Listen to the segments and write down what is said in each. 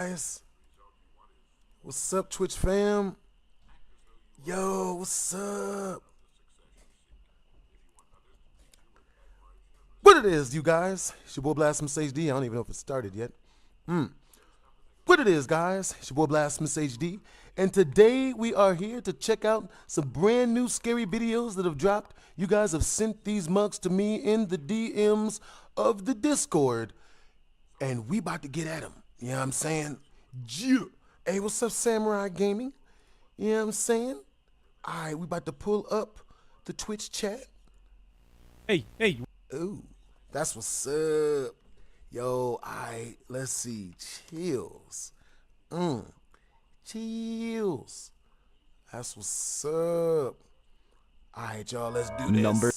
Guys, what's up, Twitch fam? Yo, what's up? What it is, you guys? It's your boy Blasphemous HD. I don't even know if it started yet. What it is, guys? It's your boy Blasphemous HD. And today we are here to check out some brand new scary videos that have dropped. You guys have sent these mugs to me in the DMs of the Discord. And we about to get at them. You know what I'm saying? Yeah. Hey, what's up, Samurai Gaming? You know what I'm saying? All right, we about to pull up the Twitch chat. Hey. Ooh, that's what's up. Yo, all right, let's see. Chills. Chills. That's what's up. All right, y'all, let's do this. Number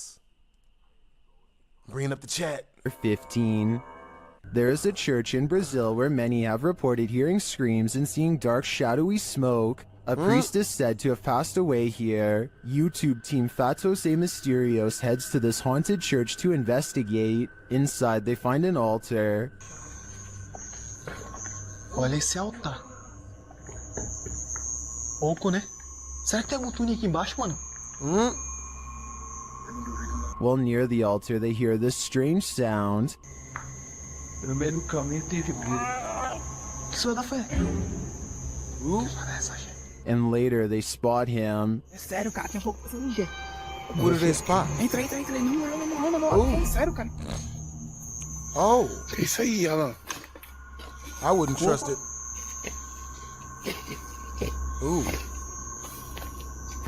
Bringing up the chat. 15. There is a church in Brazil where many have reported hearing screams and seeing dark, shadowy smoke. A priest is said to have passed away here. YouTube team Fatos e Mysterios heads to this haunted church to investigate. Inside, they find an altar. Olha esse altar. Pouco, né? Será que tem algum túnel aqui embaixo, mano? While near the altar, they hear this strange sound. No meio do caminho teve brilho. Isso é da fé. And later, they spot him. É sério, cara, tem um pouco de ninja. What did they spot? Entra. Não. É sério, cara. Oh, É isso aí, Alan. I wouldn't trust it. Ooh.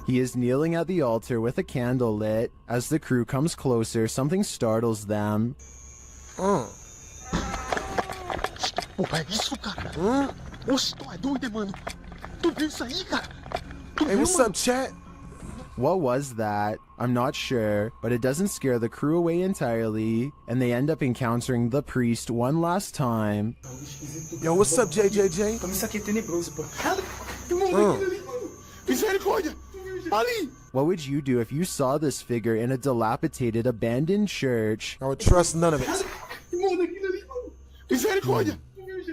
He is kneeling at the altar with a candle lit. As the crew comes closer, something startles them. Pô, é isso, cara? Oxe, tu é doido, mano? Tu viu isso aí, cara? Tu Hey, viu, what's mano? up, chat? What was that? I'm not sure, but it doesn't scare the crew away entirely, and they end up encountering the priest one last time. Yo, what's up, JJJ? Como isso aqui é tenebroso, pô. Tem um moleque ali, mano. Misericórdia. Ali. What would you do if you saw this figure in a dilapidated, abandoned church? I would trust none of it. Tem um moleque ali, mano. Misericórdia.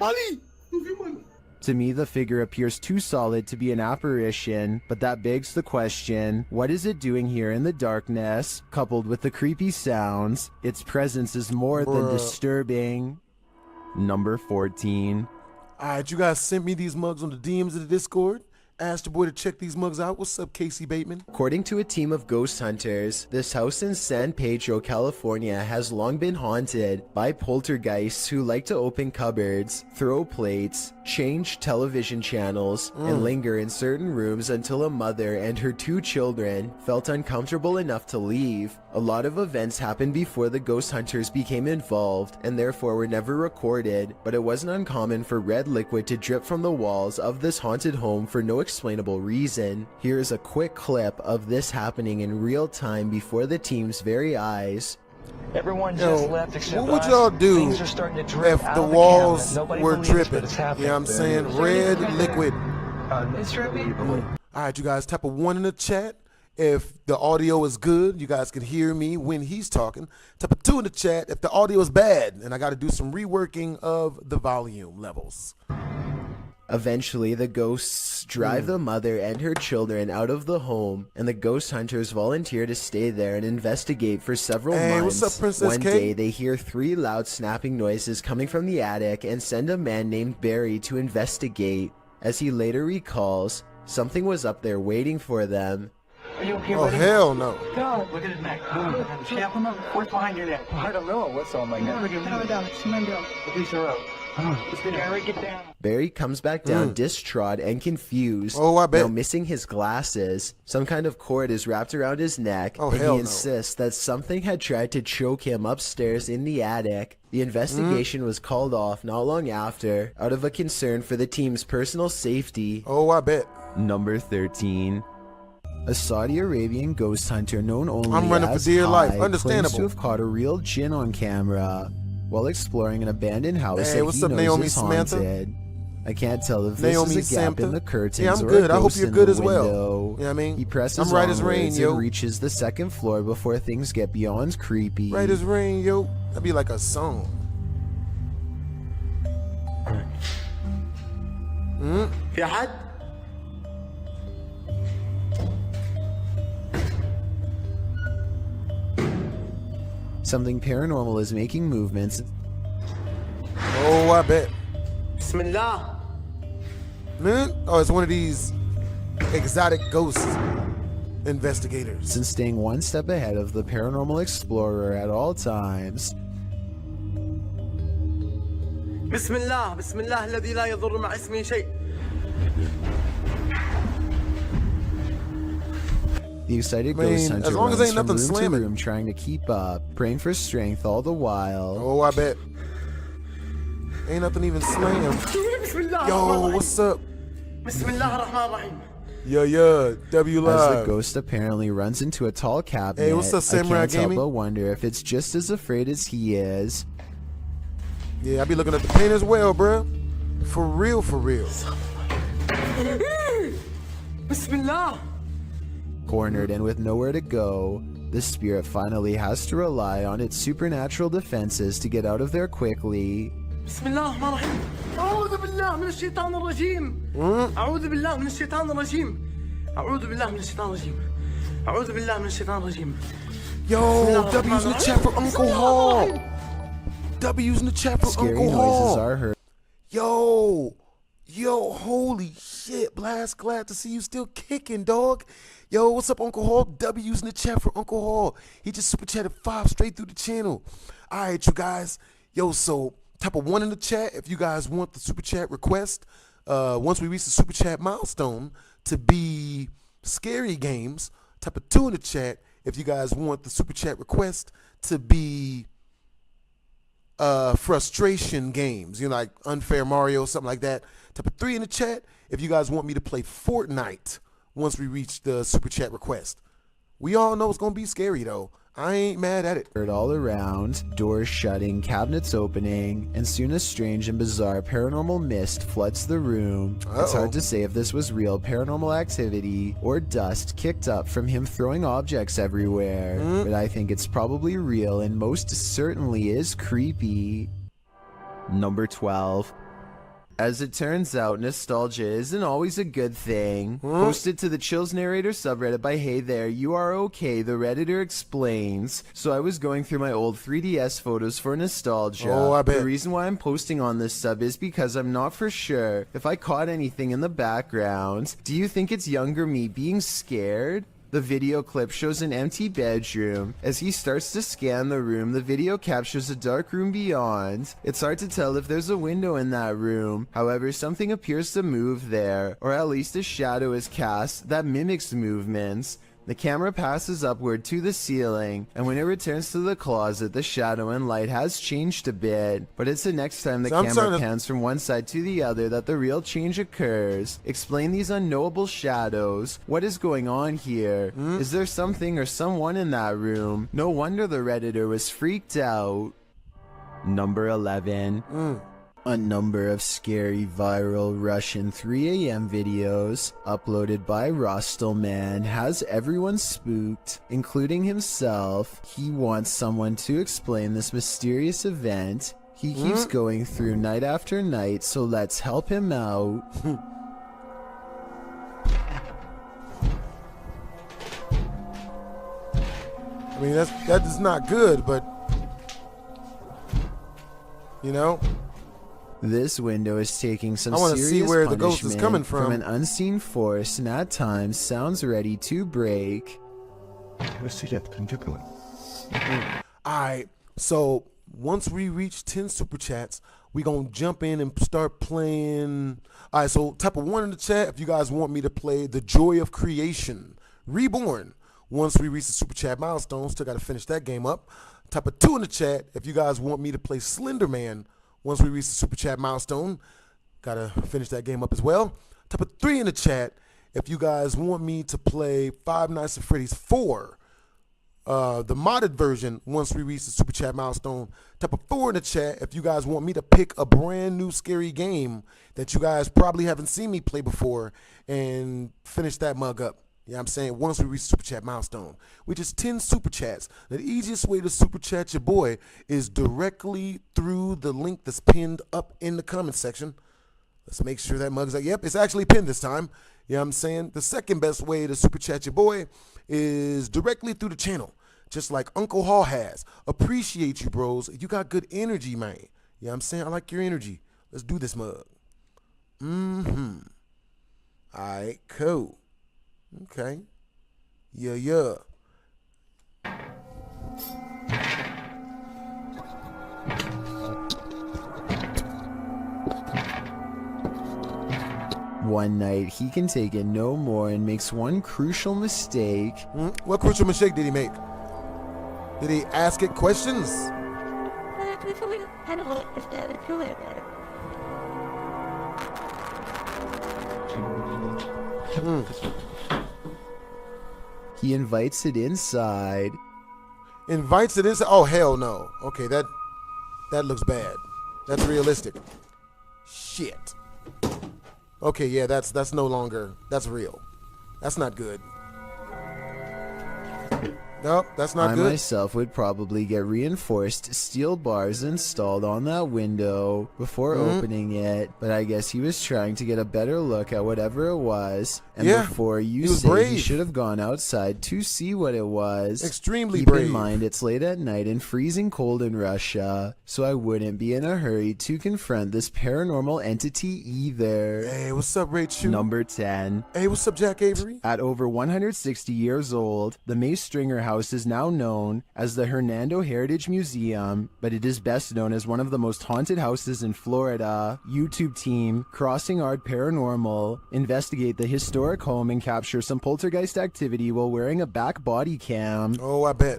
Ali. Tu viu, mano? To me, the figure appears too solid to be an apparition, but that begs the question, what is it doing here in the darkness? Coupled with the creepy sounds, its presence is more than disturbing. Number 14. All right, you guys sent me these mugs on the DMs of the Discord. Asked your boy to check these mugs out. What's up, Casey Bateman? According to a team of ghost hunters, this house in San Pedro, California has long been haunted by poltergeists who like to open cupboards, throw plates, change television channels, and linger in certain rooms until a mother and her 2 children felt uncomfortable enough to leave. A lot of events happened before the ghost hunters became involved and therefore were never recorded, but it wasn't uncommon for red liquid to drip from the walls of this haunted home for no explainable reason. Here is a quick clip of this happening in real time before the team's very eyes. Everyone Yo, just left except what would us. y'all do Things are starting to drip if out the of walls cabinet. Nobody were believes, but dripping? it's You know happening. what I'm saying? Red liquid. It's dripping. All right, you guys, type a 1 in the chat if the audio is good. You guys can hear me when he's talking. Type a 2 in the chat if the audio is bad and I got to do some reworking of the volume levels. Eventually, the ghosts drive the mother and her children out of the home, and the ghost hunters volunteer to stay there and investigate for several Hey, months. what's up, Princess One K? day, they hear 3 loud snapping noises coming from the attic and send a man named Barry to investigate. As he later recalls, something was up there waiting for them. Are you okay, Oh, buddy? hell no. God, look at his neck. Snap him up. What's behind your neck? I don't know. What's on my neck? Get down. Barry comes back down distraught and confused. Oh, I bet. Now missing his glasses, some kind of cord is wrapped around his neck, Oh, and hell he no. insists that something had tried to choke him upstairs in the attic. The investigation was called off not long after, out of a concern for the team's personal safety. Oh, I bet. Number 13. A Saudi Arabian ghost hunter known only I'm running for as dear life. Kai Understandable. claims to have caught a real jinn on camera while exploring an abandoned house Hey, that what's he up, knows Naomi is Samantha? haunted. I can't tell if this Naomi is a gap Samantha? in the curtains Yeah, I'm or good. a I hope ghost you're in good the as well. window. You know what I mean? He presses I'm right as rain, onwards yo. and reaches the second floor before things get beyond creepy. Right as rain, yo. That'd be like a song. في أحد؟ Something paranormal is making movements. Oh, I bet. بسم الله. Man, oh, it's one of these exotic ghost investigators. And staying one step ahead of the paranormal explorer at all times. بسم الله بسم الله الذي لا يضر مع اسمه شيء. The excited ghost hunter as long as runs ain't from nothing room slamming. to room trying to keep up, praying for strength all the while. Oh, I bet. Ain't nothing even slam. بسم الله. Yo, what's up? بسم الله الرحمن الرحيم. Yeah, W As the Live. ghost apparently runs into a tall cabinet, Hey, what's up, Samurai I can't help Gaming? but wonder if it's just as afraid as he is. Yeah, I be looking at the paint as well, bruh. For real, for real. بسم الله. Cornered and with nowhere to go, the spirit finally has to rely on its supernatural defenses to get out of there quickly. بسم الله الرحمن الرحيم. أعوذ بالله من الشيطان الرجيم. أعوذ بالله من الشيطان الرجيم. أعوذ بالله من الشيطان الرجيم. أعوذ بالله من الشيطان الرجيم. Yo, W's in the chat for Uncle Hall. W's in the chat for Scary Uncle noises Hall. are heard. Yo, holy shit, Blast. Glad to see you still kicking, dog. Yo, what's up, Uncle Hall? W's in the chat for Uncle Hall. He just super chatted 5 straight through the channel. All right, you guys. Yo, so type of 1 in the chat if you guys want the super chat request. Once we reach the super chat milestone to be scary games. Type of 2 in the chat if you guys want the super chat request to be frustration games, you know, like Unfair Mario, something like that. Type of 3 in the chat if you guys want me to play Fortnite once we reach the super chat request. We all know it's gonna be scary though. I ain't mad at it. Heard all around, doors shutting, cabinets opening, and soon a strange and bizarre paranormal mist floods the room. It's hard to say if this was real paranormal activity or dust kicked up from him throwing objects everywhere, but I think it's probably real and most certainly is creepy. Number 12. As it turns out, nostalgia isn't always a good thing. Posted to the Chills Narrator subreddit by Hey There, You Are Okay, the Redditor explains. So I was going through my old 3DS photos for nostalgia. Oh, I bet. The reason why I'm posting on this sub is because I'm not for sure if I caught anything in the background. Do you think it's younger me being scared? The video clip shows an empty bedroom. As he starts to scan the room, the video captures a dark room beyond. It's hard to tell if there's a window in that room. However, something appears to move there, or at least a shadow is cast that mimics movements. The camera passes upward to the ceiling, and when it returns to the closet, the shadow and light has changed a bit. But it's the next time the camera pans from one side to the other that the real change occurs. Explain these unknowable shadows. What is going on here? Is there something or someone in that room? No wonder the Redditor was freaked out. Number 11. A number of scary viral Russian 3 a.m. videos uploaded by Rostelman has everyone spooked, including himself. He wants someone to explain this mysterious event. He keeps going through night after night, so let's help him out. I mean, that is not good, but you know. This window is taking some I want to serious see where the ghost is coming from an unseen force and at times sounds ready to break. Alright, so once we reach 10 super chats, we gonna jump in and start playing. Alright, so type of 1 in the chat if you guys want me to play The Joy of Creation Reborn. Once we reach the super chat milestone, still gotta finish that game up. Type of 2 in the chat if you guys want me to play Slender Man. Once we reach the super chat milestone, gotta finish that game up as well. Type of 3 in the chat if you guys want me to play Five Nights at Freddy's 4, the modded version. Once we reach the super chat milestone. Type of 4 in the chat if you guys want me to pick a brand new scary game that you guys probably haven't seen me play before and finish that mug up. Yeah, I'm saying once we reach super chat milestone, which is 10 super chats. The easiest way to super chat your boy is directly through the link that's pinned up in the comment section. Let's make sure that mug's like, yep, it's actually pinned this time. You know what I'm saying? The second best way to super chat your boy is directly through the channel, just like Uncle Hall has. Appreciate you, bros. You got good energy, man. You know what I'm saying? I like your energy. Let's do this mug. All right, cool. Okay. Yeah. One night, he can take it no more and makes one crucial mistake. What crucial mistake did he make? Did he ask it questions? He invites it inside. Invites it inside? Oh, hell no. Okay, that looks bad. That's realistic. Shit. Okay, yeah, that's no longer, that's real. That's not good. Nope, that's not I good. myself would probably get reinforced steel bars installed on that window before opening it, but I guess he was trying to get a better look at whatever it was. And Yeah, before you he was say brave. he should have gone outside to see what it was, Extremely keep brave. in mind it's late at night and freezing cold in Russia, so I wouldn't be in a hurry to confront this paranormal entity either. Hey, what's up, Ray Chu? Number 10. Hey, what's up, Jack Avery? At over 160 years old, the Mace Stringer House is now known as the Hernando Heritage Museum, but it is best known as one of the most haunted houses in Florida. YouTube team Crossing Art Paranormal investigate the historic home and capture some poltergeist activity while wearing a back body cam. Oh, I bet.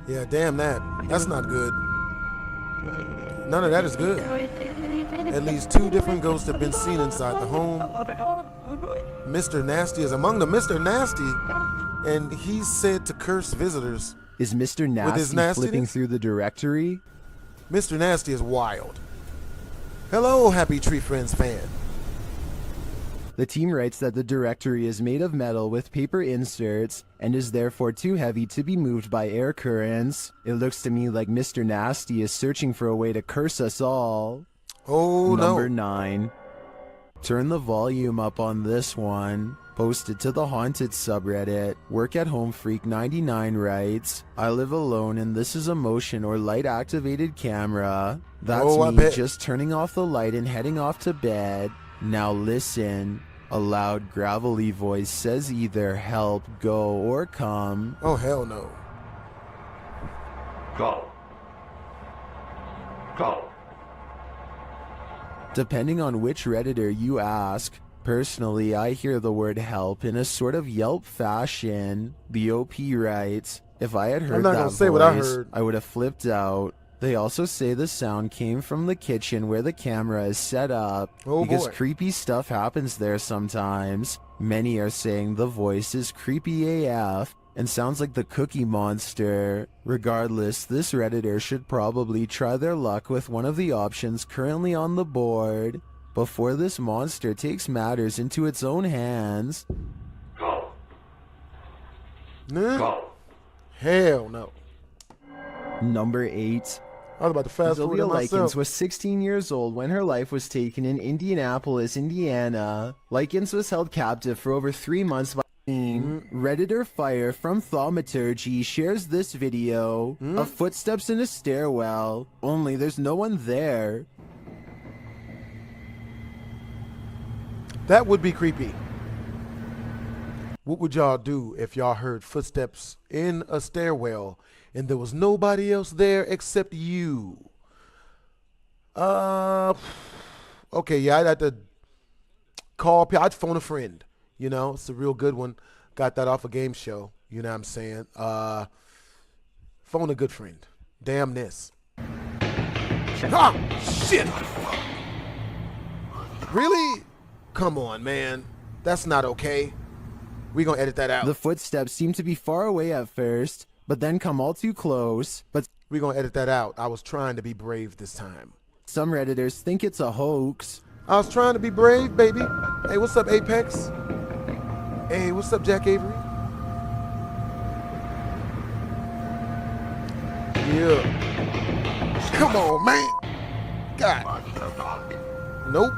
Yeah, damn that. That's not good. None of that is good. At least 2 different ghosts have been seen inside the home. Mr. Nasty is among them. Mr. Nasty, and he's said to curse visitors. Is Mr. With his Nasty flipping nastiness? through the directory? Mr. Nasty is wild. Hello, Happy Tree Friends fan. The team writes that the directory is made of metal with paper inserts and is therefore too heavy to be moved by air currents. It looks to me like Mr. Nasty is searching for a way to curse us all. Oh, Number no. 9. Turn the volume up on this one. Posted to the Haunted subreddit. Work at Home Freak 99 writes, I live alone and this is a motion or light activated camera. That's Oh, I me bet. just turning off the light and heading off to bed. Now listen. A loud gravelly voice says either help, go, or come. Oh, hell no. Go. Go. Depending on which Redditor you ask, personally I hear the word help in a sort of Yelp fashion. The OP writes, if I had heard not that gonna voice, say what I heard. I would have flipped out. They also say the sound came from the kitchen where the camera is set up, Oh, because boy. creepy stuff happens there sometimes. Many are saying the voice is creepy AF and sounds like the Cookie Monster. Regardless, this Redditor should probably try their luck with one of the options currently on the board before this monster takes matters into its own hands. Go. Nah. Go. Hell no. Number 8. I was about to fast forward Sylvia to myself. Likens was 16 years old when her life was taken in Indianapolis, Indiana. Likens was held captive for over 3 months by Redditor Fire from Thaumaturgy shares this video of footsteps in a stairwell, only there's no one there. That would be creepy. What would y'all do if y'all heard footsteps in a stairwell and there was nobody else there except you? Okay, yeah, I'd have to call, I'd phone a friend. You know, it's a real good one. Got that off a game show. You know what I'm saying? Phone a good friend. Damn this. Ah, shit. Really? Come on, man. That's not okay. We gonna edit that out. The footsteps seem to be far away at first, but then come all too close. But We gonna edit that out. I was trying to be brave this time. some Redditors think it's a hoax. I was trying to be brave, baby. Hey, what's up, Apex? Hey, what's up, Jack Avery? Yeah. Come on, man. God. Nope.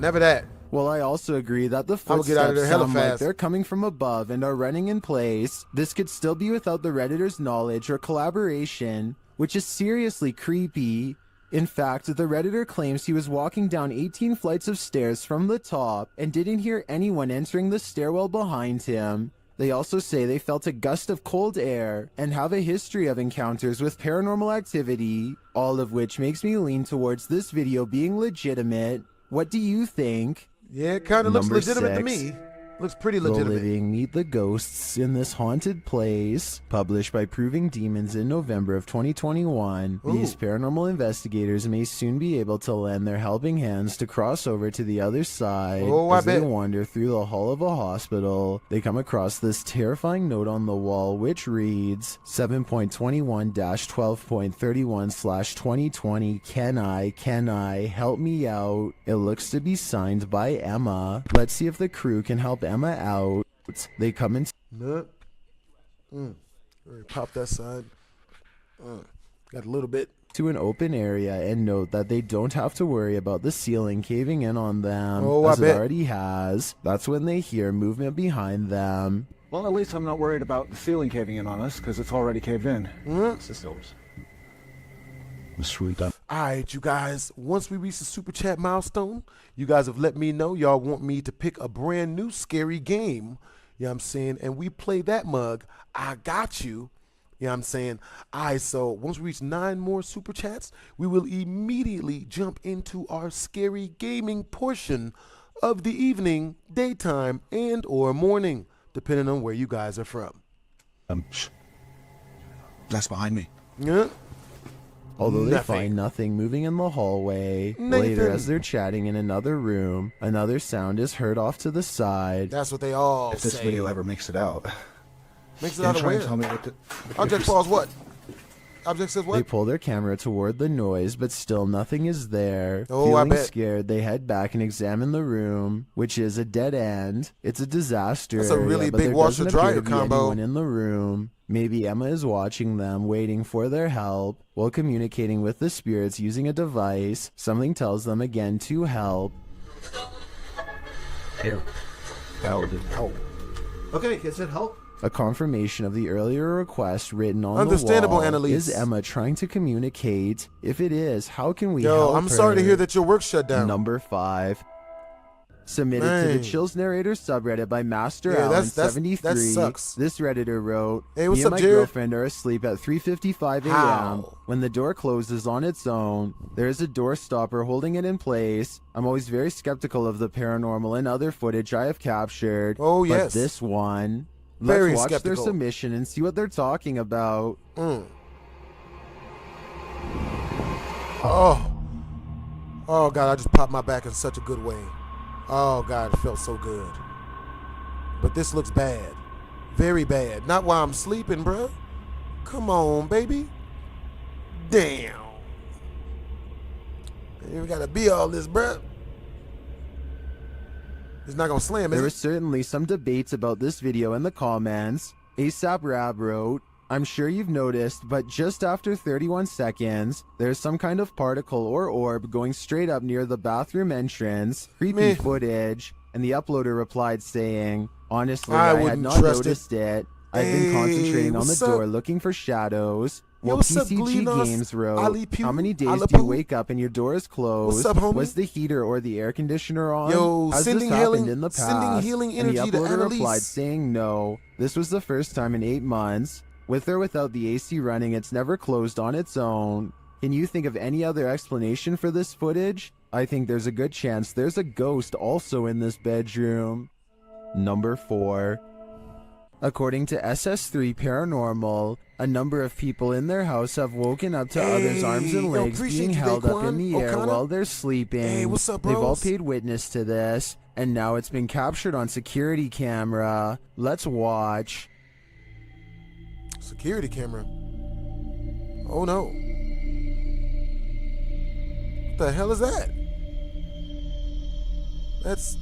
Never that. Well, I also agree that the I'ma get out of footsteps there hella sound like fast. they're coming from above and are running in place. This could still be without the Redditor's knowledge or collaboration, which is seriously creepy. In fact, the Redditor claims he was walking down 18 flights of stairs from the top and didn't hear anyone entering the stairwell behind him. They also say they felt a gust of cold air and have a history of encounters with paranormal activity, all of which makes me lean towards this video being legitimate. What do you think? Yeah, it kind of looks Number legitimate to 6. me. Looks pretty The legitimate. living meet the ghosts in this haunted place. Published by Proving Demons in November of 2021. These paranormal investigators may soon be able to lend their helping hands to cross over to the other side. I As they bet. wander through the hall of a hospital, they come across this terrifying note on the wall which reads 7.21-12.31/2020 Can I help me out? It looks to be signed by Emma. Let's see if the crew can help Emma out. They come into Alright, pop that side. Got a little bit. an open area and note that they don't have to worry about the ceiling caving in on them, I as it bet. already has. That's when they hear movement behind them. Well, at least I'm not worried about the ceiling caving in on us, because it's already caved in. Alright, you guys, once we reach the super chat milestone, you guys have let me know y'all want me to pick a brand new scary game. You know what I'm saying? And we play that mug. I got you. You know what I'm saying? Alright, so once we reach 9 more super chats, we will immediately jump into our scary gaming portion of the evening, daytime, and or morning, depending on where you guys are from. That's behind me. Yeah? Although they Nothing. find nothing moving in the hallway. Nathan. Later, as they're chatting in another room, another sound is heard off to the side. That's what they all If this say. video ever makes it out, Makes it then out of try and where? tell me what the... Object falls what? Object says They what? pull their camera toward the noise, but still nothing is there. Oh, I Feeling bet. scared, they head back and examine the room, which is a dead end. It's a disaster That's a area, really but big there doesn't appear washer-dryer to be combo. anyone in the room. Maybe Emma is watching them, waiting for their help, while communicating with the spirits using a device. Something tells them again to help. Help. Okay, it said help. A confirmation of the earlier request written on Understandable, the wall. Annalise. Is Emma trying to communicate? If it is, how can we Yo, help I'm sorry to her? hear that your work shut down. Number 5. Submitted to Dang. the Chills Narrator subreddit by Master Yeah, that's- Allen73. that sucks. This Redditor wrote, Hey, what's Me and up, my Jared? girlfriend are asleep at 3:55 a.m. How? When the door closes on its own, there is a door stopper holding it in place. I'm always very skeptical of the paranormal and other footage I have captured. Oh, But yes. this one... Very Let's watch skeptical. their submission and see what they're talking about. Oh. Oh, God, I just popped my back in such a good way. Oh, God, it felt so good. But this looks bad. Very bad. Not while I'm sleeping, bruh. Come on, baby. Damn. You gotta be all this, bruh. It's not gonna slam, There is were it? certainly some debates about this video in the comments. ASAP Rab wrote, I'm sure you've noticed, but just after 31 seconds, there's some kind of particle or orb going straight up near the bathroom entrance. Creepy Meh. footage. And the uploader replied saying, honestly, I I had wouldn't not trust it. noticed it. I've Hey, been concentrating on the what's up? door looking for shadows. Yo, Well, what's up, PCG Gleanos? Games wrote, Ali Pew? how many days Ali do you Poo? wake up and your door is closed? What's up, homie? Was the heater or the air conditioner on? Yo, Has sending this happened healing- in the past? sending healing And the energy to uploader Annalise. replied saying no. This was the first time in 8 months. With or without the AC running, it's never closed on its own. Can you think of any other explanation for this footage? I think there's a good chance there's a ghost also in this bedroom. Number 4. According to SS3 Paranormal, a number of people in their house have woken up to others' arms and yo, legs appreciate being you, held up Daquan, in the air O'Connor. while they're sleeping. Hey, what's up, They've all bros? paid witness to this, and now it's been captured on security camera. Let's watch. Security camera. Oh no. What the hell is that? That's...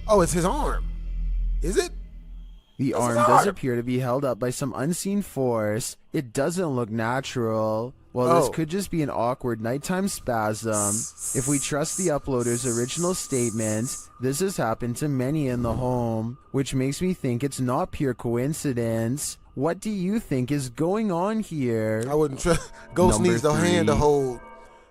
Oh, it's his arm. Is it? The arm does appear to be held up by some unseen force. It doesn't look natural. Well, this could just be an awkward nighttime spasm. If we trust the uploader's original statement, this has happened to many in the home, which makes me think it's not pure coincidence. What do you think is going on here? I wouldn't trust. Ghost needs the hand to hold.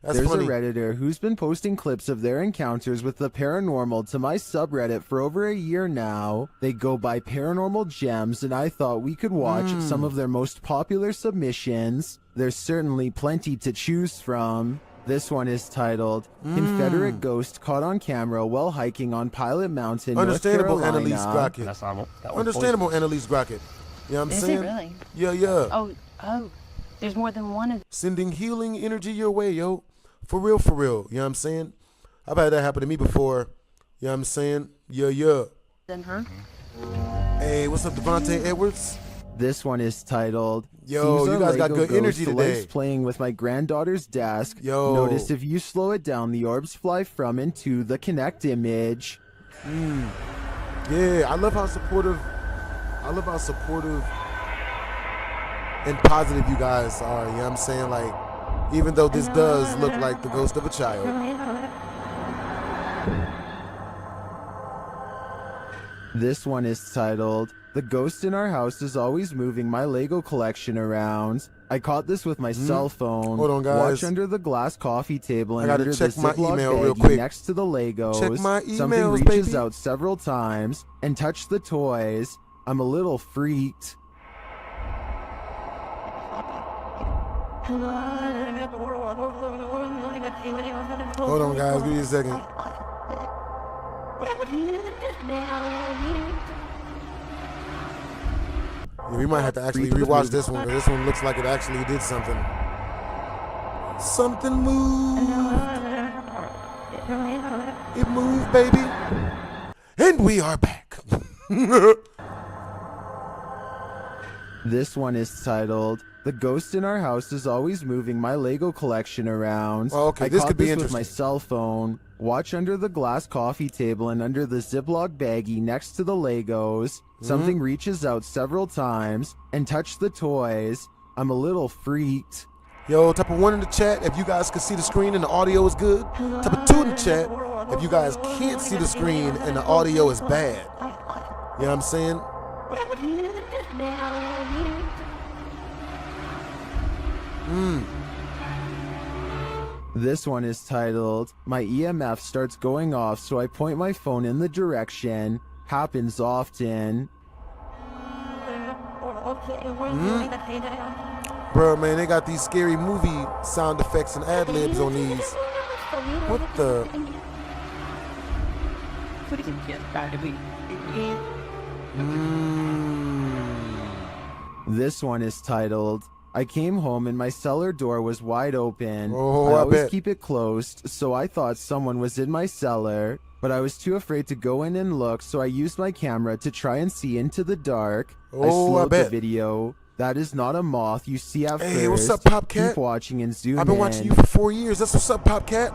That's There's funny. a Redditor who's been posting clips of their encounters with the paranormal to my subreddit for over a year now. They go by Paranormal Gems, and I thought we could watch some of their most popular submissions. There's certainly plenty to choose from. This one is titled Confederate Ghost Caught on Camera While Hiking on Pilot Mountain, Understandable, North Carolina. Annalise Grockett. That's normal. Understandable, Annalise Grockett. You know what I'm Is saying? it really? Yeah. Oh, there's more than one of Sending healing energy your way, yo. For real, for real. You know what I'm saying? I've had that happen to me before. You know what I'm saying? Yeah. them, huh? Hey, what's up, Devontae Edwards? This one is titled Yo, Caesar you guys got Lego good energy Ghost today. Likes playing with my granddaughter's desk. Yo. Notice if you slow it down, the orbs fly from and to the Connect image. Yeah, I love how supportive and positive you guys are. You know what I'm saying? Like, even though this does look like the ghost of a child. This one is titled The Ghost in Our House is Always Moving My Lego Collection Around. I caught this with my cell phone. Hold on, guys. Watch under the glass coffee table I and gotta under the check my Ziploc email real baggie quick. next to the Legos. Check my Something emails, reaches baby. out several times and touch the toys. I'm a little freaked. Hold on, guys. Give me a second. Yeah, we might have to actually rewatch this one, because this one looks like it actually did something. Something moved. It moved, baby. And we are back. This one is titled The Ghost in Our House is Always Moving My Lego Collection Around. Oh, okay, I this caught could be this with my interesting. cell phone. Watch under the glass coffee table and under the Ziploc baggie next to the Legos. Something reaches out several times and touch the toys. I'm a little freaked. Yo, type of 1 in the chat if you guys can see the screen and the audio is good. Type of 2 in the chat if you guys can't see the screen and the audio is bad. You know what I'm saying? This one is titled My EMF Starts Going Off, so I point my phone in the direction. Happens often. Bro, man, they got these scary movie sound effects and ad libs on these. What the? This one is titled I came home and my cellar door was wide open. Oh, I I always bet. keep it closed, so I thought someone was in my cellar, but I was too afraid to go in and look, so I used my camera to try and see into the dark. Oh, I I slowed bet. the video. That is not a moth you see at Hey, first. what's up, Popcat? Keep watching and zoom I've been in. watching you for 4 years. That's what's up, Popcat.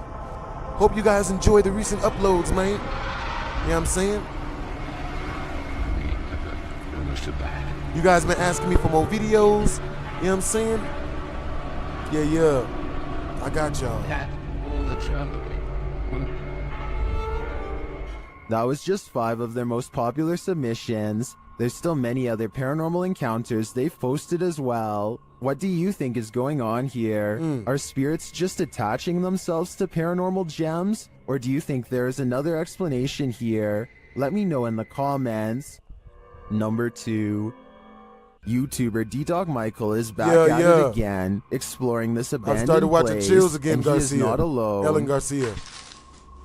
Hope you guys enjoy the recent uploads, man. You know what I'm saying? You guys been asking me for more videos. You know what I'm saying? Yeah. I got y'all. That was just 5 of their most popular submissions. There's still many other paranormal encounters they've posted as well. What do you think is going on here? Are spirits just attaching themselves to paranormal gems? Or do you think there is another explanation here? Let me know in the comments. Number 2. YouTuber D-Dog Michael is back at it again, exploring this abandoned I started watching place, Chills again, and Garcia. he is not alone. Ellen Garcia.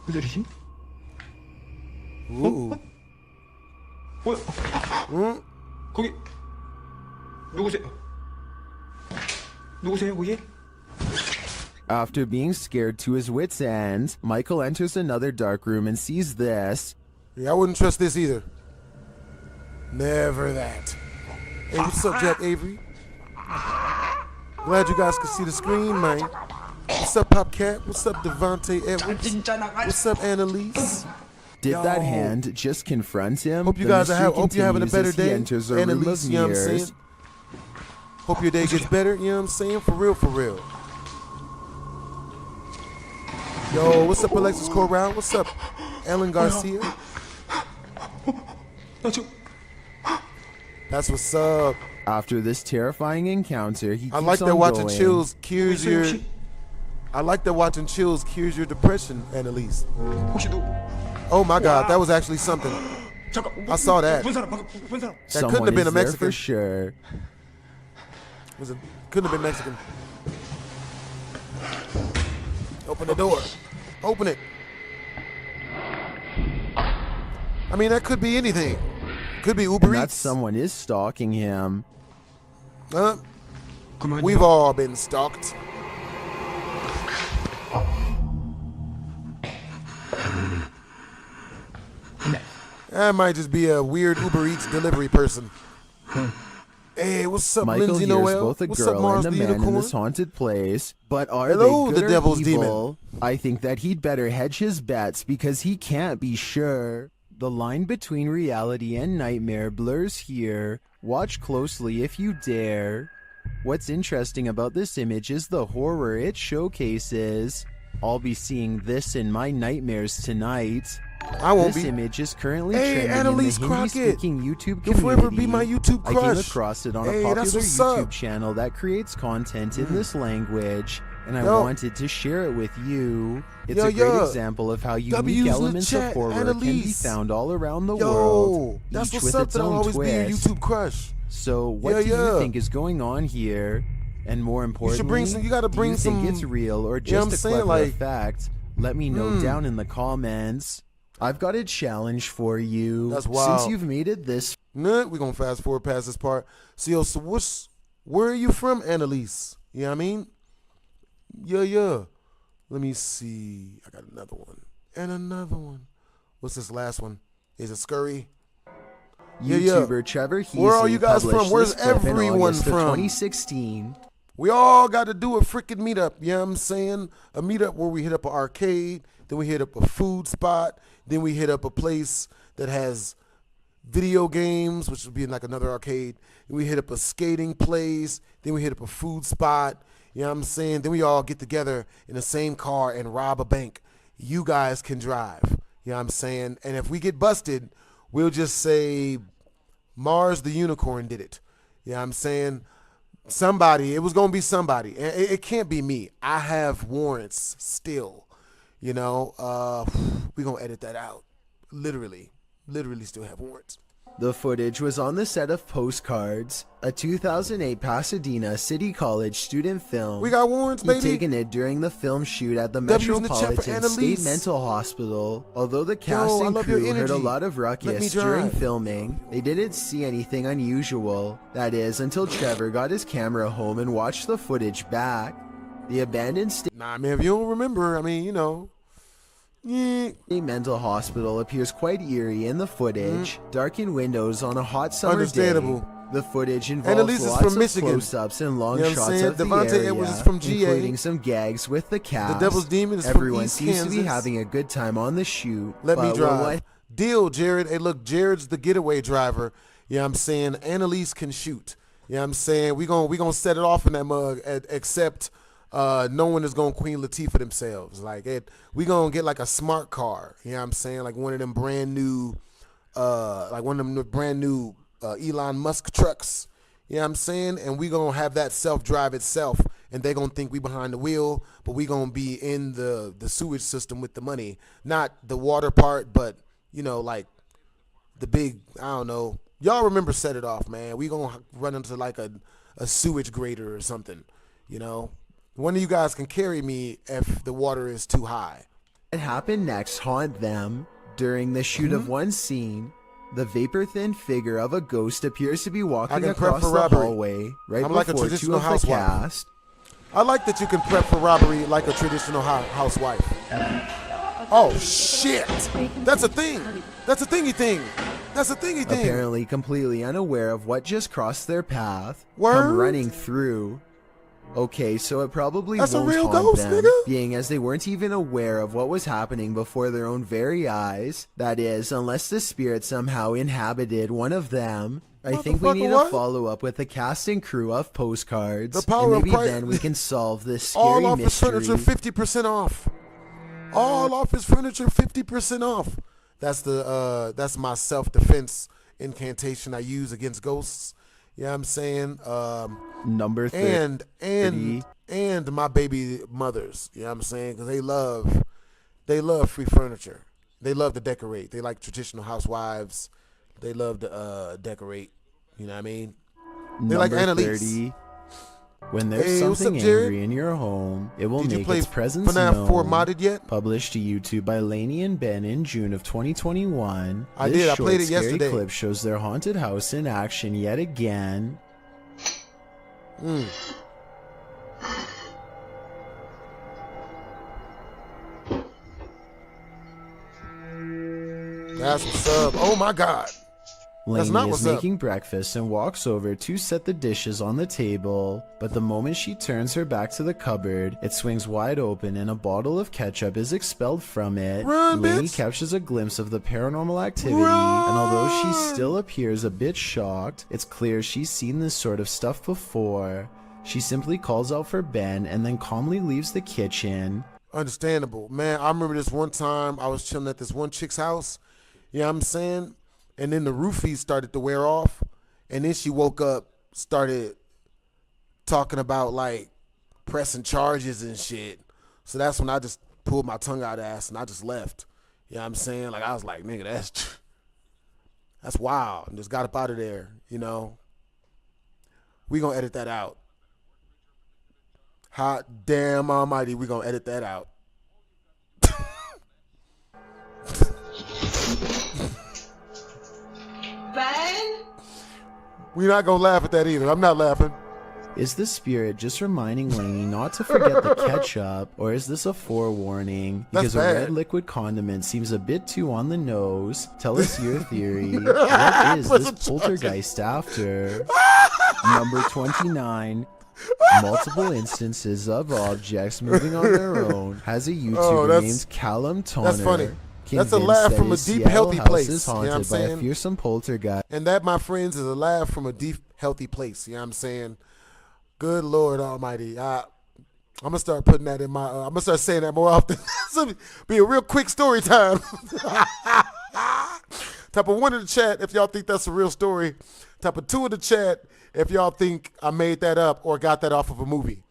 그들이지? Ooh. 거기 누구세요? 누구세요 거기? After being scared to his wits' end, Michael enters another dark room and sees this. Yeah, I wouldn't trust this either. Never that. Hey, what's up, Jack Avery? Glad you guys could see the screen, man. What's up, Popcat? What's up, Devontae Edwards? What's up, Annalise? Did Yo. that hand just confront him? Hope you The guys mystery hope you're having a continues better as he day. enters a room Annalise, of you know what I'm mirrors. saying? Hope your day gets better, you know what I'm saying? For real, for real. Yo, what's up, Alexis Corral? What's up, Ellen Garcia? That's what's up. After this terrifying encounter, he keeps I like that on watching going. chills cures your. I like that watching chills cures your depression, Annalise. Oh my God, that was actually something. I saw that. That Someone couldn't have been is a there Mexican. for sure. Couldn't have been Mexican. Open the door. Open it. I mean, that could be anything. Could be Uber And that Eats. someone is stalking him. We've all been stalked. That might just be a weird Uber Eats delivery person. Hey, what's up, Michael Lindsay hears Noel? both a What's girl up, Mars and a the man in Unicorn? this haunted place, but are Hello, they good the or devil's evil? I think that he'd better hedge his bets because he can't be sure. The line between reality and nightmare blurs here. Watch closely if you dare. What's interesting about this image is the horror it showcases. I'll be seeing this in my nightmares tonight. I won't This be. image is currently Hey, trending Annalise in the Crockett. Hindi-speaking YouTube You'll community. forever be my YouTube I came crush. across it on Hey, a that's popular what's YouTube up. channel that creates content in this language, and I Yo. wanted to share it with you. It's Yo, a great yo. example of how unique W's in the elements chat, of horror can be Annalise. found all around the Yo, world, that's each what's with up. its That'll own always be your twist. YouTube crush. So, what Yeah, do yeah. you think is going on here? And more importantly, bring some- you gotta bring do you think some- it's real or you know what I'm just a saying, clever like- effect? Let me know down in the comments. I've got a challenge for you. That's wild. Since you've made it this Nah, we're gonna fast forward past this part. So where are you from, Annalise? You know what I mean? Yeah. Let me see. I got another one. And another one. What's this last one? Is it Scurry? Yeah. YouTuber Trevor Heasley Where are you guys published from? Where's this clip in everyone August of from? 2016. We all got to do a freaking meetup, you know what I'm saying? A meetup where we hit up an arcade, then we hit up a food spot, then we hit up a place that has video games, which would be like another arcade. Then we hit up a skating place, then we hit up a food spot, you know what I'm saying? Then we all get together in the same car and rob a bank. You guys can drive, you know what I'm saying? And if we get busted, we'll just say Mars the Unicorn did it. You know what I'm saying? Somebody, it was going to be somebody. It can't be me. I have warrants still, you know. We're going to edit that out. Literally still have warrants. The footage was on the set of Postcards, a 2008 Pasadena City College student film. We got warrants, He'd baby. taken it during the film shoot at the W's in the chat for Metropolitan State Annalise. Mental Hospital. Although the cast Yo, I and love your crew heard a energy. lot of Let me ruckus during drive. filming, they didn't see anything unusual. That is, until Trevor got his camera home and watched the footage back. The abandoned state Nah, man, if you don't remember, I mean, you know. Yeah. mental hospital appears quite eerie in the footage. Darkened windows on a hot summer Understandable. day. The footage involves Annalise is lots from of Michigan. close-ups and long You know what I'm shots saying? of the Devontae area, Edwards is from GA. including some gags with the cast. Devil's Demon is from Everyone East seems to be Kansas. having a good time on the shoot. Let me but drive. what Deal, Jared. Hey, look, Jared's the getaway driver. You know what I'm saying? Annalise can shoot. You know what I'm saying? We gonna set it off in that mug, except no one is gonna Queen Latifah themselves. Like we gonna get like a smart car. You know what I'm saying? Like one of them brand new, Elon Musk trucks. You know what I'm saying? And we gonna have that self-drive itself, and they gonna think we behind the wheel, but we gonna be in the sewage system with the money. Not the water part, but, you know, like the big, I don't know. Y'all remember Set It Off, man. We gonna run into like a sewage grater or something, you know? One of you guys can carry me if the water is too high. happened next haunt them. During the shoot of one scene, the vapor-thin figure of a ghost appears to be walking can prep across for the robbery. hallway right I'm like a before two traditional of the housewife. cast. I like that you can prep for robbery like a traditional housewife. Oh, shit. That's a thing. That's a thingy thing. That's a thingy thing. Apparently completely unaware of what just crossed their path, Word? come running through. Okay, so it probably That's a won't real haunt ghost, them, nigga. being as they weren't even aware of what was happening before their own very eyes. That is, unless the spirit somehow inhabited one of them. I think we Motherfucker, need to what? follow up with the cast and crew of Postcards, The power and maybe of Christ. then we can solve this scary All off his mystery. furniture 50% off. All off his furniture 50% off. That's my self-defense incantation I use against ghosts. You know what I'm saying? Number 30. And my baby mothers. You know what I'm saying? Because they love free furniture. They love to decorate. They like traditional housewives. They love to decorate. You know what I mean? They like Number Annalise. 30. When there's Hey, what's something up, Jared? angry in your home, it will Did you make play its presence FNAF 4 known. modded yet? Published to YouTube by Lainey and Ben in June of 2021. I This did. I short, played it scary yesterday. clip shows their haunted house in action yet again. That's what's up. Oh my God. That's Lainey not is what's up. making breakfast and walks over to set the dishes on the table, but the moment she turns her back to the cupboard, it swings wide open and a bottle of ketchup is expelled from it. Run, Lainey bitch. captures a glimpse of the paranormal activity, Run. and although she still appears a bit shocked, it's clear she's seen this sort of stuff before. She simply calls out for Ben and then calmly leaves the kitchen. Understandable. Man, I remember this one time I was chilling at this one chick's house. You know what I'm saying? And then the roofies started to wear off. And then she woke up, started talking about like pressing charges and shit. So that's when I just pulled my tongue out ass and I just left. You know what I'm saying? Like I was like, nigga, that's wild. And just got up out of there, you know. We gonna edit that out. Hot damn almighty, we gonna edit that out. Ben? We're not gonna laugh at that either. I'm not laughing. Is the spirit just reminding Lainey not to forget the ketchup, or is this a forewarning? Because That's a bad. red liquid condiment seems a bit too on the nose. Tell us your theory. What is Press this the poltergeist after? Number 29. Multiple instances of objects moving on their own has a YouTuber that's- named Callum Toner. that's funny. That's a convinced laugh that from a his deep, Seattle healthy house place, is you know what I'm haunted by a saying? fearsome poltergeist. And that, my friends, is a laugh from a deep, healthy place. You know what I'm saying? Good Lord Almighty. I'm gonna start putting that in my. I'm gonna start saying that more often. It's gonna be a real quick story time. Type of 1 in the chat if y'all think that's a real story. Type of 2 in the chat if y'all think I made that up or got that off of a movie.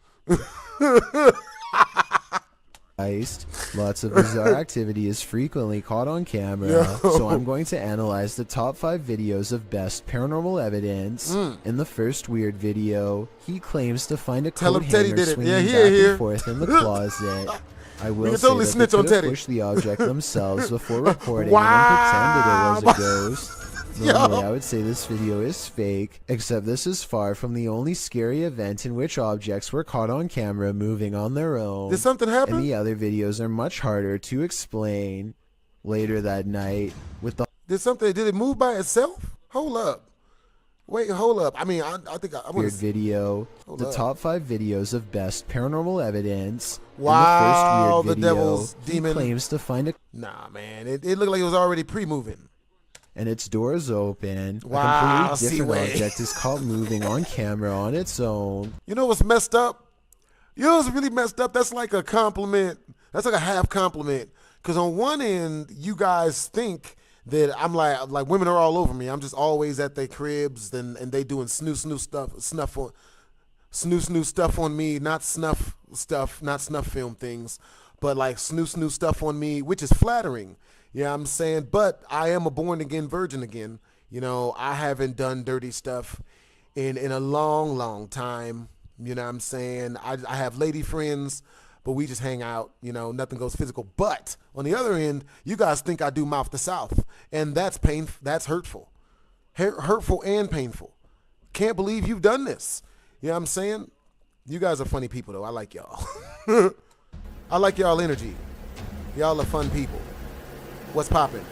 Lots of bizarre activity is frequently caught on camera, so I'm going to analyze the top 5 videos of best paranormal evidence. In the first weird video, he claims to find a Tell coat him Teddy hanger did it. swinging Yeah, he back ain't here. and forth in the closet. I will can say totally that snitch they on could have Teddy. pushed the object themselves before recording Wow. and then pretended it was a ghost. Normally, I would say this video is fake, except this is far from the only scary event in which objects were caught on camera moving on their own. Did something happen? And the other videos are much harder to explain. Later that night, with the Did it move by itself? Hold up. Wait, hold up. I mean, I think I want weird to. video, Hold the up. top 5 videos of best paranormal evidence. Wow, In the the first weird video, devil's he demon. claims to find a Nah, man. It looked like it was already pre-moving. and its doors open. Wow, A completely different Seaway. object is caught moving on camera on its own. You know what's messed up? You know what's really messed up? That's like a compliment. That's like a half compliment. Because on one end, you guys think that I'm like women are all over me. I'm just always at their cribs and they doing snoo stuff on me, not snuff stuff, not snuff film things, but like snoo stuff on me, which is flattering. Yeah, I'm saying, but I am a born again virgin again. You know, I haven't done dirty stuff in a long time. You know what I'm saying? I have lady friends, but we just hang out, you know, nothing goes physical. But on the other end, you guys think I do mouth to south, and that's that's hurtful. Hurtful and painful. Can't believe you've done this. You know what I'm saying? You guys are funny people though. I like y'all. I like y'all energy. Y'all are fun people. What's poppin'?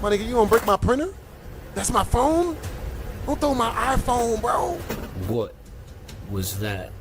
My nigga, you gonna break my printer? That's my phone? Don't throw my iPhone, bro. What was that?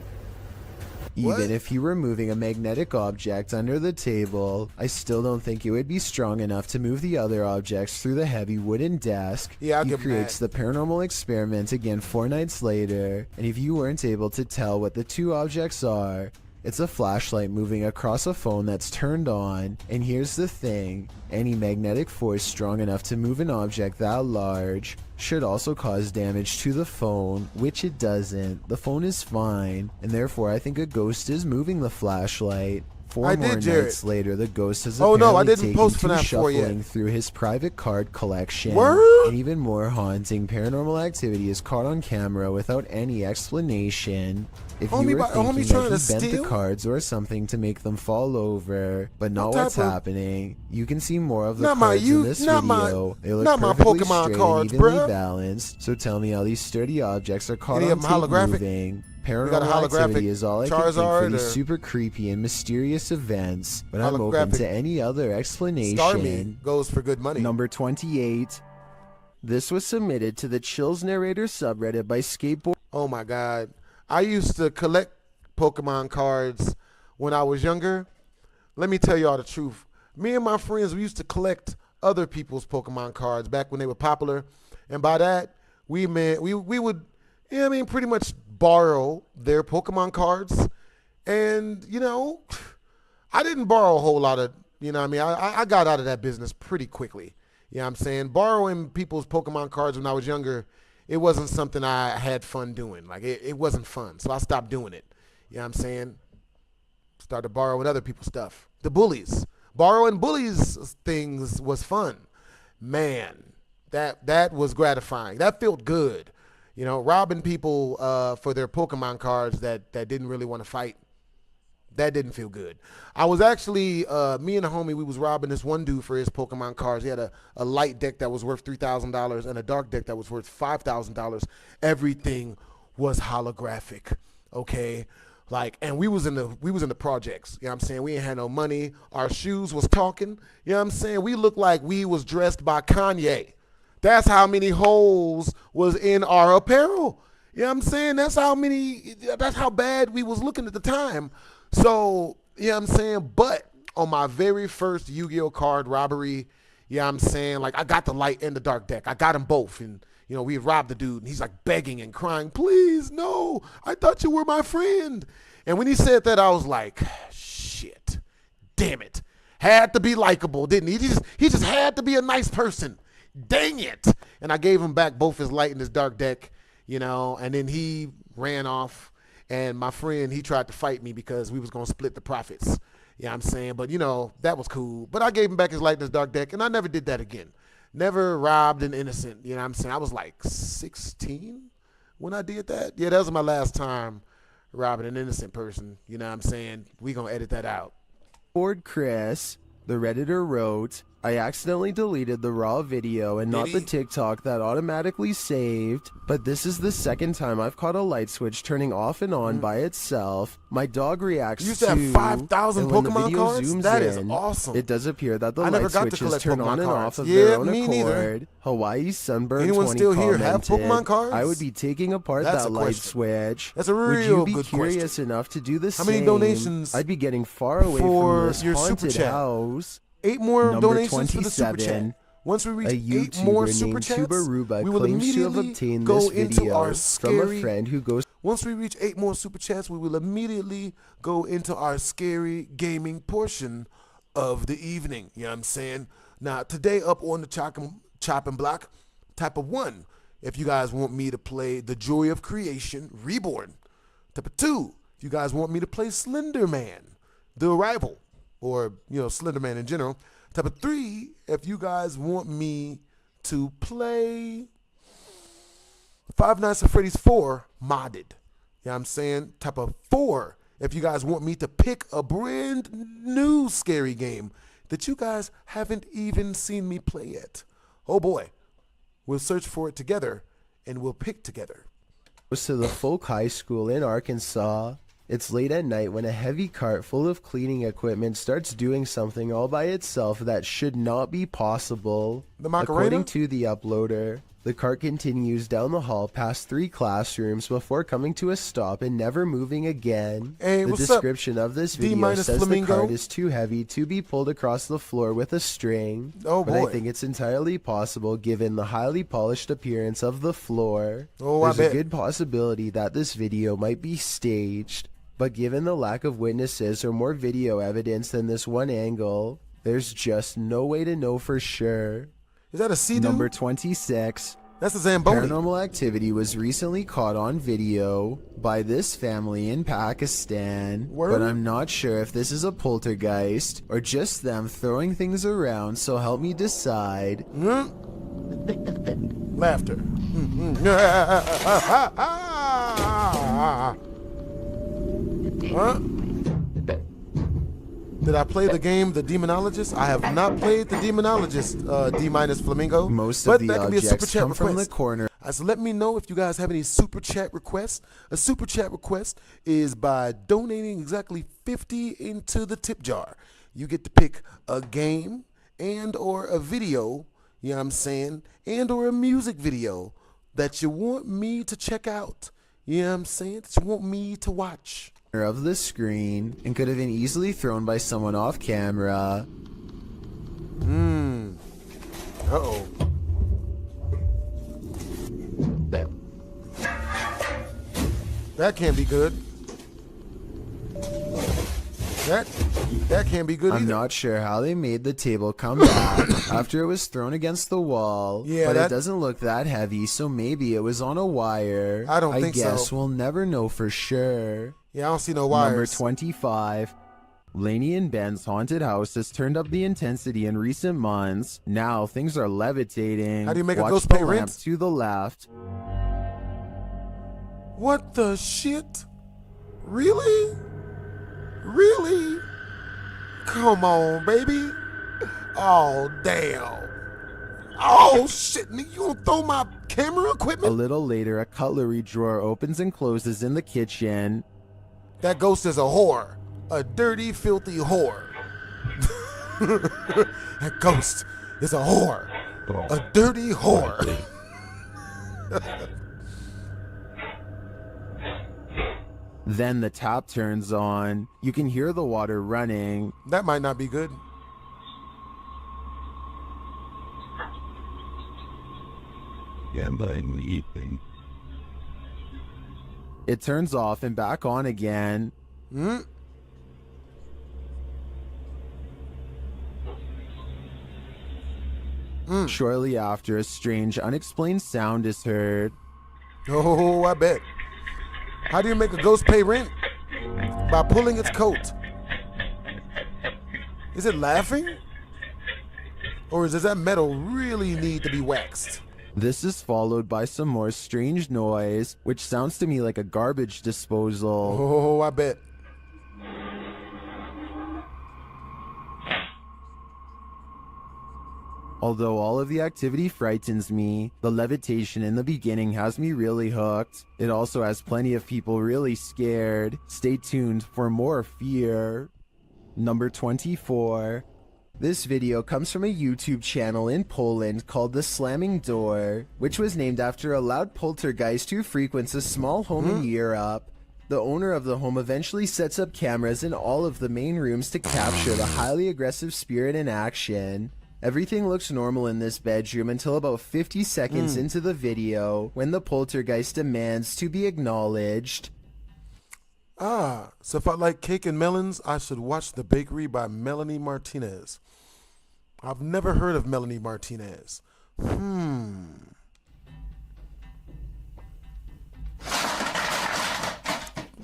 Even if you were moving a magnetic object under the table, I still don't think it would be strong enough to move the other objects through the heavy wooden desk. Yeah, he creates the paranormal experiment again 4 nights later, and if you weren't able to tell what the 2 objects are, it's a flashlight moving across a phone that's turned on. And here's the thing, any magnetic force strong enough to move an object that large should also cause damage to the phone, which it doesn't. The phone is fine, and therefore I think a ghost is moving the flashlight. 4 more nights later, the ghost has apparently taken to shuffling through his private card collection. And even more haunting paranormal activity is caught on camera without any explanation. If you were thinking that he bent the cards or something to make them fall over, but not what's happening, you can see more of the cards in this video. They look perfectly straight and evenly balanced, so tell me how these sturdy objects are caught on tape moving. Paranormal activity is all I can think for these super creepy and mysterious events, but I'm open to any other explanation. Starmie goes for good money. Number 28. This was submitted to the Chills Narrator subreddit by Skateboard. Oh my God. I used to collect Pokemon cards when I was younger. Let me tell y'all the truth. Me and my friends, we used to collect other people's Pokemon cards back when they were popular. And by that, we meant we would, pretty much borrow their Pokemon cards. And, I didn't borrow a whole lot of, I got out of that business pretty quickly. You know what I'm saying? Borrowing people's Pokemon cards when I was younger, it wasn't something I had fun doing. Like, it wasn't fun. So I stopped doing it. You know what I'm saying? Started borrowing other people's stuff. The bullies. Borrowing bullies things was fun. Man, that was gratifying. That felt good. Robbing people for their Pokemon cards that didn't really want to fight. That didn't feel good. I was actually, me and a homie, we was robbing this one dude for his Pokemon cards. He had a light deck that was worth $3,000 and a dark deck that was worth $5,000. Everything was holographic, okay? And we was in the projects, you know what I'm saying? We ain't had no money. Our shoes was talking, you know what I'm saying? We looked like we was dressed by Kanye. That's how many holes was in our apparel. You know what I'm saying? That's how bad we was looking at the time. So, you know what I'm saying? But on my very first Yu-Gi-Oh card robbery, you know what I'm saying? I got the light and the dark deck. I got them both. And, we robbed the dude. And he's begging and crying, please, no, I thought you were my friend. And when he said that, I was like, shit, damn it. Had to be likable, didn't he? He just had to be a nice person. Dang it. And I gave him back both his light and his dark deck, and then he ran off. And my friend, he tried to fight me because we was going to split the profits. You know what I'm saying? But, that was cool. But I gave him back his light and his dark deck, and I never did that again. Never robbed an innocent. You know what I'm saying? I was 16 when I did that. Yeah, that was my last time robbing an innocent person. You know what I'm saying? We going to edit that out. Chris, the Redditor, wrote, I accidentally deleted the raw video and not the TikTok that automatically saved, but this is the second time I've caught a light switch turning off and on by itself. My dog reacts you used to have 5,000 Pokemon cards? That is awesome. It does appear that the light switches turn on and off of their own accord. Neither. Hawaii Sunburn Anyone 20 still here commented, have Pokemon cards? I would be taking apart that light switch. That's a real good Would you be curious enough to do the same? How many donations I'd be getting far away from this haunted house. 8 more Number donations 27, for the super chat. Once we reach a 8 YouTuber more named super chats, Tubaruba we will claims to have obtained this video from a friend who goes. Once we reach 8 more super chats, we will immediately go into our scary gaming portion of the evening. You know what I'm saying? Now, today up on the chopping block, type of 1, if you guys want me to play The Joy of Creation Reborn. Type of 2, if you guys want me to play Slender Man, The Arrival, or, Slender Man in general. Type of 3, if you guys want me to play Five Nights at Freddy's 4 modded. You know what I'm saying? Type of 4, if you guys want me to pick a brand new scary game that you guys haven't even seen me play yet. Oh boy. We'll search for it together and we'll pick together. Goes to the Folk High School in Arkansas. It's late at night when a heavy cart full of cleaning equipment starts doing something all by itself that should not be possible. The Macarena? According to the uploader, The cart continues down the hall past 3 classrooms before coming to a stop and never moving again. Hey, the what's description of this video says Flamingo? the cart is too heavy to be pulled across the floor with a string. Oh but boy. I think it's entirely possible given the highly polished appearance of the floor. Oh, There's I a bet. good possibility that this video might be staged. But given the lack of witnesses or more video evidence than this one angle, there's just no way to know for sure. Is that a sea Number dude? 26. That's a Zamboni. Paranormal activity was recently caught on video by this family in Pakistan, Word? but I'm not sure if this is a poltergeist or just them throwing things around, so help me decide. Laughter. Huh? Did I play the game The Demonologist? I have not played The Demonologist, D- Flamingo. Most but of the that can be a super objects chat come from the request. corner. So let me know if you guys have any super chat requests. A super chat request is by donating exactly 50 into the tip jar. You get to pick a game and or a video, you know what I'm saying, and or a music video that you want me to check out. You know what I'm saying? That you want me to watch. Of the screen and could have been easily thrown by someone off camera. Uh-oh. That can't be good. That can't be good I'm either. not sure how they made the table come back after it was thrown against the wall, Yeah, but that- it doesn't look that heavy, so maybe it was on a wire. I don't think so. I guess we'll never know for sure. Yeah, I don't see no wires. Number 25. Laney and Ben's haunted house has turned up the intensity in recent months. Now things are levitating. How do you make a Watch ghost the pay rent? lamp to the left. What the shit? Really? Really? Come on, baby. Oh, damn. Oh, shit. Nigga, you gonna throw my camera A equipment? little later, a cutlery drawer opens and closes in the kitchen. That ghost is a whore. A dirty, filthy whore. That ghost is a whore. A dirty whore. Then the tap turns on. You can hear the water running. That might not be good. Yeah, but I'm eating. It turns off and back on again. Shortly after, a strange, unexplained sound is heard. Oh, I bet. How do you make a ghost pay rent? By pulling its coat. Is it laughing? Or does that metal really need to be waxed? This is followed by some more strange noise, which sounds to me like a garbage disposal. Oh, I bet. Although all of the activity frightens me, the levitation in the beginning has me really hooked. It also has plenty of people really scared. Stay tuned for more fear. Number 24. This video comes from a YouTube channel in Poland called The Slamming Door, which was named after a loud poltergeist who frequents a small home in Europe. The owner of the home eventually sets up cameras in all of the main rooms to capture the highly aggressive spirit in action. Everything looks normal in this bedroom until about 50 seconds into the video, when the poltergeist demands to be acknowledged. Ah, so if I like cake and melons, I should watch The Bakery by Melanie Martinez. I've never heard of Melanie Martinez.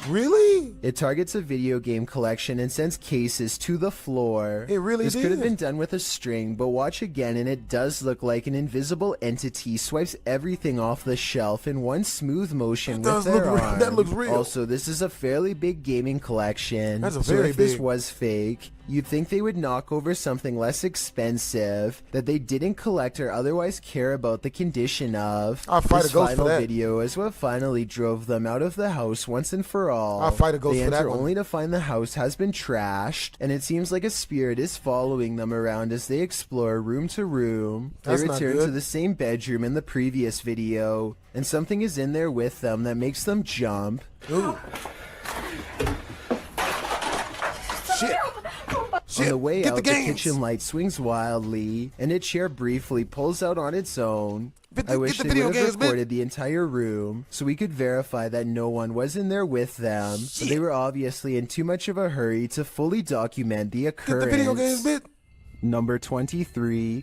Really? It targets a video game collection and sends cases to the floor. It really This could have did. been done with a string, but watch again and it does look like an invisible entity swipes everything off the shelf in one smooth motion That with does look their real- arm. that looks real. Also, this is a fairly big gaming collection. That's a so very if this big. was fake, You'd think they would knock over something less expensive that they didn't collect or otherwise care about the condition of. I'll fight this a ghost final for that. video is what finally drove them out of the house once and for all. I'll fight a ghost they for that enter one. only to find the house has been trashed, and it seems like a spirit is following them around as they explore room to room. That's They not return good. to the same bedroom in the previous video, and something is in there with them that makes them jump. Ooh. Shit. On the way Get out, the the games. kitchen light swings wildly, and a chair briefly pulls out on its own. Get I the wish they video would have games, man. recorded the entire room so we could verify that no one was in there with them, but they were obviously in too much of a hurry to fully document the Get occurrence. the video games, bit. Number 23.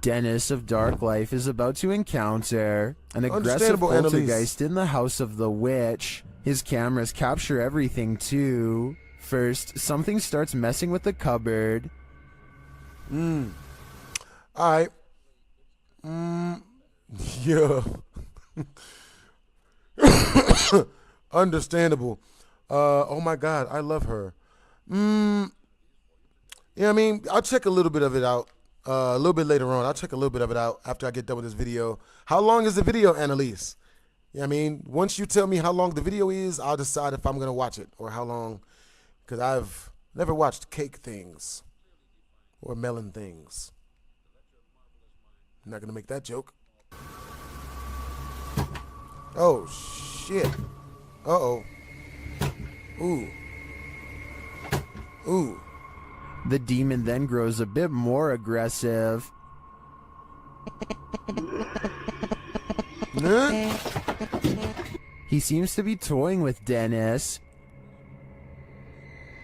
Dennis of Dark Life is about to encounter an aggressive Understandable, Annalise. poltergeist in the house of the witch. His cameras capture everything too. First, something starts messing with the cupboard. Alright. Yeah. Understandable. Oh my god, I love her. Yeah, I mean, I'll check a little bit of it out. A little bit later on. I'll check a little bit of it out after I get done with this video. How long is the video, Annalise? Yeah, I mean, once you tell me how long the video is, I'll decide if I'm gonna watch it or how long. Because I've never watched cake things or melon things. I'm not gonna make that joke. Oh shit. Uh-oh. Ooh. Ooh. The demon then grows a bit more aggressive. Huh? He seems to be toying with Dennis.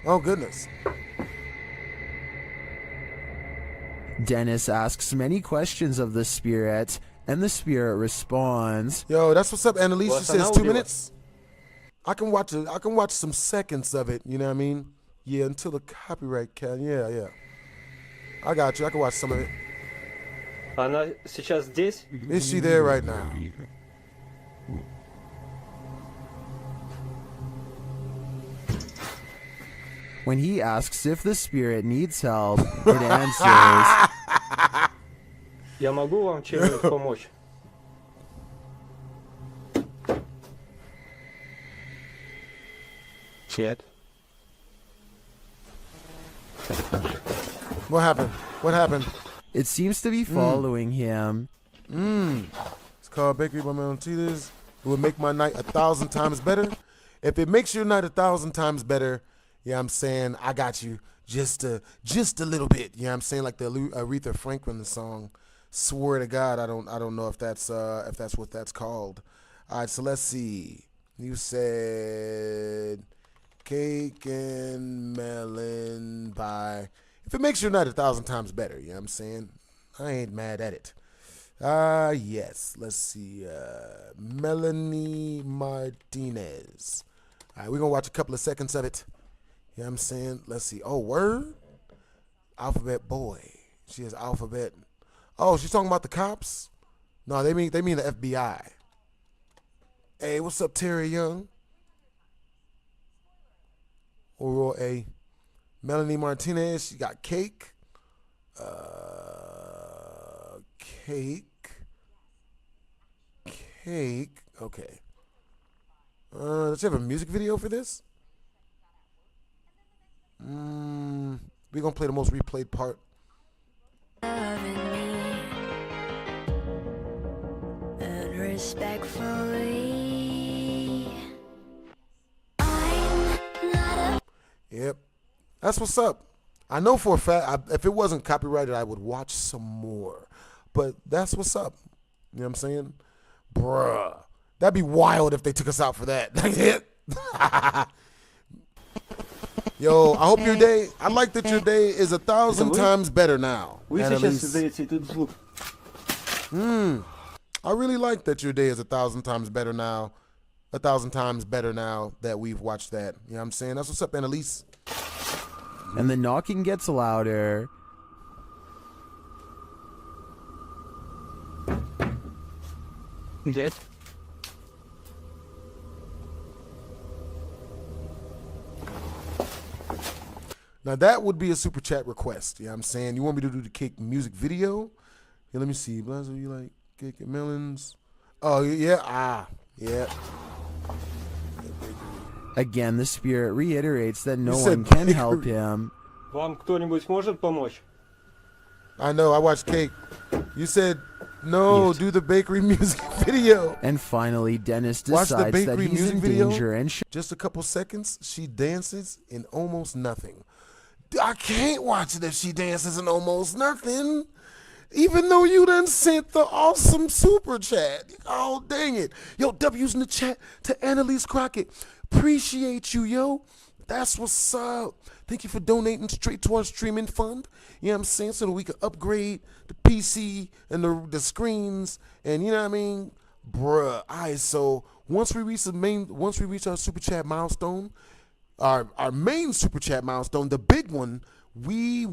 Oh goodness. Dennis asks many questions of the spirit, and the spirit responds. Yo, that's what's up, Annalise. Well, She so says now 2 we minutes. I can watch some seconds of it, you know what I mean? Yeah, until the copyright can. Yeah. I got you. I can watch some of it. Она сейчас здесь? Is she there right now? When he asks if the spirit needs help, it answers. Я могу вам чем-нибудь помочь? Chat. What happened? What happened? It seems to be following him. It's called Bakery by Melentitas. It would make my night 1,000 times better. If it makes your night 1,000 times better, yeah, I'm saying I got you just a little bit. Yeah, I'm saying like the Aretha Franklin song. Swear to God, I don't know if that's what that's called. All right, so let's see. You said cake and melon pie. If it makes your night 1,000 times better, you know what I'm saying? I ain't mad at it. Yes. Let's see. Melanie Martinez. All right, we're going to watch a couple of seconds of it. You know what I'm saying? Let's see. Oh, word? Alphabet Boy. She has Alphabet. Oh, she's talking about the cops? No, they mean the FBI. Hey, what's up, Terry Young? Oral A. Melanie Martinez, she got cake. Cake. Okay. Does she have a music video for this? We're gonna play the most replayed part. Yep. That's what's up. I know for a fact, if it wasn't copyrighted, I would watch some more. But that's what's up. You know what I'm saying? Bruh. That'd be wild if they took us out for that. Yo, I hope your day, I like that your day is 1,000 times better now. Вы сейчас Annalise. создаете этот звук. I really like that your day is 1,000 times better now. 1,000 times better now that we've watched that. You know what I'm saying? That's what's up, Annalise. And the knocking gets louder. Dead. Now that would be a super chat request. You know what I'm saying? You want me to do the cake music video? Yeah, let me see. Blazer, you like cake and melons? Oh, yeah. Yeah. Again, the spirit reiterates that no You said one can bakery. help him. Вам кто-нибудь может помочь? I know. I watched cake. You said, no, do the bakery music video. And finally, Dennis Watch the decides that bakery he's music in video. danger and Just a couple seconds, she dances in almost nothing. I can't watch it if she dances in almost nothing. Even though you done sent the awesome super chat. Oh, dang it. Yo, W's in the chat to Annalise Crockett. Appreciate you, yo. That's what's up. Thank you for donating straight to our streaming fund. You know what I'm saying? So that we can upgrade the PC and the screens. And you know what I mean? Bruh. All right, so once we reach our super chat milestone, our main super chat milestone, the big one, I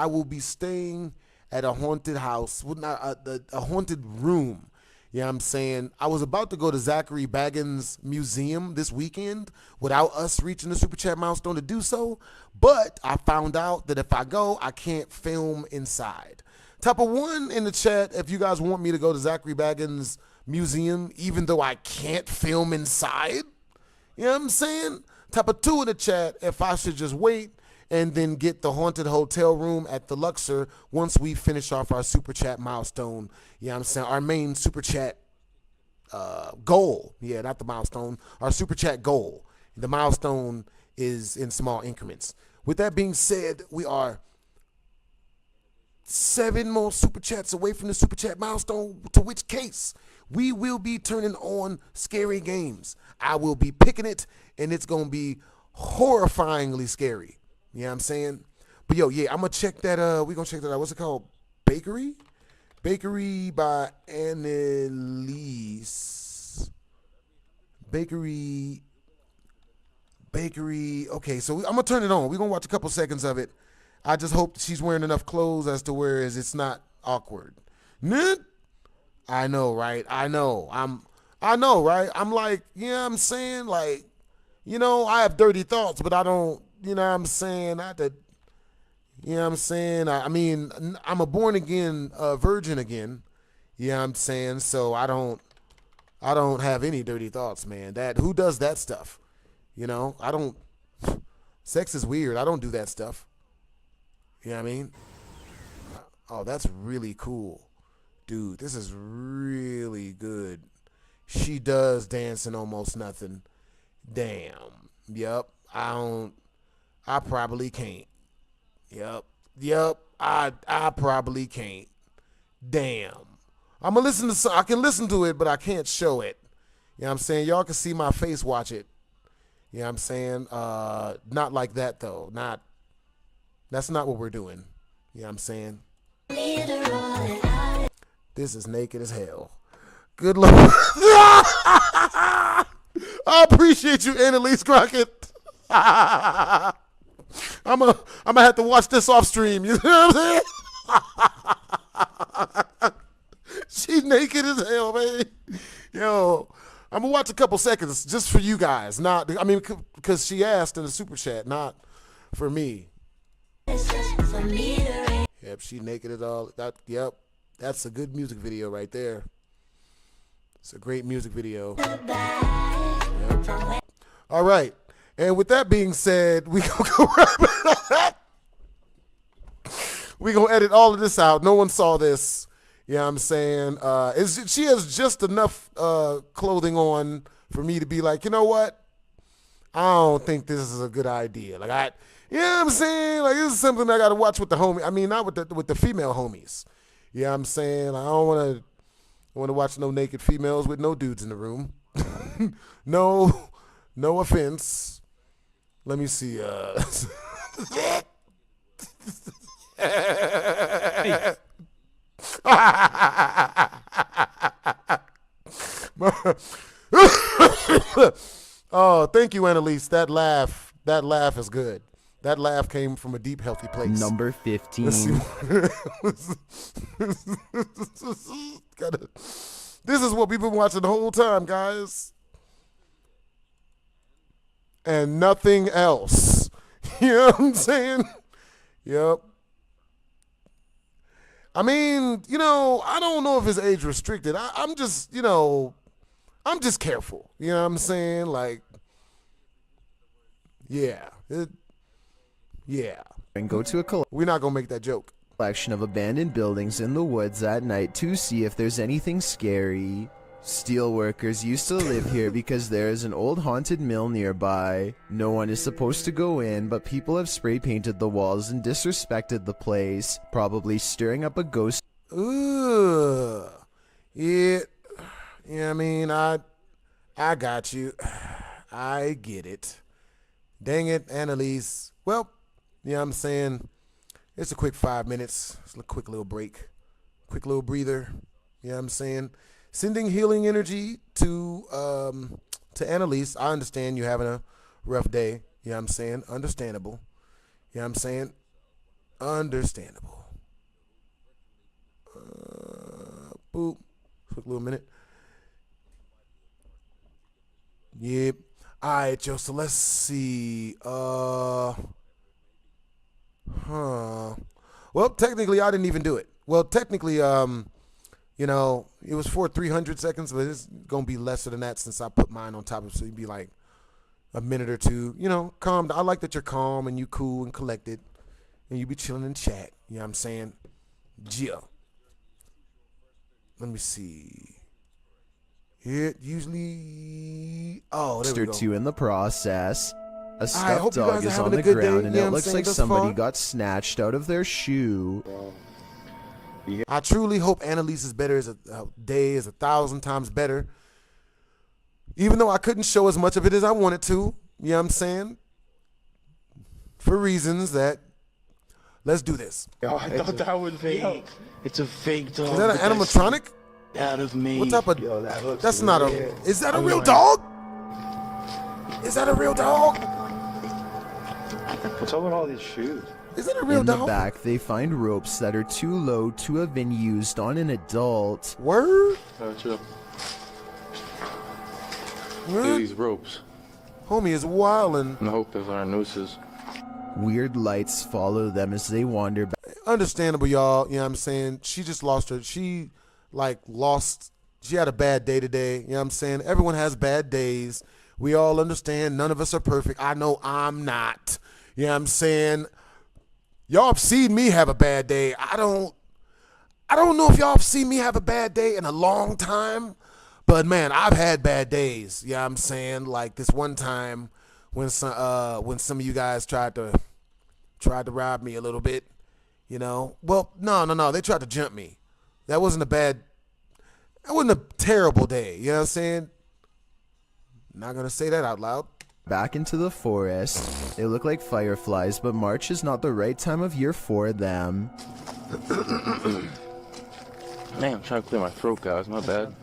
will be staying at a haunted house, a haunted room. You know what I'm saying? I was about to go to Zachary Baggins Museum this weekend without us reaching the super chat milestone to do so, but I found out that if I go, I can't film inside. Type of 1 in the chat if you guys want me to go to Zachary Baggins Museum even though I can't film inside. You know what I'm saying? Type of 2 in the chat if I should just wait and then get the haunted hotel room at the Luxor once we finish off our super chat milestone. You know what I'm saying? Our main super chat goal. Yeah, not the milestone. Our super chat goal. The milestone is in small increments. With that being said, we are 7 more super chats away from the super chat milestone, to which case we will be turning on scary games. I will be picking it, and it's going to be horrifyingly scary. You know what I'm saying? But yo, yeah, I'm going to check that. We're going to check that out. What's it called? Bakery? Bakery by Annalise. Bakery. Okay, so I'm going to turn it on. We're going to watch a couple seconds of it. I just hope she's wearing enough clothes as to where it's not awkward. I know, right? I know, right? I'm like, you know what I'm saying? Like, you know, I have dirty thoughts, but I don't, you know what I'm saying? You know what I'm saying? I mean, I'm a born again virgin again. You know what I'm saying? So I don't have any dirty thoughts, man. Who does that stuff? You know, sex is weird. I don't do that stuff. You know what I mean? Oh, that's really cool. Dude, this is really good. She does dance in almost nothing. Damn. Yep. I probably can't. Yep. I probably can't. Damn. I can listen to it, but I can't show it. You know what I'm saying? Y'all can see my face watch it. You know what I'm saying? Not like that though. That's not what we're doing. You know what I'm saying? This is naked as hell. Good Lord. I appreciate you, Annalise Crockett. I'm gonna have to watch this off stream. You know what I'm saying? She's naked as hell, man. Yo, I'm gonna watch a couple seconds just for you guys. Because she asked in the super chat, not for me. Yep, she naked at all. Yep, that's a good music video right there. It's a great music video. Yep. All right, and with that being said, we gonna go right. We gonna edit all of this out. No one saw this. You know what I'm saying? She has just enough clothing on for me to be like, you know what? I don't think this is a good idea. Like you know what I'm saying? Like this is something I got to watch with the homie. I mean, not with the female homies. You know what I'm saying? I don't want to watch no naked females with no dudes in the room. No offense. Let me see. Oh, thank you, Annalise. That laugh is good. That laugh came from a deep, healthy place. Number 15. Let's see. This is what we've been watching the whole time, guys. And nothing else. You know what I'm saying? Yep. I mean, you know, I don't know if it's age restricted. I'm just, you know, I'm just careful. You know what I'm saying? Like, yeah. Yeah. And go to a We're not going to make that joke. collection of abandoned buildings in the woods at night to see if there's anything scary. Steelworkers used to live here because there is an old haunted mill nearby. No one is supposed to go in, but people have spray painted the walls and disrespected the place, probably stirring up a ghost. Ugh. Yeah. Yeah, I mean, I got you. I get it. Dang it, Annalise. Well, you know what I'm saying? It's a quick 5 minutes. It's a quick little break. Quick little breather. You know what I'm saying? Sending healing energy to Annalise. I understand you having a rough day. You know what I'm saying? Understandable. You know what I'm saying? Understandable. Boop. Quick little minute. Yep. All right, Joe. So let's see. Well, technically, I didn't even do it. Well, technically, you know, it was for 300 seconds, but it's gonna be lesser than that since I put mine on top of it. So you'd be like a minute or two. You know, calm. I like that you're calm and you cool and collected, and you be chilling in chat. You know what I'm saying? Yeah. Let me see. It usually. Oh, there we go. Two in the process. A I stuffed hope you dog guys are is having on a the good day, ground, and you know it what I'm looks saying, like thus somebody far. got snatched out of their shoe. I truly hope Annalise is better as a day is 1,000 times better. Even though I couldn't show as much of it as I wanted to, you know what I'm saying? For reasons that, let's do this. Yo, I thought that was fake. It's a fake dog. Is that an animatronic? Out of me. What type of? Yo, that looks that's not weird. a. Is that a real dog? Is that a real dog? What's up with all these shoes? Is that a real In dog? the back, they find ropes that are too low to have been used on an adult. Word? Chill. What? These ropes. Homie is wildin'. I hope those aren't nooses. Weird lights follow them as they wander back. Understandable, y'all. You know what I'm saying? She just lost her. She had a bad day today. You know what I'm saying? Everyone has bad days. We all understand. None of us are perfect. I know I'm not. You know what I'm saying? Y'all have seen me have a bad day. I don't know if y'all have seen me have a bad day in a long time, but man, I've had bad days. You know what I'm saying? Like this one time when some of you guys tried to rob me a little bit, you know? Well, no. They tried to jump me. That wasn't a terrible day. You know what I'm saying? Not going to say that out loud. Back into the forest. They look like fireflies, but March is not the right time of year for them. Man, I'm trying to clear my throat, guys. My bad.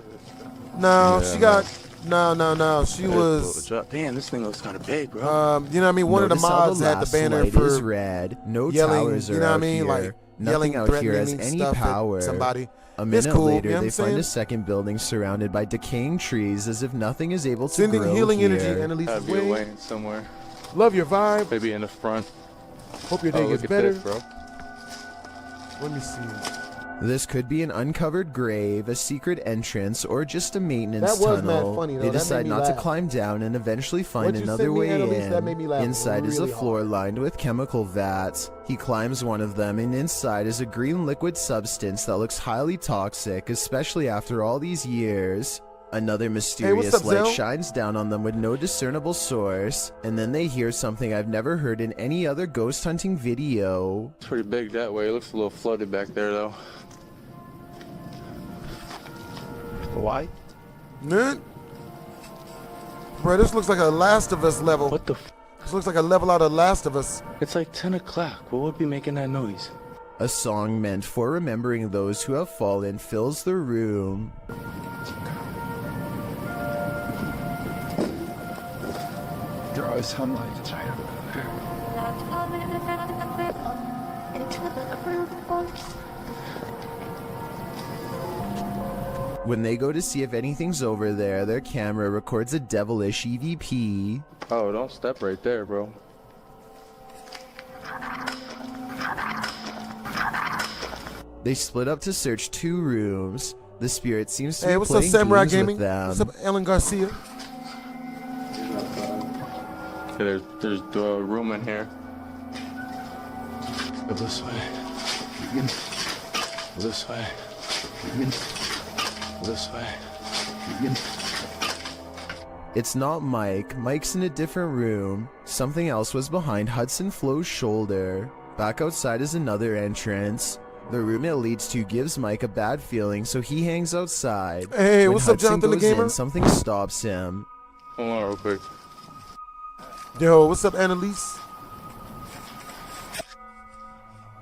No, Yeah, she got... No. She was... Damn, this thing looks kind of big, bro. You know what I mean? One Notice of the how mods had the last banner light for is red. No yelling, towers are you know what I out mean? here. Like Nothing yelling, out here has threatening any stuff at power. somebody. A It's minute cool, later, you know what they I'm find saying? a second building surrounded by decaying trees as if nothing is able to Sending grow healing here. energy, Annalise's Gotta be a way. lane somewhere. Love your vibe. Maybe in the front. Hope your day Oh, gets look at better. this, bro. Let me see. This could be an uncovered grave, a secret entrance, or just a maintenance That was tunnel. mad funny, though. They That made decide me not to laugh. climb down and eventually find What you another sent me, way Annalise, that made me laugh Inside is a really floor hard. lined with chemical vats. He climbs one of them, and inside is a green liquid substance that looks highly toxic, especially after all these years. Another mysterious up, light Zell? shines down on them with no discernible source, and then they hear something I've never heard in any other ghost hunting video. It's pretty big that way. It looks a little flooded back there, though. Why? Man. Bro, this looks like a Last of Us level. What the This looks like a level out of Last of Us. It's like 10 o'clock. What would be making that noise? A song meant for remembering those who have fallen fills the room. Draw sunlight. It's right over there. When they go to see if anything's over there, their camera records a devilish EVP. Oh, don't step right there, bro. They split up to search 2 rooms. The spirit seems to be What's up, playing Samurai games Gaming? with them. What's up, Alan Garcia? Yeah, there's a room in here. Go this way. This way. This way. It's not Mike. Mike's in a different room. Something else was behind Hudson Flo's shoulder. Back outside is another entrance. The room it leads to gives Mike a bad feeling, so he hangs outside. Hey, When what's up, Hudson Jonathan the goes in, Gamer? something stops him. Hold on real quick. Yo, what's up, Annalise?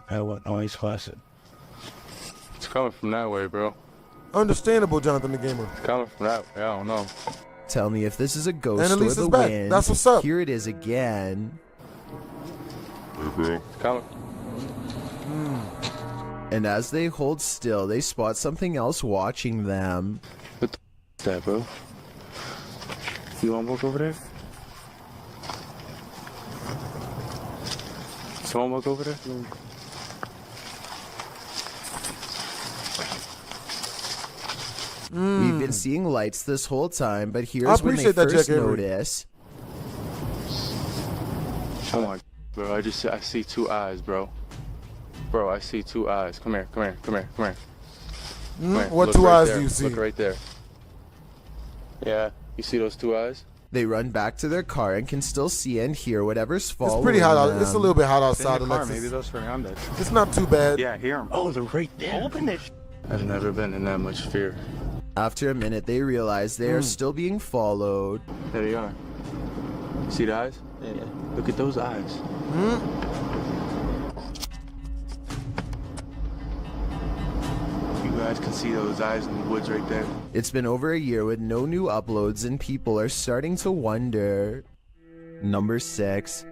Hey, what noise was it? It's coming from that way, bro. Understandable, Jonathan the Gamer. It's coming from that way. I don't know. Tell me if this is a ghost Annalise or is the back. wind. That's what's up. Here it is again. Hey, bro. It's coming. And as they hold still, they spot something else watching them. What the is that, bro? You want to walk over there? Someone walk over there? We've been seeing lights this whole time, but I here's when they appreciate that, first Jack Avery. notice. Oh my, bro! I see 2 eyes, bro. Bro, I see 2 eyes. Come here. Come here. Come here. What Look 2 right eyes there. do you see? Look right there. Yeah, you see those 2 eyes? They run back to their car and can still see and hear whatever's following It's pretty hot out. them. It's a little bit hot outside, In the car, Alexis. maybe those surround it. It's not too bad. Yeah, hear them. Oh, they're right there. Open it. I've never been in that much fear. After a minute, they realize they are still being followed. There they are. See the eyes? Yeah. Look at those eyes. You guys can see those eyes in the woods right there. It's been over a year with no new uploads, and people are starting to wonder. Number 6.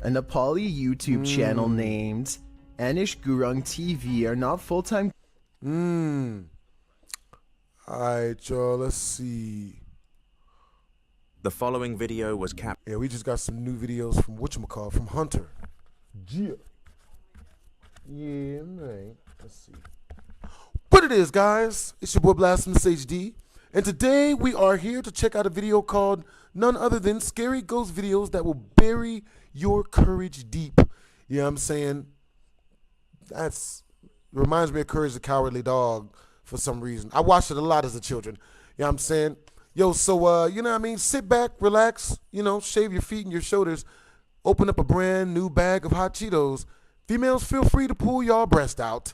A Nepali YouTube channel named Anish Gurung TV are not full-time. Alright, y'all, let's see. The following video was captured. Yeah, we just got some new videos from whatchamacallit, from Hunter. Yeah. Yeah, right. Let's see. What it is, guys? It's your boy Blasphemous HD. And today we are here to check out a video called none other than Scary Ghost Videos that will bury your courage deep. You know what I'm saying? That's reminds me of Courage the Cowardly Dog for some reason. I watched it a lot as a children. You know what I'm saying? Yo, so, you know what I mean? Sit back, relax, you know, shave your feet and your shoulders. Open up a brand new bag of hot Cheetos. Females, feel free to pull y'all breast out.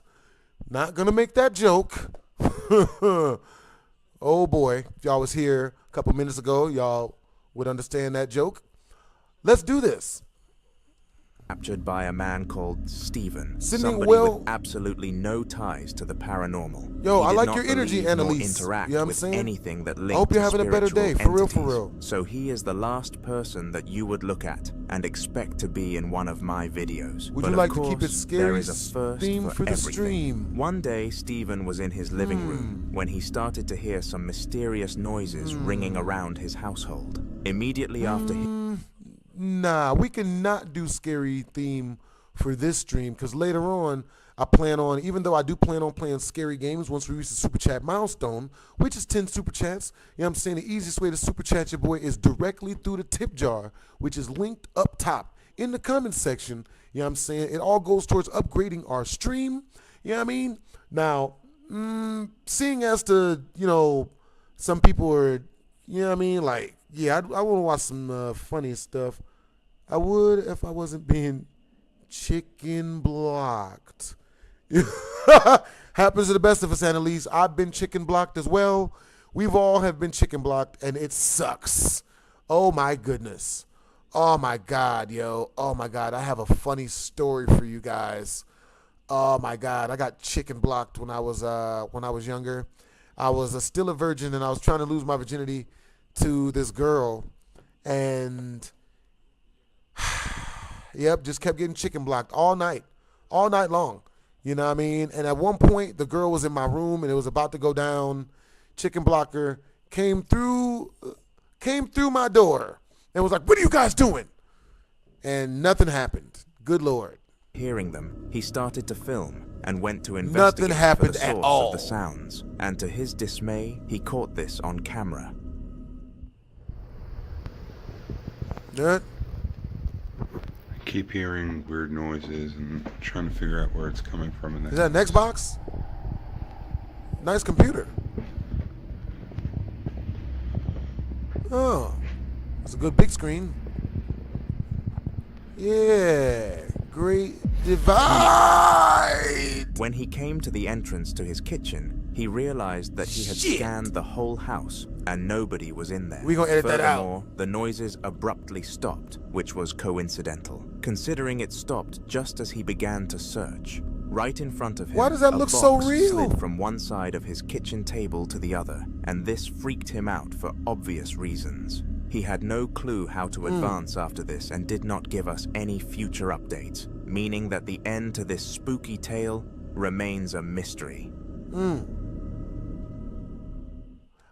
Not gonna make that joke. Oh boy, if y'all was here a couple minutes ago, y'all would understand that joke. Let's do this. Captured by a man called Steven, Sydney, somebody well- with absolutely no ties to the paranormal. Yo, He I did like not your energy, believe nor Annalise. interact You know what I'm with saying? anything that linked I hope you're to having a better day, spiritual for real, for entities. real. So he is the last person that you would look at and expect to be in one of my videos. Would But you of like to keep it course, scary there is a first theme for the everything. stream? One day, Steven was in his living room when he started to hear some mysterious noises ringing around his household. Immediately after he Nah, we cannot do scary theme for this stream because later on I plan on, even though I do plan on playing scary games once we reach the super chat milestone, which is 10 super chats. You know what I'm saying? The easiest way to super chat your boy is directly through the tip jar, which is linked up top in the comments section. You know what I'm saying? It all goes towards upgrading our stream. You know what I mean? Now, seeing as to, you know, some people are, you know what I mean? Like, yeah, I want to watch some funny stuff. I would if I wasn't being chicken blocked. Happens to the best of us, Annalise. I've been chicken blocked as well. We've all have been chicken blocked, and it sucks. Oh my goodness. Oh my God, yo. Oh my God. I have a funny story for you guys. Oh my God. I got chicken blocked when I was younger. I was still a virgin, and I was trying to lose my virginity to this girl, and yep, just kept getting chicken blocked all night long. You know what I mean? And at one point, the girl was in my room, and it was about to go down. Chicken blocker came through my door and was like, "What are you guys doing?" And nothing happened. Good Lord. hearing them, he started to film and went to Nothing investigate for happened the at source all. of the sounds. And to his dismay, he caught this on camera. Good. I keep hearing weird noises and trying to figure out where it's coming from. Is that an Xbox? Nice computer. Oh, it's a good big screen. Yeah, great divide. When he came to the entrance to his kitchen, he realized that he had scanned the whole house and nobody was in there. We gonna edit that out. Furthermore, the noises abruptly stopped, which was coincidental, considering it stopped just as he began to search. Right in front of him, Why does that a look so box real? slid from one side of his kitchen table to the other, and this freaked him out for obvious reasons. He had no clue how to advance after this and did not give us any future updates, meaning that the end to this spooky tale remains a mystery.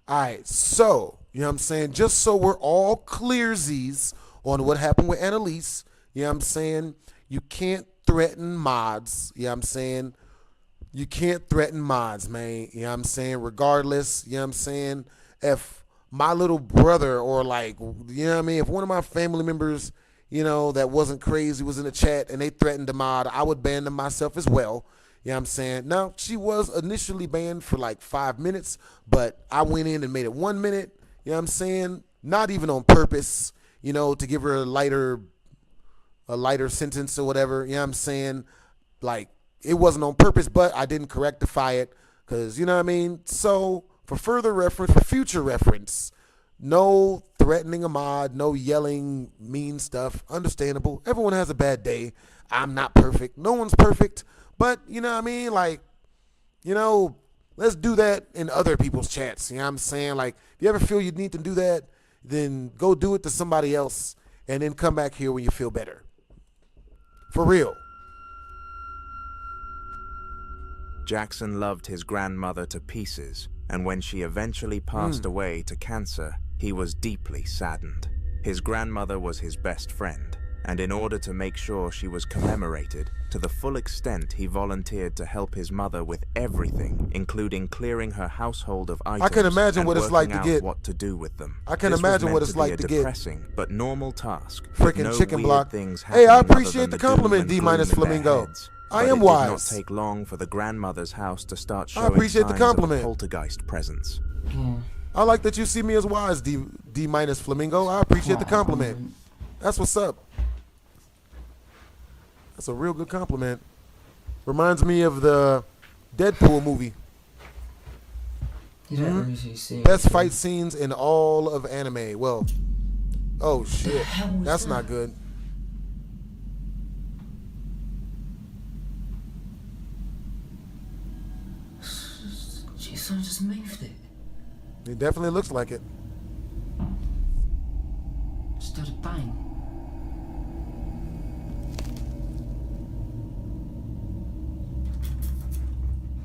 Alright, so, you know what I'm saying? Just so we're all clearsies on what happened with Annalise, you know what I'm saying? You can't threaten mods, you know what I'm saying? You can't threaten mods, man, you know what I'm saying? Regardless, you know what I'm saying? If my little brother or like, you know what I mean? If one of my family members, you know, that wasn't crazy was in the chat and they threatened the mod, I would ban them myself as well. You know what I'm saying? Now, she was initially banned for like 5 minutes, but I went in and made it 1 minute. You know what I'm saying? Not even on purpose, you know, to give her a lighter sentence or whatever. You know what I'm saying? Like, it wasn't on purpose, but I didn't rectify it because, you know what I mean? So, for further reference, for future reference, no threatening a mod, no yelling mean stuff. Understandable. Everyone has a bad day. I'm not perfect. No one's perfect. But, you know what I mean? Like, you know, let's do that in other people's chats. You know what I'm saying? Like, if you ever feel you need to do that, then go do it to somebody else and then come back here when you feel better. For real. Jackson loved his grandmother to pieces, and when she eventually passed away to cancer, he was deeply saddened. His grandmother was his best friend, and in order to make sure she was commemorated, to the full extent he volunteered to help his mother with everything, including clearing her household of items. I can imagine what it's like to get what to do with them. I can This was imagine meant what it's like be to a get depressing but normal task. freaking No chicken weird block. things Hey, I happening other appreciate than the doom compliment, and D gloom minus in their Flamingo. heads. I But am it did wise. not take long for the grandmother's house to start I showing appreciate the signs of a compliment. poltergeist presence. I like that you see me as wise, D minus Flamingo. I appreciate the compliment. That's what's up. That's a real good compliment. Reminds me of the Deadpool movie. You don't usually see Best fight scenes in all of anime. Well, oh shit. That's not good. Gee, someone just moved it. It definitely looks like it. Just did a bang.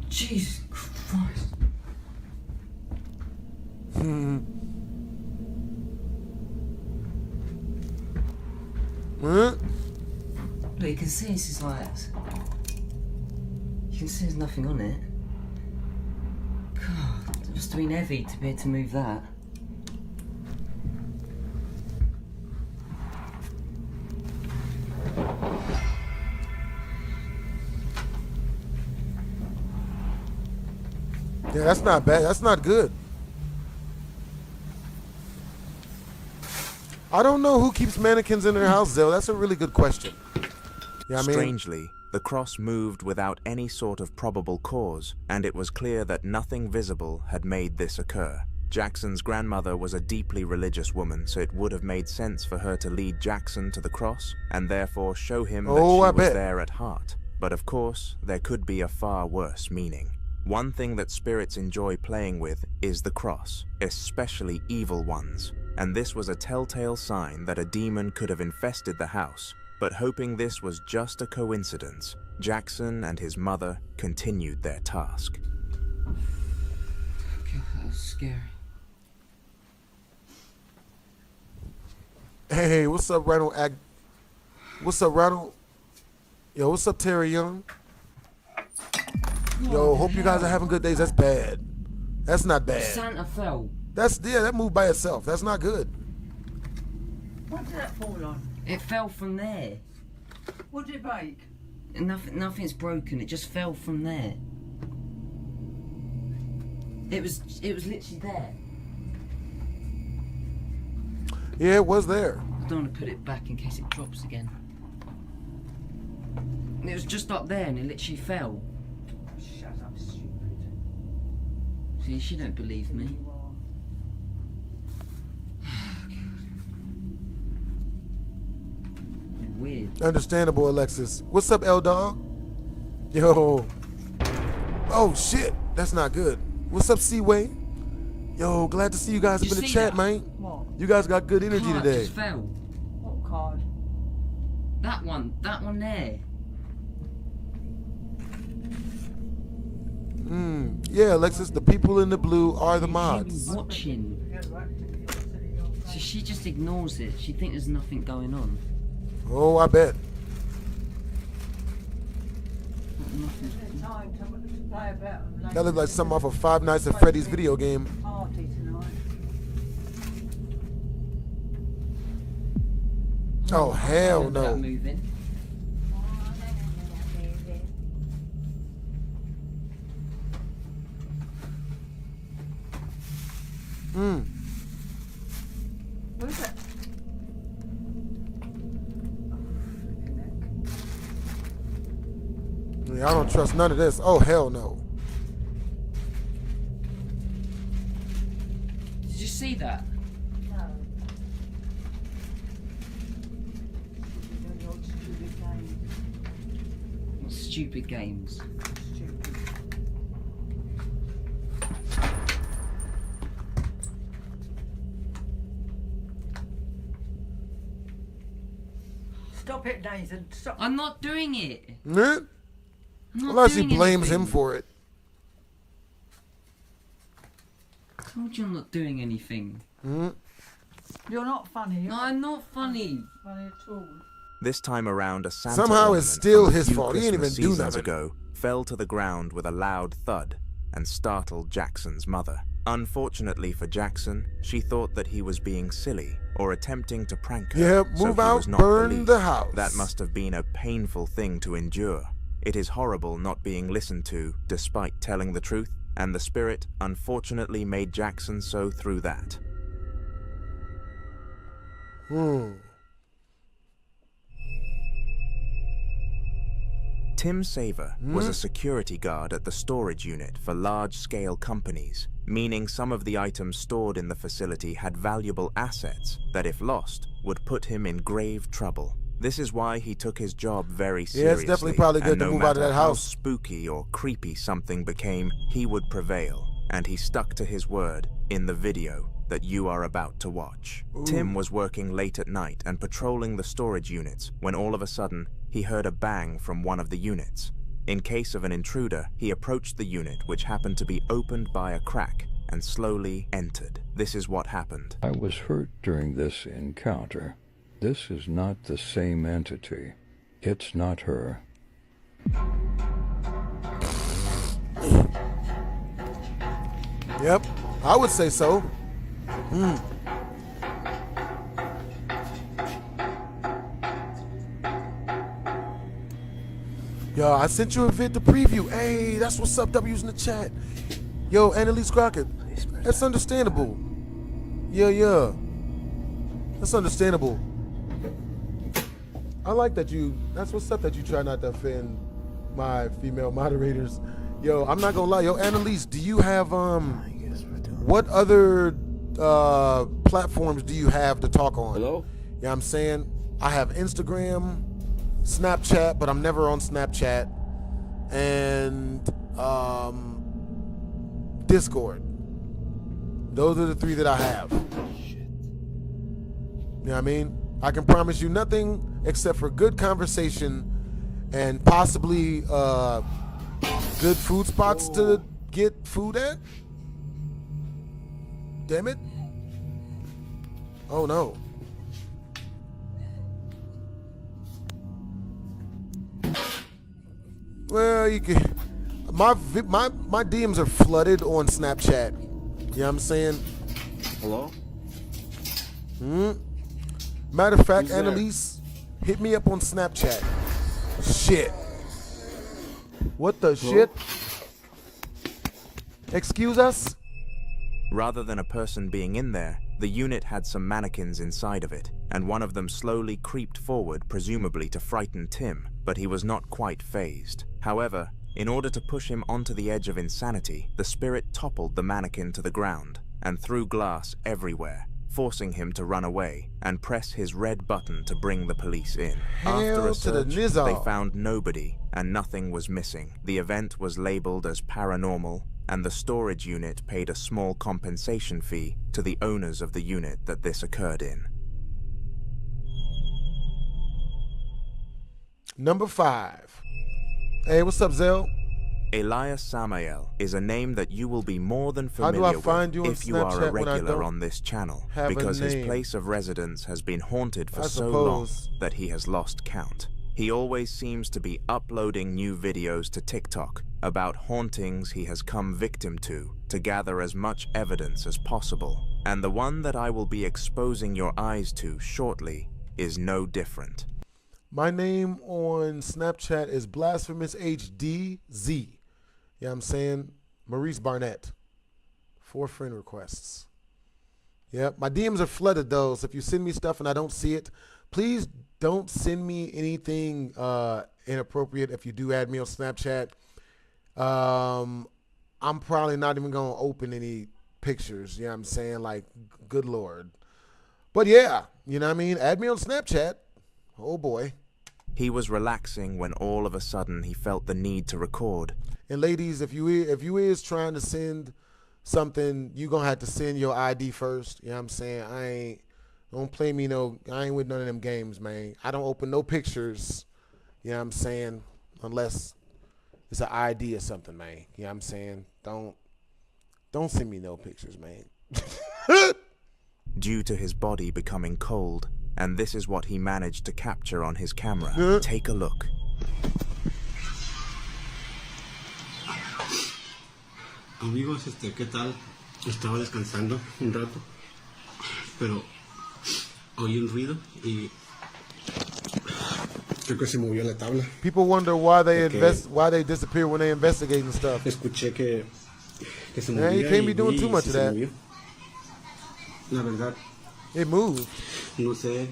Jesus Christ. Huh? Look, you can see this is like... You can see there's nothing on it. God, it must have been heavy to be able to move that. Yeah, that's not bad. That's not good. I don't know who keeps mannequins in their house, Zell. That's a really good question. Yeah, I mean, Strangely, the cross moved without any sort of probable cause, and it was clear that nothing visible had made this occur. Jackson's grandmother was a deeply religious woman, so it would have made sense for her to lead Jackson to the cross, and therefore show him that she was there at heart. But of course, there could be a far worse meaning. One thing that spirits enjoy playing with is the cross, especially evil ones, and this was a telltale sign that a demon could have infested the house. But hoping this was just a coincidence, Jackson and his mother continued their task. God, that was scary. hey, what's up, Ronald? What's up, Ronald? Yo, what's up, Terry Young? Yo, hope you guys are having good days. That's bad. That's not bad. Santa fell. That moved by itself. That's not good. What did that fall on? It fell from there. What did it break? Nothing's broken. It just fell from there. It was literally there. Yeah, it was there. I don't want to put it back in case it drops again. It was just up there and it literally fell. Shut up, stupid. See, she don't believe me. Weird. Understandable, Alexis. What's up, L-Dog? Yo. Oh, shit. That's not good. What's up, Seaway? Yo, glad to see you guys up in the chat, man. What? You guys got good energy Card today. just fell. What card? That one there. Yeah, Alexis, the people in the blue are the mods. Watching. So she just ignores it. She thinks there's nothing going on. Oh, I bet. That looks like something off of Five Nights at Freddy's video game. Party tonight. Oh, hell no. Moving. What is that? Yeah, I don't trust none of this. Oh, hell no. Did you see that? No. You're stupid game. What stupid games? Stupid. Stop it, Nathan. Stop. I'm not doing it. Yeah? I'm not Unless she doing blames anything. him for it. I told you I'm not doing anything. You're not funny. No, I'm not funny. Funny at all. This time around, a Santa Somehow ornament it's still from a his few fault. He didn't Christmas even do seasons nothing. ago fell to the ground with a loud thud and startled Jackson's mother. Unfortunately for Jackson, she thought that he was being silly or attempting to prank her. Yeah, so move he out, was not burn believed. the house. That must have been a painful thing to endure. It is horrible not being listened to despite telling the truth, and the spirit unfortunately made Jackson so through that. Tim Saver was a security guard at the storage unit for large-scale companies, meaning some of the items stored in the facility had valuable assets that, if lost, would put him in grave trouble. This is why he took his job very seriously. Yeah, it's definitely probably good and to no move out of matter that how house. spooky or creepy something became, he would prevail, and he stuck to his word in the video that you are about to watch. Tim was working late at night and patrolling the storage units when all of a sudden he heard a bang from one of the units. In case of an intruder, he approached the unit, which happened to be opened by a crack, and slowly entered. This is what happened. I was hurt during this encounter. This is not the same entity. It's not her. Yep, I would say so. Yo, I sent you a vid to preview. Hey, that's what's up, W's in the chat. Yo, Annalise Crockett. That's understandable. Yeah. That's understandable. I like that that's what's up that you try not to offend my female moderators. Yo, I'm not gonna lie. Yo, Annalise, do you have, what other platforms do you have to talk on? Hello? Yeah, I'm saying I have Instagram, Snapchat, but I'm never on Snapchat, and Discord. Those are the three that I have. You know what I mean? I can promise you nothing except for good conversation and possibly good food spots to get food at. Damn it. Oh no. Well, you can. my DMs are flooded on Snapchat. You know what I'm saying? Hello? Matter of fact, Who's there? Annalise, hit me up on Snapchat. Shit. What the shit? Excuse us? Rather than a person being in there, the unit had some mannequins inside of it, and one of them slowly creeped forward, presumably to frighten Tim, but he was not quite phased. However, in order to push him onto the edge of insanity, the spirit toppled the mannequin to the ground and threw glass everywhere, forcing him to run away and press his red button to bring the police in. After a search, they found nobody and nothing was missing. The event was labeled as paranormal, and the storage unit paid a small compensation fee to the owners of the unit that this occurred in. Number 5. Hey, what's up, Zell? Elias Samael is a name that you will be more than How do familiar I find with you on if you are a Snapchat when I regular don't on this channel, have a because his name? place of residence has been haunted for I so long suppose. that he has lost count. He always seems to be uploading new videos to TikTok about hauntings he has come victim to gather as much evidence as possible. And the one that I will be exposing your eyes to shortly is no different. My name on Snapchat is Blasphemous HDZ. You know what I'm saying? Maurice Barnett. 4 friend requests. Yep, my DMs are flooded though, so if you send me stuff and I don't see it, please don't send me anything inappropriate if you do add me on Snapchat. I'm probably not even going to open any pictures, you know what I'm saying? Like, good Lord. But yeah, you know what I mean? Add me on Snapchat. Oh boy. He was relaxing when all of a sudden he felt the need to record. And ladies, if you is trying to send something, you going to have to send your ID first. You know what I'm saying? Don't play me I ain't with none of them games, man. I don't open no pictures, you know what I'm saying, unless it's an ID or something, man. You know what I'm saying? Don't send me no pictures, man. Due to his body becoming cold, and this is what he managed to capture on his camera. Take a look. Amigos, ¿qué tal? Estaba descansando un rato, pero oí un ruido y creo que se movió la tabla. People wonder why they disappear when they investigate and stuff. Escuché que se movía. Man, you can't be doing too much of that. Movió. La verdad. It moved. No sé,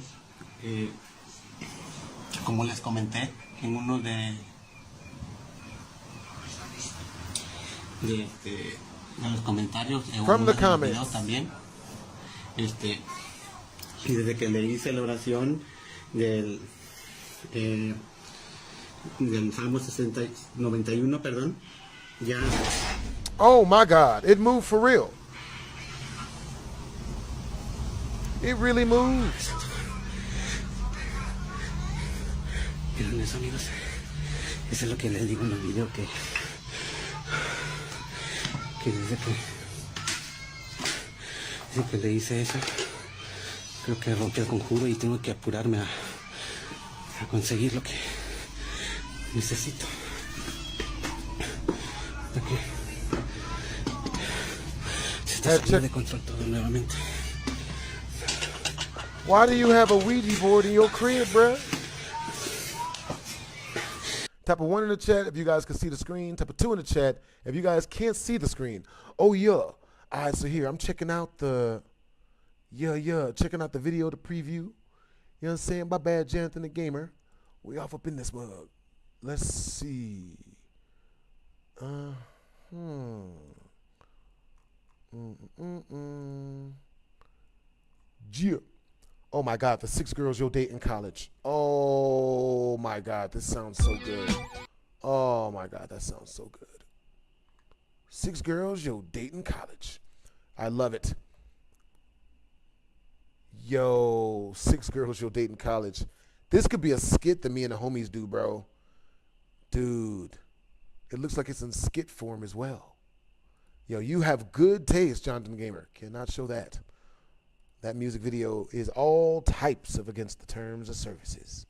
como les comenté en uno de los comentarios, From the videos comments. también, y desde que leí la oración del Salmo 91, perdón, ya. Oh my God, it moved for real. It really moved. Miren eso, amigos. Eso es lo que les digo en el video, que desde que le hice eso, creo que rompí el conjuro y tengo que apurarme a conseguir lo que necesito. Aquí se está saliendo de control todo nuevamente. Why do you have a Ouija board in your crib, bruh? Type of 1 in the chat if you guys can see the screen. Type of 2 in the chat if you guys can't see the screen. Oh yeah. All right, so here I'm checking out the checking out the video, the preview. You know what I'm saying? My bad, Jonathan the Gamer. We off up in this mug. Let's see. Yeah. Oh my God, the 6 girls you'll date in college. Oh my God, this sounds so good. Oh my God, that sounds so good. 6 girls you'll date in college. I love it. Yo, 6 girls you'll date in college. This could be a skit that me and the homies do, bro. Dude, it looks like it's in skit form as well. Yo, you have good taste, Jonathan Gamer. Cannot show that. That music video is all types of against the terms of services.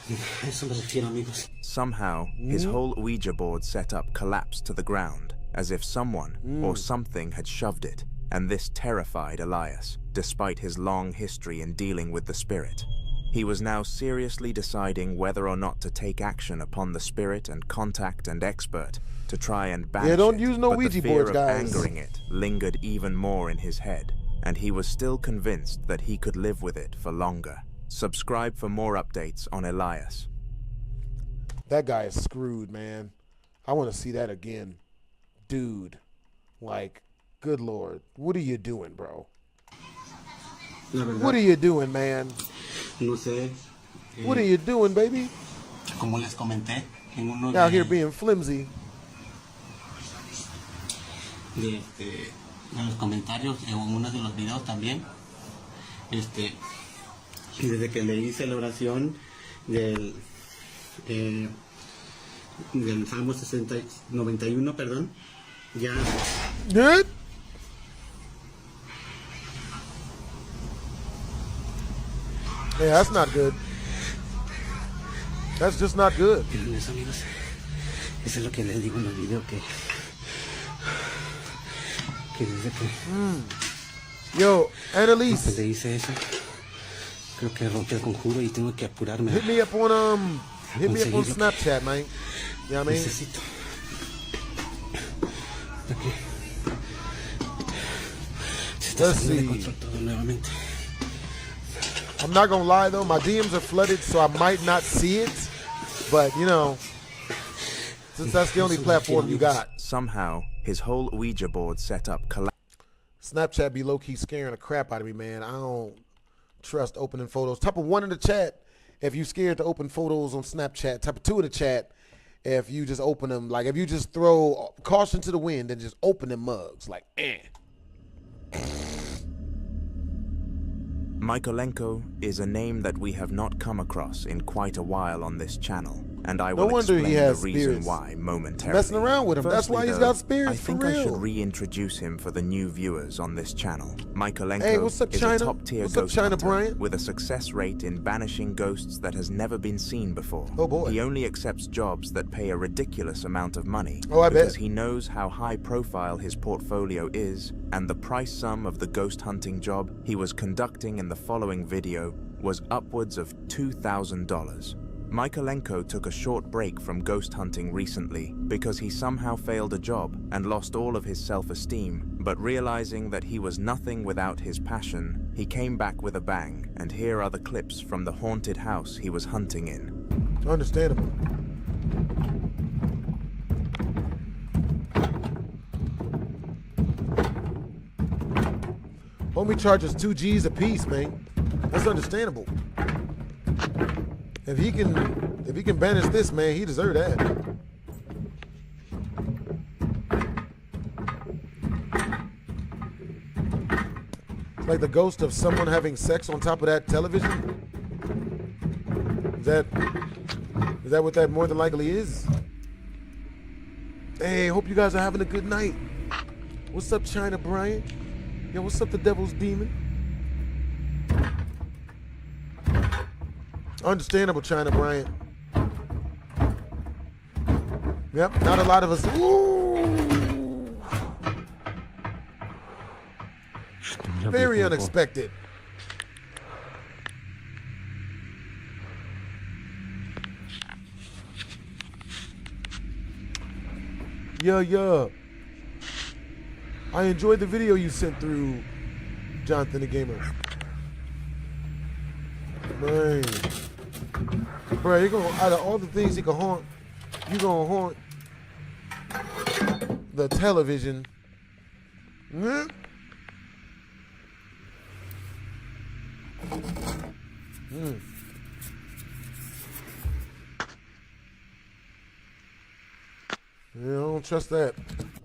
A eso me refiero, amigos. Somehow, his whole Ouija board setup collapsed to the ground, as if someone or something had shoved it, and this terrified Elias, despite his long history in dealing with the spirit. He was now seriously deciding whether or not to take action upon the spirit and contact an expert to try and banish don't it, use no but Ouija the fear boards, of guys. angering it lingered even more in his head, and he was still convinced that he could live with it for longer. Subscribe for more updates on Elias. That guy is screwed, man. I want to see that again. Dude. Like, good Lord. What are you doing, bro? What are you doing, man? No sé. What are you doing, baby? Como les comenté, en uno Out here being flimsy. de los comentarios en uno de los videos también. Y desde que le hice la oración del Salmo 91, perdón, ya. Good. Yeah, that's not good. That's just not good. Eso, amigos, eso es lo que les digo en el video que desde que Yo, Annalise, le hice eso, creo que rompí el conjuro y tengo que apurarme. hit me up on Snapchat, man. You know what I mean? Necesito. Let's see. Todo nuevamente. I'm not gonna lie though, my DMs are flooded, so I might not see it. But you know, since that's the only platform you got. Somehow, his whole Ouija board setup collapsed. Snapchat be low-key scaring the crap out of me, man. I don't trust opening photos. Type of 1 in the chat if you scared to open photos on Snapchat. Type of 2 in the chat if you just open them. Like if you just throw caution to the wind and just open them mugs. Like, Mykolenko is a name that we have not come across in quite a while on this channel, and I No will wonder explain he has the reason spirits why momentarily. messing around with him. That's why Firstly, he's though, got spirits I think for I should real. reintroduce him for the new viewers on this channel. Mykolenko Hey, what's up, is China? a top-tier What's up, ghost China hunter Bryant? with a success rate in banishing ghosts that has never been seen before. Oh, boy. He only accepts jobs that pay a ridiculous amount of money Oh, I bet. because he knows how high-profile his portfolio is, and the price sum of the ghost hunting job he was conducting in the following video was upwards of $2,000. Mykolenko took a short break from ghost hunting recently because he somehow failed a job and lost all of his self-esteem, but realizing that he was nothing without his passion, he came back with a bang, and here are the clips from the haunted house he was hunting in. Understandable. Homie charges 2 G's a piece, man. That's understandable. If he can banish this, man, he deserve that. It's like the ghost of someone having sex on top of that television. Is that what that more than likely is? Hey, hope you guys are having a good night. What's up, China Bryant? Yo, what's up, the Devil's Demon? Understandable, China Bryant. Yep, not a lot of us. Ooh. Very unexpected. Yeah. I enjoyed the video you sent through, Jonathan the Gamer. Man. Bro, you're gonna, out of all the things you can haunt, you're gonna haunt the television. Mm. Mm. Yeah, I don't trust that.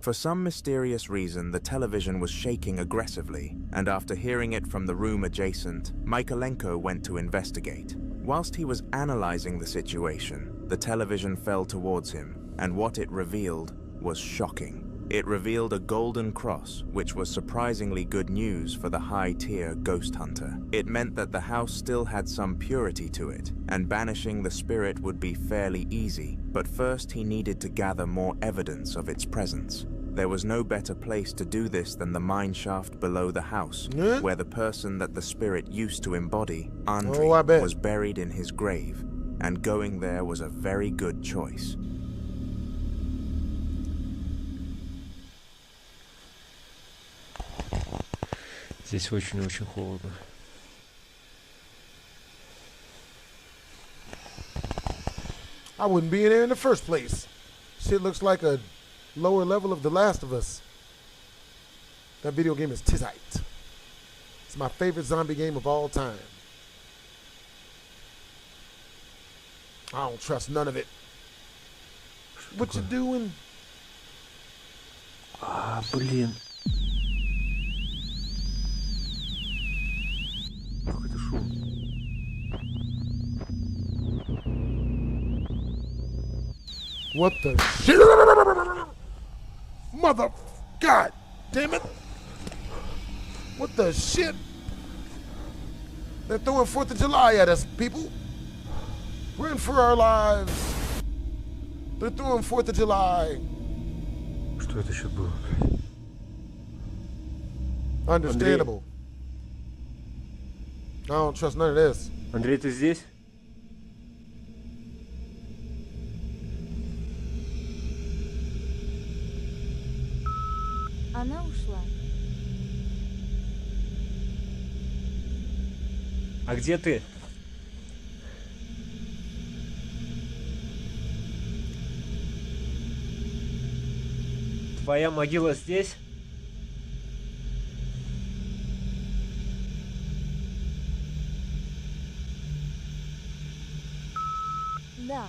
For some mysterious reason, the television was shaking aggressively, and after hearing it from the room adjacent, Mykolenko went to investigate. Whilst he was analyzing the situation, the television fell towards him, and what it revealed was shocking. It revealed a golden cross, which was surprisingly good news for the high-tier ghost hunter. It meant that the house still had some purity to it, and banishing the spirit would be fairly easy, but first he needed to gather more evidence of its presence. There was no better place to do this than the mine shaft below the house, where the person that the spirit used to embody, Andre, was buried in his grave, and going there was a very good choice. Здесь очень-очень холодно. I wouldn't be in there in the first place. Shit looks like a lower level of The Last of Us. That video game is tight. It's my favorite zombie game of all time. I don't trust none of it. What you doing? А, блин. Какой-то шум. What the shit? Mother... God damn it. What the shit? They're throwing 4th of July at us, people. We're in for our lives. They're throwing 4th of July. Что это еще было? Understandable. I don't trust none of this. Андрей, ты здесь? Она ушла. А где ты? Твоя могила здесь? Да.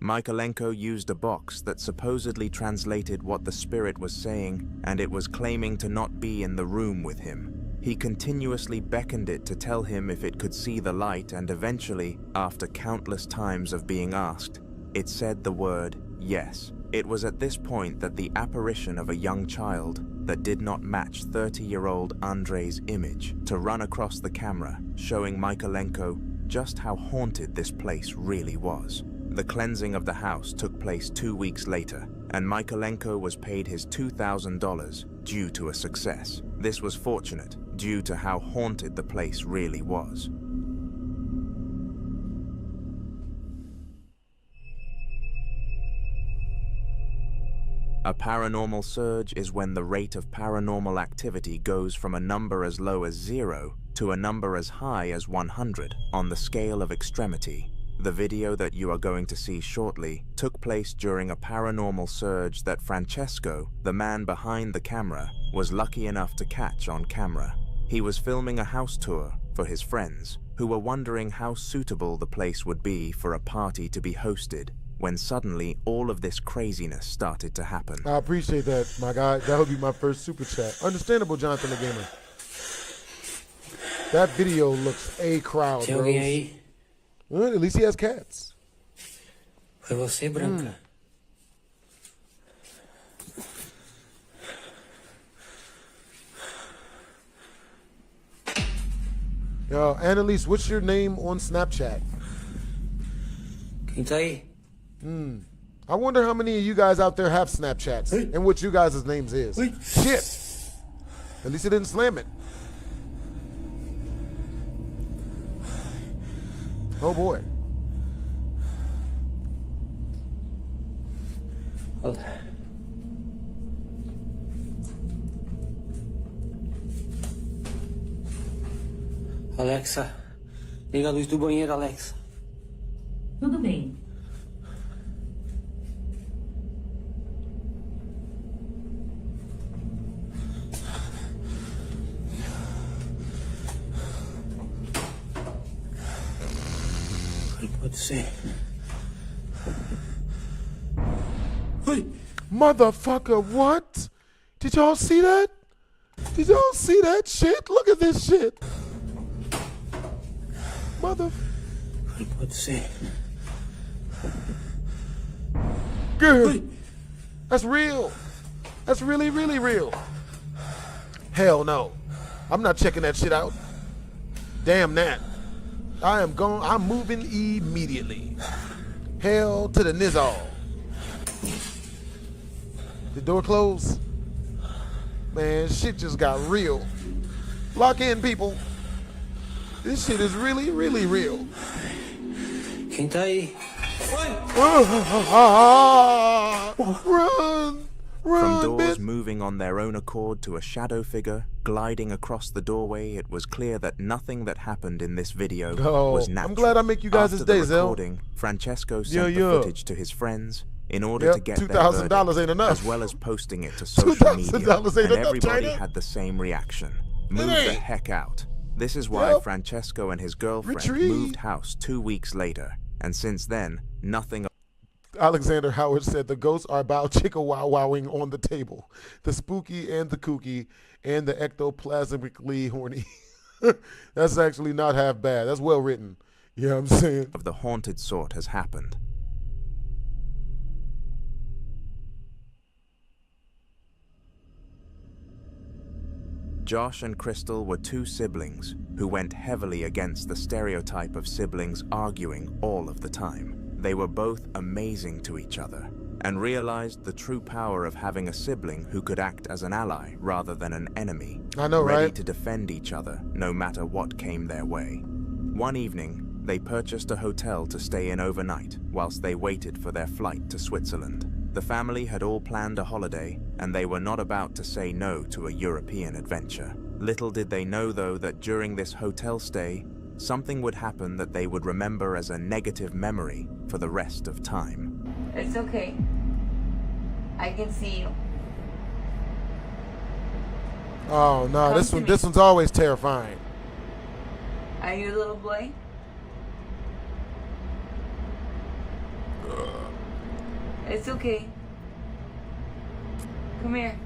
Michaelenko used a box that supposedly translated what the spirit was saying, and it was claiming to not be in the room with him. He continuously beckoned it to tell him if it could see the light, and eventually, after countless times of being asked, it said the word yes. It was at this point that the apparition of a young child that did not match 30-year-old Andrei's image to run across the camera, showing Michaelenko just how haunted this place really was. The cleansing of the house took place 2 weeks later, and Michaelenko was paid his $2,000 due to a success. This was fortunate, due to how haunted the place really was. A paranormal surge is when the rate of paranormal activity goes from a number as low as 0 to a number as high as 100 on the scale of extremity. The video that you are going to see shortly took place during a paranormal surge that Francesco, the man behind the camera, was lucky enough to catch on camera. He was filming a house tour for his friends, who were wondering how suitable the place would be for a party to be hosted, when suddenly all of this craziness started to happen. I appreciate that, my guy. That would be my first super chat. Understandable, Jonathan the Gamer. That video looks a crowd, bro. Well, at least he has cats. Foi você, Branca? Yo, Annalise, what's your name on Snapchat? Quem tá aí? I wonder how many of you guys out there have Snapchats and what you guys' names is. Shit. At least it didn't slam it. Oh boy. Alexa, liga a luz do banheiro, Alexa. Tudo bem. Pode ser. Motherfucker, what? Did y'all see that? Did y'all see that shit? Look at this shit. Mother. Let's see. Girl. That's real. That's really, really real. Hell no. I'm not checking that shit out. Damn that. I am gone. I'm moving immediately. Hell to the nizzle. The door closed. Man, shit just got real. Lock in, people. This shit is really, really real. Kintai. Run! From doors moving on their own accord to a shadow figure gliding across the doorway, it was clear that nothing that happened in this video was natural. I'm glad I make you guys this day, Zell. Recording, Francesco sent the footage to his friends in order to get their $2,000 ain't enough. as well as posting it to social media, $2,000 ain't and enough, everybody China. had the same reaction. Move the heck out. This is why Francesco and his girlfriend moved house 2 weeks later, and since then, nothing. Alexander Howard said the ghosts are about chicka-wow-wowing on the table. The spooky and the kooky and the ectoplasmically horny. That's actually not half bad. That's well written. You know what I'm saying? Of the haunted sort has happened. Josh and Crystal were two siblings who went heavily against the stereotype of siblings arguing all of the time. They were both amazing to each other and realized the true power of having a sibling who could act as an ally rather than an enemy. I know, ready right? to defend each other no matter what came their way. One evening, they purchased a hotel to stay in overnight whilst they waited for their flight to Switzerland. The family had all planned a holiday, and they were not about to say no to a European adventure. Little did they know, though, that during this hotel stay, something would happen that they would remember as a negative memory for the rest of time. It's okay. I can see you. Oh no, this one's always terrifying. Are you a little boy? It's okay. Come here.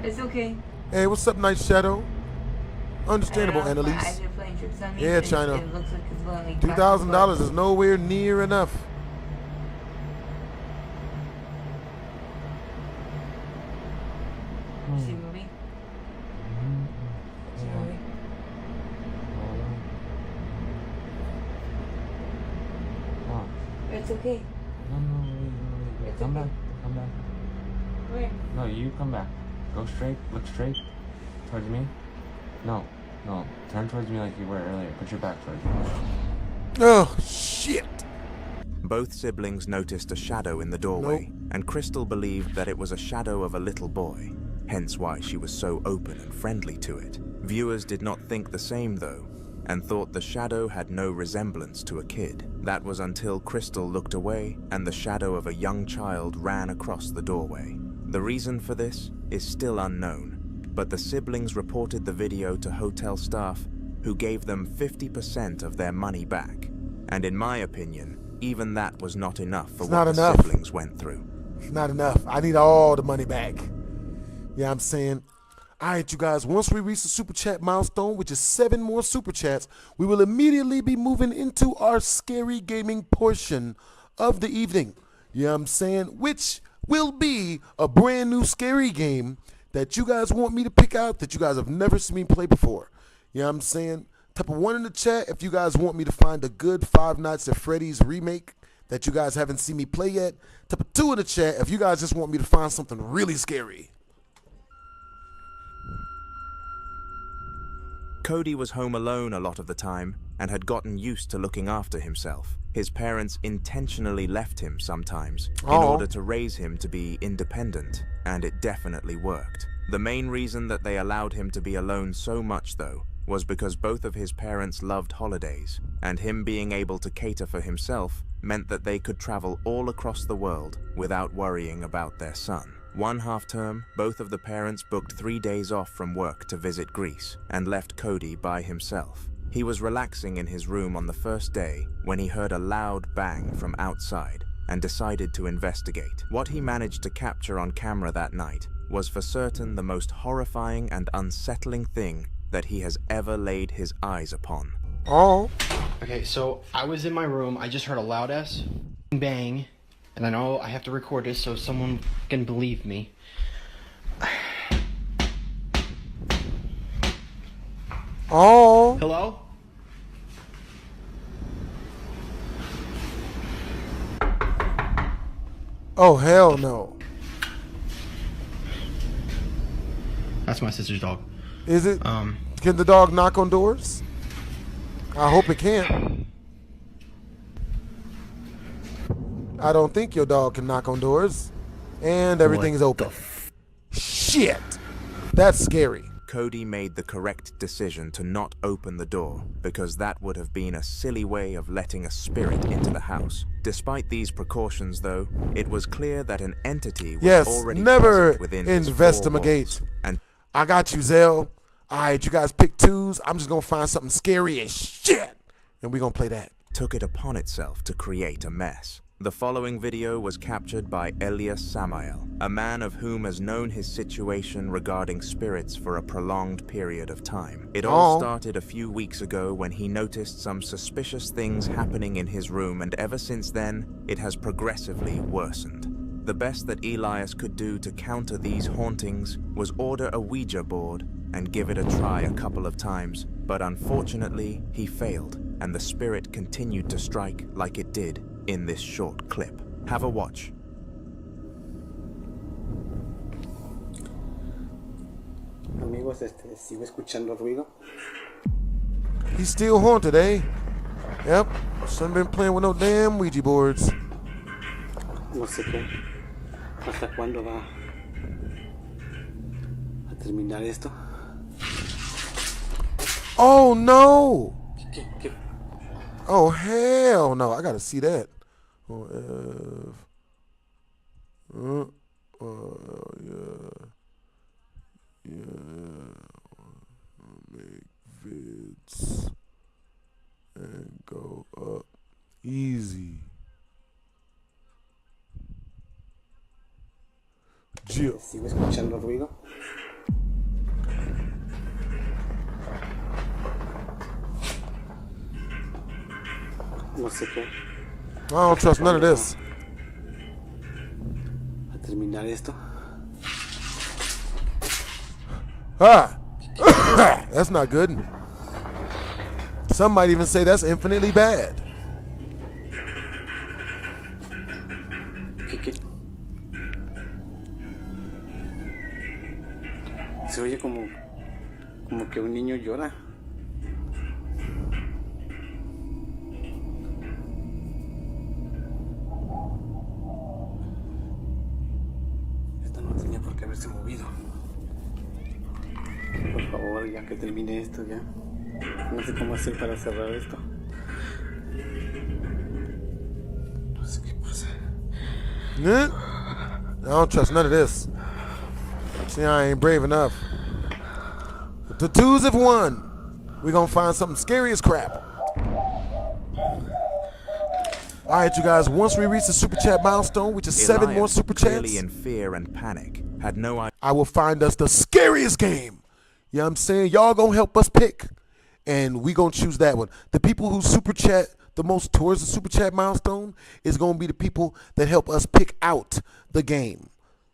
It's okay. Hey, what's up, Night Shadow? Understandable, Annalise. Yeah, China. It looks like it's going $2,000 is nowhere near enough. You see movie? See movie? It's okay. No, come back. Come back. Where? No, you come back. Go straight. Look straight towards me. No. Turn towards me like you were earlier. Put your back towards me. Oh, shit. Both siblings noticed a shadow in the doorway, and Crystal believed that it was a shadow of a little boy, hence why she was so open and friendly to it. Viewers did not think the same, though, and thought the shadow had no resemblance to a kid. That was until Crystal looked away and the shadow of a young child ran across the doorway. The reason for this is still unknown, but the siblings reported the video to hotel staff, who gave them 50% of their money back. And in my opinion, even that was not enough for what the siblings went through. It's not enough. I need all the money back. Yeah, I'm saying. All right, you guys, once we reach the super chat milestone, which is 7 more super chats, we will immediately be moving into our scary gaming portion of the evening. You know what I'm saying? Which will be a brand new scary game that you guys want me to pick out that you guys have never seen me play before. You know what I'm saying? Type of 1 in the chat if you guys want me to find a good Five Nights at Freddy's remake that you guys haven't seen me play yet. Type of 2 in the chat if you guys just want me to find something really scary. Cody was home alone a lot of the time and had gotten used to looking after himself. His parents intentionally left him sometimes in order to raise him to be independent, and it definitely worked. The main reason that they allowed him to be alone so much, though, was because both of his parents loved holidays, and him being able to cater for himself meant that they could travel all across the world without worrying about their son. One half-term, both of the parents booked 3 days off from work to visit Greece and left Cody by himself. He was relaxing in his room on the first day when he heard a loud bang from outside and decided to investigate. What he managed to capture on camera that night was for certain the most horrifying and unsettling thing that he has ever laid his eyes upon. Oh. Okay, so I was in my room. I just heard a loud ass bang, and I know I have to record this so someone can believe me. Oh. Hello? Oh, hell no. That's my sister's dog. Is it? Can the dog knock on doors? I hope it can. I don't think your dog can knock on doors. And everything's open. Shit. That's scary. Cody made the correct decision to not open the door because that would have been a silly way of letting a spirit into the house. Despite these precautions, though, it was clear that an entity was already present within his 4 investigate. walls. And I got you, Zell. Alright, you guys pick 2s. I'm just gonna find something scary as shit. And we're gonna play that. Took it upon itself to create a mess. The following video was captured by Elias Samael, a man of whom has known his situation regarding spirits for a prolonged period of time. It all started a few weeks ago when he noticed some suspicious things happening in his room, and ever since then, it has progressively worsened. The best that Elias could do to counter these hauntings was order a Ouija board and give it a try a couple of times, but unfortunately, he failed, and the spirit continued to strike like it did in this short clip. Have a watch. Amigos, sigo escuchando ruido. He's still haunted, eh? Yep. Son been playing with no damn Ouija boards. No sé qué. ¿Hasta cuándo va a terminar esto? Oh no! Oh hell no! I gotta see that. Make vids and go up easy. Jill. Sigo escuchando ruido. No sé qué. I don't trust none of this. A terminar esto. Ah! That's not good. Some might even say that's infinitely bad. ¿Qué? Se oye como que un niño llora. Esto no tenía por qué haberse movido. Por favor, ya que termine esto ya. No sé cómo hacer para cerrar esto. No sé qué pasa. I don't trust none of this. See, I ain't brave enough. The 2s have won. We're gonna find something scary as crap. Alright, you guys, once we reach the super chat milestone, which is 7 more super chats, clearly in fear and panic, had no idea. I will find us the scariest game. You know what I'm saying? Y'all gonna help us pick, and we gonna choose that one. The people who super chat the most towards the super chat milestone is gonna be the people that help us pick out the game.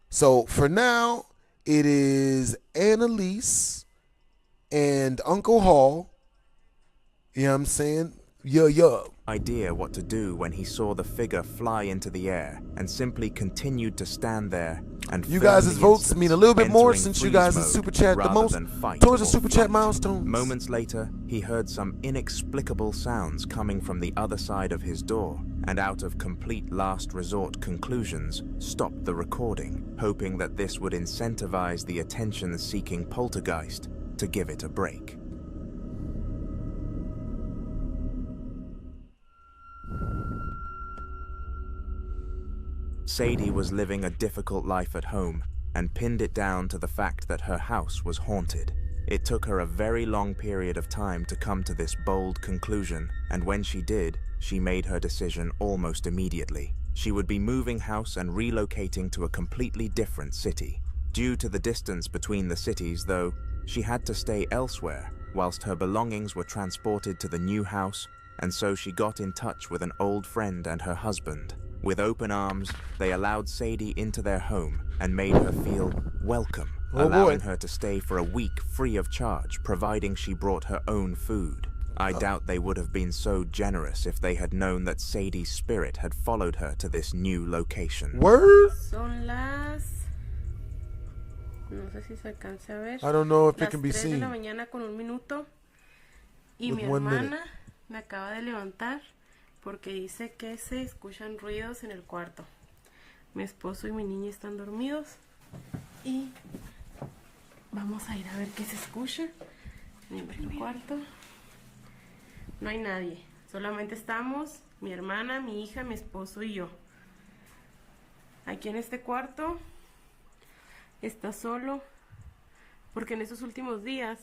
So for now, it is Annalise and Uncle Hall. You know what I'm saying? Yeah. Idea what to do when he saw the figure fly into the air and simply continued to stand there and you guys' votes mean a little bit more since you guys mode super chat the most towards the super chat milestone. Moments later, he heard some inexplicable sounds coming from the other side of his door, and out of complete last resort conclusions, stopped the recording, hoping that this would incentivize the attention-seeking poltergeist to give it a break. Sadie was living a difficult life at home and pinned it down to the fact that her house was haunted. It took her a very long period of time to come to this bold conclusion, and when she did, she made her decision almost immediately. She would be moving house and relocating to a completely different city. Due to the distance between the cities, though, she had to stay elsewhere whilst her belongings were transported to the new house, and so she got in touch with an old friend and her husband. With open arms, they allowed Sadie into their home and made her feel welcome, allowing her to stay for a week free of charge, providing she brought her own food. I doubt they would have been so generous if they had known that Sadie's spirit had followed her to this new location. Word? Son las... No sé si se alcance a ver. I don't know if it can be seen. Las 3 de la mañana con 1 minuto. Y With mi 1 minute. hermana me acaba de levantar porque dice que se escuchan ruidos en el cuarto. Mi esposo y mi niña están dormidos y vamos a ir a ver qué se escucha en el cuarto. No hay nadie, solamente estamos mi hermana, mi hija, mi esposo y yo. Aquí en este cuarto está solo porque en estos últimos días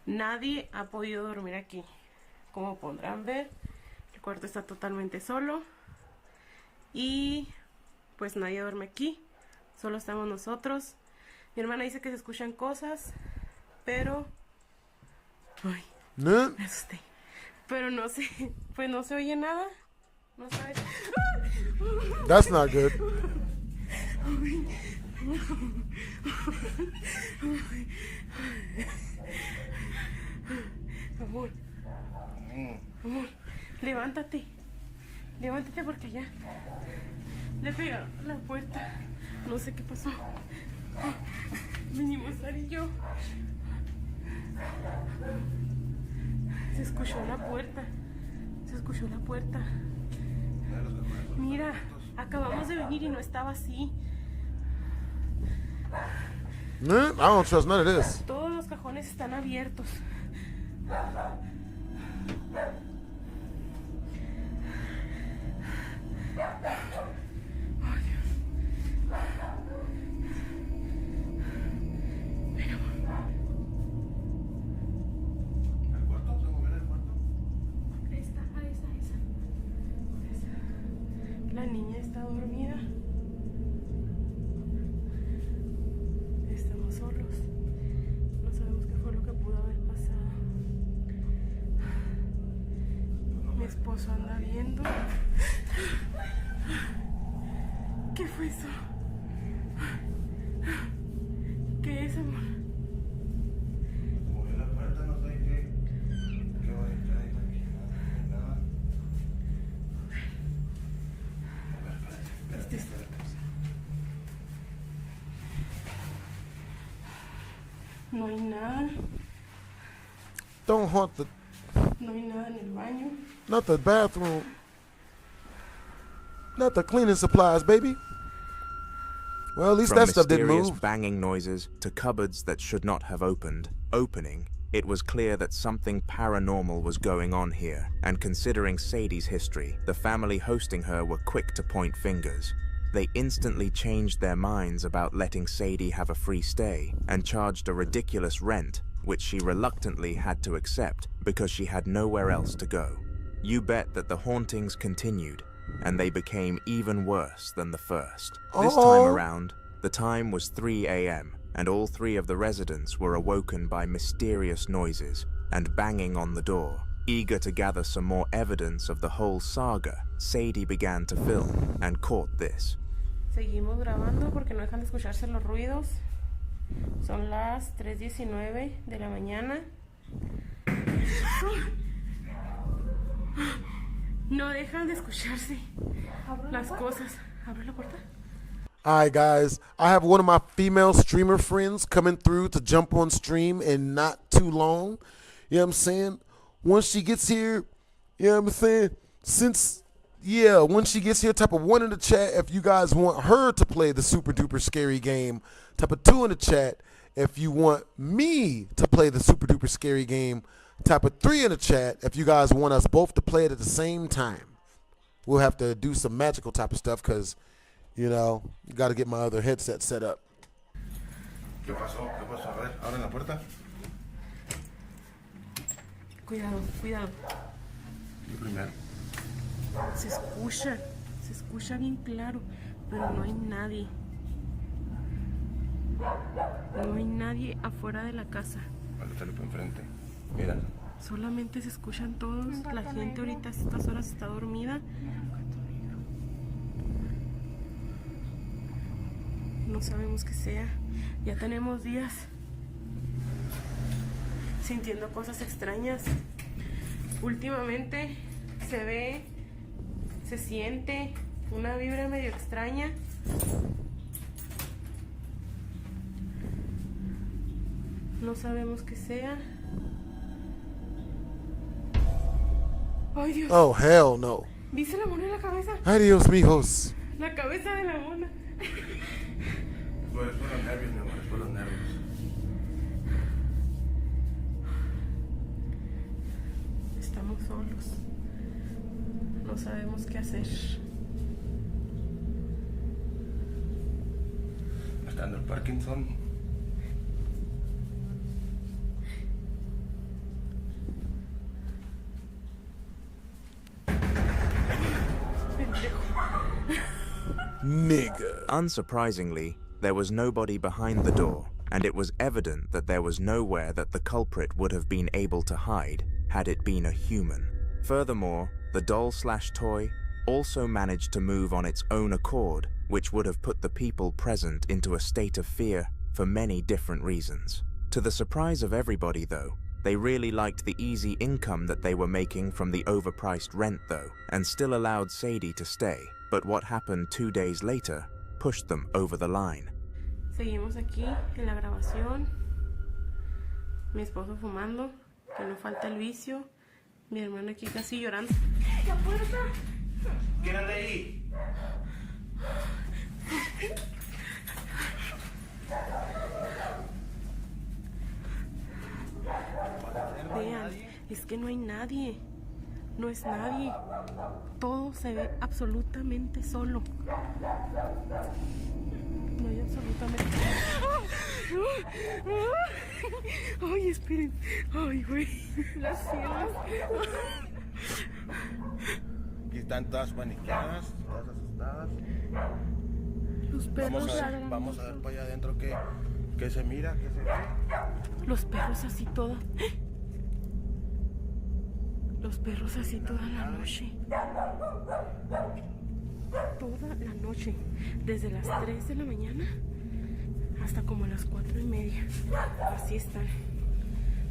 nadie ha podido dormir aquí. Como podrán ver, el cuarto está totalmente solo y pues nadie duerme aquí, solo estamos nosotros. Mi hermana dice que se escuchan cosas, pero ay, me asusté. Pero no sé, pues no se oye nada. No sabe. That's not good. Amor, amor, levántate. Levántate porque ya le pegaron a la puerta. No sé qué pasó. Vinimos Sara y yo. Se escuchó la puerta. Se escuchó la puerta. Mira, acabamos de venir y no estaba así. I don't trust none of this. Todos los cajones están abiertos. Ay, Dios. Pero... Esa. La niña está dormida. Estamos solos. No sabemos qué fue lo que pudo haber pasado. Mi esposo anda viendo. ¿Qué fue eso? ¿Qué es, amor? Movió la puerta, no sé qué. ¿Qué va a entrar aquí? Nada. No hay nada. Don't haunt the... No hay nada en el baño. Not the bathroom. Not the cleaning supplies, baby. Well, at least From that stuff didn't mysterious move. banging noises to cupboards that should not have opening, it was clear that something paranormal was going on here, and considering Sadie's history, the family hosting her were quick to point fingers. They instantly changed their minds about letting Sadie have a free stay and charged a ridiculous rent, which she reluctantly had to accept because she had nowhere else to go. You bet that the hauntings continued, and they became even worse than the first. This time around, the time was 3 a.m., and all 3 of the residents were awoken by mysterious noises and banging on the door. Eager to gather some more evidence of the whole saga, Sadie began to film and caught this. Seguimos grabando porque no dejan de escucharse los ruidos. Son las 3:19 de la mañana. No dejan de escucharse las cosas. ¿Abre la puerta? Alright, guys. I have one of my female streamer friends coming through to jump on stream in not too long. You know what I'm saying? Once she gets here, you know what I'm saying? When she gets here, type of 1 in the chat if you guys want her to play the super duper scary game. Type of 2 in the chat if you want me to play the super duper scary game. Type of 3 in the chat if you guys want us both to play it at the same time. We'll have to do some magical type of stuff because, you know, got to get my other headset set up. ¿Qué pasó? ¿Qué pasó? A ver, abren la puerta. Cuidado, cuidado. Yo primero. Se escucha bien claro, pero no hay nadie. No hay nadie afuera de la casa. Vale, sale para enfrente. Mira. Solamente se escuchan todos. La gente ahorita a estas horas está dormida. No sabemos qué sea. Ya tenemos días sintiendo cosas extrañas. Últimamente se ve, se siente una vibra medio extraña. No sabemos qué sea. ¡Ay, Dios! Oh, hell no. ¿Viste la mona en la cabeza? Ay, Dios mijos. La cabeza de la mona. Pues por los nervios, mi amor, es por los nervios. Estamos solos. No sabemos qué hacer. Estando el Parkinson. Nigga. Unsurprisingly, there was nobody behind the door, and it was evident that there was nowhere that the culprit would have been able to hide had it been a human. Furthermore, the doll/toy also managed to move on its own accord, which would have put the people present into a state of fear for many different reasons. To the surprise of everybody though, they really liked the easy income that they were making from the overpriced rent though, and still allowed Sadie to stay. But what happened 2 days later pushed them over the line. Seguimos aquí en la grabación. Mi esposo fumando, que no falta el vicio. Mi hermana aquí casi llorando. ¡La puerta! ¿Quién anda ahí? Vean, es que no hay nadie. No es nadie. Todo se ve absolutamente solo. No hay absolutamente... Ay, esperen. Ay, güey. Las cielas. Aquí están todas paniqueadas, todas asustadas. Los perros Vamos a ver para allá adentro qué se mira, qué se ve. Los perros así toda. Los perros así toda la noche. Toda la noche. Desde las 3 de la mañana hasta como las 4:30. Así están.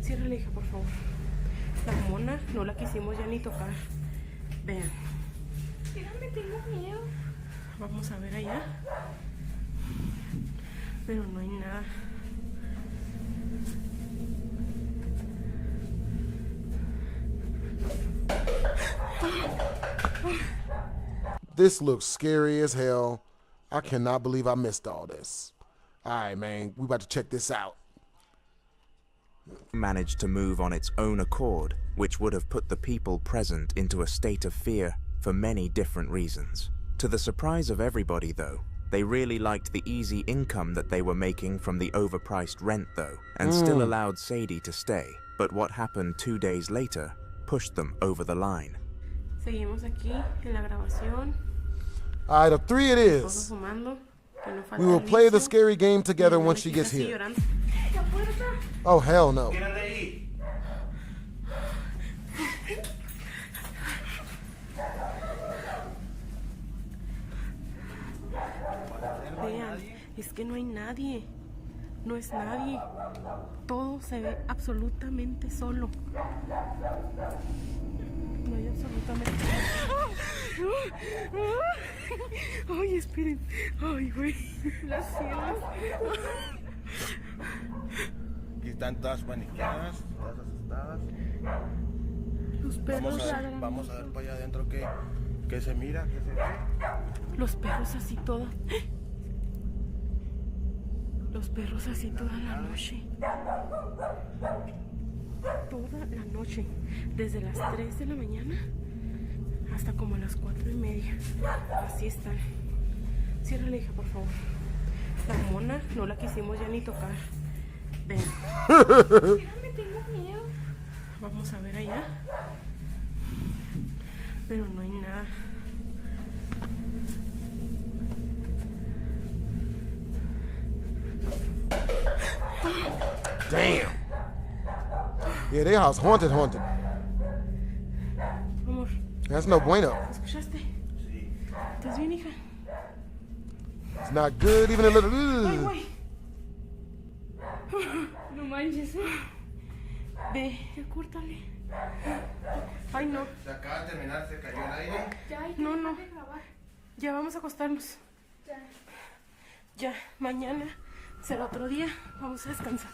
Ciérrale, hija, por favor. La mona no la quisimos ya ni tocar. Vean. Dígame, tengo miedo. Vamos a ver allá. Pero no hay nada. This looks scary as hell. I cannot believe I missed all this. All right, man, we about to check this out. Managed to move on its own accord, which would have put the people present into a state of fear for many different reasons. To the surprise of everybody though, they really liked the easy income that they were making from the overpriced rent though, and still allowed Sadie to stay. But what happened 2 days later pushed them over the line. Seguimos aquí en la grabación. All right, a 3 it is. Fumando, que no falta We will el play the vicio. scary game together Mi once hermana she aquí gets casi here. llorando. ¡La puerta! Oh, hell no. ¿Quién anda ahí? Vean, es que no hay nadie. No es nadie. Todo se ve absolutamente solo. No hay absolutamente... Ay, esperen. Ay, güey. Las cielas. Aquí están todas paniqueadas, todas asustadas. Los perros Vamos a ver para allá adentro qué se mira, qué se ve. Los perros así toda. Los perros así toda la noche. Toda la noche. Desde las 3 de la mañana hasta como las 4:30. Así están. Ciérrale, hija, por favor. La mona no la quisimos ya ni tocar. Ven. Dígame, tengo miedo. Vamos a ver allá. Pero no hay nada. Damn. Yeah, their house haunted. Amor. That's no bueno. ¿Escuchaste? ¿Estás bien, hija? It's not good, even a little. Ay, güey. No manches. Ve, córtale. Ay, no. Se acaba de terminar, se cayó el aire. No. Ya vamos a acostarnos. Ya, mañana será otro día. Vamos a descansar.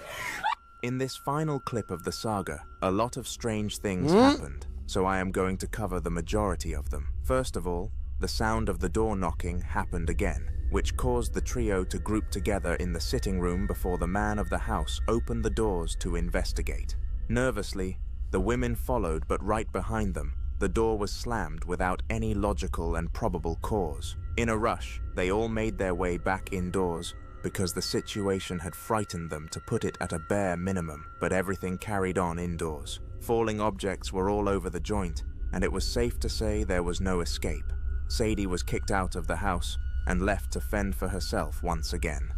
In this final clip of the saga, a lot of strange things happened, so I am going to cover the majority of them. First of all, the sound of the door knocking happened again, which caused the trio to group together in the sitting room before the man of the house opened the doors to investigate. Nervously, the women followed, but right behind them, the door was slammed without any logical and probable cause. In a rush, they all made their way back indoors because the situation had frightened them, to put it at a bare minimum, but everything carried on indoors. Falling objects were all over the joint, and it was safe to say there was no escape. Sadie was kicked out of the house and left to fend for herself once again.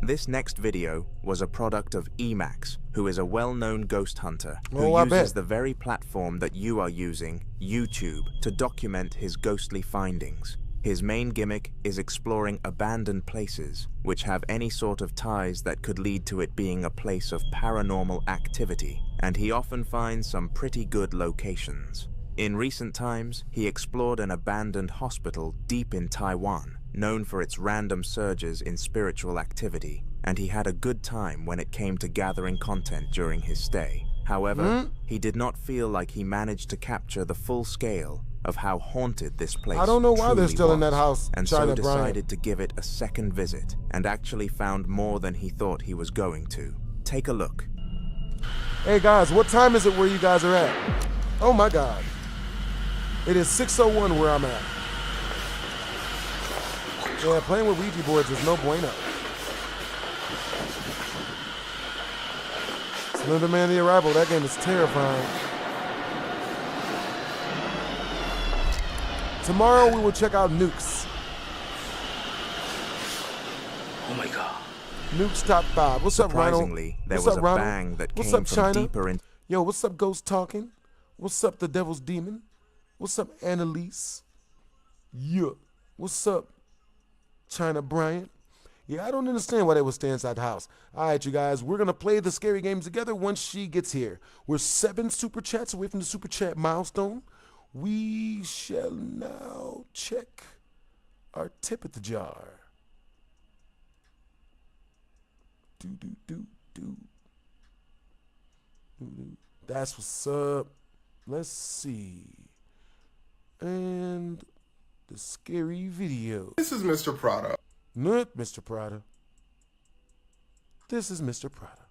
This next video was a product of Emax, who is a well-known ghost hunter who uses the very platform that you are using, YouTube, to document his ghostly findings. His main gimmick is exploring abandoned places which have any sort of ties that could lead to it being a place of paranormal activity, and he often finds some pretty good locations. In recent times, he explored an abandoned hospital deep in Taiwan, known for its random surges in spiritual activity, and he had a good time when it came to gathering content during his stay. However, he did not feel like he managed to capture the full scale of how haunted this place I don't know why they're still was, in that house, and China so decided Brian. to give it a second visit, and actually found more than he thought he was going to. Take a look. Hey guys, what time is it where you guys are at? Oh my God. It is 6:01 where I'm at. Yeah, playing with Ouija boards is no bueno. Slender Man the Arrival, that game is terrifying. Tomorrow we will check out Nukes. Oh my God. Nukes top 5. What's up, Ronald? Surprisingly, there What's was up, a Ronald? bang that What's came up, from China? deeper in. Yo, what's up, Ghost Talking? What's up, the Devil's Demon? What's up, Annalise? Yeah. What's up, China Bryant? Yeah, I don't understand why they would stay inside the house. All right, you guys, we're going to play the scary game together once she gets here. We're 7 super chats away from the super chat milestone. We shall now check our tip at the jar. That's what's up. Let's see. And the scary video. This is Mr. Prada. Not Mr. Prada. This is Mr. Prada.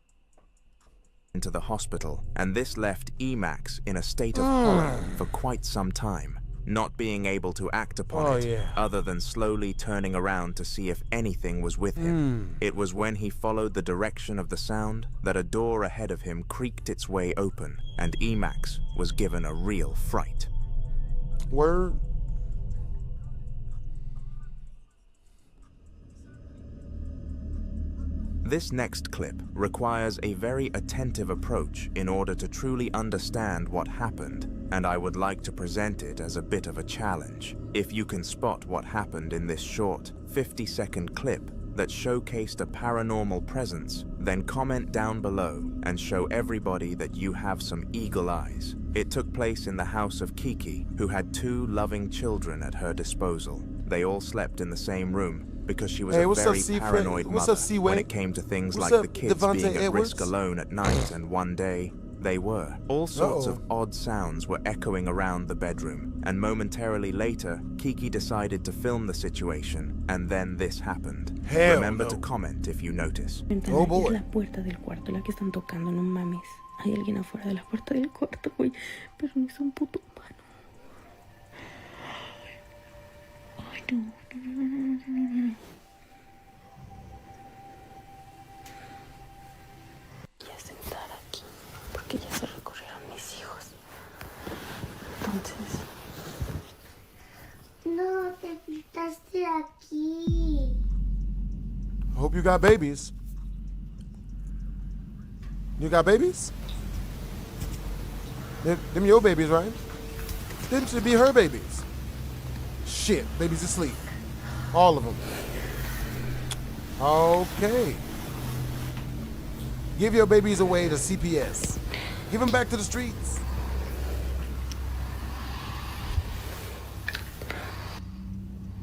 Into the hospital, and this left Emax in a state of horror for quite some time, not being able to act upon it, other than slowly turning around to see if anything was with him. It was when he followed the direction of the sound that a door ahead of him creaked its way open, and Emax was given a real fright. Word. This next clip requires a very attentive approach in order to truly understand what happened, and I would like to present it as a bit of a challenge. If you can spot what happened in this short, 50-second clip that showcased a paranormal presence, then comment down below and show everybody that you have some eagle eyes. It took place in the house of Kiki, who had 2 loving children at her disposal. They all slept in the same room, because she was a very paranoid mother when it came to things like the kids being at risk alone at night, and one day, they were. All sorts of odd sounds were echoing around the bedroom, and momentarily later, Kiki decided to film the situation, and then this happened. Remember to comment if you notice. Oh boy. Es la puerta del cuarto la que están tocando, no mames. Hay alguien afuera de la puerta del cuarto, güey. Pero no es un puto humano. Ay, no. Voy a sentar aquí porque ya se recorrieron mis hijos. Entonces aqui. I hope you got babies. You got babies? Them your babies, right? Them should be her babies. Shit, baby's asleep. All of them. Okay. Give your babies away to CPS. Give them back to the streets.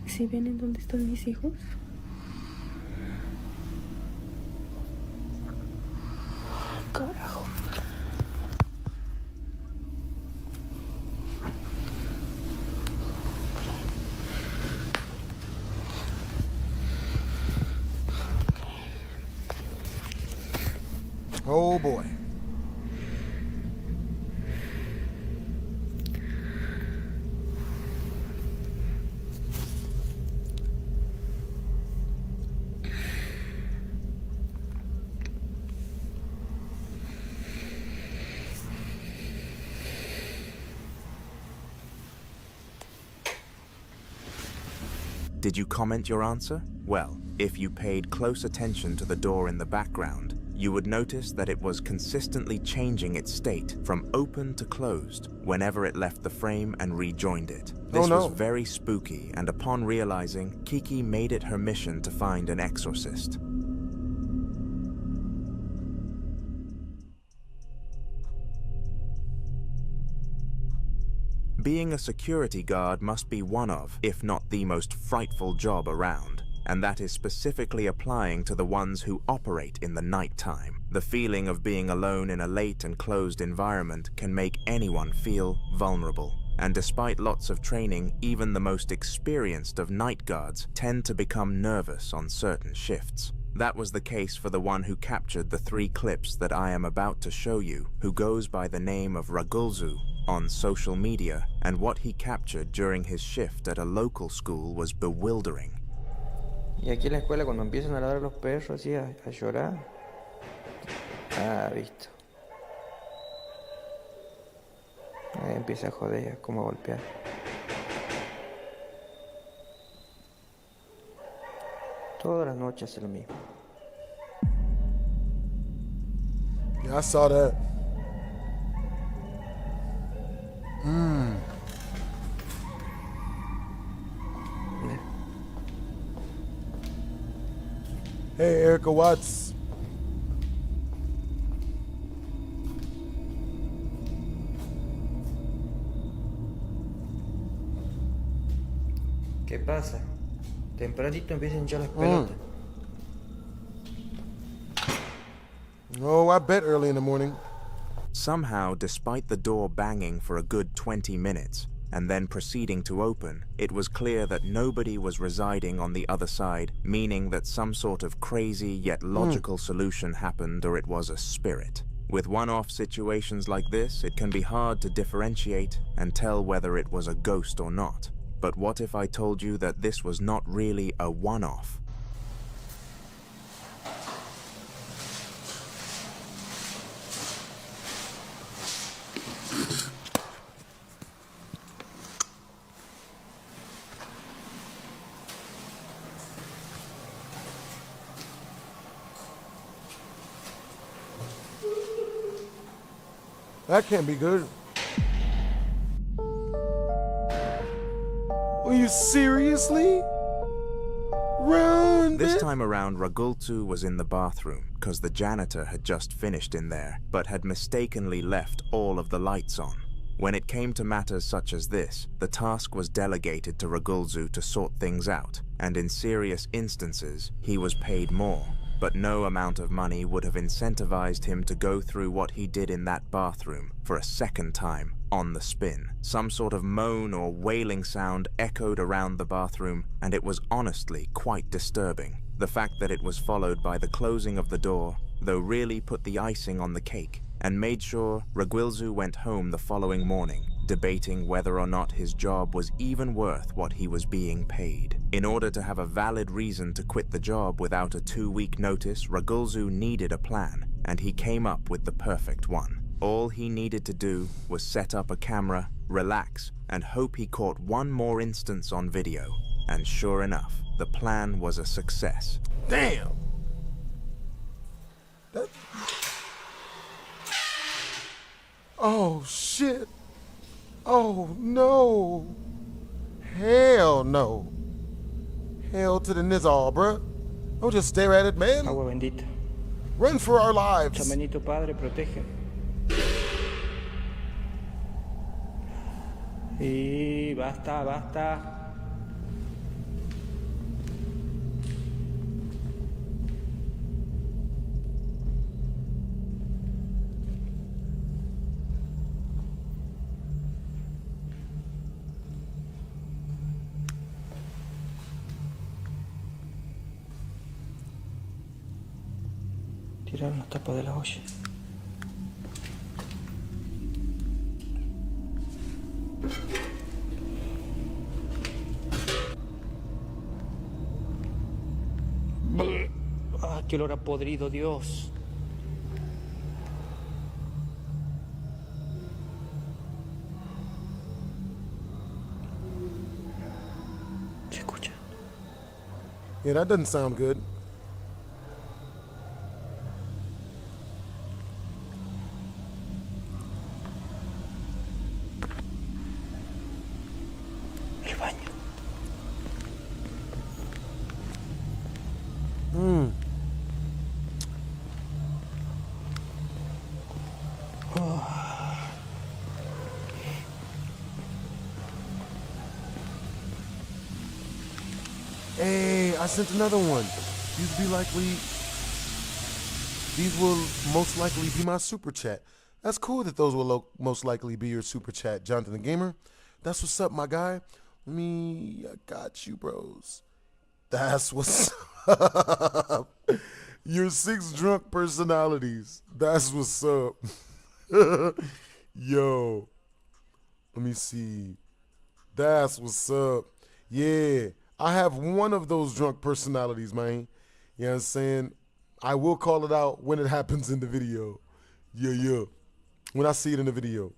¿Sí ven en dónde están mis hijos? Carajo. Oh boy. Did you comment your answer? Well, if you paid close attention to the door in the background, you would notice that it was consistently changing its state from open to closed whenever it left the frame and rejoined it. This was very spooky, and upon realizing, Kiki made it her mission to find an exorcist. Being a security guard must be one of, if not the most frightful job around, and that is specifically applying to the ones who operate in the nighttime. The feeling of being alone in a late and closed environment can make anyone feel vulnerable. And despite lots of training, even the most experienced of night guards tend to become nervous on certain shifts. That was the case for the one who captured the 3 clips that I am about to show you, who goes by the name of Ragulzu on social media, and what he captured during his shift at a local school was bewildering. Y aquí en la escuela cuando empiezan a ladrar los perros así a llorar. Ah, visto. Ahí empieza a joder, como a golpear. Todas las noches hace lo mismo. Yeah, I saw that. Hey, Erica Watts. ¿Qué pasa? Tempranito empiezan ya las pelotas. Oh, I bet early in the morning. Somehow, despite the door banging for a good 20 minutes, and then proceeding to open, it was clear that nobody was residing on the other side, meaning that some sort of crazy yet logical solution happened, or it was a spirit. With one-off situations like this, it can be hard to differentiate and tell whether it was a ghost or not. But what if I told you that this was not really a one-off? That can't be good. Are you seriously? Run! This time around, Ragulzu was in the bathroom because the janitor had just finished in there, but had mistakenly left all of the lights on. When it came to matters such as this, the task was delegated to Ragulzu to sort things out, and in serious instances, he was paid more. But no amount of money would have incentivized him to go through what he did in that bathroom for a second time on the spin. Some sort of moan or wailing sound echoed around the bathroom, and it was honestly quite disturbing. The fact that it was followed by the closing of the door, though, really put the icing on the cake, and made sure Ragulzu went home the following morning, debating whether or not his job was even worth what he was being paid. In order to have a valid reason to quit the job without a 2-week notice, Ragulzu needed a plan, and he came up with the perfect one. All he needed to do was set up a camera, relax, and hope he caught one more instance on video. And sure enough, the plan was a success. Damn. That... Oh shit. Oh no. Hell no. Hell to the nizzle, bruh. Don't just stare at it, man. Agua bendita. Run for our lives. San Benito Padre, protege. Y basta, basta. Tiraron la tapa de la olla. ¡Ah, qué olor a podrido, Dios! ¿Se escucha? Yeah, that doesn't sound good. El baño. Hey, I sent another one. These will most likely be my super chat. That's cool that those will most likely be your super chat, Jonathan the Gamer. That's what's up, my guy. I got you, bros. That's what's up. Your 6 drunk personalities. That's what's up. Yo. Let me see. That's what's up. Yeah. I have one of those drunk personalities, man. You know what I'm saying? I will call it out when it happens in the video. Yeah. When I see it in the video.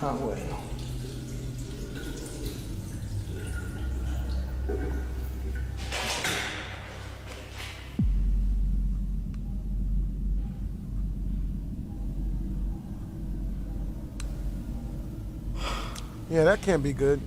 Ah, bueno. Yeah, that can't be good.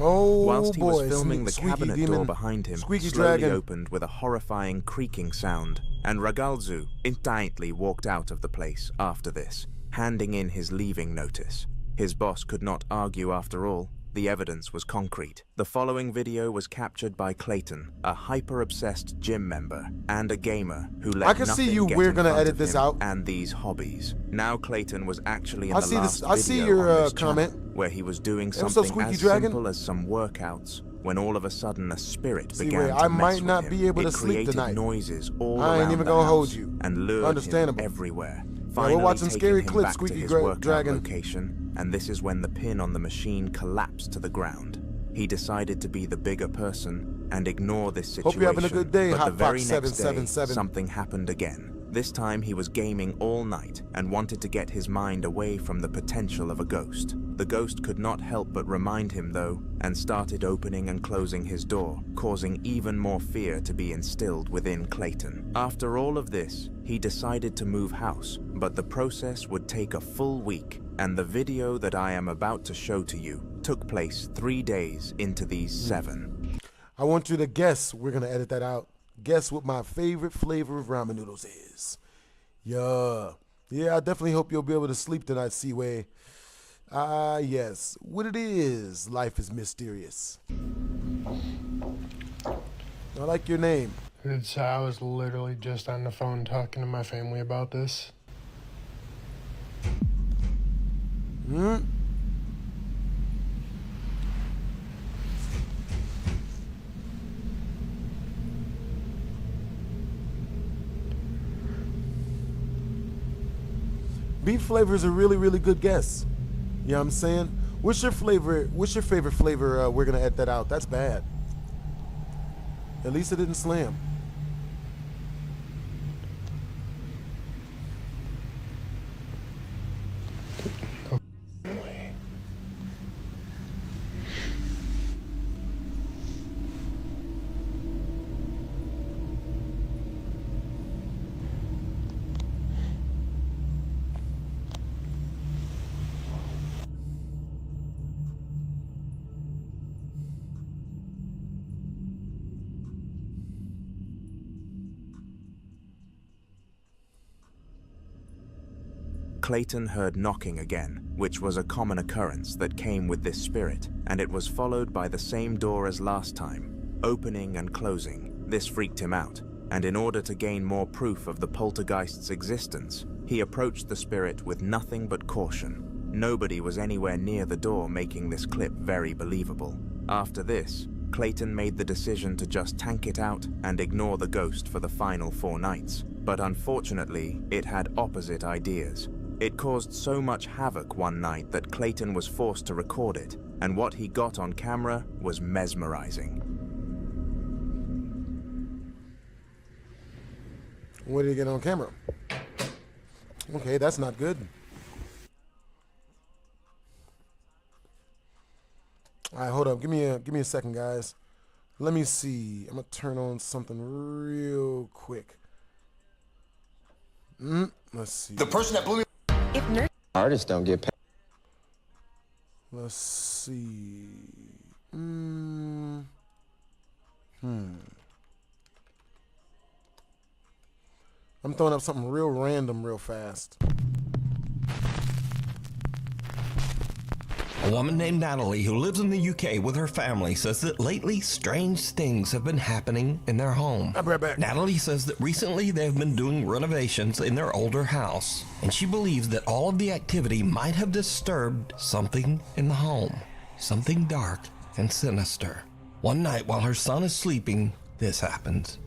Oh, Whilst he was boy, filming, the Squeaky cabinet Demon, door behind him Squeaky slowly Dragon. opened with a horrifying creaking sound, and Ragalzu instantly walked out of the place after this, handing in his leaving notice. His boss could not argue after all. The evidence was concrete. The following video was captured by Clayton, a hyper-obsessed gym member and a gamer who let I can see nothing you. get We're in gonna front edit of this him out. and these hobbies. Now Clayton was actually in I the see last this. I see video your on this comment. channel, where he was doing Hey, what's something up, Squeaky as Dragon? simple as some workouts, when all of a sudden a spirit See, began wait, to I mess might with not him. be able to It sleep created tonight. noises all I ain't around even the gonna hold house you. and lured him Understandable. everywhere. Yeah, Finally we're watching taking scary him clips, back to Squeaky his workout Dragon. location, and this is when the pin on the machine collapsed to the ground. He decided to be the bigger person and ignore this situation. Hope you're having a good day, but the Hot very Fox next day, 777. something happened again. This time he was gaming all night and wanted to get his mind away from the potential of a ghost. The ghost could not help but remind him though, and started opening and closing his door, causing even more fear to be instilled within Clayton. After all of this, he decided to move house, but the process would take a full week, and the video that I am about to show to you took place 3 days into these 7. I want you to guess. We're gonna edit that out. Guess what my favorite flavor of ramen noodles is. Yeah, I definitely hope you'll be able to sleep tonight, Seaway. Yes, what it is. Life is mysterious. I like your name. I was literally just on the phone talking to my family about this. Beef flavor is a really, really good guess. You know what I'm saying? What's your flavor? What's your favorite flavor? We're gonna edit that out. That's bad. At least it didn't slam. Clayton heard knocking again, which was a common occurrence that came with this spirit, and it was followed by the same door as last time, opening and closing. This freaked him out, and in order to gain more proof of the poltergeist's existence, he approached the spirit with nothing but caution. Nobody was anywhere near the door, making this clip very believable. After this, Clayton made the decision to just tank it out and ignore the ghost for the final 4 nights. But unfortunately, it had opposite ideas. It caused so much havoc one night that Clayton was forced to record it, and what he got on camera was mesmerizing. What did he get on camera? Okay, that's not good. All right, hold up. Give me a second, guys. Let me see. I'm gonna turn on something real quick. Let's see. The person that blew me. If artists don't get paid. Let's see. I'm throwing up something real random real fast. A woman named Natalie, who lives in the UK with her family, says that lately strange things have been happening in their home. I'll be right back. Natalie says that recently they've been doing renovations in their older house, and she believes that all of the activity might have disturbed something in the home, something dark and sinister. One night while her son is sleeping, this happens.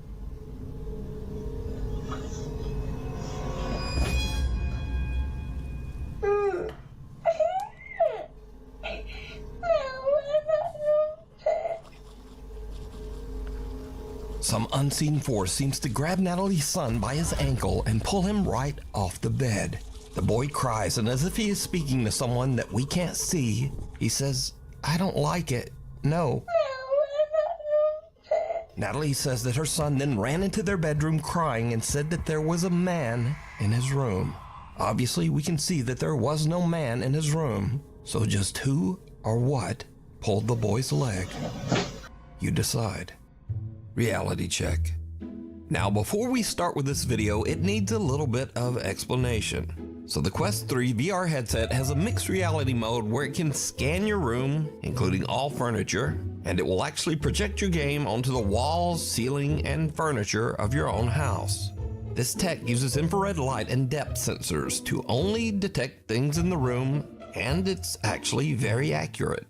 Some unseen force seems to grab Natalie's son by his ankle and pull him right off the bed. The boy cries, and as if he is speaking to someone that we can't see, he says, "I don't like it. No." Natalie says that her son then ran into their bedroom crying and said that there was a man in his room. Obviously, we can see that there was no man in his room. So just who or what pulled the boy's leg? You decide. Reality check. Now, before we start with this video, it needs a little bit of explanation. So the Quest 3 VR headset has a mixed reality mode where it can scan your room, including all furniture, and it will actually project your game onto the walls, ceiling, and furniture of your own house. This tech uses infrared light and depth sensors to only detect things in the room, and it's actually very accurate.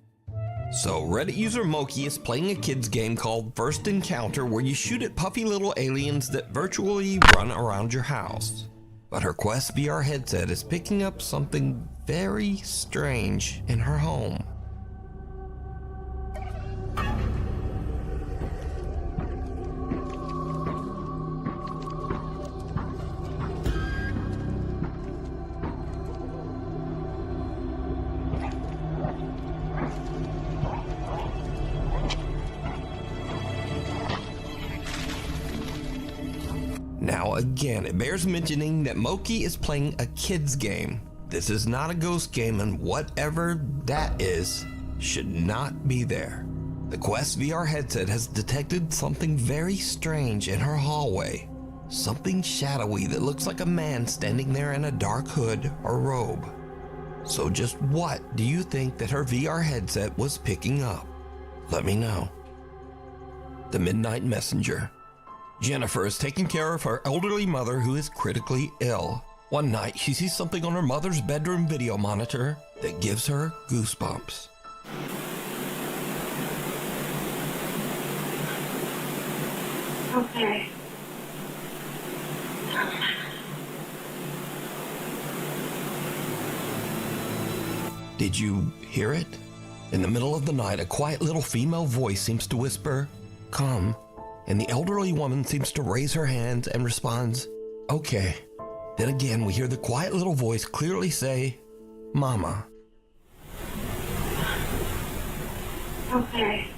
So Reddit user Moki is playing a kid's game called First Encounter, where you shoot at puffy little aliens that virtually run around your house. But her Quest VR headset is picking up something very strange in her home. Now again, it bears mentioning that Moki is playing a kid's game. This is not a ghost game, and whatever that is should not be there. The Quest VR headset has detected something very strange in her hallway. Something shadowy that looks like a man standing there in a dark hood or robe. So just what do you think that her VR headset was picking up? Let me know. The Midnight Messenger. Jennifer is taking care of her elderly mother who is critically ill. One night, she sees something on her mother's bedroom video monitor that gives her goosebumps. Okay. Did you hear it? In the middle of the night, a quiet little female voice seems to whisper, "Come," and the elderly woman seems to raise her hands and responds, "Okay." Then again, we hear the quiet little voice clearly say, "Mama." Okay.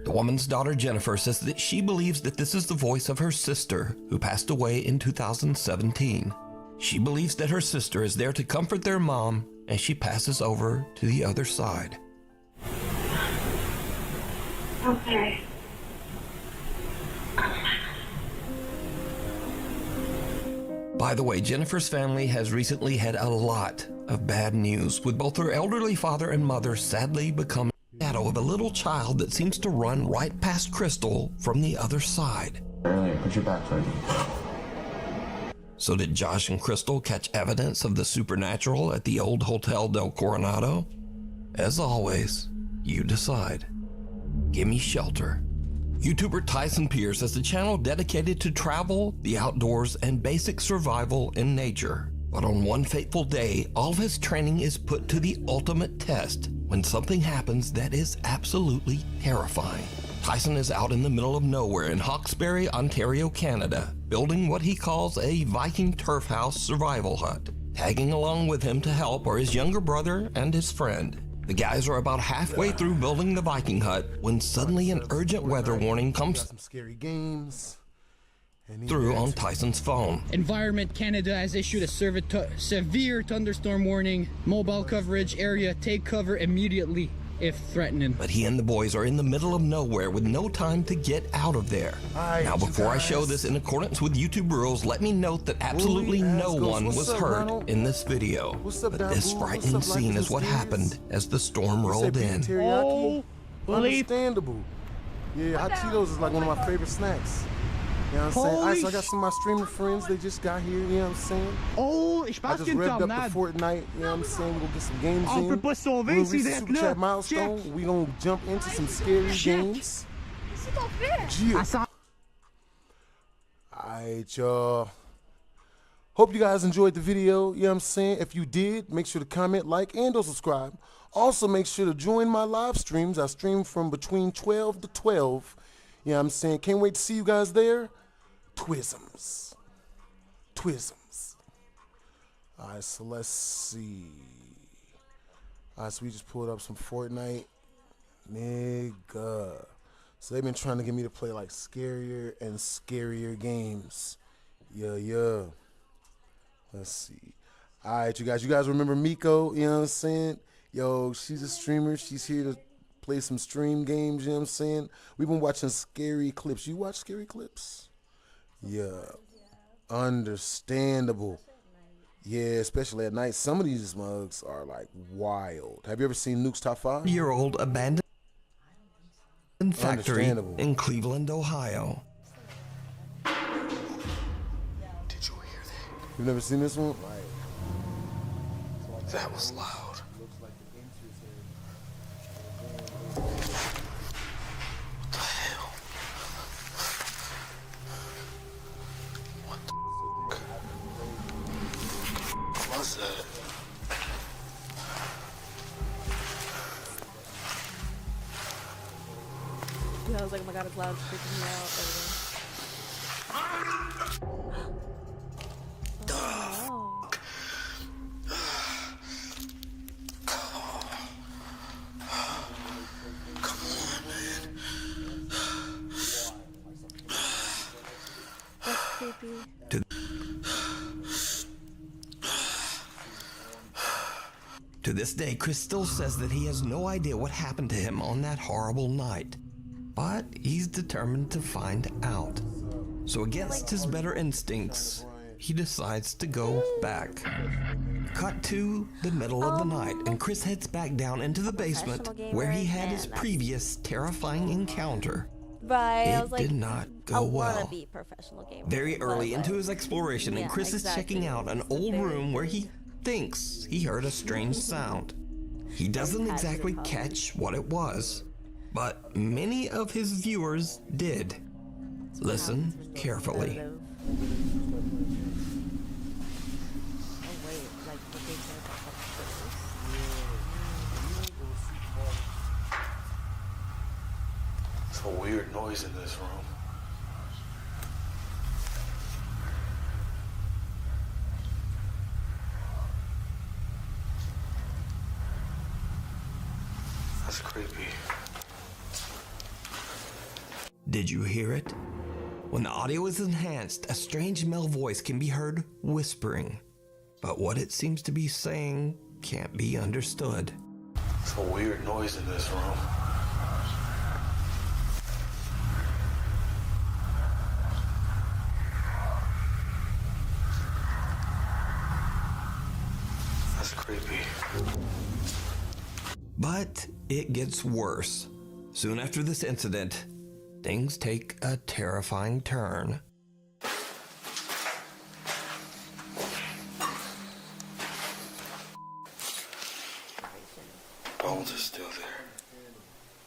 The woman's daughter Jennifer says that she believes that this is the voice of her sister who passed away in 2017. She believes that her sister is there to comfort their mom as she passes over to the other side. Okay. By the way, Jennifer's family has recently had a lot of bad news, with both her elderly father and mother sadly becoming the shadow of a little child that seems to run right past Crystal from the other side. Earlier, put your back towards me. So did Josh and Crystal catch evidence of the supernatural at the old Hotel del Coronado? As always, you decide. Give me shelter. YouTuber Tyson Pierce has a channel dedicated to travel, the outdoors, and basic survival in nature. But on one fateful day, all of his training is put to the ultimate test when something happens that is absolutely terrifying. Tyson is out in the middle of nowhere in Hawkesbury, Ontario, Canada, building what he calls a Viking turf house survival hut. Tagging along with him to help are his younger brother and his friend. The guys are about halfway through building the Viking hut when suddenly an urgent weather warning comes some scary games through on Tyson's phone. Environment Canada has issued a severe thunderstorm warning. Mobile coverage area, take cover immediately if threatening. But he and the boys are in the middle of nowhere with no time to get out of there. Now, before I show this in accordance with YouTube rules, let me note that absolutely no one was hurt in this video. But this frightening scene is what happened as the storm rolled in. Teriyaki? Understandable. Yeah, hot Cheetos is like one of my favorite snacks. You know what I'm saying? Alright, so I got some of my streamer friends, they just got here, you know what I'm saying? I just revved up the Fortnite, you know what I'm saying? We're gonna get some games in. We're gonna reach the Super Chat milestone. We're gonna jump into some scary games. Alright, y'all. Hope you guys enjoyed the video, you know what I'm saying? If you did, make sure to comment, like, and or subscribe. Also, make sure to join my live streams. I stream from between 12 to 12. You know what I'm saying? Can't wait to see you guys there. Twisms. Twisms. Alright, so let's see. Alright, so we just pulled up some Fortnite. Nigga. So they've been trying to get me to play like scarier and scarier games. Yeah. Let's see. Alright, you guys remember Miko? You know what I'm saying? Yo, she's a streamer. She's here to play some stream games, you know what I'm saying? We've been watching scary clips. You watch scary clips? Yeah. Understandable. Yeah, especially at night. Some of these mugs are like wild. Have you ever seen Nuke's Top 5? Year-old abandoned factory in Cleveland, Ohio. Did you hear that? You've never seen this one? Like, that was loud. Yeah, I was like, oh my god, it's loud, it's freaking me out. To this day, Chris still says that he has no idea what happened to him on that horrible night. But he's determined to find out. So against his better instincts, he decides to go back. Cut to the middle of the night, and Chris heads back down into the basement where he had his previous terrifying encounter. Right, I was It like, did not I go wanna well. be a professional gamer. Very early but, into his exploration, and yeah, Chris is checking exactly. out an old room where he thinks he heard a strange sound. He doesn't exactly catch what it was, but many of his viewers did. Listen carefully. It's a weird noise in this room. That's creepy. Did you hear it? When the audio is enhanced, a strange male voice can be heard whispering, but what it seems to be saying can't be understood. It's a weird noise in this room. That's creepy. But it gets worse. Soon after this incident, things take a terrifying turn. Bones are still there.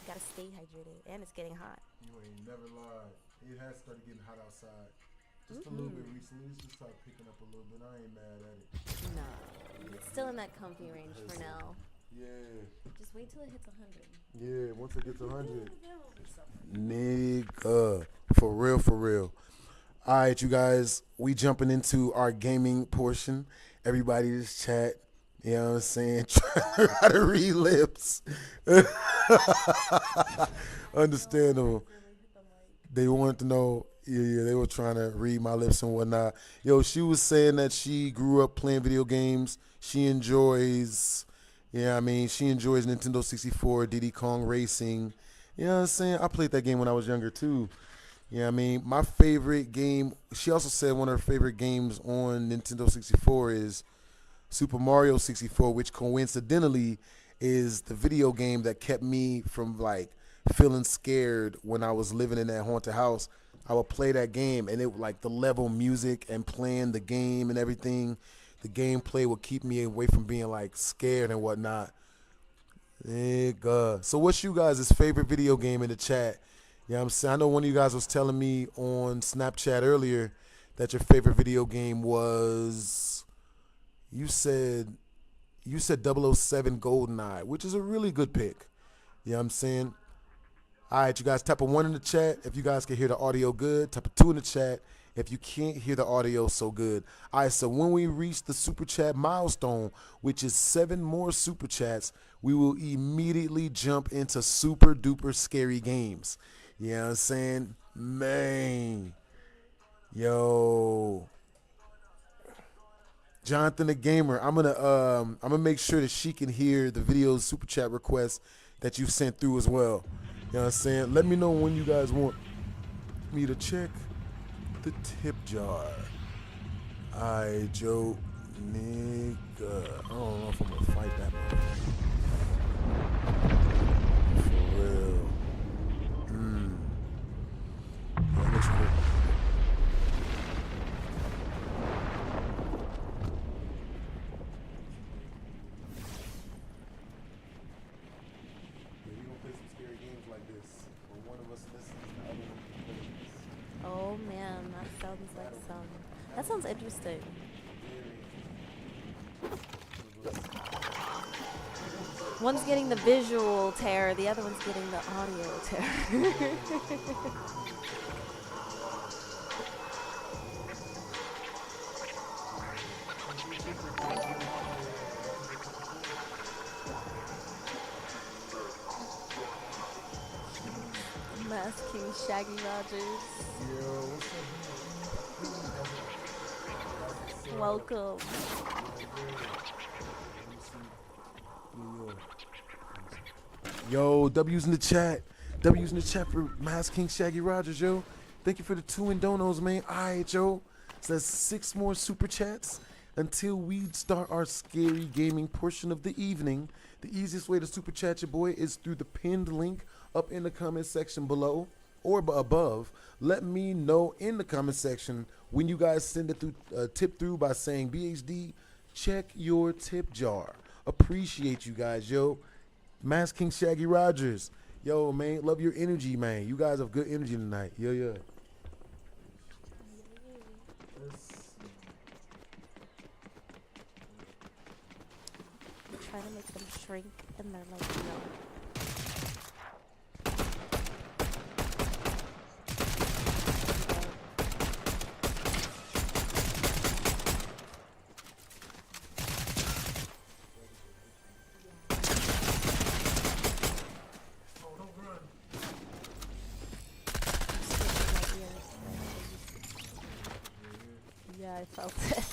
You gotta stay hydrated, and it's getting hot. You ain't never lied. It has started getting hot outside. Just a little bit recently. It's just started picking up a little bit. I ain't mad at it. No, it's still in that comfy range for now. Yeah. Just wait till it hits 100. Yeah, once it gets 100. Nigga. For real, for real. All right, you guys. We jumping into our gaming portion. Everybody just chat. You know what I'm saying? Trying to learn how to read lips. Understandable. They wanted to know. Yeah, they were trying to read my lips and whatnot. Yo, she was saying that she grew up playing video games. She enjoys, she enjoys Nintendo 64, Diddy Kong Racing. You know what I'm saying? I played that game when I was younger too. You know what I mean? My favorite game, she also said one of her favorite games on Nintendo 64 is Super Mario 64, which coincidentally is the video game that kept me from like feeling scared when I was living in that haunted house. I would play that game, and it like the level music and playing the game and everything, the gameplay would keep me away from being like scared and whatnot. So what's you guys' favorite video game in the chat? You know what I'm saying? I know one of you guys was telling me on Snapchat earlier that your favorite video game was, you said 007 GoldenEye, which is a really good pick. You know what I'm saying? All right, you guys, type a 1 in the chat if you guys can hear the audio good. Type a 2 in the chat if you can't hear the audio so good. All right, so when we reach the super chat milestone, which is 7 more super chats, we will immediately jump into super duper scary games. You know what I'm saying? Man. Yo. Jonathan the Gamer, I'm gonna make sure that she can hear the video super chat requests that you sent through as well. You know what I'm saying? Let me know when you guys want me to check the tip jar. Alright, Joe. Nigga. I don't know if I'm gonna fight that one. For real. Yeah, looks good. Oh man, that sounds interesting. One's getting the visual terror, the other one's getting the audio terror. Masking Shaggy Rogers. Welcome. Yo, W's in the chat. W's in the chat for Mass King Shaggy Rogers, yo. Thank you for the 2 and donos, man. All right, yo. So that's 6 more super chats. until we start our scary gaming portion of the evening. The easiest way to super chat your boy is through the pinned link up in the comment section below or above. Let me know in the comment section when you guys send it through tip through by saying BHD, check your tip jar. Appreciate you guys, yo. Mass King Shaggy Rogers, yo, man, love your energy, man. You guys have good energy tonight. Yeah. Trying to make them shrink, and they're like, no. Yeah, I felt it.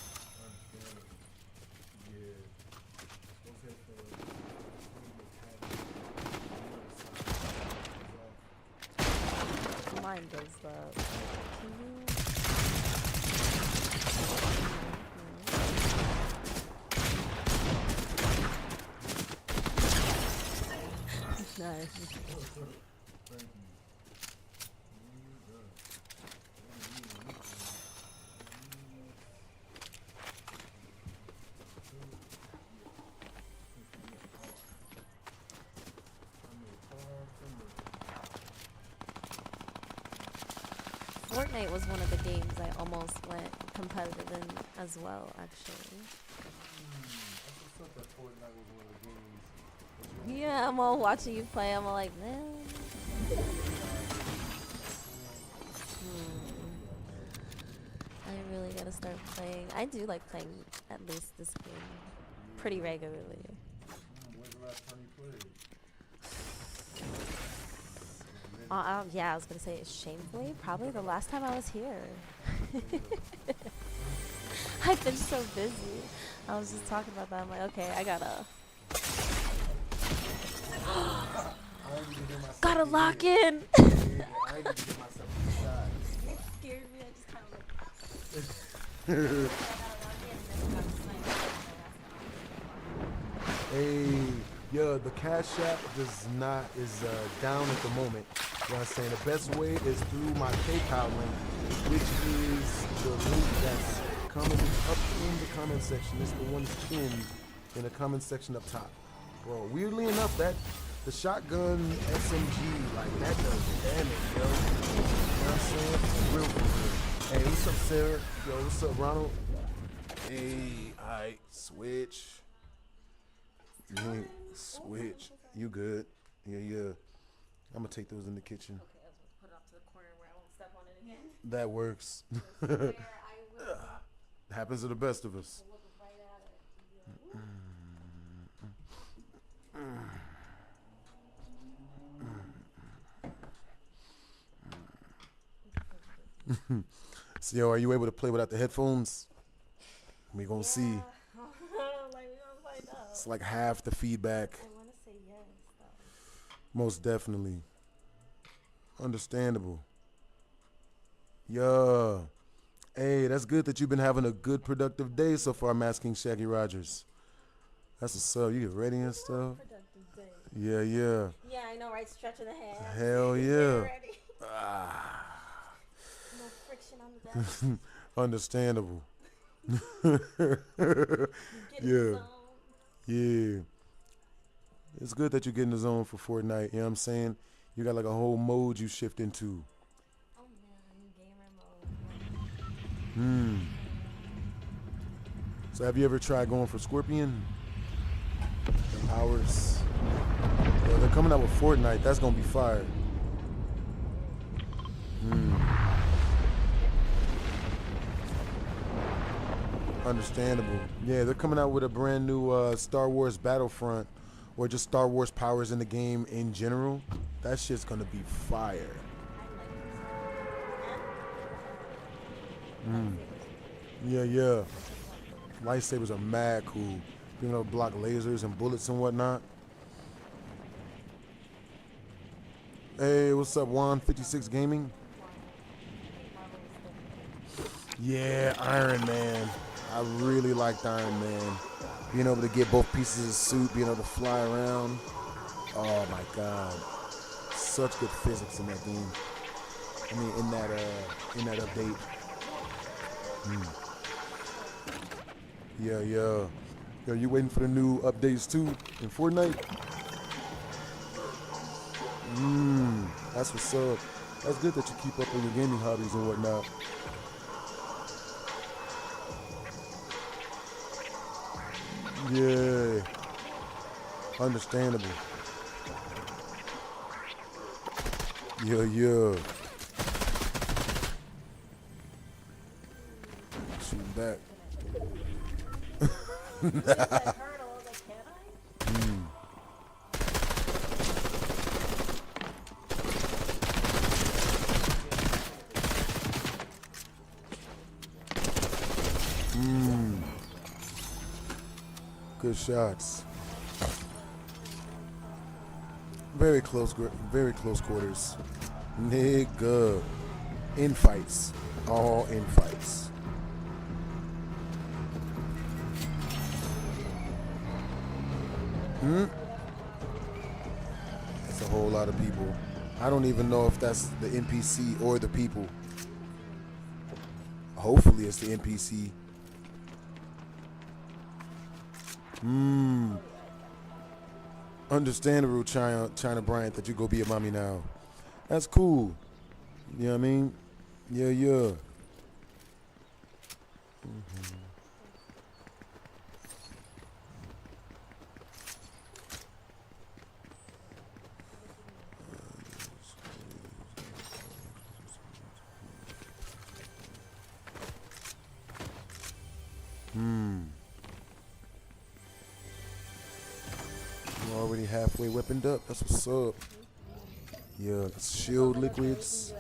Mine does that. Can you... Nice. Fortnite was one of the games I almost went competitive in as well, actually. Yeah, I'm all watching you play, I'm all like, man. I really gotta start playing. I do like playing at least this game pretty regularly. Yeah, I was gonna say shamefully, probably the last time I was here. I've been so busy. I was just talking about that. I'm like, okay, I gotta lock in. It scared me. I just kind of like. Hey, yo, the Cash App is down at the moment. You know what I'm saying? The best way is through my PayPal link, which is the link that's coming up in the comment section. It's the one that's pinned in the comment section up top. Bro, weirdly enough, the shotgun SMG, like, that does damage, yo. You know what I'm saying? Real good. Hey, what's up, Sarah? Yo, what's up, Ronald? Hey, alright, switch. Switch. You good? Yeah. I'm gonna take those in the kitchen. Okay, I was gonna put it up to the corner where I won't step on it again. That works. Happens to the best of us. So, yo, are you able to play without the headphones? We gonna see. It's like half the feedback. I want to say yes, though. Most definitely. Understandable. Yeah. Hey, that's good that you've been having a good, productive day so far, Masking Shaggy Rogers. That's what's up. You get ready and stuff? Yeah. Yeah, I know, right? Stretching the hands. Hell yeah. No friction on the desk. Understandable. Yeah. It's good that you get in the zone for Fortnite. You know what I'm saying? You got like a whole mode you shift into. Oh man, gamer mode. So have you ever tried going for Scorpion? The powers. Yeah, they're coming out with Fortnite. That's gonna be fire. Understandable. Yeah, they're coming out with a brand new Star Wars Battlefront, or just Star Wars powers in the game in general. That shit's gonna be fire. Yeah. Lightsabers are mad cool. Being able to block lasers and bullets and whatnot. Hey, what's up, Juan56 Gaming? Yeah, Iron Man. I really liked Iron Man. Being able to get both pieces of suit, being able to fly around. Oh my God. Such good physics in that game. I mean, in that update. Yeah. Yo, you waiting for the new updates too in Fortnite? That's what's up. That's good that you keep up on your gaming hobbies and whatnot. Yeah. Understandable. Yeah. Shoot back. Good shots. Very close quarters. Nigga. In fights. All in fights. That's a whole lot of people. I don't even know if that's the NPC or the people. Hopefully it's the NPC. Understandable, China Bryant, that you go be a mommy now. That's cool. You know what I mean? Yeah. You're already halfway weaponed up. That's what's up. Yeah, shield liquids.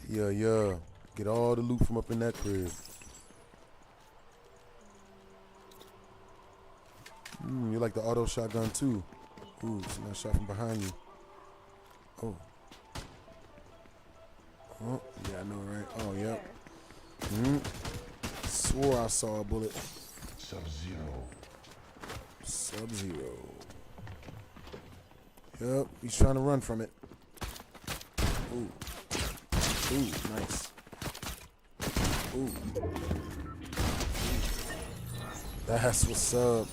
Yeah. Get all the loot from up in that crib. You like the auto shotgun too. Ooh, somebody shot from behind you. Oh, yeah, I know, right? Oh, yep. Swore I saw a bullet. Sub-Zero. Yep, he's trying to run from it. Ooh, nice. Ooh. That's what's up.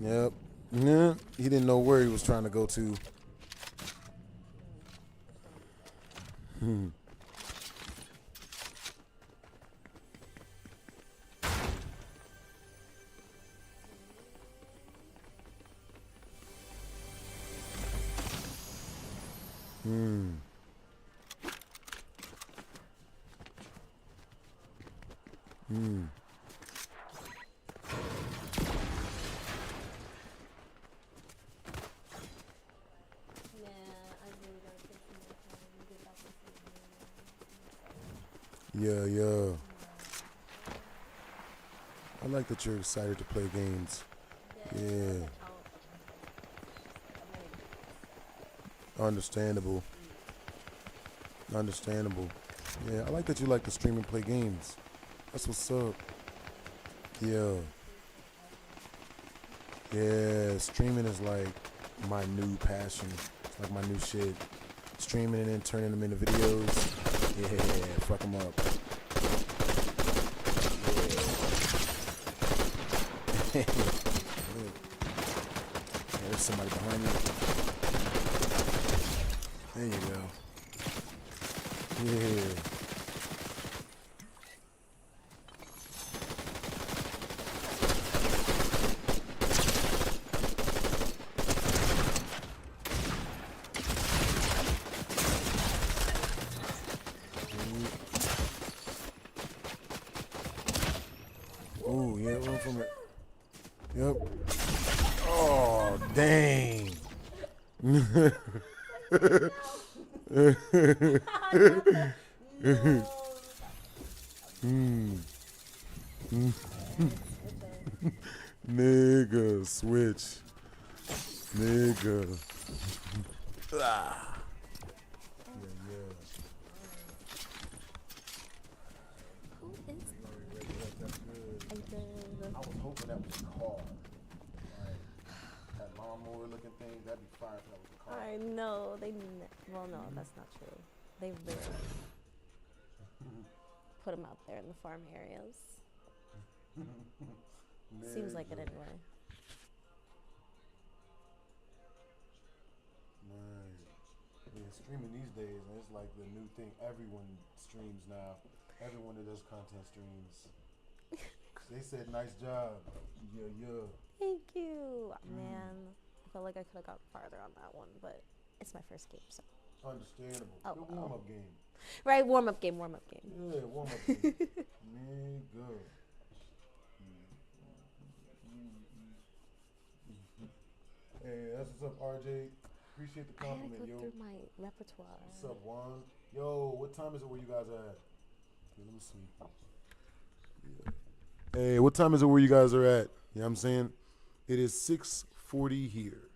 Yep. Yeah, he didn't know where he was trying to go to. Yeah. I like that you're excited to play games. Yeah. Understandable. Yeah, I like that you like to stream and play games. That's what's up. Yeah, streaming is like my new passion. It's like my new shit. Streaming and then turning them into videos. Yeah, fuck them up. Yeah. There's somebody behind me. There you go. Yeah. Oh, yeah, run from it. Yep. Oh, dang. Nigga, switch. Nigga. Yeah. and that was a car. Like, that lawnmower looking thing, that'd be fire if that was a car. I know. Well, no, that's not true. They really put them out there in the farm areas. Seems like it anyway. Man, yeah, streaming these days, man, it's like the new thing. Everyone streams now. Everyone that does content streams. They said, nice job. Yeah. Thank you. Man, I felt like I could have got farther on that one, but it's my first game, so. Understandable. Oh, Good warm-up game. Right, warm-up game. Yeah, warm-up game. Man, good. Hey, that's what's up, RJ. Appreciate the compliment, I had to yo. go through my repertoire. What's up, Juan? Yo, what time is it where you guys are at? Okay, let me see. Yeah. Hey, what time is it where you guys are at? You know what I'm saying? It is 6:40 here.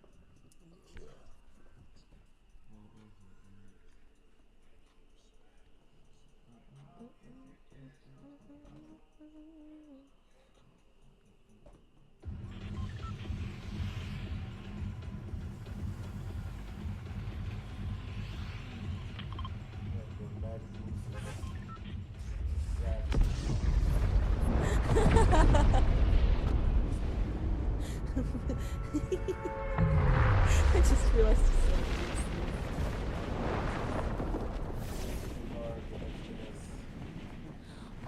I just realized it's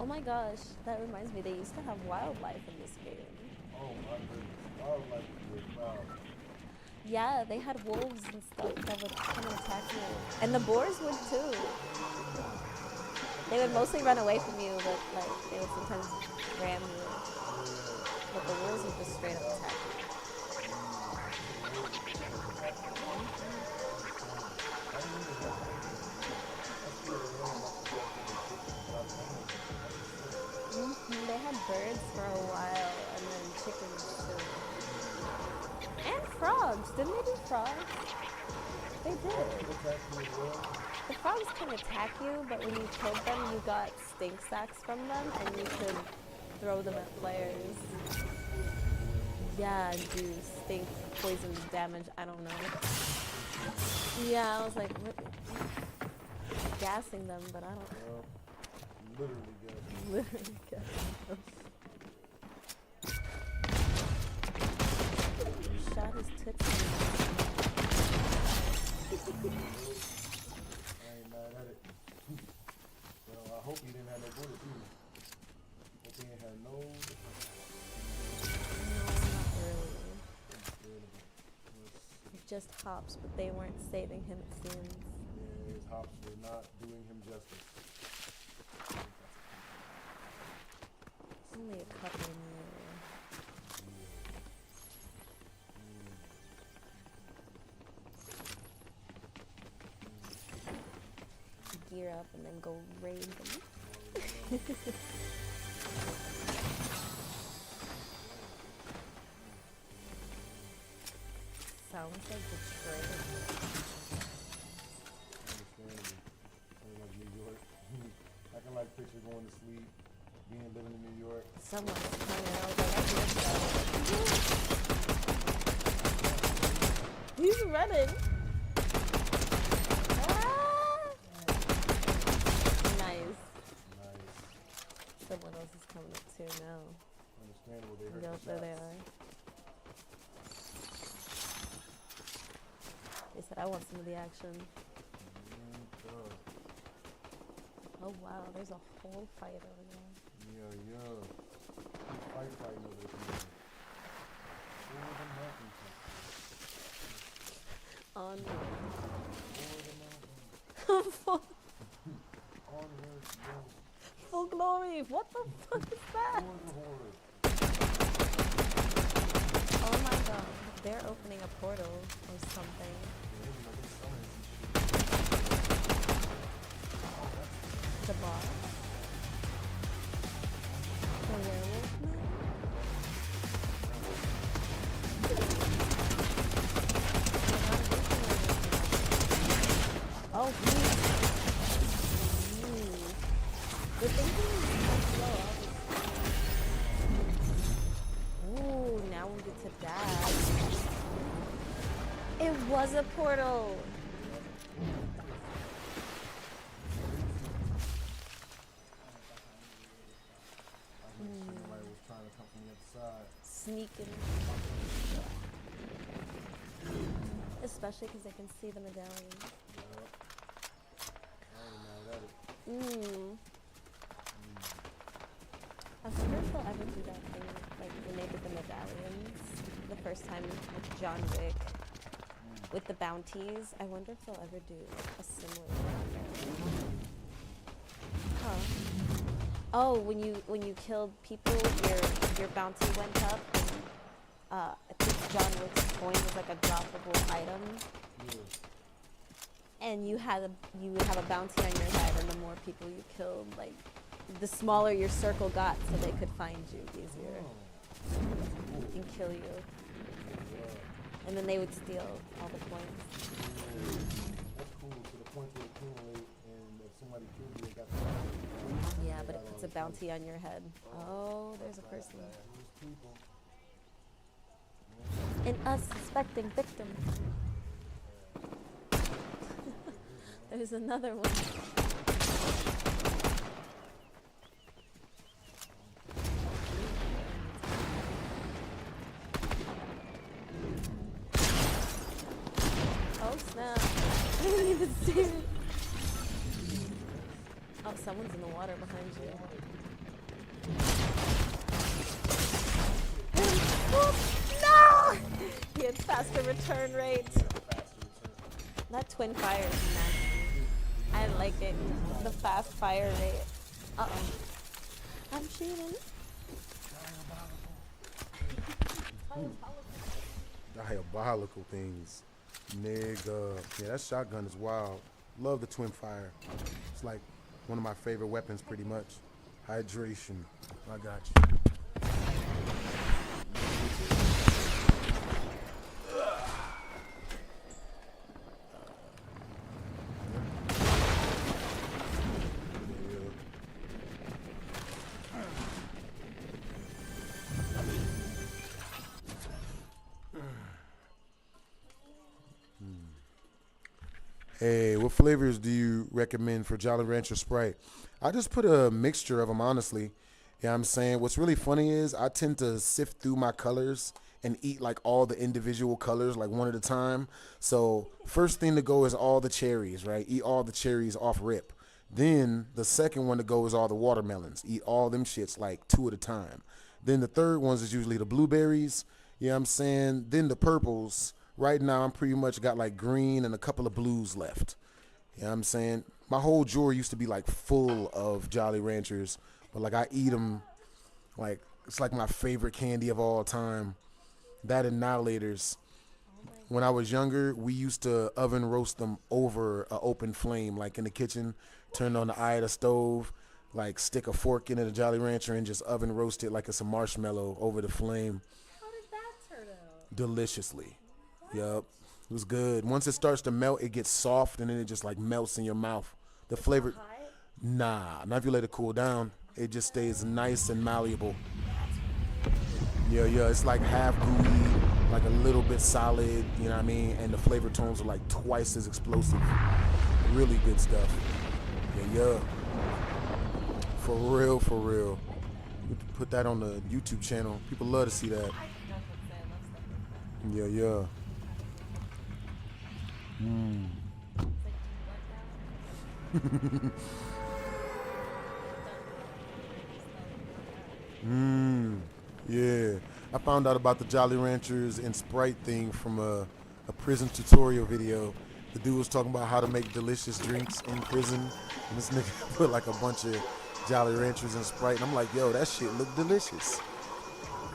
oh my gosh, that reminds me, they used to have wildlife in this game. Oh my goodness, wildlife is wild. Yeah, they had wolves and stuff that would come and attack you. And the boars would too. They would mostly run away from you, but like they would sometimes ram you. But the wolves would just straight up attack you. They had birds for a while, and then chickens too. And frogs. Didn't they do frogs? They did. The frogs can attack you, but when you killed them, you got stink sacks from them, and you could throw them at players. Yeah, do stink, poison, damage, I don't know. Yeah, I was like, what? Gassing them, but I don't know. Literally gassing. Literally gassing them. He shot his tits. I ain't mad at it. Well, I hope he didn't have no bullets either. Hope he ain't had no. Just hops, but they weren't saving him, it seems. Yeah, his hops were not doing him justice. Only a couple in the area. Gear up and then go raid them. Sounds like betrayal. Understandable. Sounds like New York. I can like picture going to sleep, living in New York. Someone's coming out. I was like, I he's running. Ah! Nice. Someone else is coming up too now. Understandable. They heard Yep, the there they shots. are. They said, I want some of the action. Oh wow, there's a whole fight over there. Yeah. Fighting over there. Onward. Onward, Full glory. What the fuck is that? Oh my god. They're opening a portal or something. The boss. The werewolf man? Oh, the thinking is so slow. There was a portal. Somebody was trying to come from the other side. Sneaking. Especially because they can see the medallion. I wonder if they'll ever do that thing, like when they did the medallions the first time with John Wick, with the bounties. I wonder if they'll ever do a similar thing. Huh. Oh, when you killed people, your bounty went up. I think John Wick's coin was like a droppable item. And you would have a bounty on your head, and the more people you killed, like, the smaller your circle got, so they could find you easier and kill you. And then they would steal all the coins. That's cool. So the points would accumulate, and if somebody killed you, they got the bounty. Yeah, but it puts a bounty on your head. Oh, there's a person. An unsuspecting victim. There's another one. Oh snap. I didn't even see it. Oh, someone's in the water behind you. No! He had faster return rate. That twin fire is nasty. I like it. The fast fire rate. Uh-oh. I'm cheating. Diabolical things. Nigga. Yeah, that shotgun is wild. Love the twin fire. It's like one of my favorite weapons pretty much. Hydration. I got you. Hey, what flavors do you recommend for Jolly Rancher Sprite? I just put a mixture of them, honestly. Yeah, I'm saying what's really funny is I tend to sift through my colors and eat like all the individual colors like one at a time. So first thing to go is all the cherries, right? Eat all the cherries off rip. Then the second one to go is all the watermelons. Eat all them shits like two at a time. Then the third ones is usually the blueberries. You know what I'm saying? Then the purples. Right now, I'm pretty much got like green and a couple of blues left. You know what I'm saying? My whole drawer used to be like full of Jolly Ranchers, but like I eat them like it's like my favorite candy of all time. That and Annihilators. When I was younger, we used to oven roast them over an open flame, like in the kitchen, turn on the eye of the stove, like stick a fork in it, a Jolly Rancher, and just oven roast it like it's a marshmallow over the flame. How did that turn out? Deliciously. Yup. It was good. Once it starts to melt, it gets soft and then it just like melts in your mouth. The flavor, not if you let it cool down. It just stays nice and malleable. Yeah, it's like half gooey, like a little bit solid, you know what I mean? And the flavor tones are like twice as explosive. Really good stuff. Yeah. For real. We could put that on the YouTube channel. People love to see that. Yeah. Yeah. I found out about the Jolly Ranchers and Sprite thing from a prison tutorial video. The dude was talking about how to make delicious drinks in prison, and this nigga put like a bunch of Jolly Ranchers and Sprite, and I'm like, yo, that shit looked delicious.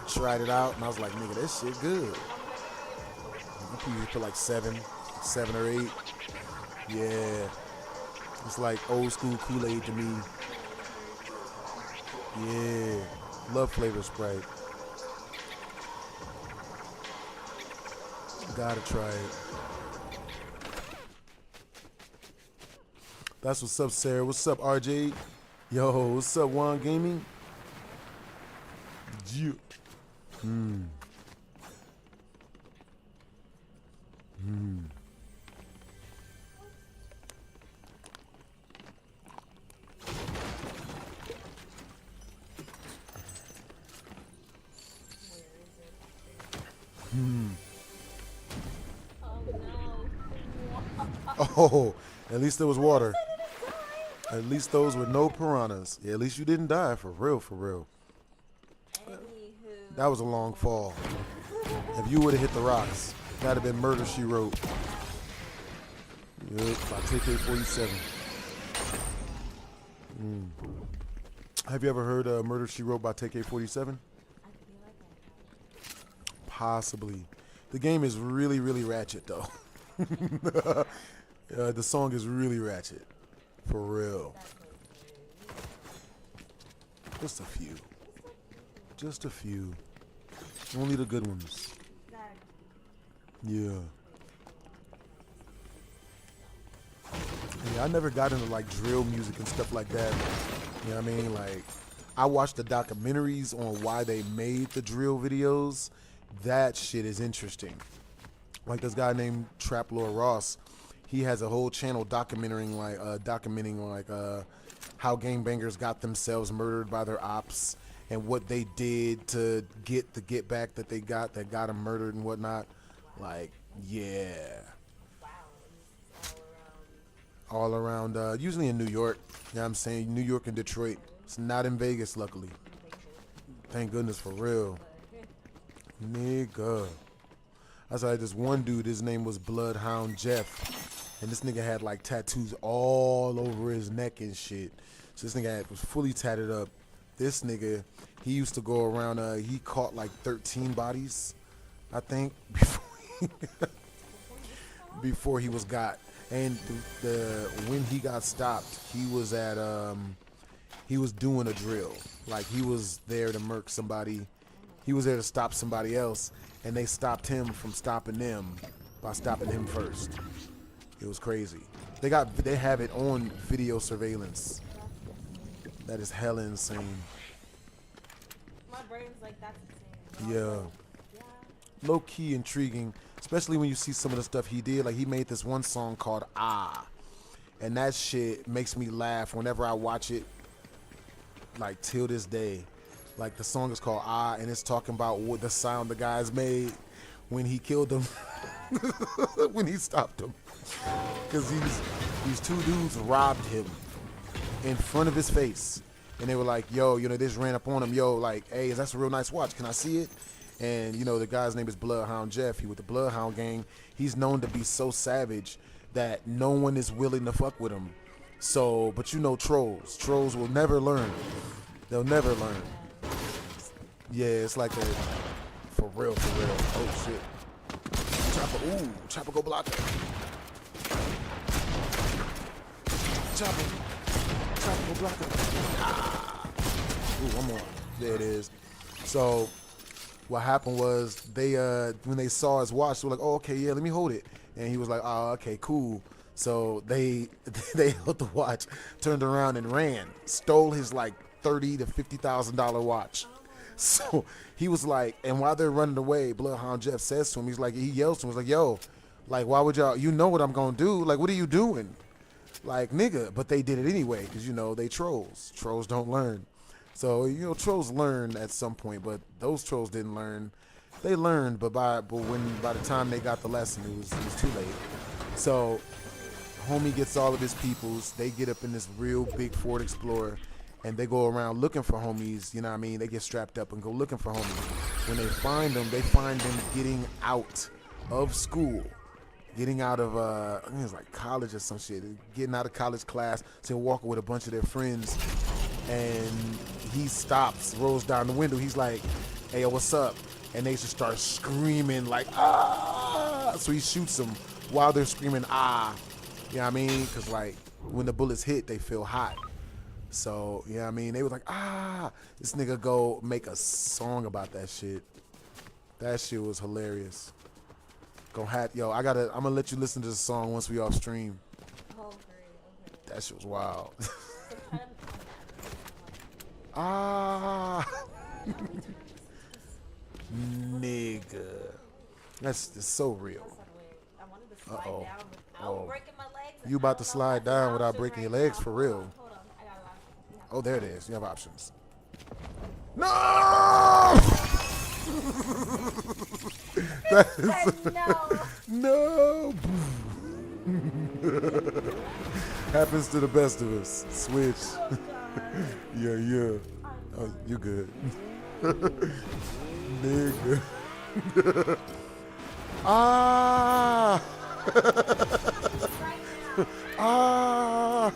Tried it out, and I was like, nigga, that shit good. You put like 7 or 8. Yeah. It's like old school Kool-Aid to me. Yeah. Love flavor Sprite. Gotta try it. That's what's up, Sarah. What's up, RJ? Yo, what's up, Juan Gaming? Yeah. Hmm. Hmm. Oh, at least there was water. At least those were no piranhas. Yeah, at least you didn't die, for real, for real. That was a long fall. If you would have hit the rocks, that'd have been Murder, She Wrote. Yep, by TK-47. Have you ever heard Murder, She Wrote by TK-47? Possibly. The game is really, really ratchet, though. The song is really ratchet. For real. Just a few. Just a few. Only the good ones. Yeah. Yeah, I never got into like drill music and stuff like that. You know what I mean? Like, I watched the documentaries on why they made the drill videos. That shit is interesting. Like this guy named Trap Lord Ross, he has a whole channel documenting how gangbangers got themselves murdered by their ops and what they did to get the get back that they got that got them murdered and whatnot. Like, yeah. All around, usually in New York. You know what I'm saying? New York and Detroit. It's not in Vegas, luckily. Thank goodness, for real. Nigga. I saw this one dude, his name was Bloodhound Jeff. And this nigga had like tattoos all over his neck and shit. So this nigga was fully tatted up. This nigga, he used to go around, he caught like 13 bodies, I think, before he was got. And when he got stopped, he was at he was doing a drill. Like he was there to murk somebody. He was there to stop somebody else, and they stopped him from stopping them by stopping him first. It was crazy. They have it on video surveillance. That is hella insane. My brain's like, that's insane. Yeah. Low key intriguing, especially when you see some of the stuff he did. Like he made this one song called Ah, and that shit makes me laugh whenever I watch it. Like till this day, like the song is called Ah, and it's talking about what the sound the guys made when he killed them, when he stopped them, because these two dudes robbed him in front of his face, and they were like, yo, you know, they just ran up on him, yo, like, hey, that's a real nice watch, can I see it? And you know, the guy's name is Bloodhound Jeff. He with the Bloodhound gang. He's known to be so savage that no one is willing to fuck with him. So, but you know, trolls will never learn. They'll never learn. Yeah, it's like a for real. Oh shit. Chopper go block it. Chopper go block it. Ah. Ooh, one more. There it is. So what happened was they when they saw his watch, they were like, oh, okay, yeah, let me hold it. And he was like, oh, okay, cool. So they held the watch, turned around and ran, stole his like $30,000 to $50,000 watch. So he was like, and while they're running away, Bloodhound Jeff says to him, he yells to him, he's like, yo, like, why would y'all, you know what I'm gonna do? Like, what are you doing? Like, nigga, but they did it anyway, because, you know, they trolls. Trolls don't learn. So, you know, trolls learn at some point, but those trolls didn't learn. They learned, but by the time they got the lesson, it was too late. So, homie gets all of his peoples. They get up in this real big Ford Explorer, and they go around looking for homies. You know what I mean? They get strapped up and go looking for homies. When they find them getting out of school. Getting out of, I think it was like college or some shit. Getting out of college class, so walking with a bunch of their friends. And he stops, rolls down the window. He's like, hey, yo, what's up? And they just start screaming like, ah! So he shoots them while they're screaming, ah. You know what I mean? Because like when the bullets hit, they feel hot. So, you know what I mean? They were like, ah. This nigga go make a song about that shit. That shit was hilarious. Yo, I'm gonna let you listen to the song once we off stream. Oh, great. Okay. That shit was wild. Ah, nigga, that's so real. Uh-oh. Oh. You about to slide down without breaking your legs for real. Oh, there it is. You have options. No! That is, no. Happens to the best of us. Switch. Yeah. Oh, you good. Nigga. Ah! Ah!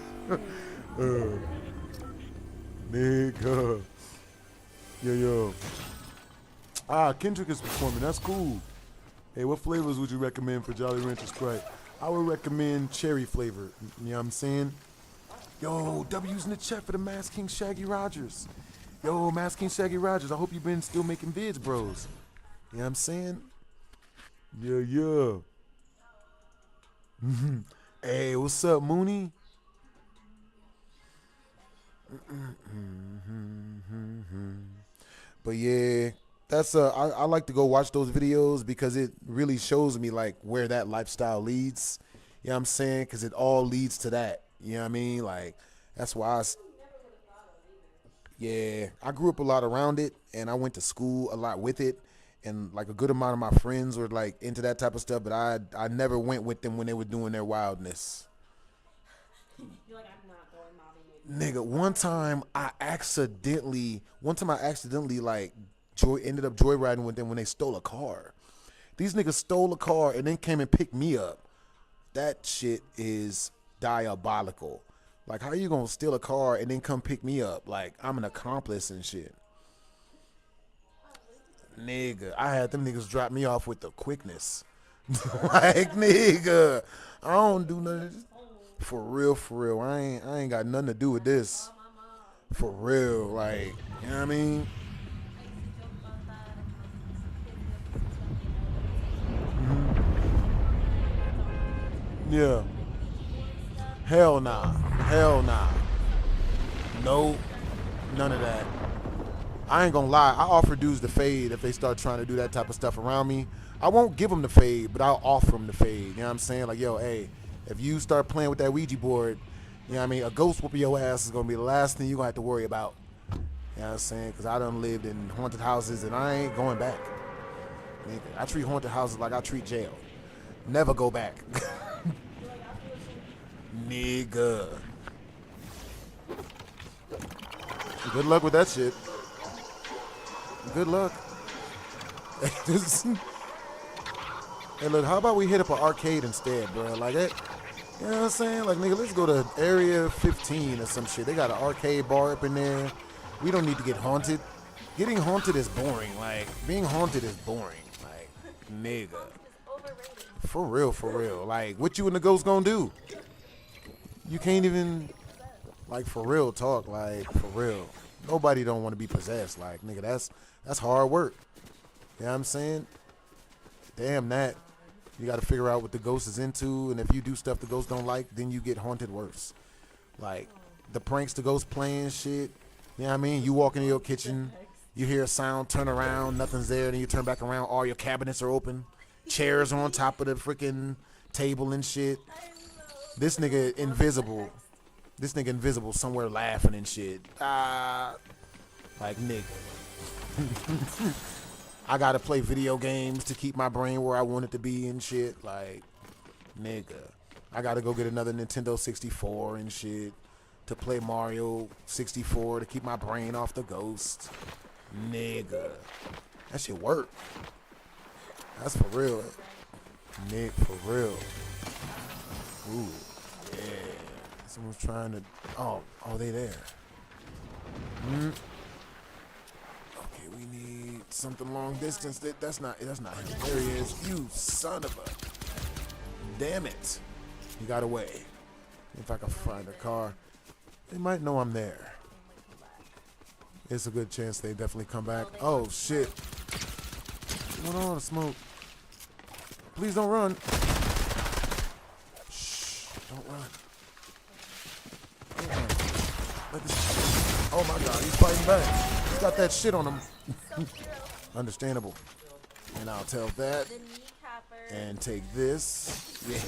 Nigga. Yo. Ah, Kendrick is performing. That's cool. Hey, what flavors would you recommend for Jolly Rancher Sprite? I would recommend cherry flavor. You know what I'm saying? Yo, W's in the chat for the Mass King Shaggy Rogers. Yo, Mass King Shaggy Rogers, I hope you've been still making vids, bros. You know what I'm saying? Yeah. Hey, what's up, Mooney? But yeah, that's I like to go watch those videos because it really shows me like where that lifestyle leads. You know what I'm saying? Because it all leads to that. You know what I mean? Like, that's why I grew up a lot around it, and I went to school a lot with it, and like a good amount of my friends were like into that type of stuff, but I never went with them when they were doing their wildness. You're like, I'm not going, mommy. Nigga, one time I accidentally like ended up joyriding with them when they stole a car. These niggas stole a car and then came and picked me up. That shit is diabolical. Like, how you gonna steal a car and then come pick me up? Like, I'm an accomplice and shit. Nigga, I had them niggas drop me off with the quickness. Like, nigga, I don't do nothing. For real. I ain't got nothing to do with this. For real, like, you know what I mean? Yeah. Hell nah. Nope. None of that. I ain't gonna lie. I offer dudes the fade if they start trying to do that type of stuff around me. I won't give them the fade, but I'll offer them the fade. You know what I'm saying? Like, yo, hey, if you start playing with that Ouija board, you know what I mean? A ghost whooping your ass is gonna be the last thing you're gonna have to worry about. You know what I'm saying? Because I done lived in haunted houses and I ain't going back. Nigga, I treat haunted houses like I treat jail. Never go back. Nigga. Good luck with that shit. Good luck. Hey, look, how about we hit up an arcade instead, bro? Like that. You know what I'm saying? Like, nigga, let's go to Area 15 or some shit. They got an arcade bar up in there. We don't need to get haunted. Getting haunted is boring. Like, being haunted is boring. Like, nigga. For real. Like, what you and the ghost gonna do? You can't even, like, for real talk. Like, for real. Nobody don't want to be possessed. Like, nigga, that's hard work. You know what I'm saying? Damn that. You got to figure out what the ghost is into, and if you do stuff the ghost don't like, then you get haunted worse. Like, the pranks the ghost playing shit. You know what I mean? You walk into your kitchen, you hear a sound, turn around, nothing's there, then you turn back around, all your cabinets are open. Chairs are on top of the freaking table and shit. This nigga invisible somewhere laughing and shit. Like, nigga. I gotta play video games to keep my brain where I want it to be and shit. Like, nigga. I gotta go get another Nintendo 64 and shit to play Mario 64 to keep my brain off the ghost. Nigga. That shit work. That's for real. Nick, for real. Ooh, yeah. Someone's trying to. Oh, they there. Okay, we need something long distance. That's not him. There he is. You son of a. Damn it. He got away. If I can find a car, they might know I'm there. It's a good chance they definitely come back. Oh shit. What's going on, Smoke? Please don't run. Shh, don't run. Oh my god, he's fighting back. He's got that shit on him. Understandable. And I'll tell that. The kneecapper And take this. Yeah.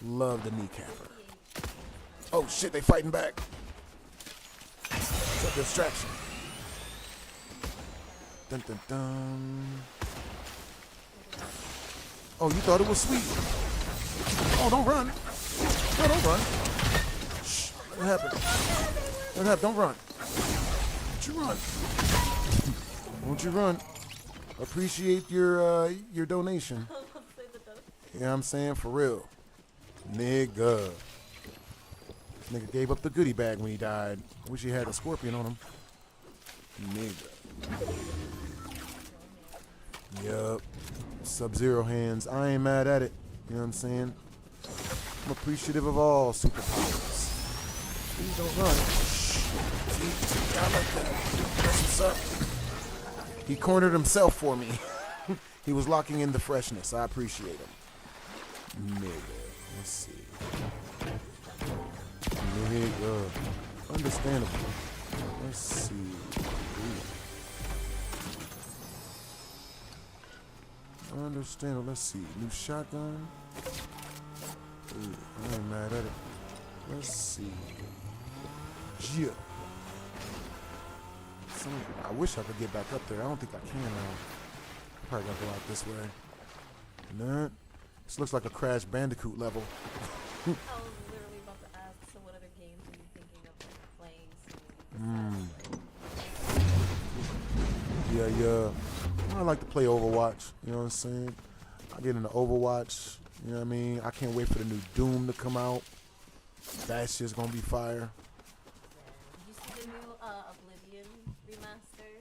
Love the kneecapper. Oh shit, they fighting back. It's a distraction. Dun dun dun. Oh, you thought it was sweet. Oh, don't run. No, don't run. Shh. What happened? What happened? Don't run. Don't you run. Won't you run? Appreciate your donation. You know what I'm saying? For real. Nigga. This nigga gave up the goodie bag when he died. I wish he had a scorpion on him. Nigga. Yup. Sub-Zero hands. I ain't mad at it. You know what I'm saying? I'm appreciative of all superpowers. Please don't run. See, I like that. That's what's up. He cornered himself for me. He was locking in the freshness. I appreciate him. Nigga. Let's see. Nigga. Understandable. Let's see. Ooh. Understandable. Let's see. New shotgun. Ooh, I ain't mad at it. Let's see. Yeah. I wish I could get back up there. I don't think I can now. Probably gotta go out this way. Nah. This looks like a Crash Bandicoot level. I was literally about to ask, so what other games are you thinking of playing? Yeah. I like to play Overwatch. You know what I'm saying? I get into Overwatch. You know what I mean? I can't wait for the new Doom to come out. That shit's gonna be fire. Did you see the new Oblivion remaster?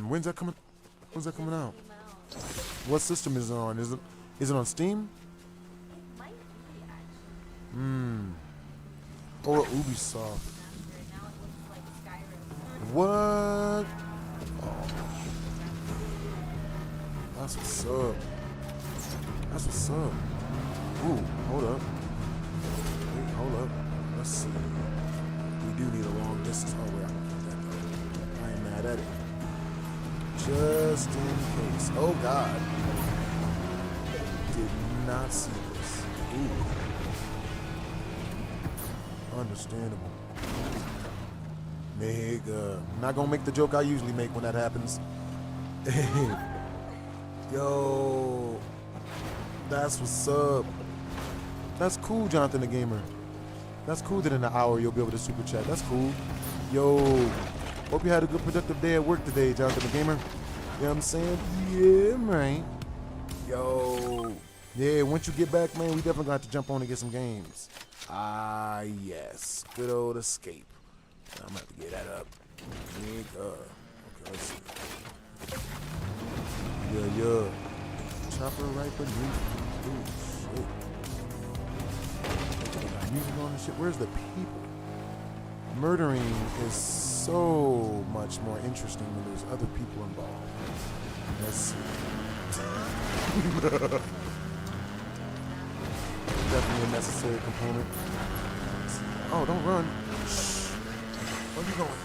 When's that coming? When's that coming out? What system is it on? Is it on Steam? It might be actually. Or Ubisoft? Now it looks like Skyrim. What? Oh. That's what's up. That's what's up. Ooh, hold up. Wait, hold up. Let's see. We do need a long distance. Oh, wait, I can keep that though. I ain't mad at it. Just in case. Oh, God. Did not see this. Ooh. Understandable. Nigga. Not gonna make the joke I usually make when that happens. Yo. That's what's up. That's cool, Jonathan the Gamer. That's cool that in an hour you'll be able to super chat. That's cool. Yo. Hope you had a good productive day at work today, Jonathan the Gamer. You know what I'm saying? Yeah, man. Yo. Yeah, once you get back, man, we definitely gonna have to jump on and get some games. Ah, yes. Good old Escape. I'm gonna have to get that up. Nigga. Okay, let's see. Yeah. Chopper right beneath. Ooh, shit. They got music on and shit. Where's the people? Murdering is so much more interesting when there's other people involved. Let's see. Definitely a necessary component. Oh, don't run. Shh. Where you going?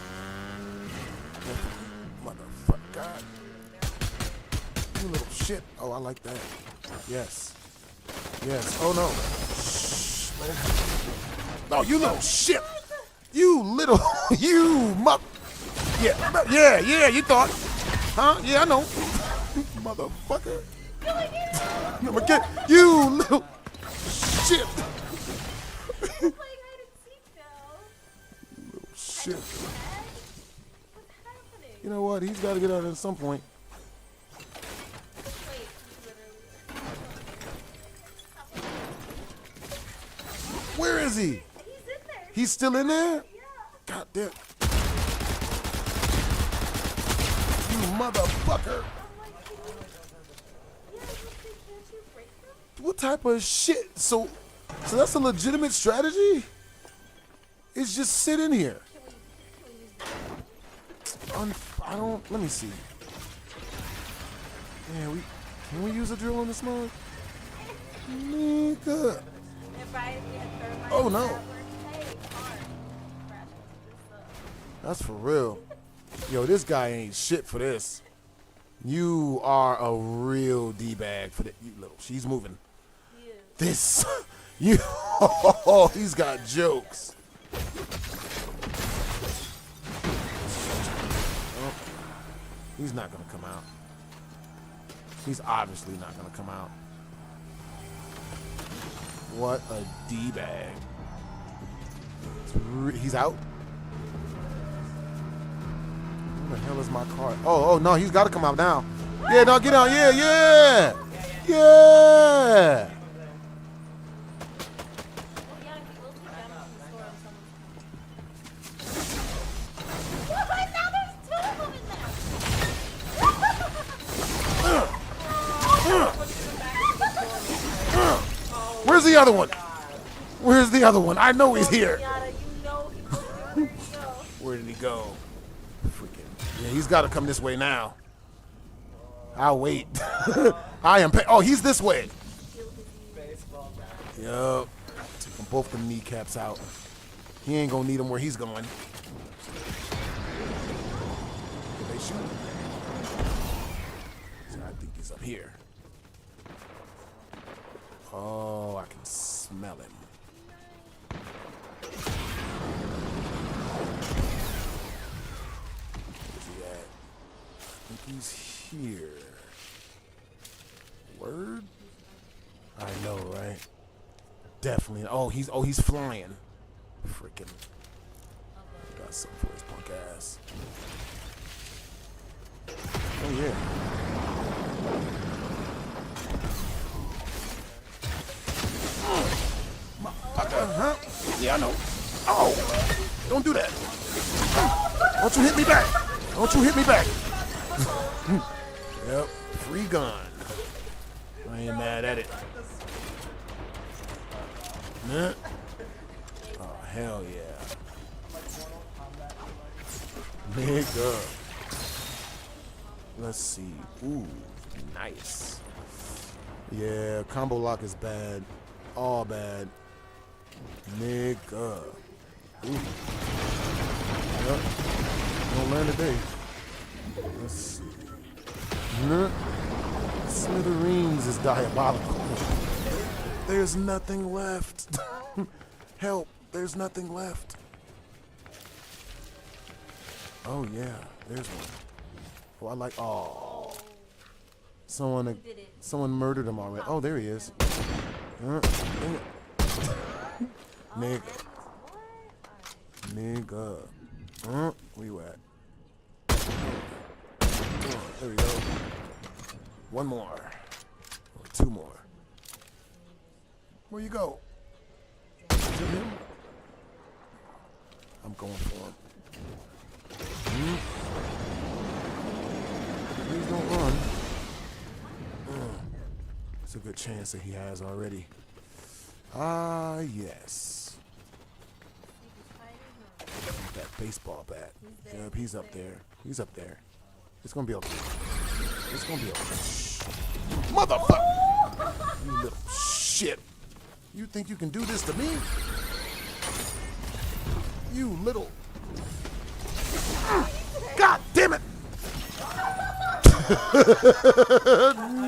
Motherfucker. You little shit. Oh, I like that. Yes. Oh, no. Shh. Oh, you little shit. You little, you muck. Yeah, you thought. Huh? Yeah, I know. Motherfucker. You little shit. Little shit. You know what? He's got to get out at some point. Where is he? He's in there. He's still in there? Yeah. God damn. You motherfucker. What type of shit? So that's a legitimate strategy? It's just sit in here. Let me see. Yeah, can we use a drill on this mug? Nigga. Oh no. That's for real. Yo, this guy ain't shit for this. You are a real D-bag for that. You little. She's moving. This. You. Oh, he's got jokes. Oh, he's not gonna come out. He's obviously not gonna come out. What a D-bag. He's out. Where the hell is my card? Oh no, he's got to come out now. Yeah, no, get out. Yeah. Where's the other one? Where's the other one? I know he's here. Where did he go? Freaking. Yeah, he's got to come this way now. I'll wait. I am. Oh, he's this way. Yup. Taking both the kneecaps out. He ain't gonna need him where he's going. Did they shoot him? So I think he's up here. Oh, I can smell him. Where's he at? I think he's here. Word? I know, right? Definitely. Oh, he's flying. Freaking. Got something for his punk ass. Oh yeah. Huh? Yeah, I know. Oh, don't do that. Don't you hit me back. Don't you hit me back. Yep, free gun. I ain't mad at it. Nah. Oh, hell yeah. Nigga. Let's see. Ooh, nice. Yeah, combo lock is bad. All bad. Nigga. Ooh. Yep. Gonna learn today. Let's see. Nah. Smithereens is diabolical. There's nothing left. Help. There's nothing left. Oh, yeah. There's one. Oh, I like. Oh. Someone murdered him already. Oh, there he is. Nigga. Nigga. Where you at? There we go. One more. Or two more. Where you go? To him? I'm going for him. Please don't run. It's a good chance that he has already. Ah, yes. That baseball bat. Yep, he's up there. He's up there. It's gonna be okay. It's gonna be okay. Motherfucker! You little shit. You think you can do this to me? You little... God damn it!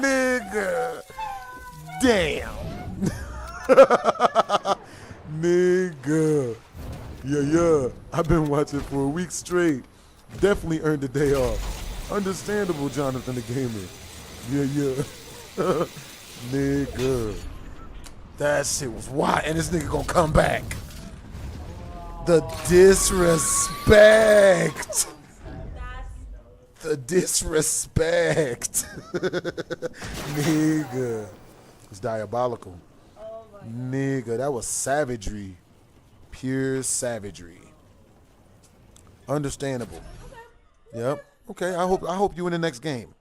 Nigga. Damn. Nigga. Yeah. I've been watching for a week straight. Definitely earned a day off. Understandable, Jonathan the Gamer. Yeah. Nigga. That shit was wild. And this nigga gonna come back. The disrespect. The disrespect. Nigga. It's diabolical. Nigga, that was savagery. Pure savagery. Understandable. Yep. Okay, I hope you in the next game.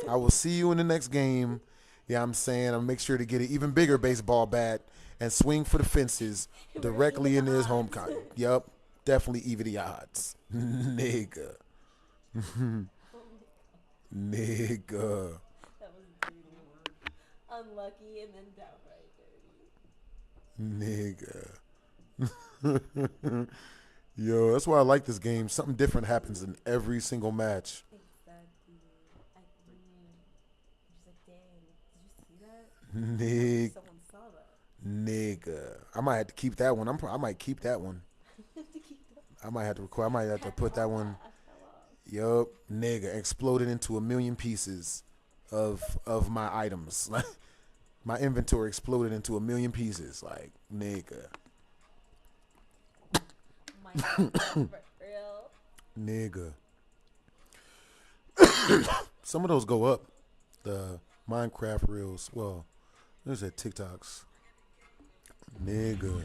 I will see you in the next game. Yeah, I'm saying I'll make sure to get an even bigger baseball bat and swing for the fences directly into his home con. Yep. Definitely even the odds. Nigga. Nigga. That was unlucky and then downright dirty. Nigga. Yo, that's why I like this game. Something different happens in every single match. Exactly. Nigga. Nigga. I might have to keep that one. I might keep that one. I might have to record. I might have to put that one. Yup. Nigga. Exploded into a million pieces of my items. Like, my inventory exploded into a million pieces. Like, nigga. Nigga. Some of those go up. The Minecraft reels. Well, there's that TikToks. Nigga.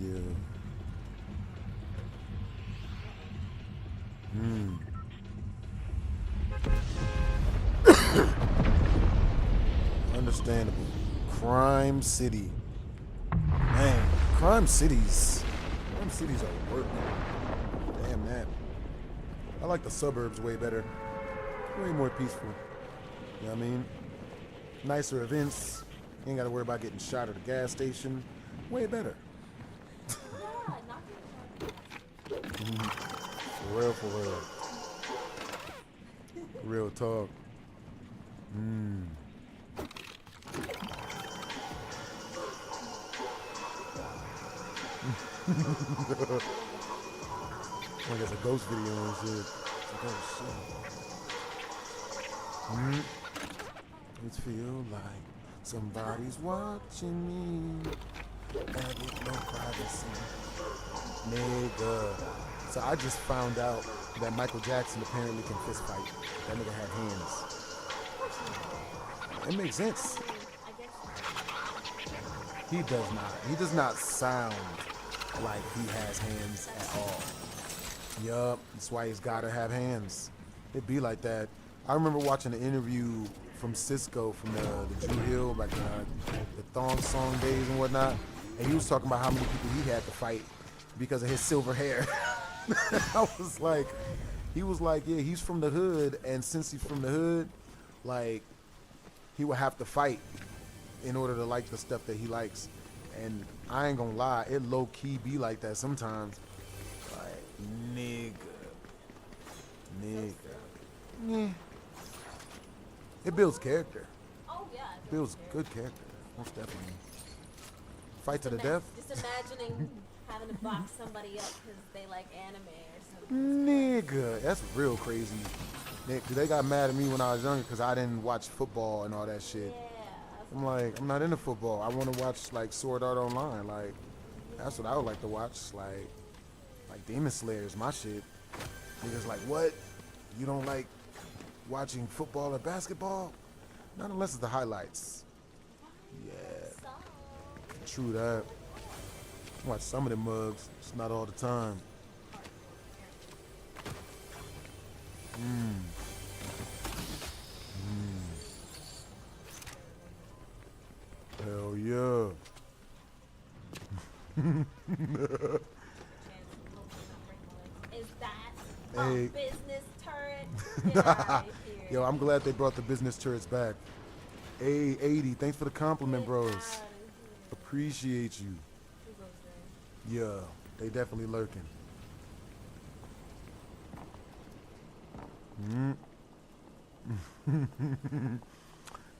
Yeah. Understandable. Crime City. Man, Crime Cities are working. Damn that. I like the suburbs way better. Way more peaceful. You know what I mean? Nicer events. You ain't got to worry about getting shot at a gas station. Way better. For real, for real. Real talk. Like it's a ghost video and shit. Like, oh shit. It feel like somebody's watching me. And with no privacy. Nigga. So I just found out that Michael Jackson apparently can fist fight. That nigga had hands. It makes sense. He does not. He does not sound like he has hands at all. Yup, that's why he's gotta have hands. It be like that. I remember watching an interview from Cisco from the Drew Hill, like the Thong Song days and whatnot, and he was talking about how many people he had to fight because of his silver hair. I was like, he was like, yeah, he's from the hood, and since he's from the hood, like, he would have to fight in order to like the stuff that he likes. And I ain't gonna lie, it low-key be like that sometimes. Like, nigga. Yeah. It builds character. Oh yeah. It builds good character, most definitely. Fight to the death. Just imagining having to box somebody up because they like anime or something. Nigga, that's real crazy. Cause they got mad at me when I was younger because I didn't watch football and all that shit. Yeah. I'm like, I'm not into football. I want to watch like Sword Art Online. Like, that's what I would like to watch. Like Demon Slayer is my shit. Niggas like, what? You don't like watching football or basketball? Not unless it's the highlights. Yeah. True that. I watch some of them mugs. It's not all the time. Hell yeah. Is that Hey. a business turret? Get outta here. Yo, I'm glad they brought the business turrets back. A80, thanks for the compliment, bros. Appreciate you. Yeah, they definitely lurking.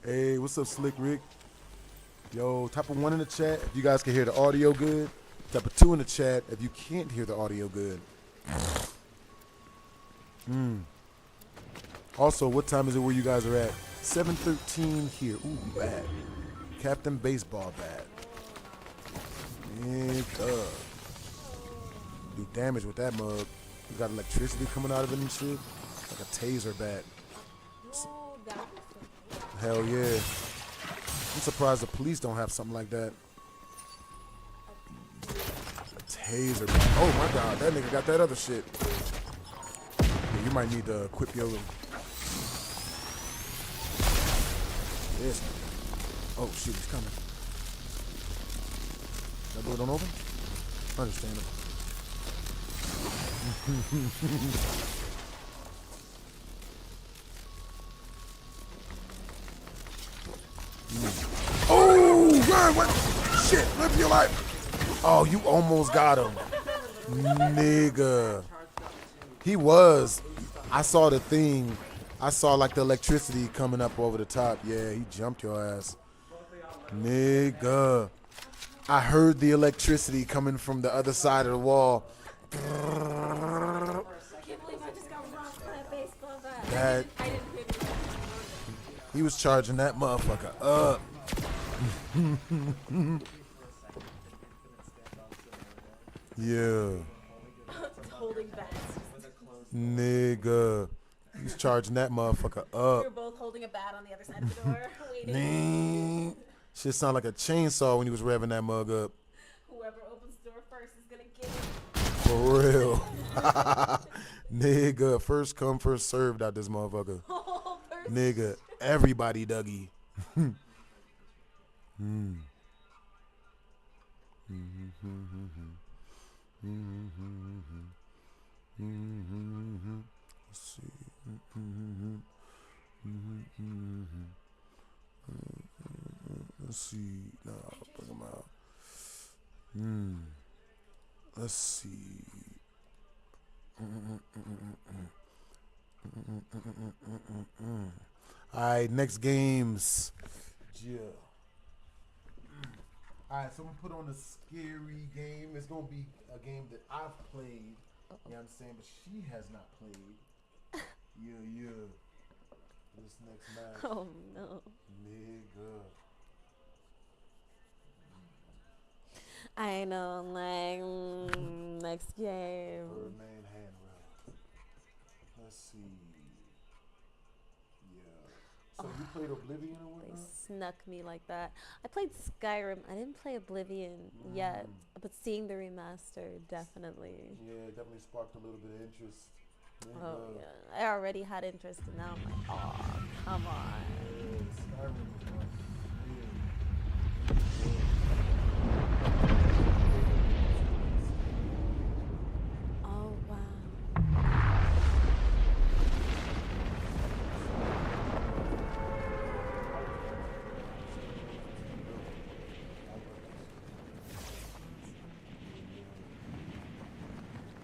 Hey, what's up, Slick Rick? Yo, type of 1 in the chat if you guys can hear the audio good. Type of 2 in the chat if you can't hear the audio good. Also, what time is it where you guys are at? 7:13 here. Ooh, bad. Captain Baseball bat. Nigga. Do damage with that mug. You got electricity coming out of it and shit. Like a taser bat. Hell yeah. I'm surprised the police don't have something like that. A taser bat. Oh my god, that nigga got that other shit. Yeah, you might need to equip your... Yes. Oh shit, he's coming. That door don't open? Understandable. Oh, God, what? Shit, live for your life. Oh, you almost got him. Nigga. He was. I saw the thing I saw like the electricity coming up over the top. Yeah, he jumped your ass. Nigga. I heard the electricity coming from the other side of the wall. I can't believe I just got rocked by a baseball bat. That I didn't hit it. he was charging that motherfucker up. Yeah. Holding bats. Nigga. He's charging that motherfucker up. We were both holding a bat on the other side of the door, waiting. Shit sound like a chainsaw when he was revving that mug up. Whoever opens the door first is gonna get it. For real. Nigga, first come, first served out this motherfucker. Nigga, everybody Dougie. Let's see. Let's see. No, bring them out. Let's see. Alright, next games. Yeah. Alright, so I'm gonna put on a scary game. It's gonna be a game that I've played. You know what I'm saying? But she has not played. Yeah. This next match. Oh no. Nigga. I know, like, next game. Birdman handrail. Let's see. Yeah. So you played Oblivion or They whatnot? snuck me like that. I played Skyrim. I didn't play Oblivion yet, but seeing the remaster, definitely. Yeah, it definitely sparked a little bit of interest. Oh yeah, I already had interest, and now I'm like, oh, come on. Skyrim was my Oh wow.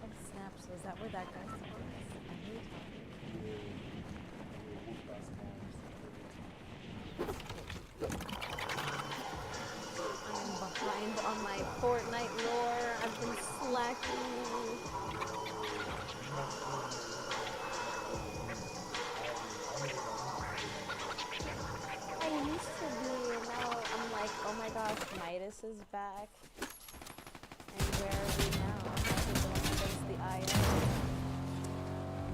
Oh snap! So is that where that guy's from? I'm behind on my Fortnite lore. I've been slacking. I used to be, and now I'm like, oh my gosh, Midas is back. And where are we now? I think the one against the IO.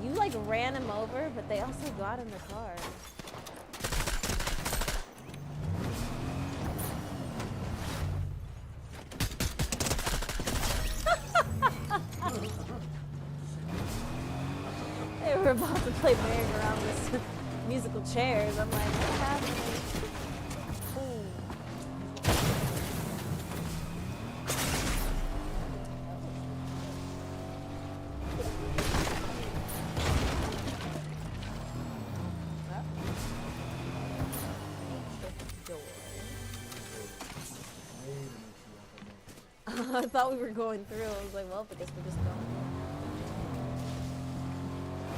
You like ran him over, but they also got in the car. They were about to play merry-go-round with musical chairs. I'm like, what's happening? Ooh. I thought we were going through. I was like, well, I guess we're just going.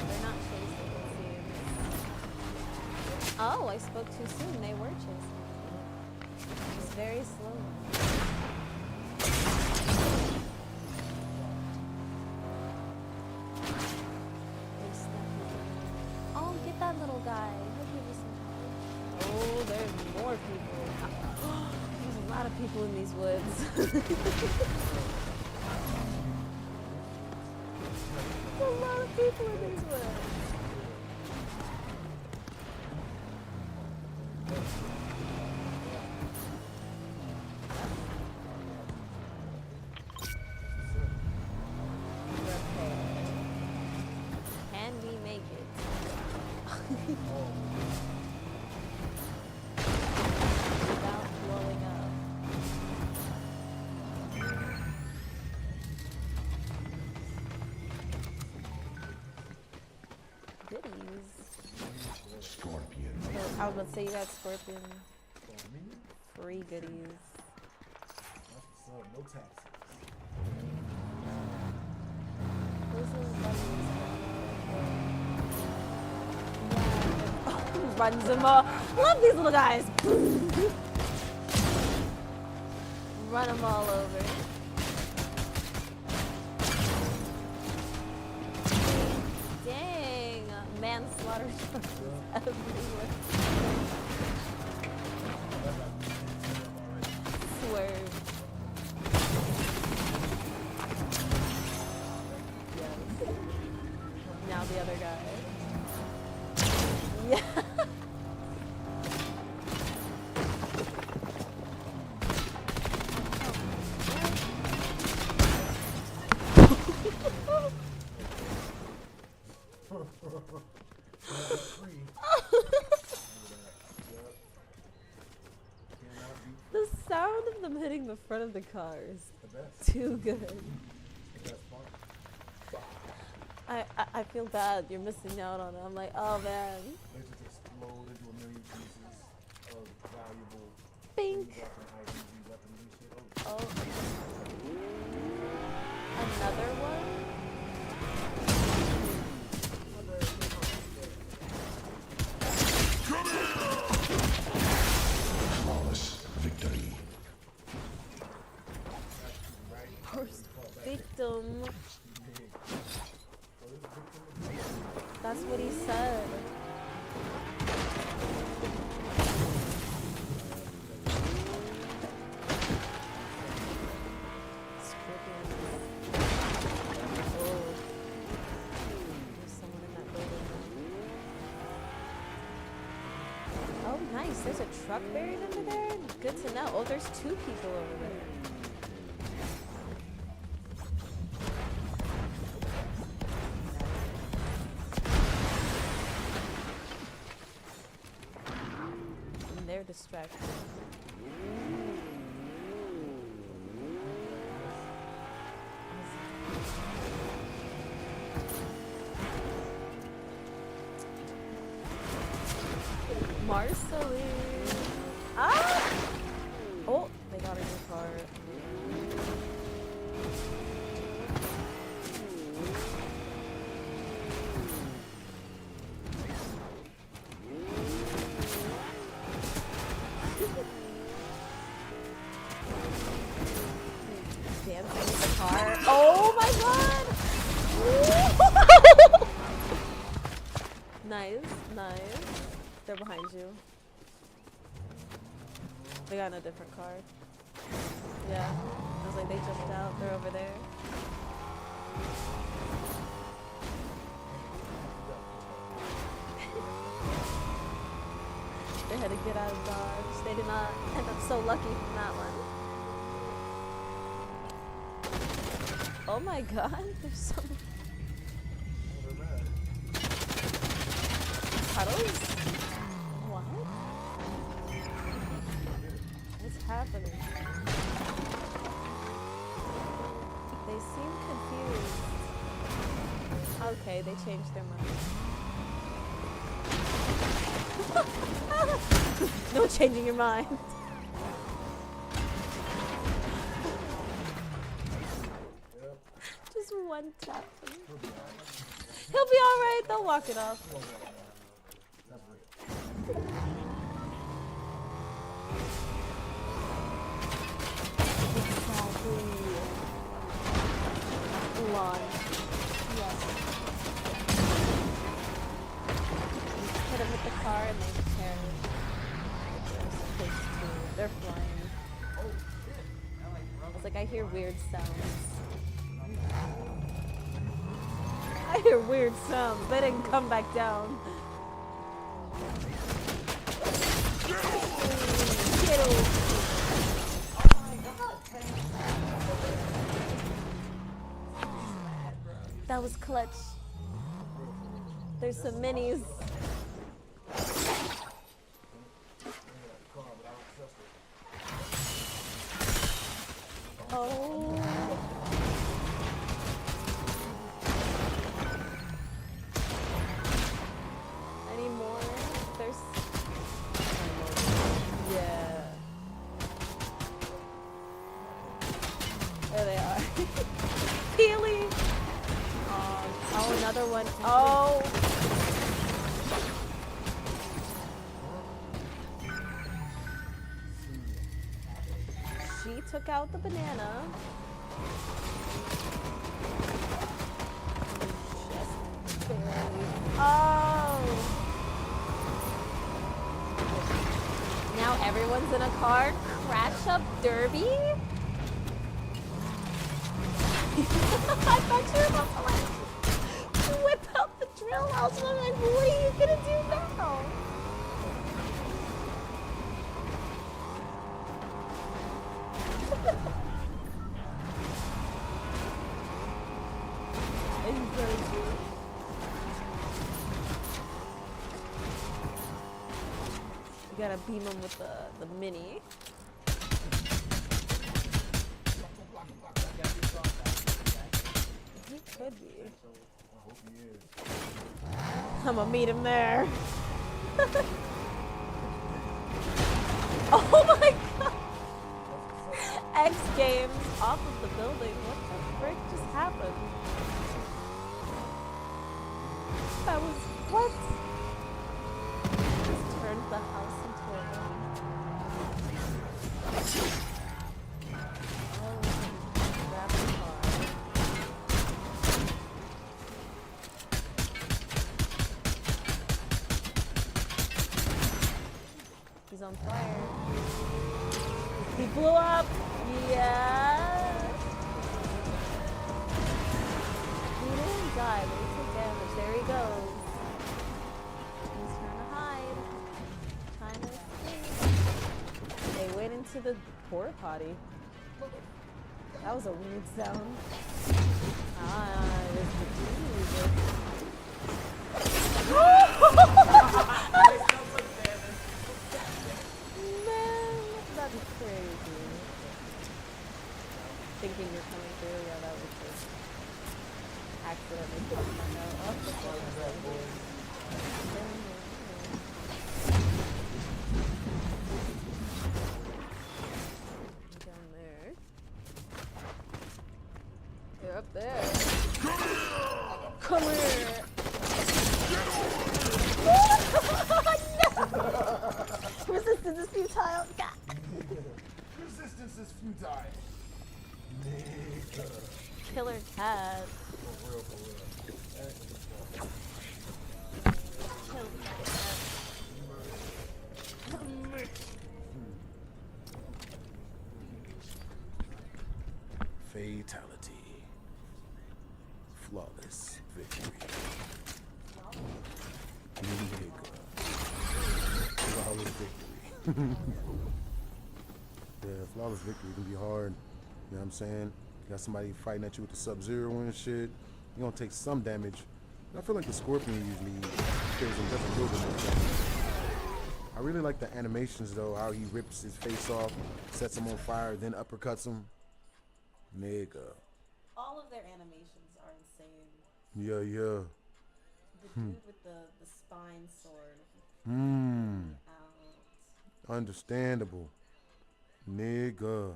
They're not chasing, it seems. Oh, I spoke too soon. They were chasing. Just very slowly. Oh, get that little guy. He'll give you some help. Oh, there's more people. There's a lot of people in these woods. There's a lot of people in these woods. Can we make it? Without blowing up. Goodies. Scorpion. So, I was about to say you got scorpion. Free goodies. No taxes. Those are the bunnies. Yeah. runs them all. Love these little guys. Run them all over. Dang, manslaughter everywhere. Swerve. Yes. Now the other guy. Yeah. The sound of them hitting the front of the car is too good. I feel bad. You're missing out on it. I'm like, oh man. They just explode into a million pieces of valuable Bink. Oh. Another one? Flawless victory. First victim. That's what he said. Oh, nice. There's a truck buried under there? Good to know. Oh, there's 2 people over there. And they're distracted. Marceline. Ah! Oh, they got a new car. Dancing in the car. Oh my god! Nice, nice. They're behind you. They got in a different car. Yeah. I was like, they jumped out. They're over there. They had to get out of Dodge. They did not end up so lucky from that one. Oh my god, there's some puddles? What? What's happening? They seem confused. Okay, they changed their mind. No changing your mind. Just one tap. He'll be alright, they'll walk it off. Exactly. Launch. Yes. Hit him with the car and they carry. They're flying. I was like, I hear weird sounds. I hear weird sounds. They didn't come back down. Get over. That was clutch. There's some minis. Oh. Any more? There's... Yeah. There they are. Peely! Oh, another one. Oh! took out the banana. Just barely. Oh! Now everyone's in a car. Crash up derby? I thought you were about to like whip out the drill. I was like, what are you gonna do now? You gotta beam him with the mini. He could be. I'm gonna meet him there. Oh my god! X Games off of the building. What the frick just happened? That was what? Just turned the house into a room. Oh, grab the car. He's on fire. He blew up. Yeah. He didn't die, but he took damage. There he goes. He's trying to hide. Trying to escape. They went into the porta potty. That was a weird sound. There's the music. Man, that's crazy. Thinking you're coming through, yeah, that was just accidentally put my note off the phone. Down there. You're up there. Come here! No! Resistance is futile. God. Resistance is futile. Killer cat. Fatality. Flawless victory. Flawless victory. Yeah, flawless victory can be hard. You know what I'm saying? You got somebody fighting at you with the Sub-Zero and shit. You're gonna take some damage. I feel like the Scorpion usually kills him just a little bit more damage. I really like the animations though, how he rips his face off, sets him on fire, then uppercuts him. Nigga. All of their animations are insane. Yeah. The dude with the spine sword. Understandable. Nigga.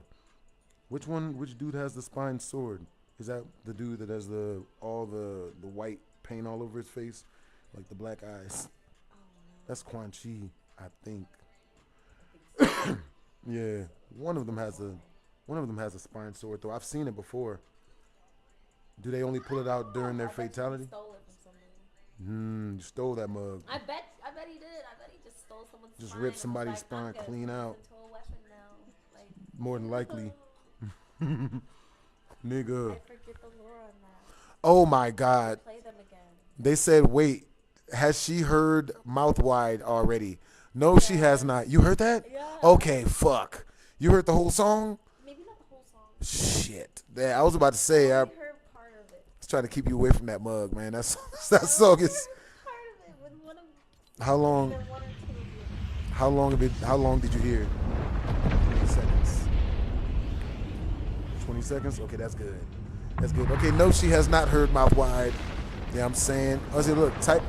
Which dude has the spine sword? Is that the dude that has all the white paint all over his face? Like the black eyes? That's Quan Chi, I think. Yeah. One of them has a spine sword though. I've seen it before. Do they only pull it out during their fatality? Stole it from somebody. You stole that mug. I bet he did. I bet he just stole someone's Just spine ripped and somebody's was like, spine I'm gonna clean turn out. this into a weapon now. Like, More than likely. Nigga. I forget the lore on that. Oh my God. Play them again. They said, wait, has she heard Mouth Wide already? No, she has not. You heard that? Yeah. Okay, fuck. You heard the whole song? Maybe not the whole song. Shit. Yeah, I was about to say, I heard part of it. was trying to keep you away from that mug, man. That song is... Part of it with one of How long? one or two of you. How long did you hear? 20 seconds. 20 seconds? Okay, that's good. That's good. Okay, no, she has not heard Mouth Wide. Yeah, I'm saying. Oh, see, look, type.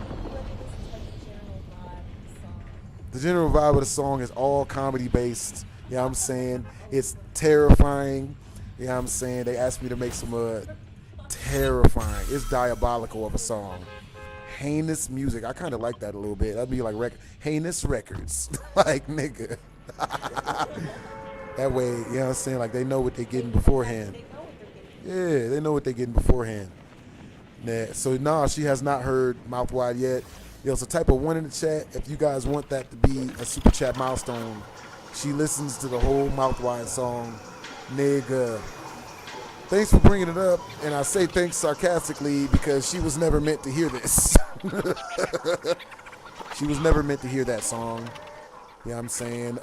The general vibe of the song is all comedy based. Yeah, I'm saying. It's terrifying. Yeah, I'm saying. They asked me to make some terrifying. It's diabolical of a song. Heinous music. I kind of like that a little bit. That'd be like heinous records. Like, nigga. That way, you know what I'm saying? Like they know what they're getting beforehand. Yeah, they know what they're getting beforehand. Nah, so nah, she has not heard Mouth Wide yet. Yo, so type of 1 in the chat if you guys want that to be a super chat milestone. She listens to the whole Mouth Wide song. Nigga. Thanks for bringing it up, and I say thanks sarcastically because she was never meant to hear this. She was never meant to hear that song. You know what I'm saying?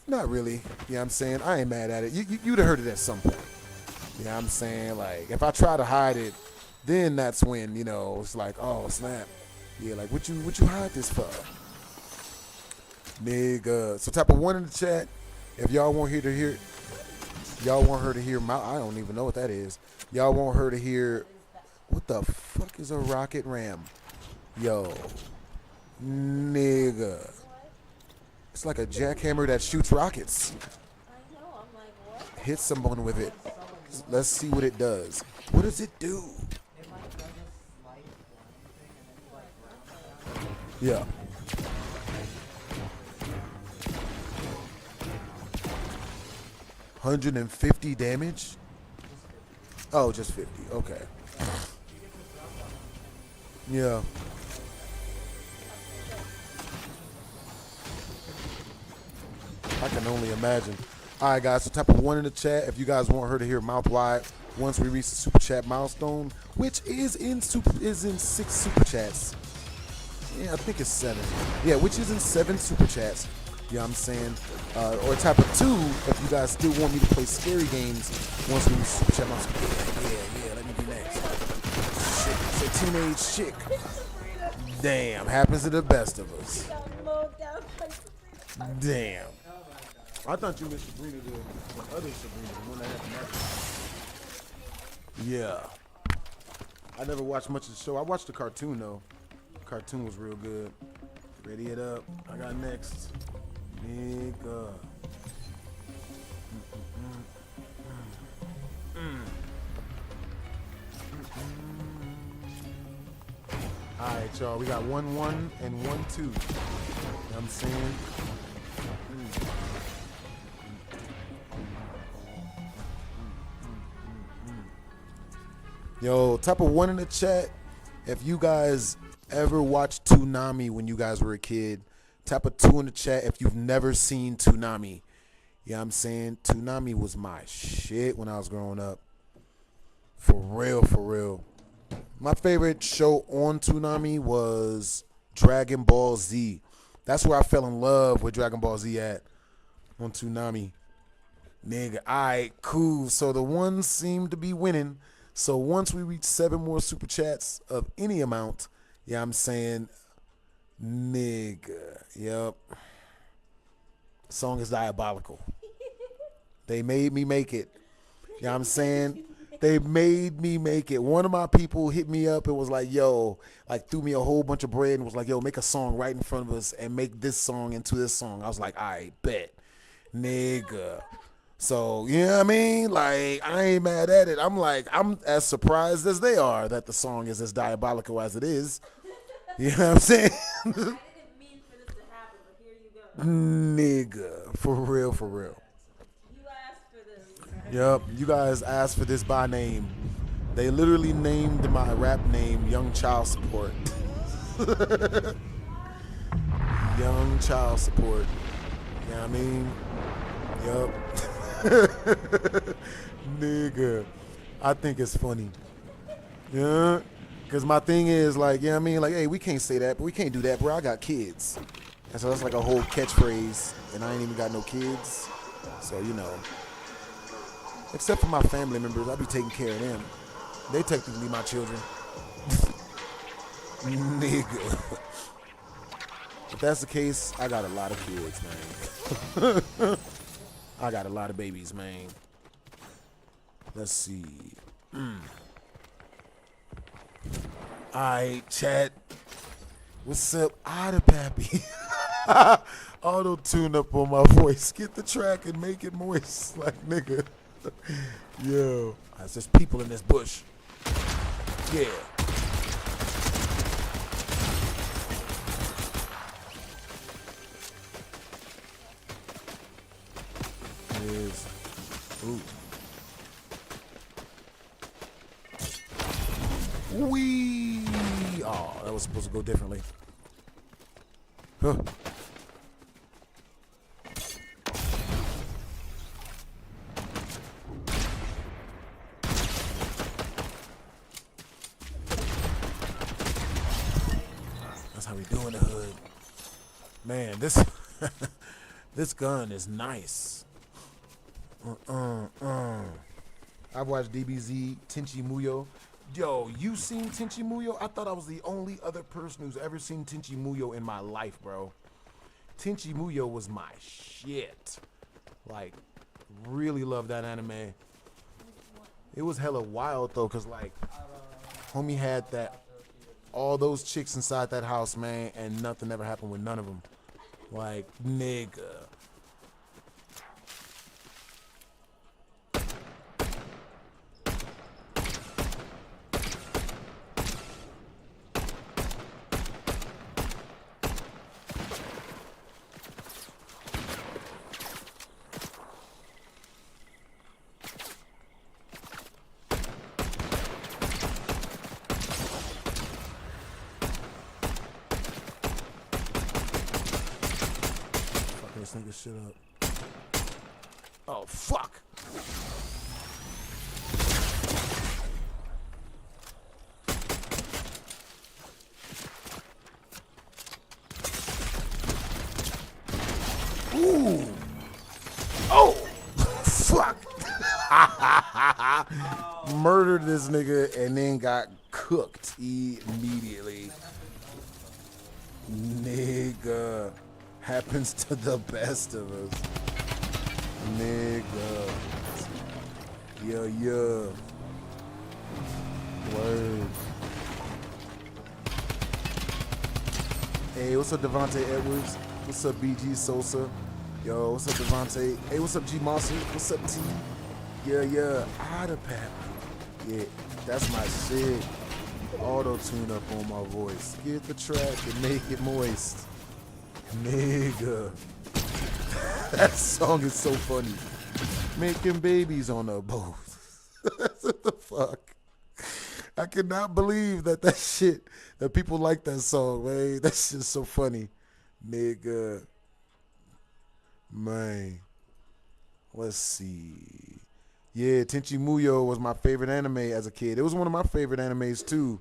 Not really. You know what I'm saying? I ain't mad at it. You'd have heard it at some point. You know what I'm saying? Like, if I try to hide it, then that's when, you know, it's like, oh, snap. Yeah, like, what you hide this for? Nigga. So type of 1 in the chat if y'all want her to hear y'all want her to hear I don't even know what that is. Y'all want her to hear what the fuck is a rocket ram? Yo. Nigga. It's like a jackhammer that shoots rockets. Hit someone with it. Let's see what it does. What does it do? Yeah. $150 damage? Oh, just 50. Okay. Yeah. I can only imagine. All right, guys. So type of 1 in the chat if you guys want her to hear Mouth Wide once we reach the super chat milestone, which is in 6 super chats. Yeah, I think it's 7. Yeah, which is in 7 super chats. You know what I'm saying? Or type of 2 if you guys still want me to play scary games once we reach super chat milestone. Yeah. Let me be next. Shit, it's a teenage chick. Damn, happens to the best of us. Damn. I thought you meant Sabrina, the other Sabrina, the one that had the magic. Yeah. I never watched much of the show. I watched the cartoon, though. The cartoon was real good. Ready it up. I got next. Nigga. Alright, y'all. We got 1-1 and 1-2. You know what I'm saying? Yo, type of 1 in the chat if you guys ever watched Toonami when you guys were a kid. Type of 2 in the chat if you've never seen Toonami. You know what I'm saying? Toonami was my shit when I was growing up. For real, for real. My favorite show on Toonami was Dragon Ball Z. That's where I fell in love with Dragon Ball Z at. On Toonami. Nigga, alright, cool. So the ones seem to be winning. So once we reach 7 more super chats of any amount, yeah, you know I'm saying, nigga, yep. Song is diabolical. They made me make it. You know what I'm saying? They made me make it. One of my people hit me up and was like, yo, like threw me a whole bunch of bread and was like, yo, make a song right in front of us and make this song into this song. I was like, I bet. Nigga. So, you know what I mean? Like, I ain't mad at it. I'm like, I'm as surprised as they are that the song is as diabolical as it is. You know what I'm saying? I didn't mean for this to happen, but here you go. Nigga. For real, for real. You asked for this. Yep, you guys asked for this by name. They literally named my rap name Young Child Support. Young Child Support. You know what I mean? Yup. Nigga. I think it's funny. Yeah. Because my thing is like, you know what I mean? Like, hey, we can't say that, but we can't do that, bro. I got kids. And so that's like a whole catchphrase, and I ain't even got no kids. So, you know. Except for my family members, I be taking care of them. They technically my children. Nigga. If that's the case, I got a lot of kids, man. I got a lot of babies, man. Let's see. Alright, chat. What's up, Otter Pappy? Auto tune up on my voice. Get the track and make it moist. Like, nigga. Yo. There's just people in this bush. Yeah. is. Ooh. Wee! Oh, that was supposed to go differently. Huh. That's how we do in the hood. Man, this this gun is nice. I've watched DBZ, Tenchi Muyo. Yo, you seen Tenchi Muyo? I thought I was the only other person who's ever seen Tenchi Muyo in my life, bro. Tenchi Muyo was my shit. Like, really love that anime. It was hella wild though, cause like, homie had that, all those chicks inside that house, man, and nothing ever happened with none of them. Like, nigga. This nigga shit up. Oh, fuck. Ooh. Oh, fuck. Murdered this nigga and then got cooked immediately. Nigga. Happens to the best of us. Nigga. Yeah. Word. Hey, what's up, Devontae Edwards? What's up, BG Sosa? Yo, what's up, Devontae? Hey, what's up, G Monster? What's up, T? Yeah. Otterpap. Yeah, that's my shit. Auto tune up on my voice. Get the track and make it moist. Nigga. That song is so funny. Making babies on a boat. What the fuck? I cannot believe that shit, that people like that song, man. That shit's so funny. Nigga. Man. Let's see. Yeah, Tenchi Muyo was my favorite anime as a kid. It was one of my favorite animes too.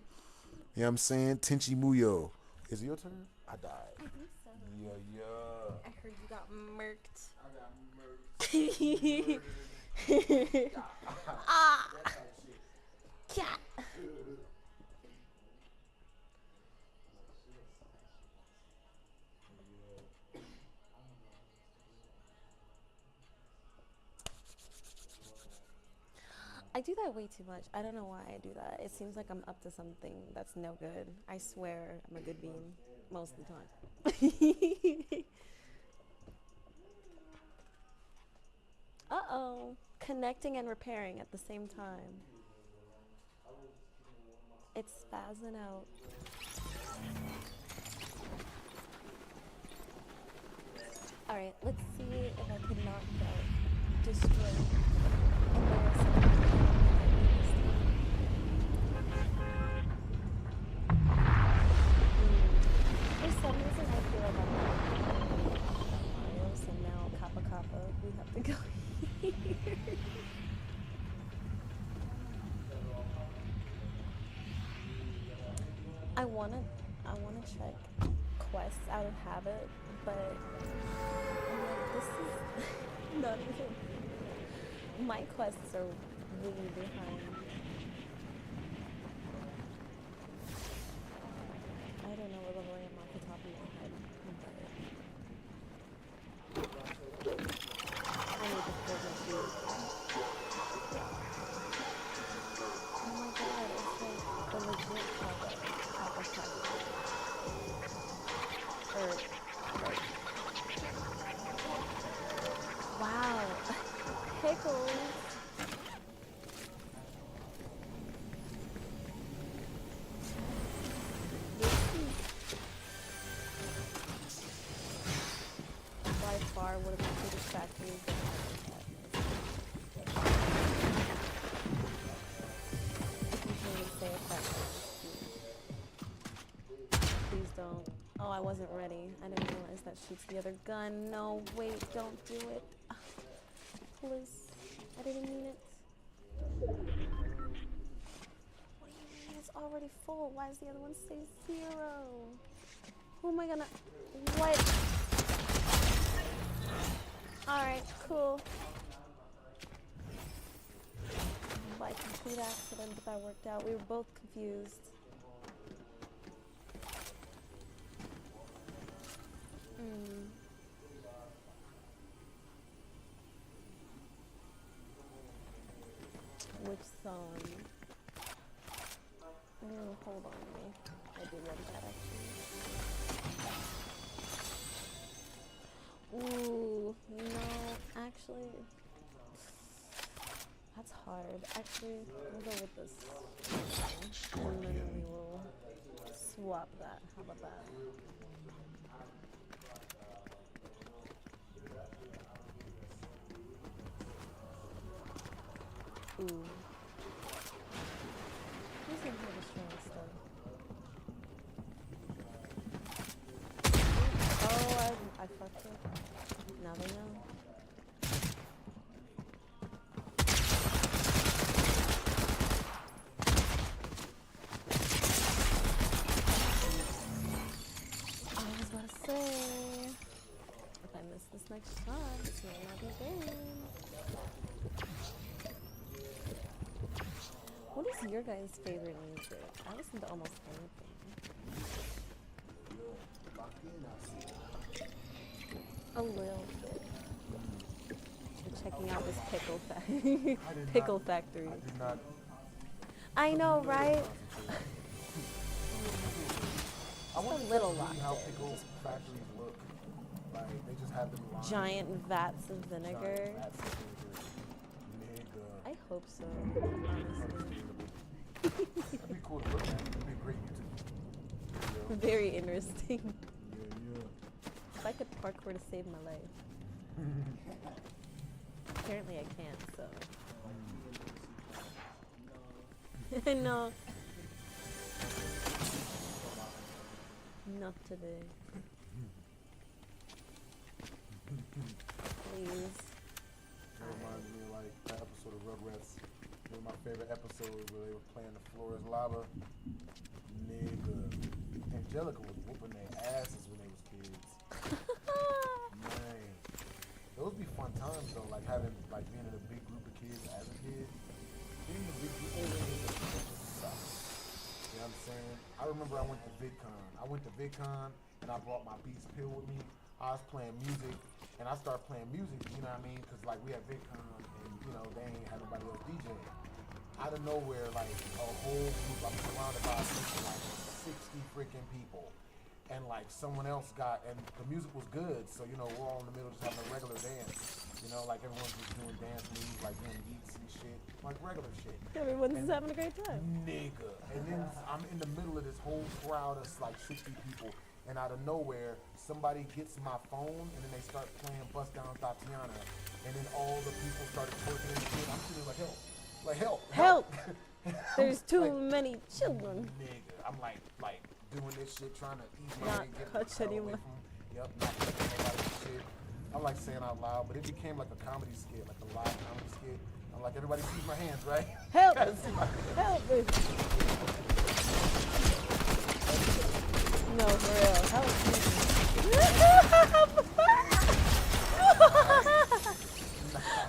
You know what I'm saying? Tenchi Muyo. Is it your turn? I died. Yeah. I heard you got murked. I got murked. Ah. Cat. I do that way too much. I don't know why I do that. It seems like I'm up to something that's no good. I swear I'm a good being most of the time. Uh-oh. Connecting and repairing at the same time. It's spazzing out. Alright, let's see if I can knock out, destroy. There's some reason I feel like I'm not Mario, so now Kappa, we have to go here. I wanna check quests out of habit, but I'm like, this is not even. My quests are really behind. I don't know what level I am off the top of my head. I need to build a shoot. Oh my god, it's like the legit Kappa. Wow. Pickles. By far one of the biggest factories that I have. I wasn't ready. I didn't realize that shoots the other gun. No, wait, don't do it. Please. I didn't mean it. What do you mean? It's already full. Why does the other one say 0? Who am I gonna... What? Alright, cool. By complete accident, but that worked out. We were both confused. Which song? Hold on to me. I did want that actually. Ooh, no, actually, that's hard. Actually, we'll go with this. And then we will swap that. How about that? Ooh. Who's in here destroying stuff? Oh, I fucked it. Now they know. I was about to say, if I miss this next shot, this may not be good. What is your guys' favorite music? I listen to almost anything. A little bit. We're checking out this pickle factory. I did not. I know, right? I want a to little see locked how in. pickle factories look. Like they just have them lined. Giant vats of vinegar. Giant vats of vinegar. I hope so, honestly. That'd be cool to look at. That'd be a great YouTube. Very interesting. Yeah. If I could parkour to save my life. Apparently I can't, so. I know. Not today. Please. It reminds me of like that episode of Rugrats. One of my favorite episodes where they were playing The Floor is Lava. Nigga. Angelica was whooping their asses when they was kids. Man. Those be fun times though, like having, like being in a big group of kids as a kid. Being in a big group of kids sucks. You know what I'm saying? I remember I went to VidCon and I brought my Beats pill with me. I was playing music and I started playing music, you know what I mean? Cause like we had VidCon and you know, they ain't had nobody else DJ. Out of nowhere, like a whole group, I'm surrounded by like 60 freaking people. And like someone else got, and the music was good, so you know, we're all in the middle just having a regular dance. You know, like everyone's just doing dance moves, like doing beats and shit, like regular shit. Everyone's just having a great time. Nigga. And then I'm in the middle of this whole crowd of like 60 people, and out of nowhere, somebody gets my phone, and then they start playing Bust Down Tatiana, and then all the people started twerking and shit. I'm sitting like, help. Like, help. Help! There's too many children. Nigga. I'm like doing this shit, trying to ease my Not way, get touch the hell away anyone. from, yep, not touching nobody and shit. I'm like saying out loud, but it became like a comedy skit, like a live comedy skit. I'm like, everybody sees my hands, right? Help! See my hands. Help me! No, for real. Help me.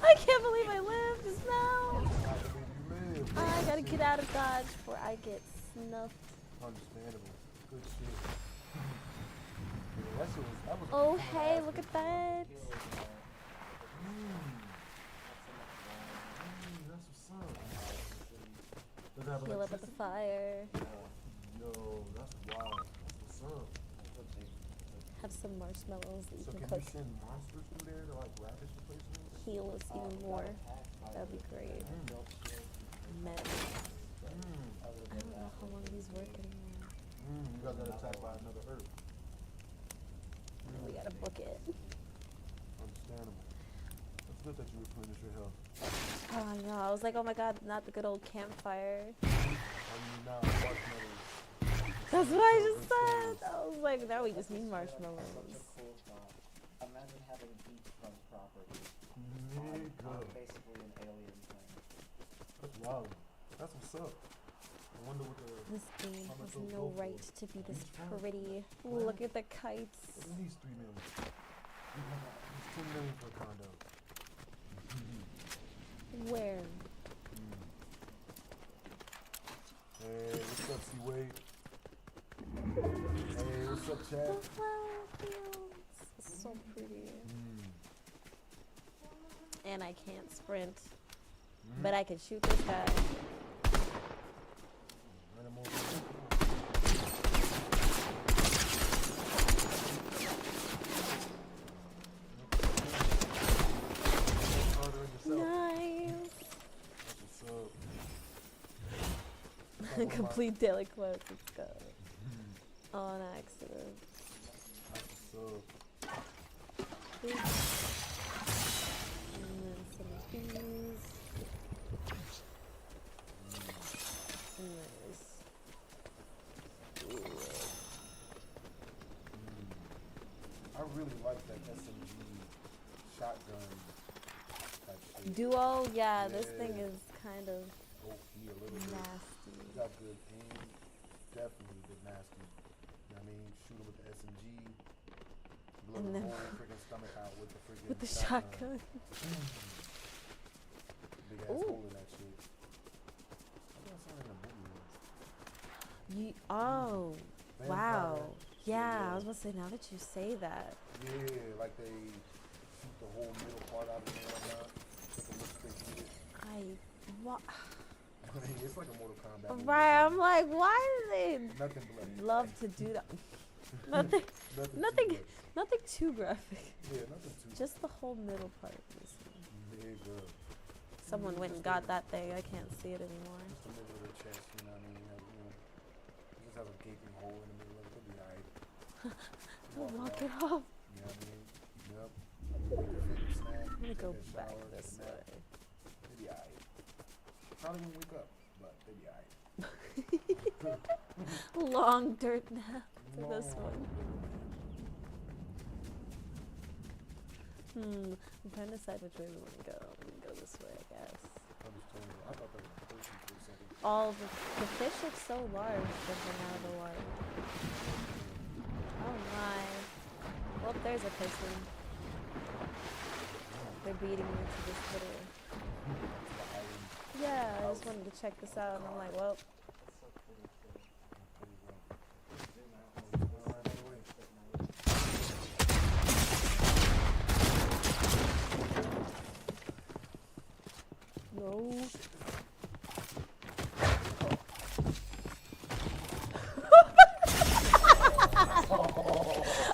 I can't believe I lived just now. I gotta get out of Dodge before I get snuffed. Understandable. Good shit. Yeah, that was Oh, hey, look at that. That's what's up. Heal up at the fire. Yo, that's wild. That's what's up. Have some marshmallows that you So can can cook. you send monsters through there to like ravage the place? Heal us even more. That'd be great. Med. I don't know how long these work anymore. You guys got attacked by another herb. We gotta book it. Understandable. It's good that you replenish your health. Oh, I know. I was like, oh my god, not the good old campfire. Are you now marshmallows? That's what I just said. I was like, now we just need marshmallows. Imagine having beachfront property. Basically an alien thing. That's wild. That's what's up. I wonder what the... This game has no right to be this pretty. Look at the kites. At least $3 million. It's $10 million for a condo. Where? Hey, what's up, C-Wade? Hey, what's up, Chad? The flower fields. It's so pretty. And I can't sprint. But I can shoot this guy. Nice. Complete daily quest. Let's go. On accident. And then some of these. Nice. I really like that SMG shotgun type shit. Duo, yeah, this thing is kind of nasty. You got good aim, definitely good nasty. You know what I mean? Shoot him with the SMG, blow And the then whole freaking stomach out with the freaking with the shotgun. Big ass hole in that shit. Oh, Vampire. wow. Yeah, Yeah. I was about to say, now that you say that. Yeah, like they shoot the whole middle part out of it and whatnot. Take a look straight through it. It's like a Mortal Kombat movie. Right, I'm like, why do they Nothing bloody. love to do that? Nothing too graphic. Yeah, nothing too. Just the whole middle part. Nigga. Someone went and got that thing. I can't see it anymore. Just the middle of the chest, you know what I mean? It just has a gaping hole in the middle of it. It'll be alright. Walk it off. You know what I mean? Yep. Snack, I'm gonna go take a back shower, this take a nap. way. They'll be alright. Probably won't wake up, but they'll be alright. Long dirt nap to this one. I'm trying to decide which way we want to go. I'm gonna go this way, I guess. I thought that was the person for a second. All the fish look so large jumping out of the water. Oh my. Well, there's a person. They're beating me to this little... Yeah, I just wanted to check this out, and I'm like, well... No.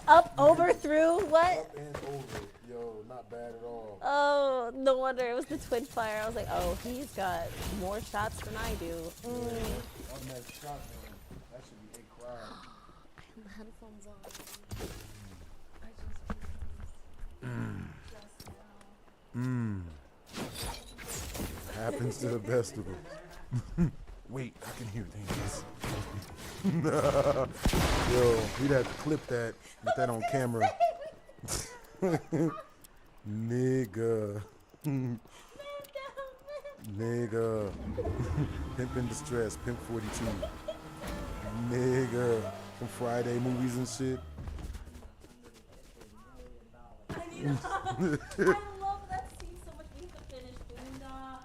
Up, over, through, what? Up and over. Yo, not bad at all. Oh, no wonder it was the twin fire. I was like, oh, he's got more shots than I do. Automatic shotgun. That should be a crime. And the headphones on. Happens to the best of them. Wait, I can hear things. Yo, we'd have to clip that, get that on camera. Nigga. Nigga. Pimp in Distress, Pimp 42. Nigga. From Friday movies and shit. I love that scene so much. We need to finish Boondock.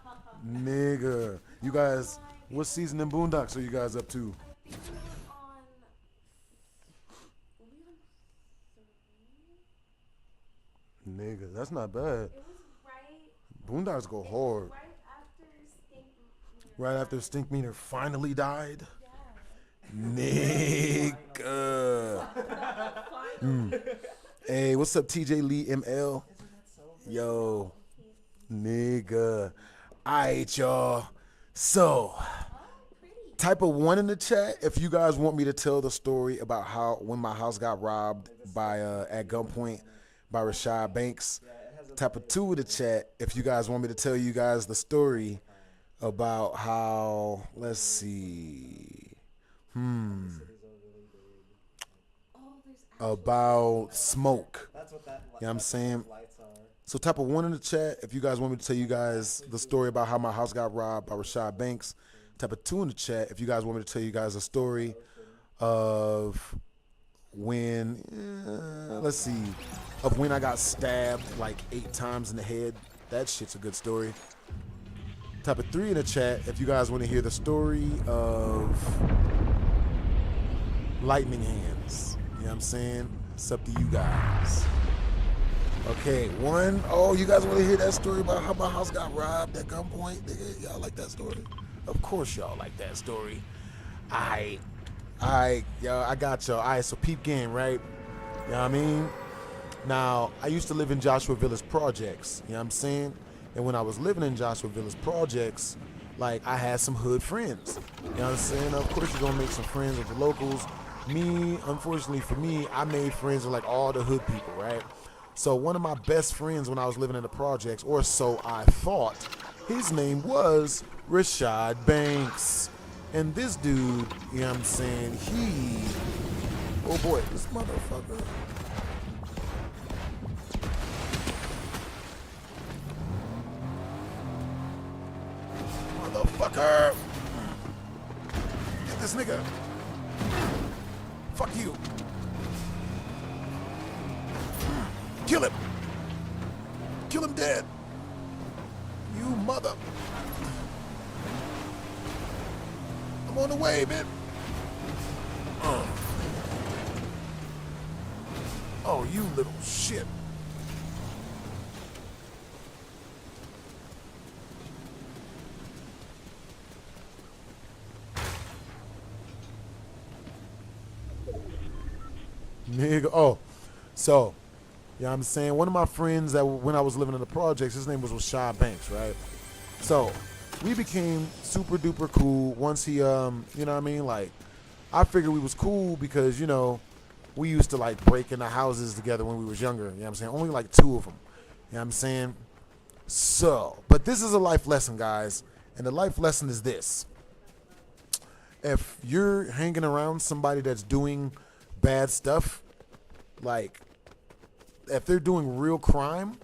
Nigga. You guys, what season in Boondocks are you guys up to? Nigga, that's not bad. Boondocks go hard. Right after Stink Meter finally died? Nigga. Hey, what's up, TJ Lee ML? Yo. Nigga. Alright, y'all. So, type a 1 in the chat if you guys want me to tell the story about how when my house got robbed by at gunpoint by Rashad Banks. Type a 2 in the chat if you guys want me to tell you guys the story about how, let's see. about smoke. You know what I'm saying? So type a 1 in the chat if you guys want me to tell you guys the story about how my house got robbed by Rashad Banks. Type a 2 in the chat if you guys want me to tell you guys a story of when, let's see, of when I got stabbed like 8 times in the head. That shit's a good story. Type a 3 in the chat if you guys want to hear the story of lightning hands. You know what I'm saying? It's up to you guys. Okay, 1. Oh, you guys want to hear that story about how my house got robbed at gunpoint? Y'all like that story? Of course y'all like that story. Alright, y'all, I got y'all. Alright, so peep game, right? You know what I mean? Now, I used to live in Joshua Villas Projects. You know what I'm saying? And when I was living in Joshua Villas Projects, like, I had some hood friends. You know what I'm saying? Of course, you're going to make some friends with the locals. Me, unfortunately for me, I made friends with, like, all the hood people, right? So one of my best friends when I was living in the projects, or so I thought, his name was Rashad Banks. And this dude, you know what I'm saying, oh boy, this motherfucker. Motherfucker. Get this nigga. Fuck you. Kill him. Kill him dead. You mother. I'm on the way, man. Oh, you little shit. Nigga. Oh, so, you know what I'm saying? One of my friends that when I was living in the projects, his name was Rashad Banks, right? So, we became super duper cool once he, you know what I mean? Like, I figured we was cool because, you know, we used to, like, break into houses together when we was younger. You know what I'm saying? Only, like, 2 of them. You know what I'm saying? So, but this is a life lesson, guys. And the life lesson is this. If you're hanging around somebody that's doing bad stuff, like, if they're doing real crime,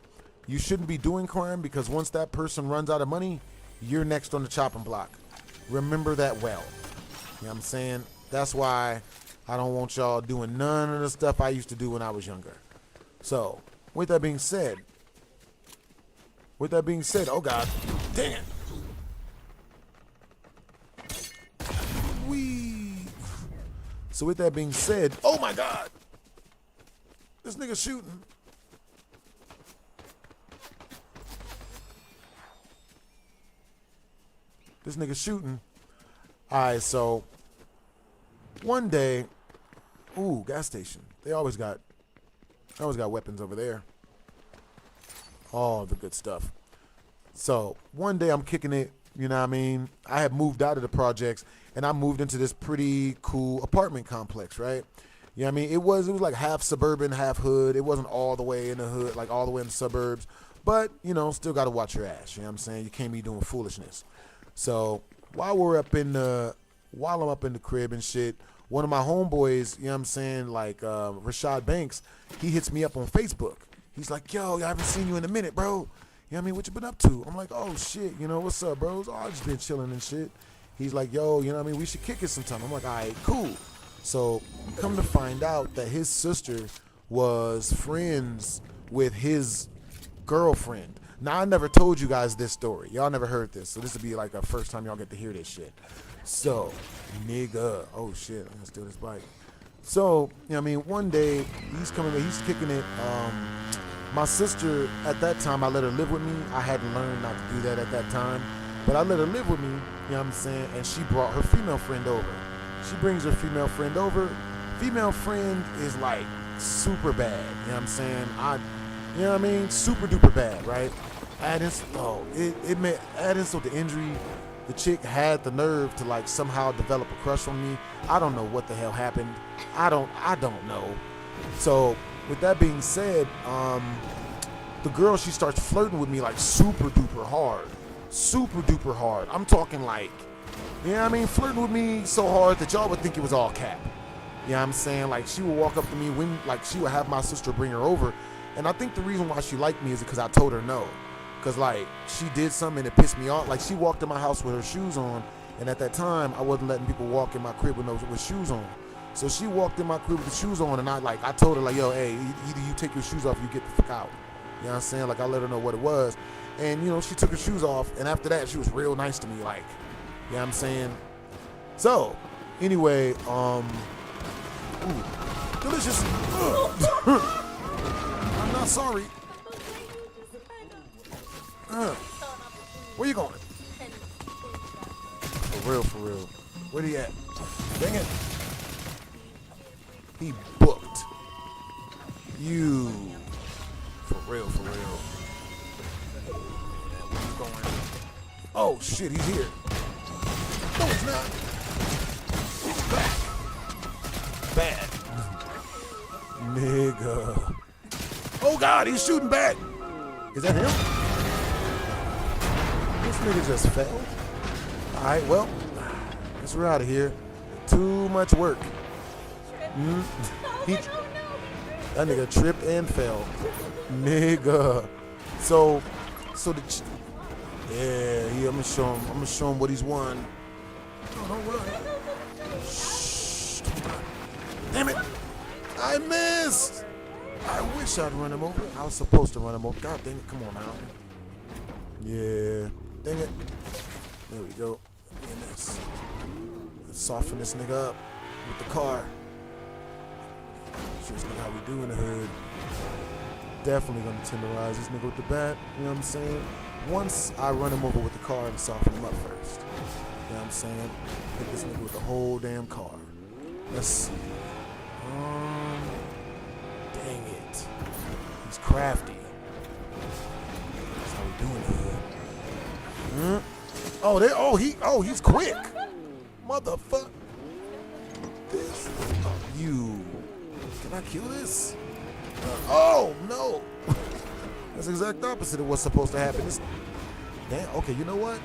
you shouldn't be doing crime because once that person runs out of money, you're next on the chopping block. Remember that well. You know what I'm saying? That's why I don't want y'all doing none of the stuff I used to do when I was younger. So, with that being said, oh God, dang it. So with that being said, oh my God, this nigga shooting. All right, so one day, ooh, gas station. They always got weapons over there. All the good stuff. So one day I'm kicking it, you know what I mean? I had moved out of the projects and I moved into this pretty cool apartment complex, right? You know what I mean? It was like half suburban, half hood. It wasn't all the way in the hood, like all the way in the suburbs. But, you know, still got to watch your ass, you know what I'm saying? You can't be doing foolishness. So while I'm up in the crib and shit, one of my homeboys, you know what I'm saying, like Rashad Banks, he hits me up on Facebook. He's like, yo, I haven't seen you in a minute, bro. You know what I mean? What you been up to? I'm like, oh, shit, you know, what's up, bros? Oh, I just been chilling and shit. He's like, yo, you know what I mean? We should kick it sometime. I'm like, all right, cool. So come to find out that his sister was friends with his girlfriend. Now, I never told you guys this story. Y'all never heard this. So this would be like the first time y'all get to hear this shit. So, nigga. Oh, shit. I'm going to steal this bike. So, you know what I mean? One day, he's kicking it. My sister, at that time, I let her live with me. I hadn't learned not to do that at that time. But I let her live with me, you know what I'm saying? And she brought her female friend over. She brings her female friend over. Female friend is like super bad, you know what I'm saying? You know what I mean? Super duper bad, right? Add insult to injury. The chick had the nerve to like somehow develop a crush on me. I don't know what the hell happened. I don't know. So with that being said, the girl, she starts flirting with me like super duper hard. Super duper hard. I'm talking like, you know what I mean? Flirting with me so hard that y'all would think it was all cap. You know what I'm saying? Like, she would walk up to me when, like, she would have my sister bring her over. And I think the reason why she liked me is because I told her no. Because, like, she did something and it pissed me off. Like, she walked in my house with her shoes on. And at that time, I wasn't letting people walk in my crib with shoes on. So she walked in my crib with the shoes on. And I told her, like, yo, hey, either you take your shoes off or you get the fuck out. You know what I'm saying? Like, I let her know what it was. And, you know, she took her shoes off. And after that, she was real nice to me. Like, you know what I'm saying? So, anyway, ooh, delicious. I'm not sorry. Where you going? For real, for real. Where he at? Dang it. He booked. You. For real, for real. Where he's going? Oh, shit, he's here. No, he's not. He's back. Bad. Nigga. Oh God, he's shooting back. Is that him? This nigga just fell. Alright, well, guess we're out of here. Too much work. That nigga tripped and fell. Nigga. So yeah, I'm gonna show him what he's won. Oh, don't run. Shh, don't run. Damn it! I missed! I wish I'd run him over. I was supposed to run him over. God dang it, come on now. Yeah, dang it. There we go. Let's soften this nigga up with the car. Show this nigga how we do in the hood. Definitely gonna tenderize this nigga with the bat, you know what I'm saying? Once I run him over with the car and soften him up first. You know what I'm saying? Hit this nigga with the whole damn car. Let's see. Dang it. He's crafty. That's how we doing it. He's quick. Motherfucker. This. You. Can I kill this? Oh, no. That's the exact opposite of what's supposed to happen. Damn, okay, you know what?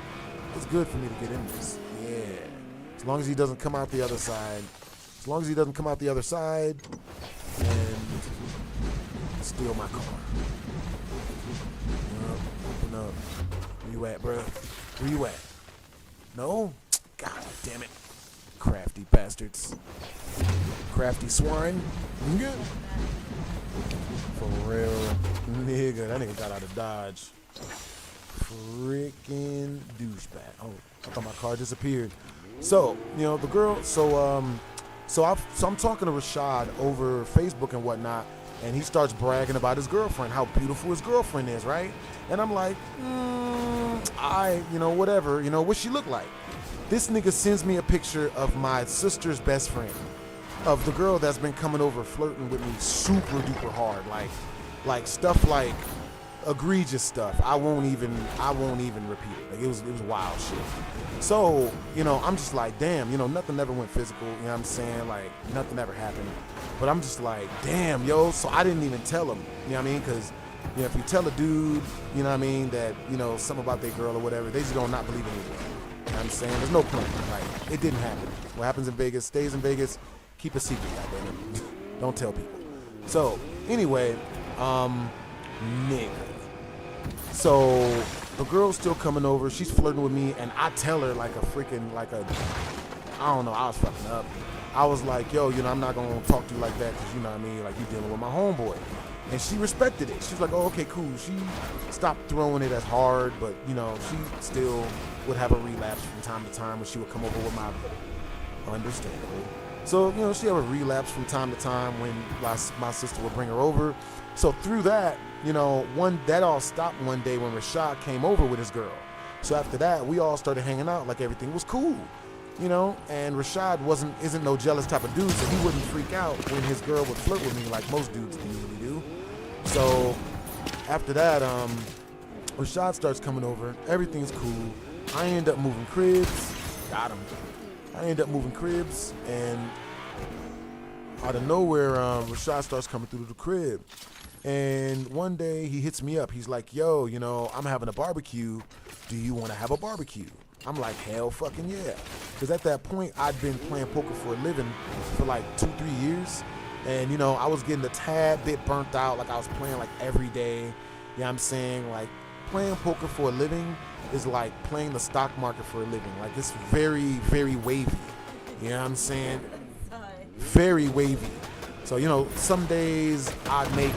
It's good for me to get in this. Yeah. As long as he doesn't come out the other side. As long as he doesn't come out the other side and steal my car. Open up. Where you at, bro? Where you at? No? God damn it. Crafty bastards. Crafty swine. Nigga. For real. Nigga. That nigga got out of Dodge. Freaking douchebag. Oh, I thought my car disappeared. So, you know, the girl, so I'm talking to Rashad over Facebook and whatnot, and he starts bragging about his girlfriend, how beautiful his girlfriend is, right? And I'm like, whatever, what's she look like? This nigga sends me a picture of my sister's best friend, of the girl that's been coming over flirting with me super duper hard, like stuff like egregious stuff. I won't even repeat it. Like it was wild shit. So, I'm just like, damn, nothing ever went physical, you know what I'm saying? Like nothing ever happened. But I'm just like, damn, yo, so I didn't even tell him, you know what I mean? Because, if you tell a dude, you know what I mean, that, something about their girl or whatever, they just gonna not believe anything. You know what I'm saying? There's no point. Like, it didn't happen. What happens in Vegas stays in Vegas. Keep a secret, goddammit. Don't tell people. So, anyway, nigga. So the girl's still coming over. She's flirting with me, and I tell her I don't know. I was fucking up. I was like, yo, I'm not gonna talk to you like that because you know what I mean. Like you dealing with my homeboy, and she respected it. She was like, oh, okay, cool. She stopped throwing it as hard, but she still would have a relapse from time to time when she would come over with my understandable. So she had a relapse from time to time when my sister would bring her over. So through that, that all stopped one day when Rashad came over with his girl. So after that, we all started hanging out like everything was cool, and Rashad isn't no jealous type of dude, so he wouldn't freak out when his girl would flirt with me like most dudes usually do. So after that, Rashad starts coming over. Everything's cool. I end up moving cribs. Got him. I end up moving cribs, and out of nowhere, Rashad starts coming through the crib. And one day he hits me up. He's like, yo, I'm having a barbecue. Do you want to have a barbecue? I'm like, hell fucking yeah. Because at that point, I'd been playing poker for a living for like 2-3 years. And, you know, I was getting a tad bit burnt out. Like, I was playing like every day. You know what I'm saying? Like, playing poker for a living is like playing the stock market for a living. Like, it's very, very wavy. You know what I'm saying? Very wavy. So, you know, some days I'd make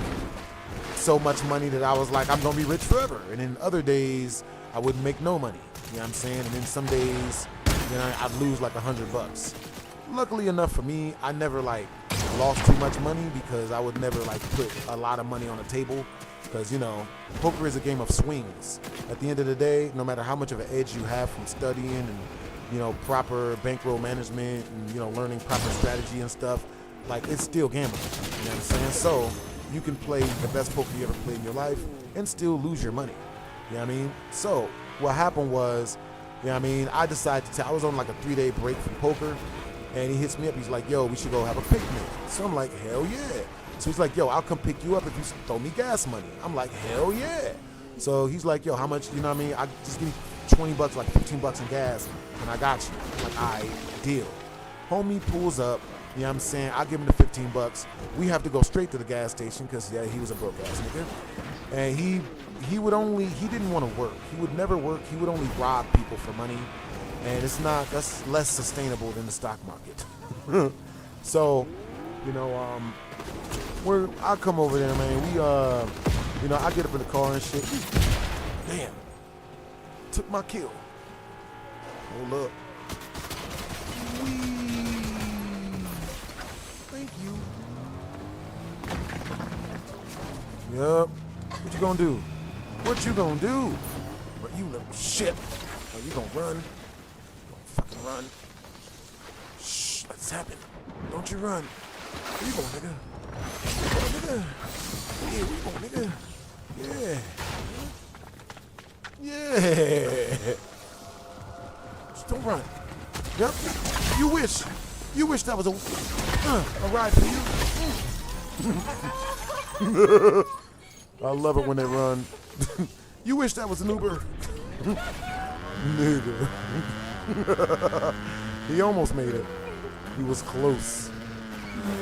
so much money that I was like, I'm gonna be rich forever. And then other days I wouldn't make no money. You know what I'm saying? And then some days, you know, I'd lose like $100. Luckily enough for me, I never like lost too much money because I would never like put a lot of money on the table. Because, you know, poker is a game of swings. At the end of the day, no matter how much of an edge you have from studying and, you know, proper bankroll management and, you know, learning proper strategy and stuff, like, it's still gambling. You know what I'm saying? So you can play the best poker you ever played in your life and still lose your money. You know what I mean? So what happened was, you know what I mean, I decided to I was on like a 3-day break from poker, and he hits me up. He's like, yo, we should go have a picnic. So I'm like, hell yeah. So he's like, yo, I'll come pick you up if you throw me gas money. I'm like, hell yeah. So he's like, yo, how much, you know what I mean? I just give me $20, like $15 in gas, and I got you. I'm like, all right, deal. Homie pulls up, you know what I'm saying? I give him the $15. We have to go straight to the gas station because, yeah, he was a broke ass nigga. And he didn't want to work. He would never work. He would only rob people for money. And that's less sustainable than the stock market. So, you know, I come over there, man. You know, I get up in the car and shit. Damn. Took my kill. Hold up. Thank you. Yup. What you gonna do? What you gonna do? But you little shit. Oh, you gonna run? You gonna fucking run? Shh, let's happen. Don't you run. Where you going, nigga? Where you going, nigga? Yeah, where you going, nigga? Yeah. Yeah. Just don't run. Yep. You wish that was a ride for you. I love it when they run. You wish that was an Uber. Nigga. He almost made it. He was close.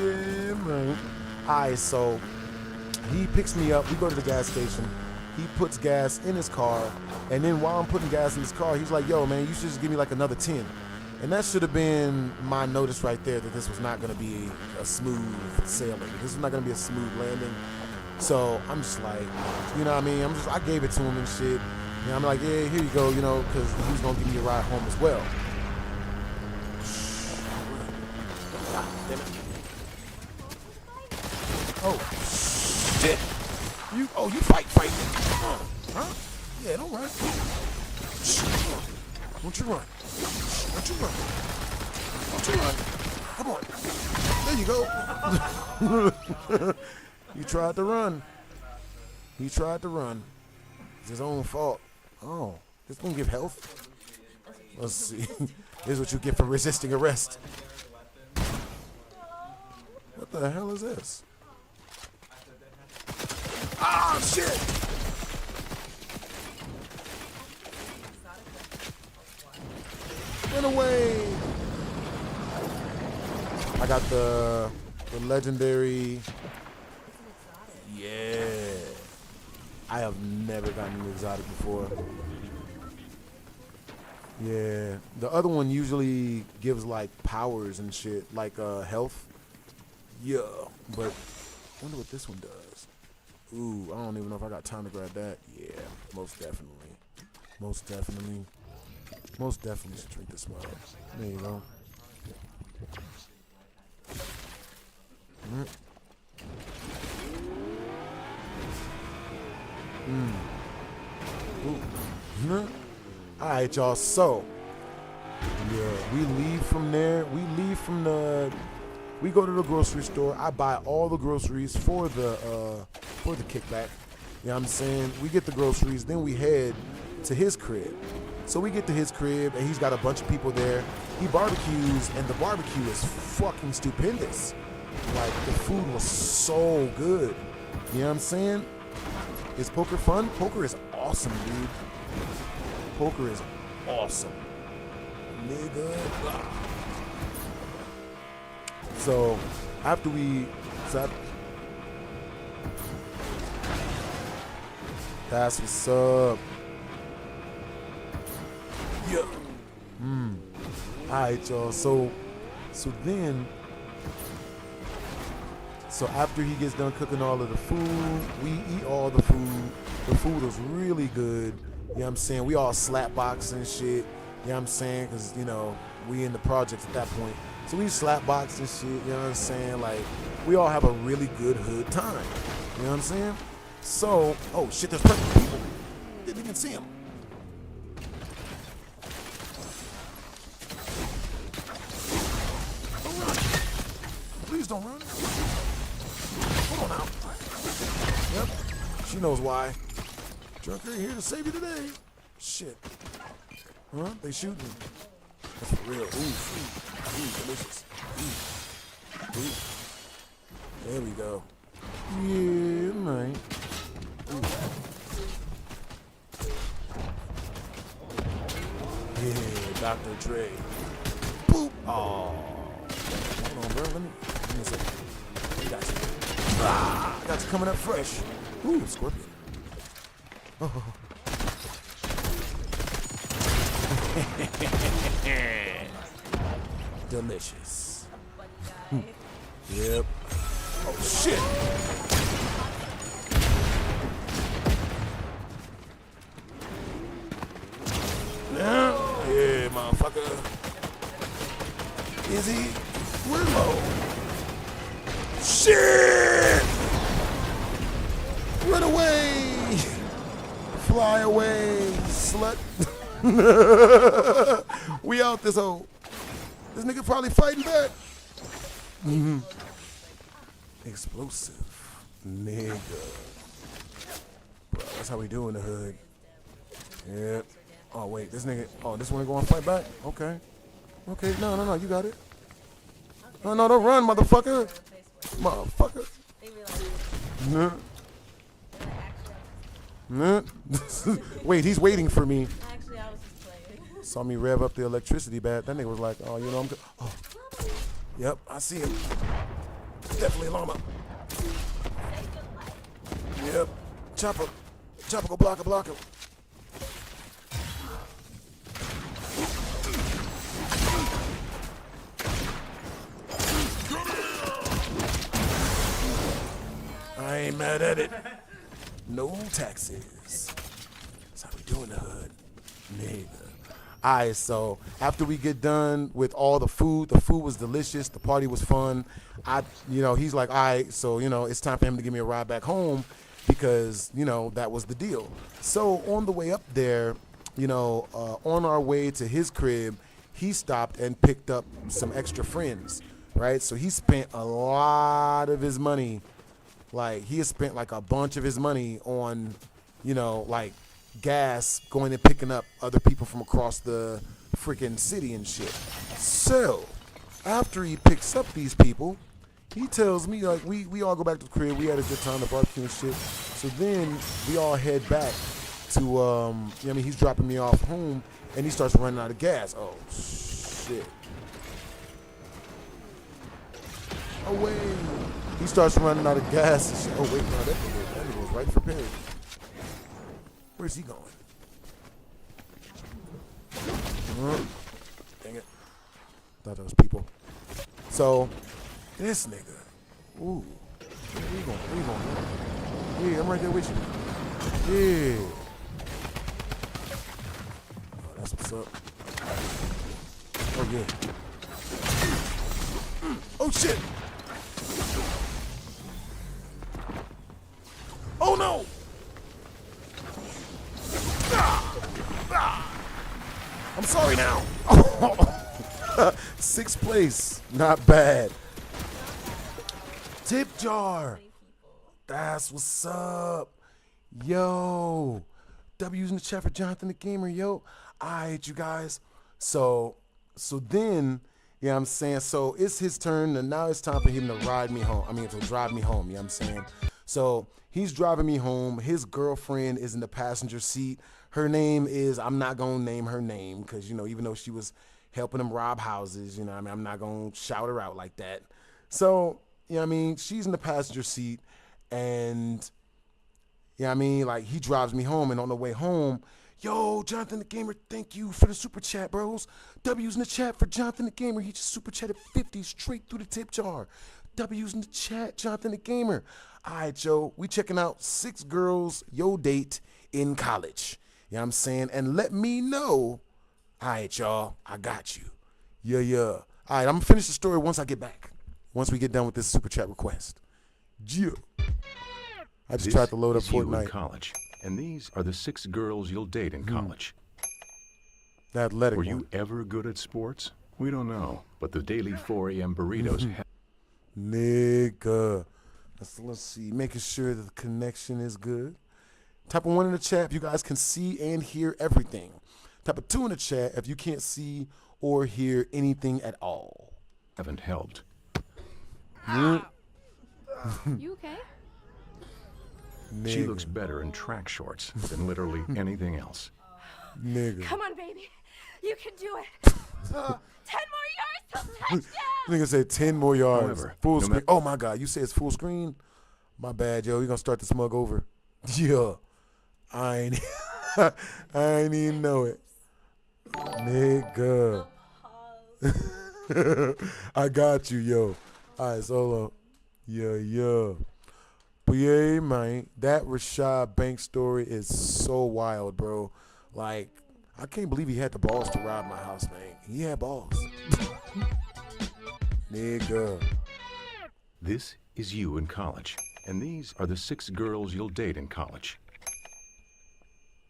Yeah, man. Alright, so he picks me up. We go to the gas station. He puts gas in his car. And then while I'm putting gas in his car, he's like, yo, man, you should just give me like another 10. And that should have been my notice right there that this was not going to be a smooth sailing. This was not going to be a smooth landing. So I'm just like, you know what I mean? I gave it to him and shit. You know, I'm like, yeah, here you go, you know, because he's going to give me a ride home as well. Oh, shit. You fight. Huh? Yeah, don't run. Don't you run. Don't you run. Don't you run. Come on. There you go. You tried to run. He tried to run. It's his own fault. Oh, this gonna give health? Let's see. This is what you get for resisting arrest. What the hell is this? Ah, shit! Run away! I got the legendary. Yeah. I have never gotten an exotic before. Yeah. The other one usually gives like powers and shit, like health. Yeah. But I wonder what this one does. Ooh, I don't even know if I got time to grab that. Yeah, most definitely. Most definitely. Most definitely should drink this one. There you go. Ooh. All right, y'all. So, yeah, we leave from there. We go to the grocery store. I buy all the groceries for the kickback. You know what I'm saying? We get the groceries, then we head to his crib. So we get to his crib, and he's got a bunch of people there. He barbecues, and the barbecue is fucking stupendous. Like, the food was so good. You know what I'm saying? Is poker fun? Poker is awesome, dude. Poker is awesome. nigga. So after we, that's what's up. Yeah. Alright, y'all. So then, after he gets done cooking all of the food, we eat all the food. The food was really good. You know what I'm saying? We all slap box and shit. You know what I'm saying? Because, you know, we in the projects at that point. So we slap box and shit. You know what I'm saying? Like, we all have a really good hood time. You know what I'm saying? So, oh shit, there's pregnant people. Didn't even see them. Don't run. Please don't run. Hold on now. Yep. She knows why. Drunk ain't here to save you today. Shit. Huh? They shooting. That's for real. Ooh, delicious. Ooh. There we go. Yeah, man. Yeah, Dr. Dre. Boop. Oh. Hold on, bro. Let me a second. I got you. I got you coming up fresh. Ooh, scorpion. Oh. Delicious. Yep. Oh, shit. Yeah, motherfucker. Is he? We're low. Shit! Run away! Fly away, slut. We out this hole. This nigga probably fighting back. Explosive. Nigga. Bro, that's how we do in the hood. Yep. Oh, wait, this nigga. Oh, this one going to fight back? Okay. Okay, no, you got it. No, don't run, motherfucker. Motherfucker. Wait, he's waiting for me. Actually, I was just playing. Saw me rev up the electricity bat. That nigga was like, oh, you know, I'm good. Oh. Yep, I see him. Definitely llama. Yep. Chopper. Chopper, go block him. I ain't mad at it. No taxes. That's how we do in the hood. Nigga. Alright, so after we get done with all the food was delicious, the party was fun. He's like, alright, so, it's time for him to give me a ride back home because, that was the deal. So on the way up there, on our way to his crib, he stopped and picked up some extra friends, right? So he spent a lot of his money. Like, he has spent like a bunch of his money on, like gas going and picking up other people from across the freaking city and shit. So, after he picks up these people, he tells me, like, we all go back to the crib. We had a good time, the barbecue and shit. So then we all head back to, he's dropping me off home and he starts running out of gas. Oh, shit. Away. He starts running out of gas and shit. Oh, wait, no, that nigga was right for Pedro. Where's he going? Dang it. Thought that was people. So, this nigga. Ooh. Where you going? Yeah, I'm right there with you. Yeah. Oh, that's what's up. Oh, yeah. Oh, shit. Oh no! I'm sorry now. 6th place, not bad. Tip jar. That's what's up. Yo. W's in the chat for Jonathan the Gamer, yo. Alright, you guys. So then, you know what I'm saying? So it's his turn, and now it's time for him to ride me home. To drive me home, you know what I'm saying? So he's driving me home. His girlfriend is in the passenger seat. Her name is, I'm not going to name her name because, even though she was helping them rob houses. You know what I mean? I'm not going to shout her out like that. So, you know what I mean? She's in the passenger seat, and, you know what I mean? Like, he drives me home, and on the way home, yo, Jonathan the Gamer, thank you for the super chat, bros. W's in the chat for Jonathan the Gamer. He just super chatted 50 straight through the tip jar. W's in the chat, Jonathan the Gamer. All right, Joe, we checking out 6 girls yo date in college. You know what I'm saying? And let me know. All right, y'all, I got you. Yeah. All right, I'm going to finish the story once I get back. Once we get done with this super chat request. Yeah. I just tried to load up Fortnite. In college. And these are the 6 girls you'll date in college. The athletic Were one. you ever good at sports? We don't know, but the daily 4 a.m. burritos Nigga. Let's see. Making sure that the connection is good. Type of 1 in the chat if you guys can see and hear everything. Type of 2 in the chat if you can't see or hear anything at all. haven't helped. You okay? She looks better in track shorts than literally anything else. Nigga. Come on, baby. You can do it. 10 more yards till touchdown. Nigga said 10 more yards. However, Full no screen. Oh my God, you say it's full screen? My bad, yo. You gonna start the smug over? Yeah. I ain't even know it. Nigga. I got you, yo. All right, so yeah. But yeah, man, that Rashad Banks story is so wild, bro. Like, I can't believe he had the balls to rob my house, man. He had balls. Nigga. This is you in college, and these are the 6 girls you'll date in college.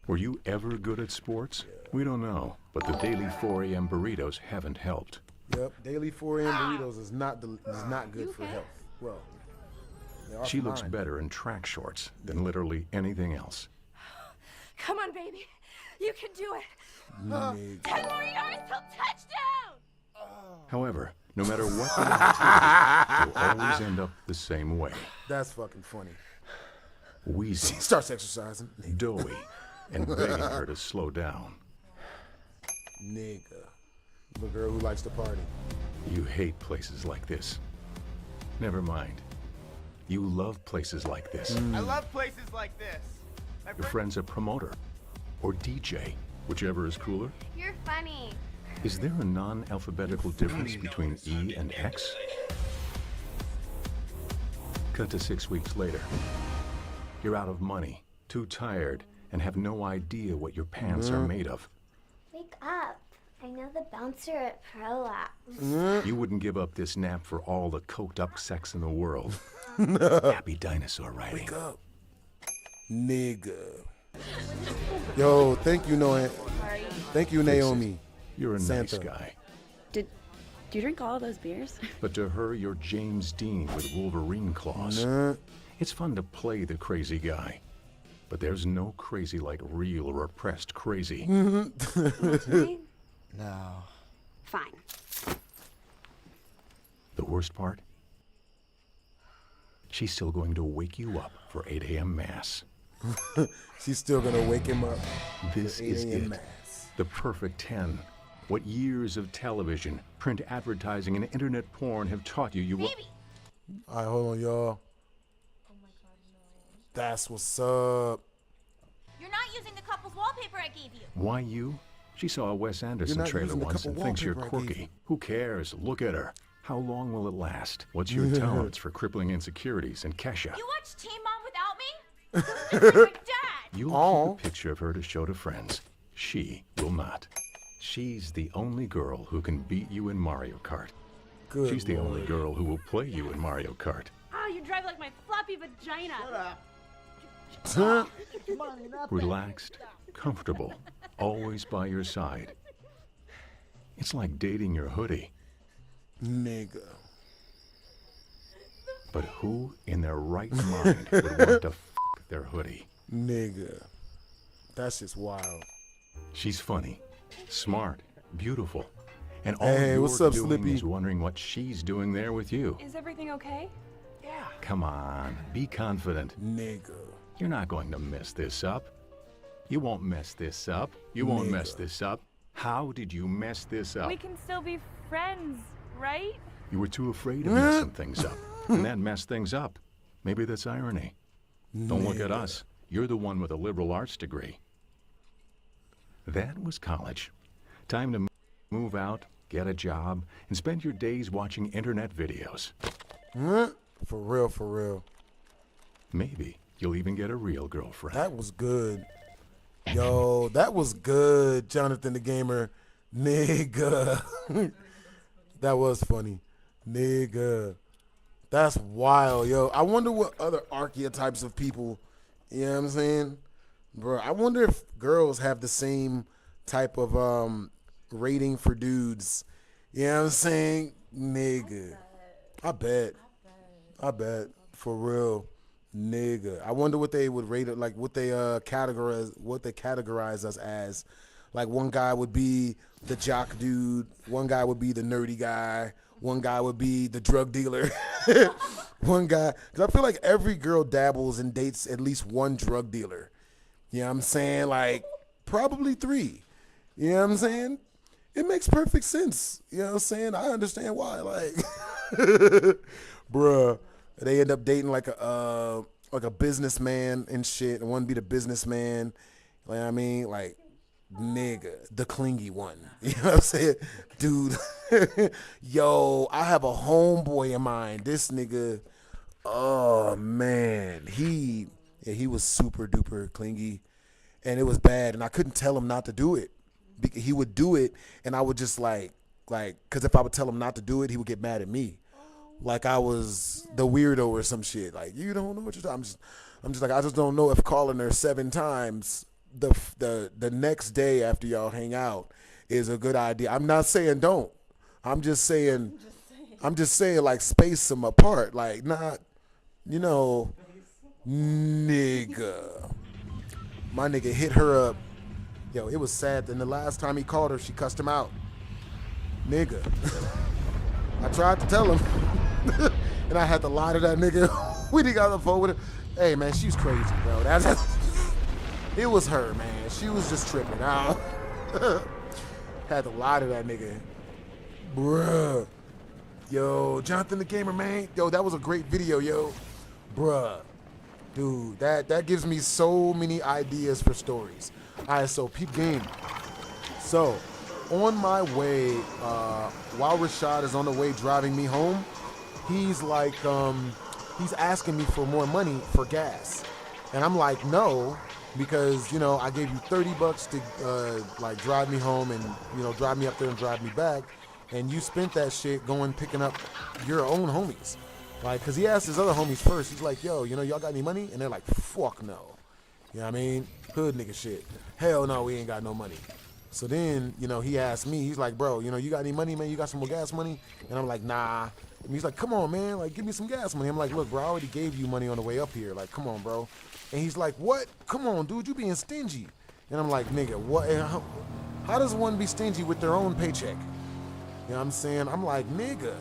Were you ever good at sports? We don't know, but the daily 4 a.m. burritos haven't helped. Yep, daily 4 a.m. burritos is not good for health. Well, they are She for looks mine. better in track shorts than literally anything else. Come on, baby. You can do it. Nigga. 10 more yards till touchdown. However, no matter what the activity, you'll always end up the same way. That's fucking funny. Wheezy, Starts exercising. doughy, and begging her to slow down. Nigga. The girl who likes to party. You hate places like this. Never mind. You love places like this. I love places like this. Your friend's a promoter or DJ, whichever is cooler. You're funny. Is there a non-alphabetical difference between E and X? Cut to 6 weeks later. You're out of money, too tired, and have no idea what your pants are made of. Wake up. I know the bouncer at Pro Lab. You wouldn't give up this nap for all the coked up sex in the world. Happy dinosaur riding. Wake up. Nigga. Yo, thank you, Noah. Thank you, Naomi. You're a Santa. nice guy. Do you drink all of those beers? But to her, you're James Dean with Wolverine claws. Nah. It's fun to play the crazy guy. But there's no crazy like real repressed crazy. No. Fine. The worst part? She's still going to wake you up for 8 a.m. mass. She's still gonna wake him up. This for 8 is a.m. it. mass. The perfect 10. What years of television, print advertising, and internet porn have taught you will... All right, hold on, y'all. That's what's up. You're not using the couple's wallpaper I gave you. Why you? She saw a Wes Anderson not trailer using the once couple and thinks you're wallpaper I gave quirky. you. Who cares? Look at her. How long will it last? What's your tolerance for crippling insecurities and Kesha? You watch Teen Mom without me? This is like my dad. You'll keep a picture of her to show to friends. She will not. She's the only girl who can beat you in Mario Kart. Good She's the Lord. only girl who will play you in Mario Kart. Oh, you drive like my floppy vagina. Relaxed, comfortable, always by your side. It's like dating your hoodie. Nigga. But who in their right mind would want to f their hoodie? Nigga. That's just wild. She's funny, smart, beautiful. And all Hey, you're what's up, doing Slippy? is wondering what she's doing there with you. Is everything okay? Come on, be confident. Nigga. You're not going to mess this up. You won't mess this up. You won't mess this up. How did you mess this up? We can still be friends, right? You were too afraid of messing things up, and that messed things up. Maybe that's irony. Don't look at us. You're the one with a liberal arts degree. That was college. Time to move out, get a job, and spend your days watching internet videos. For real, for real. Maybe you'll even get a real girlfriend. That was good. Yo, that was good, Jonathan the Gamer. Nigga. That was funny. Nigga. That's wild, yo. I wonder what other archetypes of people, you know what I'm saying? Bro, I wonder if girls have the same type of rating for dudes. You know what I'm saying? Nigga. I bet. For real. Nigga. I wonder what they would rate it, like what they categorize us as. Like one guy would be the jock dude, one guy would be the nerdy guy, one guy would be the drug dealer. One guy, because I feel like every girl dabbles and dates at least one drug dealer. You know what I'm saying? Like probably 3. You know what I'm saying? It makes perfect sense. You know what I'm saying? I understand why. Like, bruh, they end up dating like a businessman and shit, and one be the businessman. Like, I mean, like, nigga, the clingy one. You know what I'm saying? Dude, yo, I have a homeboy in mind. This nigga, oh man, he was super duper clingy, and it was bad, and I couldn't tell him not to do it. He would do it, and I would just like, because if I would tell him not to do it, he would get mad at me, like I was the weirdo or some shit. Like, you don't know what you're talking. I'm just like, I just don't know if calling her 7 times the next day after y'all hang out is a good idea. I'm not saying don't. I'm just saying like space them apart. Like, not, you know, nigga. My nigga hit her up. Yo, it was sad. Then the last time he called her, she cussed him out. Nigga. I tried to tell him. And I had to lie to that nigga. We didn't got on the phone with her. Hey, man, she was crazy, bro. It was her, man. She was just tripping out. Had to lie to that nigga. Bruh. Yo, Jonathan the Gamer, man. Yo, that was a great video, yo. Bruh. Dude, that gives me so many ideas for stories. All right, so peep game. So, on my way, while Rashad is on the way driving me home, he's like, he's asking me for more money for gas. And I'm like, no, because, you know, I gave you $30 to, like, drive me home and, you know, drive me up there and drive me back. And you spent that shit going picking up your own homies. Like, because he asked his other homies first. He's like, yo, you know, y'all got any money? And they're like, fuck no. You know what I mean? Hood nigga shit. Hell no, we ain't got no money. So then, you know, he asked me, he's like, bro, you know, you got any money, man? You got some more gas money? And I'm like, nah. And he's like, come on, man. Like, give me some gas money. I'm like, look, bro, I already gave you money on the way up here. Like, come on, bro. And he's like, what? Come on, dude, you being stingy. And I'm like, nigga, what? How does one be stingy with their own paycheck? You know what I'm saying? I'm like, nigga.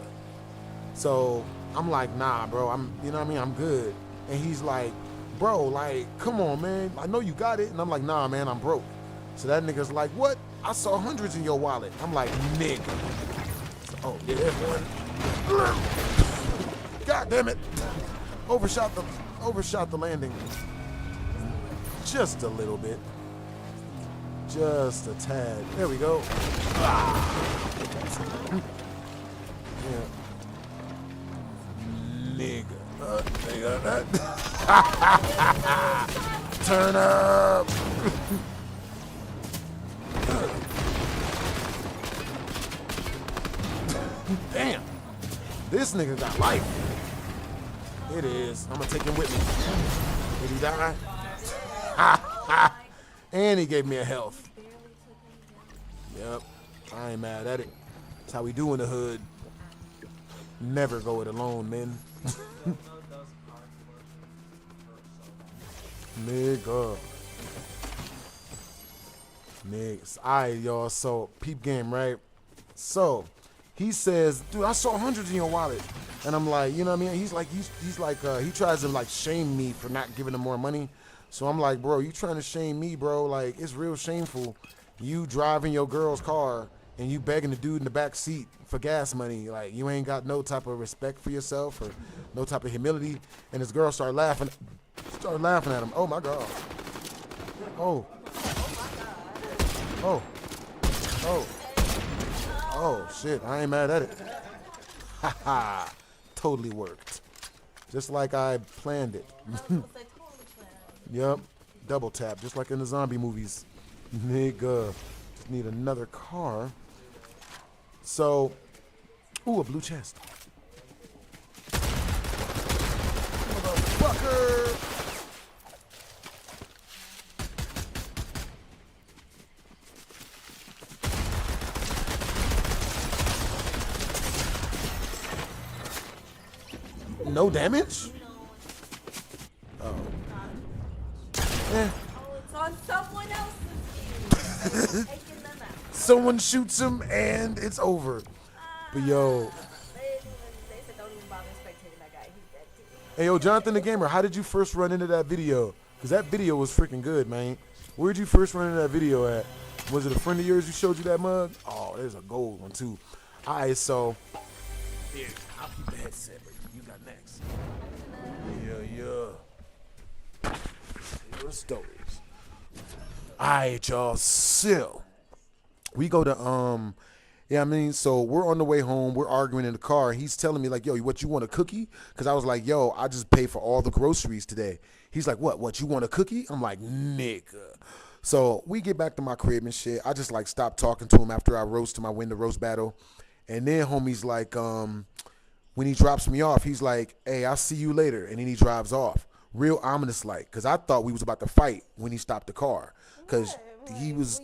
So I'm like, nah, bro, you know what I mean? I'm good. And he's like, bro, like, come on, man. I know you got it. And I'm like, nah, man, I'm broke. So that nigga's like, what? I saw hundreds in your wallet. I'm like, nigga. So, oh, yeah, there's one. God damn it. Overshot the landing. Just a little bit. Just a tad. There we go. Yeah. Nigga. Nigga. Turn up. Damn. This nigga got life. It is. I'm gonna take him with me. Did he die? And he gave me a health. Yep. I ain't mad at it. That's how we do in the hood. Never go it alone, man. Nigga. Niggas. Alright, y'all. So, peep game, right? So, he says, dude, I saw hundreds in your wallet. And I'm like, you know what I mean? He's like, he tries to like shame me for not giving him more money. So I'm like, bro, you trying to shame me, bro? Like, it's real shameful you driving your girl's car and you begging the dude in the back seat for gas money. Like, you ain't got no type of respect for yourself or no type of humility. And this girl started laughing at him. Oh my God. Oh. Oh. Oh. Oh shit, I ain't mad at it. Haha. Totally worked. Just like I planned it. Yep. Double tap, just like in the zombie movies. Nigga. Just need another car. So, ooh, a blue chest. Motherfucker! No damage? Oh. Eh. It's on someone else's view. Taking them out. Someone shoots him and it's over. But yo. They said don't even bother spectating that guy. He's dead too. Hey yo, Jonathan the Gamer, how did you first run into that video? Because that video was freaking good, man. Where'd you first run into that video at? Was it a friend of yours who showed you that mug? Oh, there's a gold one too. Alright, so yeah, I'll keep the headset, but you got next. Yeah. The stories. Alright, y'all. So we go to so we're on the way home. We're arguing in the car. He's telling me like, yo, what, you want a cookie? Because I was like, yo, I just paid for all the groceries today. He's like, what, you want a cookie? I'm like, nigga. So we get back to my crib and shit. I just like stopped talking to him after I rose to my win the roast battle. And then homie's like, when he drops me off, he's like, hey, I'll see you later. And then he drives off. Real ominous like, because I thought we was about to fight when he stopped the car. Because he was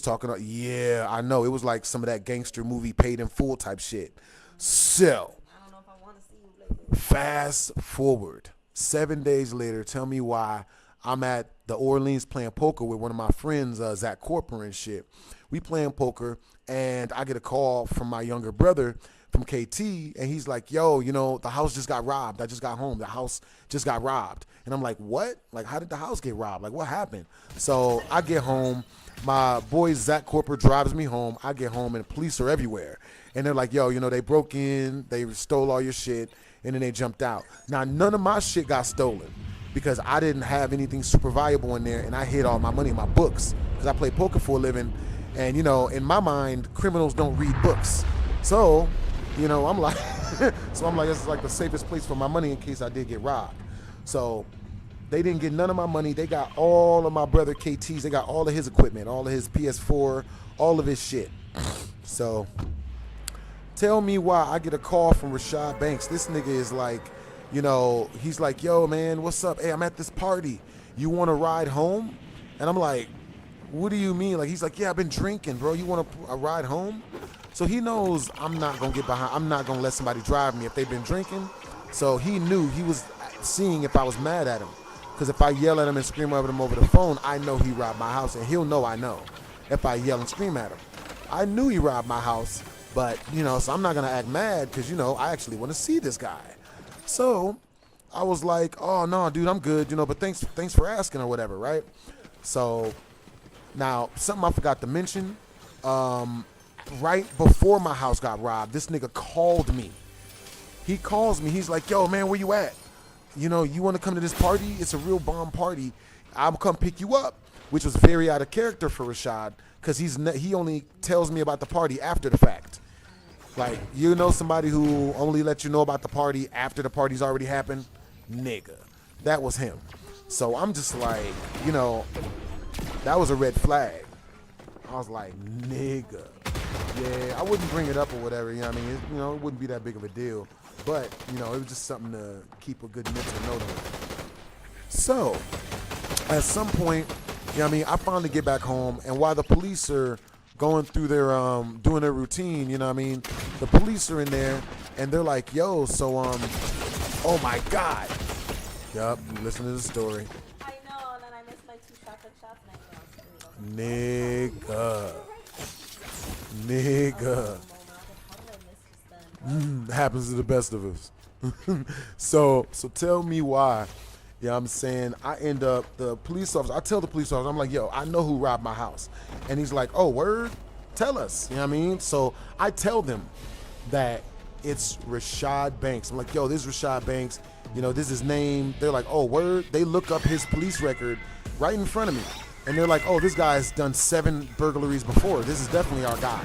talking, yeah, I know. It was like some of that gangster movie Paid in Full type shit. So, I don't know if I want to see you later. fast forward. 7 days later, tell me why I'm at the Orleans playing poker with one of my friends, Zach Corper and shit. We playing poker, and I get a call from my younger brother from KT, and he's like, yo, the house just got robbed. I just got home. The house just got robbed. And I'm like, what? Like, how did the house get robbed? Like, what happened? So I get home. My boy Zach Corper drives me home. I get home, and the police are everywhere. And they're like, yo, they broke in. They stole all your shit, and then they jumped out. Now, none of my shit got stolen because I didn't have anything super valuable in there, and I hid all my money in my books because I play poker for a living. And, in my mind, criminals don't read books. So, I'm like, this is like the safest place for my money in case I did get robbed. So they didn't get none of my money. They got all of my brother KT's. They got all of his equipment, all of his PS4, all of his shit. So tell me why I get a call from Rashad Banks. This nigga is like, he's like, yo, man, what's up? Hey, I'm at this party. You want to ride home? And I'm like, what do you mean? Like, he's like, yeah, I've been drinking, bro. You want a ride home? So he knows I'm not going to get behind. I'm not going to let somebody drive me if they've been drinking. So he knew, he was seeing if I was mad at him. Because if I yell at him and scream at him over the phone, I know he robbed my house. And he'll know I know if I yell and scream at him. I knew he robbed my house. But, so I'm not going to act mad because, I actually want to see this guy. So I was like, oh, no, dude, I'm good, but thanks for asking or whatever, right? So now, something I forgot to mention, right before my house got robbed, this nigga called me. He calls me. He's like, yo, man, where you at? You want to come to this party? It's a real bomb party. I'll come pick you up, which was very out of character for Rashad because he only tells me about the party after the fact. Like, somebody who only lets you know about the party after the party's already happened? Nigga. That was him. So I'm just like, that was a red flag. I was like, nigga. Yeah, I wouldn't bring it up or whatever, it wouldn't be that big of a deal. But, it was just something to keep a good mental note of. So, at some point, I finally get back home, and while the police are going through their, doing their routine, the police are in there, and they're like, yo, so, oh my God. Yup, listen to the story. I know, and then I missed my 2 shotgun shots, and I Nigga. Happens to the best of us. So tell me why You know what I'm saying? I end up, the police officer, I tell the police officer, I'm like, yo, I know who robbed my house. And he's like, oh, word? Tell us. You know what I mean? So I tell them that it's Rashad Banks. I'm like, yo, this is Rashad Banks. You know, this is his name. They're like, oh, word? They look up his police record right in front of me. And they're like, oh, this guy's done 7 burglaries before. This is definitely our guy.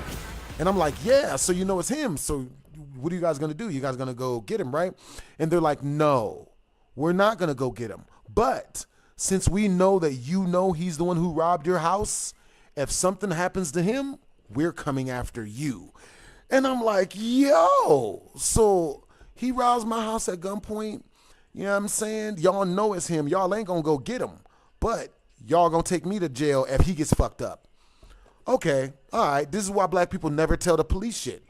And I'm like, yeah, so you know it's him. So what are you guys going to do? You guys going to go get him, right? And they're like, no, we're not going to go get him. But since we know that you know he's the one who robbed your house, if something happens to him, we're coming after you. And I'm like, yo, so he robs my house at gunpoint. You know what I'm saying? Y'all know it's him. Y'all ain't going to go get him. But y'all going to take me to jail if he gets fucked up. Okay, all right. This is why black people never tell the police shit.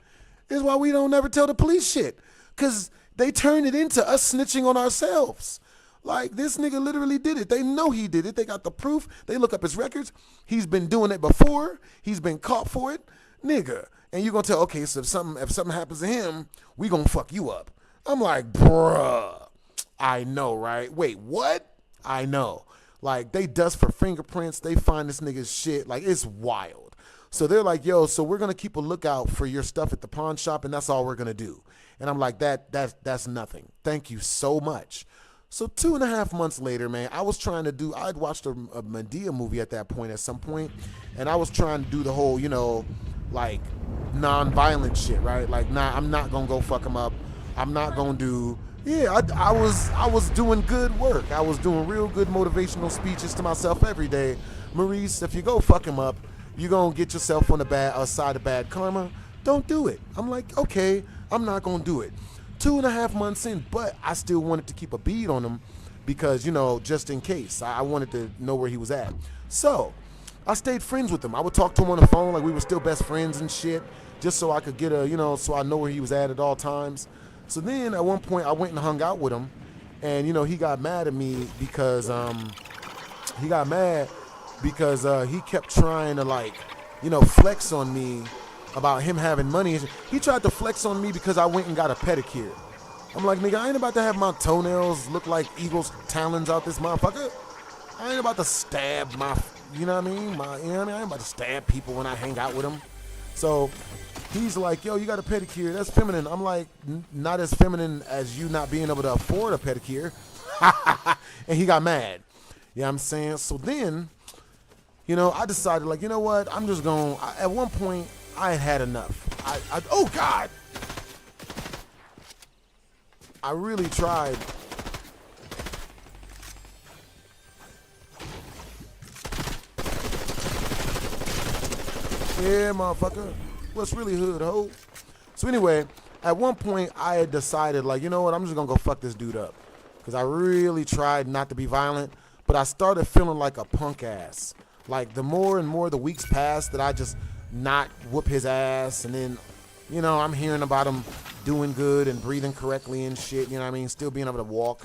This is why we don't never tell the police shit. Because they turn it into us snitching on ourselves. Like, this nigga literally did it. They know he did it. They got the proof. They look up his records. He's been doing it before. He's been caught for it. Nigga. And you're going to tell, okay, so if something happens to him, we going to fuck you up. I'm like, bruh. I know, right? Wait, what? I know. Like, they dust for fingerprints. They find this nigga's shit. Like, it's wild. So they're like, yo, so we're going to keep a lookout for your stuff at the pawn shop, and that's all we're going to do. And I'm like, that's nothing. Thank you so much. So 2.5 months later, man, I'd watched a Medea movie at that point at some point, and I was trying to do the whole, you know, like, non-violent shit, right? Like, nah, I'm not going to go fuck him up. I'm not going to do... Yeah, I was doing good work. I was doing real good motivational speeches to myself every day. Maurice, if you go fuck him up, you're going to get yourself on the side of bad karma. Don't do it. I'm like, okay, I'm not going to do it. 2.5 months in, but I still wanted to keep a bead on him because, you know, just in case. I wanted to know where he was at. So I stayed friends with him. I would talk to him on the phone like we were still best friends and shit, just so I could get so I know where he was at all times. So then at one point I went and hung out with him, and, you know, he got mad at me because he kept trying to, like, you know, flex on me about him having money. He tried to flex on me because I went and got a pedicure. I'm like, nigga, I ain't about to have my toenails look like eagle's talons out this motherfucker. I ain't about to stab you know what I mean? I ain't about to stab people when I hang out with them. So he's like, yo, you got a pedicure. That's feminine. I'm like, not as feminine as you not being able to afford a pedicure. And he got mad. You know what I'm saying? So then, you know, I decided, like, you know what? I'm just going to, at one point, I had enough. Oh, God. I really tried. Yeah, motherfucker. What's really hood, ho? So anyway, at one point, I had decided, like, you know what? I'm just going to go fuck this dude up. Because I really tried not to be violent. But I started feeling like a punk ass. Like, the more and more the weeks passed that I just not whoop his ass. And then, you know, I'm hearing about him doing good and breathing correctly and shit. You know what I mean? Still being able to walk.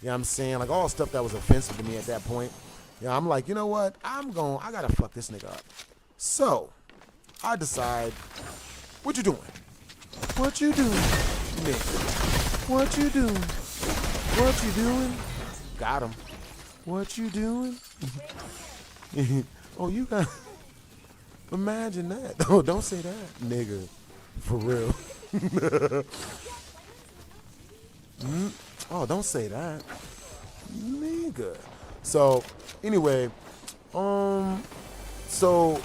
You know what I'm saying? Like, all stuff that was offensive to me at that point. Yeah, I'm like, you know what? I got to fuck this nigga up. So I decide, what you doing? What you doing, nigga? What you doing? What you doing? Got him. What you doing? Oh, you got... Imagine that. Oh, don't say that, nigga. For real. Oh, don't say that. Nigga. So, anyway, so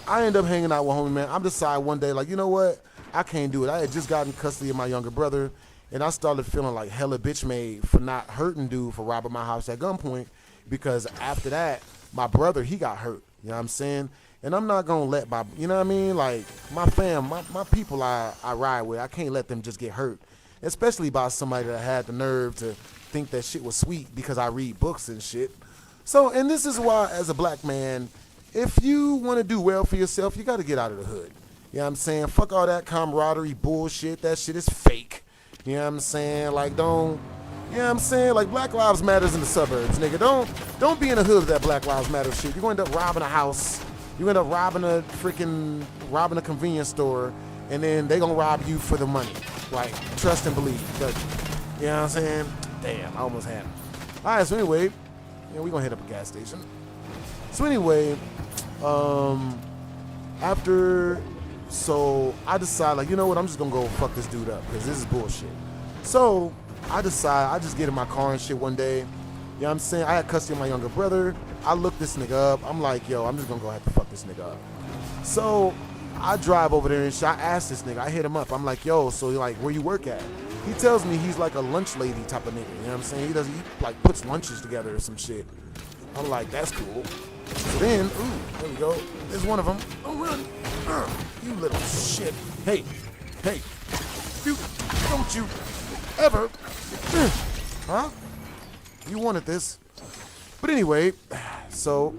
I end up hanging out with homie, man. I decide one day, like, you know what? I can't do it. I had just gotten custody of my younger brother, and I started feeling like hella bitch made for not hurting dude for robbing my house at gunpoint, because after that, my brother, he got hurt. You know what I'm saying? And I'm not going to let my, you know what I mean? Like, my fam, my people I ride with, I can't let them just get hurt. Especially by somebody that had the nerve to think that shit was sweet because I read books and shit. So, and this is why, as a black man, if you want to do well for yourself, you got to get out of the hood. You know what I'm saying? Fuck all that camaraderie bullshit. That shit is fake. You know what I'm saying? Like, don't, you know what I'm saying? Like, Black Lives Matters in the suburbs, nigga. Don't be in the hood of that Black Lives Matter shit. You're going to end up robbing a house. You end up robbing a convenience store, and then they gonna rob you for the money. Like, trust and believe. But, you know what I'm saying? Damn, I almost had him. All right, so anyway, yeah, we're gonna hit up a gas station. So anyway, so I decide, like, you know what, I'm just gonna go fuck this dude up because this is bullshit. So I decide, I just get in my car and shit one day. You know what I'm saying? I had custody of my younger brother. I look this nigga up. I'm like, yo, I'm just gonna go have to fuck this nigga up. So I drive over there and shit. I ask this nigga, I hit him up. I'm like, yo, so like, where you work at? He tells me he's like a lunch lady type of nigga. You know what I'm saying? He like puts lunches together or some shit. I'm like, that's cool. So then, ooh, there we go. There's one of them. Oh, run. You little shit. Hey, you, don't you ever, huh? You wanted this. But anyway, so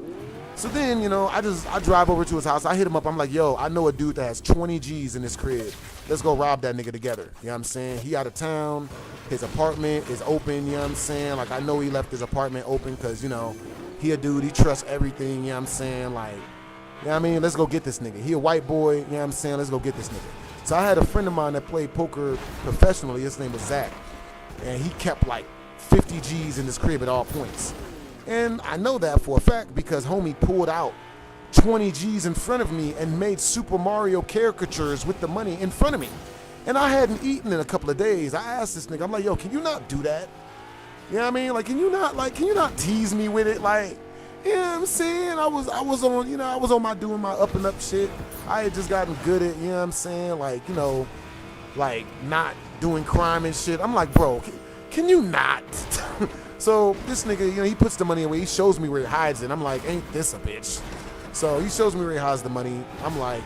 then, you know, I drive over to his house. I hit him up. I'm like, yo, I know a dude that has 20 G's in his crib. Let's go rob that nigga together. You know what I'm saying? He out of town. His apartment is open. You know what I'm saying? Like, I know he left his apartment open because, you know, he a dude. He trusts everything. You know what I'm saying? Like, you know what I mean? Let's go get this nigga. He a white boy. You know what I'm saying? Let's go get this nigga. So I had a friend of mine that played poker professionally. His name was Zach. And he kept like 50 G's in his crib at all points. And I know that for a fact because homie pulled out 20 G's in front of me and made Super Mario caricatures with the money in front of me. And I hadn't eaten in a couple of days. I asked this nigga, I'm like, yo, can you not do that? You know what I mean? Like, can you not tease me with it? Like, you know what I'm saying? I was on, you know, I was on doing my up and up shit. I had just gotten good at, you know what I'm saying? Like, you know, like not doing crime and shit. I'm like, bro, can you not? So this nigga, you know, he puts the money away. He shows me where he hides it. I'm like, ain't this a bitch? So he shows me where he hides the money. I'm like,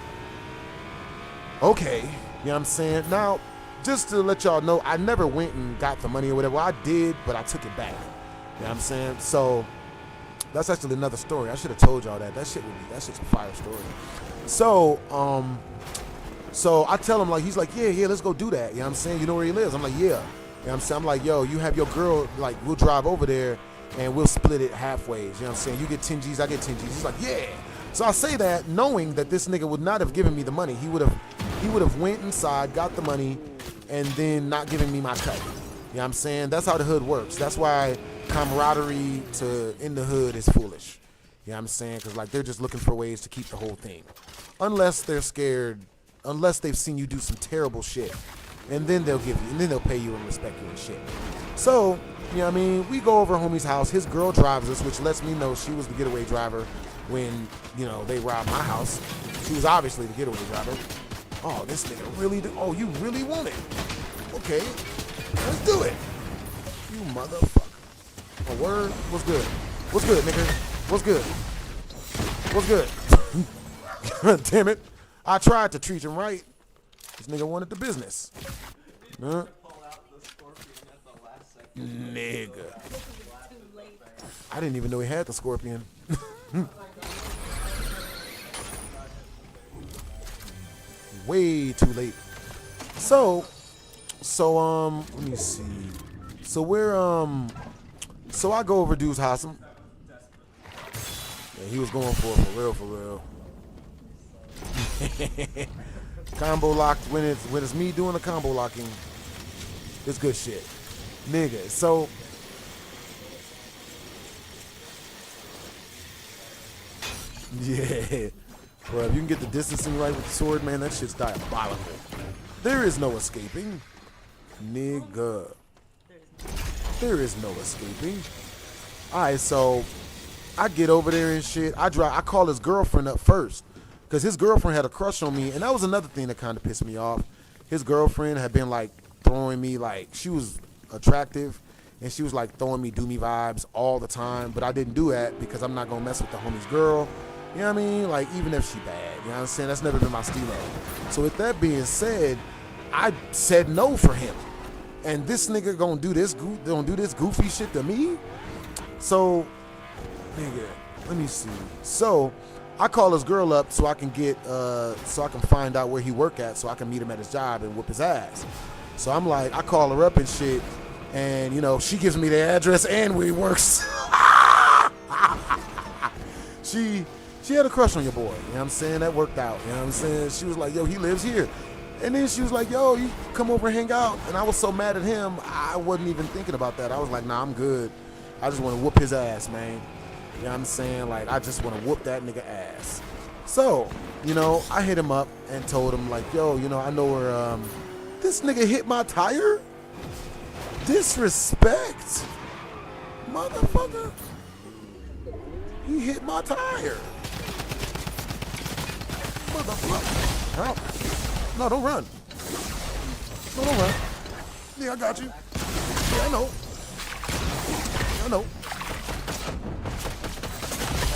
okay. You know what I'm saying? Now, just to let y'all know, I never went and got the money or whatever. I did, but I took it back. You know what I'm saying? So that's actually another story. I should have told y'all that. That shit's a fire story. So, so I tell him, like, he's like, yeah, let's go do that. You know what I'm saying? You know where he lives? I'm like, yeah. You know what I'm saying? I'm like, yo, you have your girl, like, we'll drive over there and we'll split it halfways. You know what I'm saying? You get 10 G's, I get 10 G's. He's like, yeah. So I say that knowing that this nigga would not have given me the money. He would have went inside, got the money, and then not giving me my cut. You know what I'm saying? That's how the hood works. That's why camaraderie in the hood is foolish. You know what I'm saying? Because, like, they're just looking for ways to keep the whole thing. Unless they're scared, unless they've seen you do some terrible shit. And then they'll give you, and then they'll pay you and respect you and shit. So, you know what I mean? We go over homie's house. His girl drives us, which lets me know she was the getaway driver when, you know, they robbed my house. She was obviously the getaway driver. Oh, this nigga really do. Oh, you really want it? Okay, let's do it. You motherfucker. A word? What's good? What's good, nigga? What's good? What's good? Damn it. I tried to treat him right. This nigga wanted the business. Huh? Nigga. I didn't even know he had the scorpion. Way too late. So let me see. So so I go over dude's house. Yeah, he was going for real. Combo locked when it's me doing the combo locking. It's good shit. Nigga. So yeah. Bro, if you can get the distancing right with the sword, man, that shit's diabolical. There is no escaping. Nigga. There is no escaping. Alright, so I get over there and shit. I call his girlfriend up first. Because his girlfriend had a crush on me. And that was another thing that kind of pissed me off. His girlfriend had been like throwing me, like, she was attractive. And she was like throwing me do-me vibes all the time. But I didn't do that because I'm not going to mess with the homie's girl. You know what I mean? Like, even if she bad. You know what I'm saying? That's never been my stilo. So with that being said, I said no for him. And this nigga gonna do this goofy shit to me? So, nigga, let me see. So, I call his girl up so I can find out where he work at so I can meet him at his job and whoop his ass. So I'm like, I call her up and shit, and, you know, she gives me the address and where he works. She had a crush on your boy, you know what I'm saying? That worked out, you know what I'm saying? She was like, yo, he lives here. And then she was like, yo, you come over and hang out. And I was so mad at him, I wasn't even thinking about that. I was like, nah, I'm good. I just want to whoop his ass, man. You know what I'm saying? Like, I just want to whoop that nigga ass. So, you know, I hit him up and told him, like, yo, you know, I know where, this nigga hit my tire? Disrespect. Motherfucker. He hit my tire. Motherfucker. Help. No, don't run. No, don't run. Yeah, I got you. Yeah, I know. I know.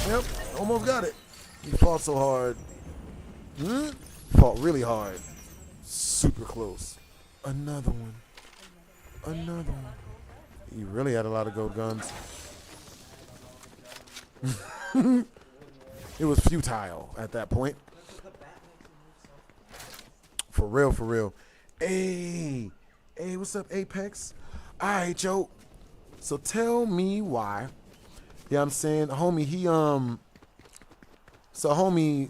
Yep, almost got it. He fought so hard. Fought really hard. Super close. Another one. Another one. He really had a lot of gold guns. It was futile at that point. For real, for real. Hey, what's up, Apex? All right, yo. So tell me why. Yeah, I'm saying, homie, so homie,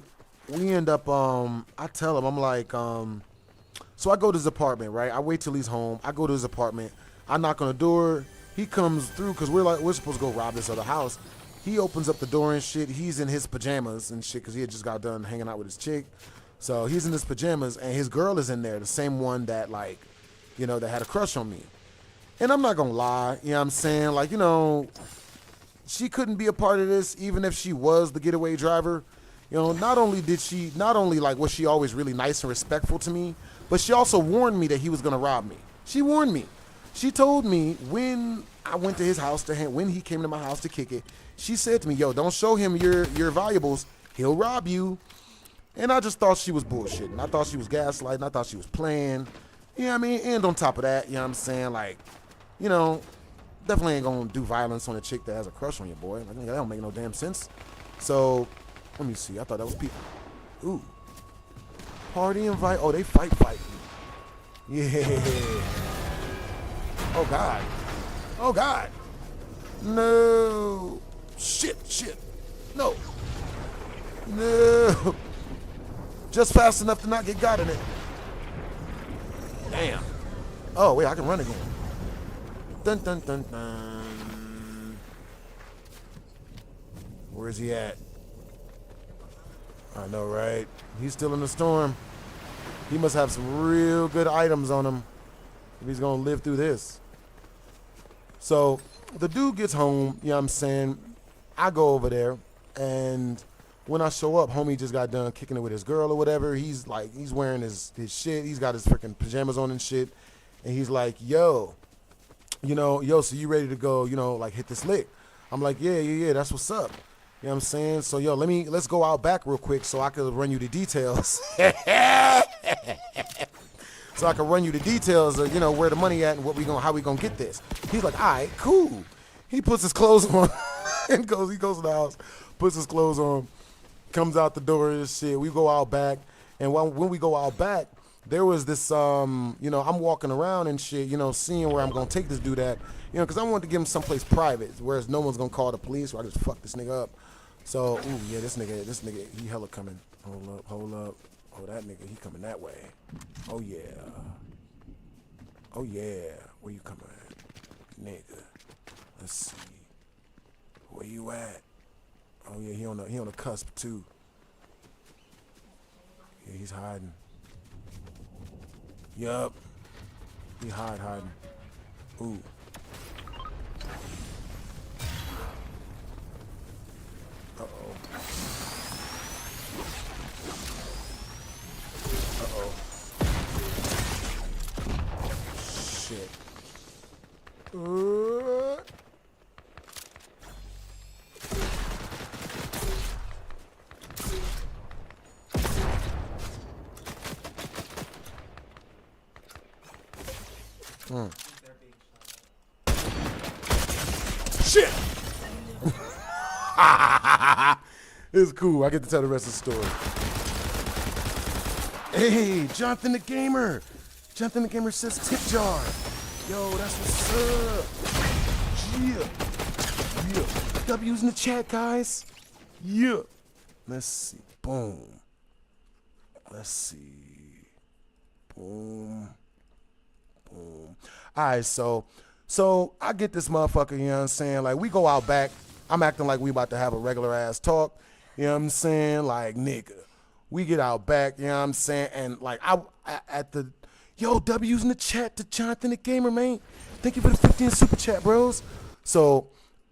we end up, I tell him, I'm like, so I go to his apartment, right? I wait till he's home. I go to his apartment. I knock on the door. He comes through because we're supposed to go rob this other house. He opens up the door and shit. He's in his pajamas and shit because he had just got done hanging out with his chick. So he's in his pajamas and his girl is in there, the same one that, like, you know, that had a crush on me. And I'm not going to lie, you know what I'm saying? Like, you know, she couldn't be a part of this even if she was the getaway driver. You know, not only like was she always really nice and respectful to me, but she also warned me that he was going to rob me. She warned me. She told me when I went to his house when he came to my house to kick it, she said to me, yo, don't show him your valuables. He'll rob you. And I just thought she was bullshitting. I thought she was gaslighting. I thought she was playing. You know what I mean? And on top of that, you know what I'm saying? Like, you know, definitely ain't going to do violence on a chick that has a crush on your boy. Like, that don't make no damn sense. So, let me see. I thought that was people. Ooh. Party invite. Oh, they fight. Yeah. Oh, God. Oh, God. No. Shit. No. No. Just fast enough to not get got in it. Damn. Oh, wait, I can run again. Dun, dun, dun, dun. Where's he at? I know, right? He's still in the storm. He must have some real good items on him if he's going to live through this. So, the dude gets home, you know what I'm saying? I go over there, and when I show up, homie just got done kicking it with his girl or whatever. He's wearing his shit. He's got his freaking pajamas on and shit. And he's like, yo, so you ready to go, like hit this lick? I'm like, yeah, that's what's up. You know what I'm saying? So, yo, let's go out back real quick so I can run you the details. So I can run you the details of, where the money at and how we gonna get this. He's like, all right, cool. He puts his clothes on and he goes to the house, puts his clothes on, comes out the door and shit. We go out back. And when we go out back, there was this, I'm walking around and shit, seeing where I'm going to take this dude at, because I wanted to give him someplace private, whereas no one's going to call the police, or I just fuck this nigga up. So, ooh, yeah, this nigga, he hella coming. Hold up. Oh, that nigga, he coming that way. Oh, yeah. Where you coming at? Nigga. Let's see. Where you at? Oh, yeah, he on the cusp, too. Yeah, he's hiding. Yup. He hiding. Ooh. Uh-oh. Shit. Shit! It's cool. I get to tell the rest of the story. Hey, Jonathan the Gamer. Jonathan the Gamer says tip jar. Yo, that's what's up. Yeah. W's in the chat, guys. Yeah. Let's see. Boom. Let's see. Boom. All right, so So I get this motherfucker, you know what I'm saying? Like, we go out back. I'm acting like we about to have a regular ass talk. You know what I'm saying? Like, nigga, we get out back, you know what I'm saying? And like, yo, W's in the chat to Jonathan the Gamer, man. Thank you for the 15 super chat, bros. So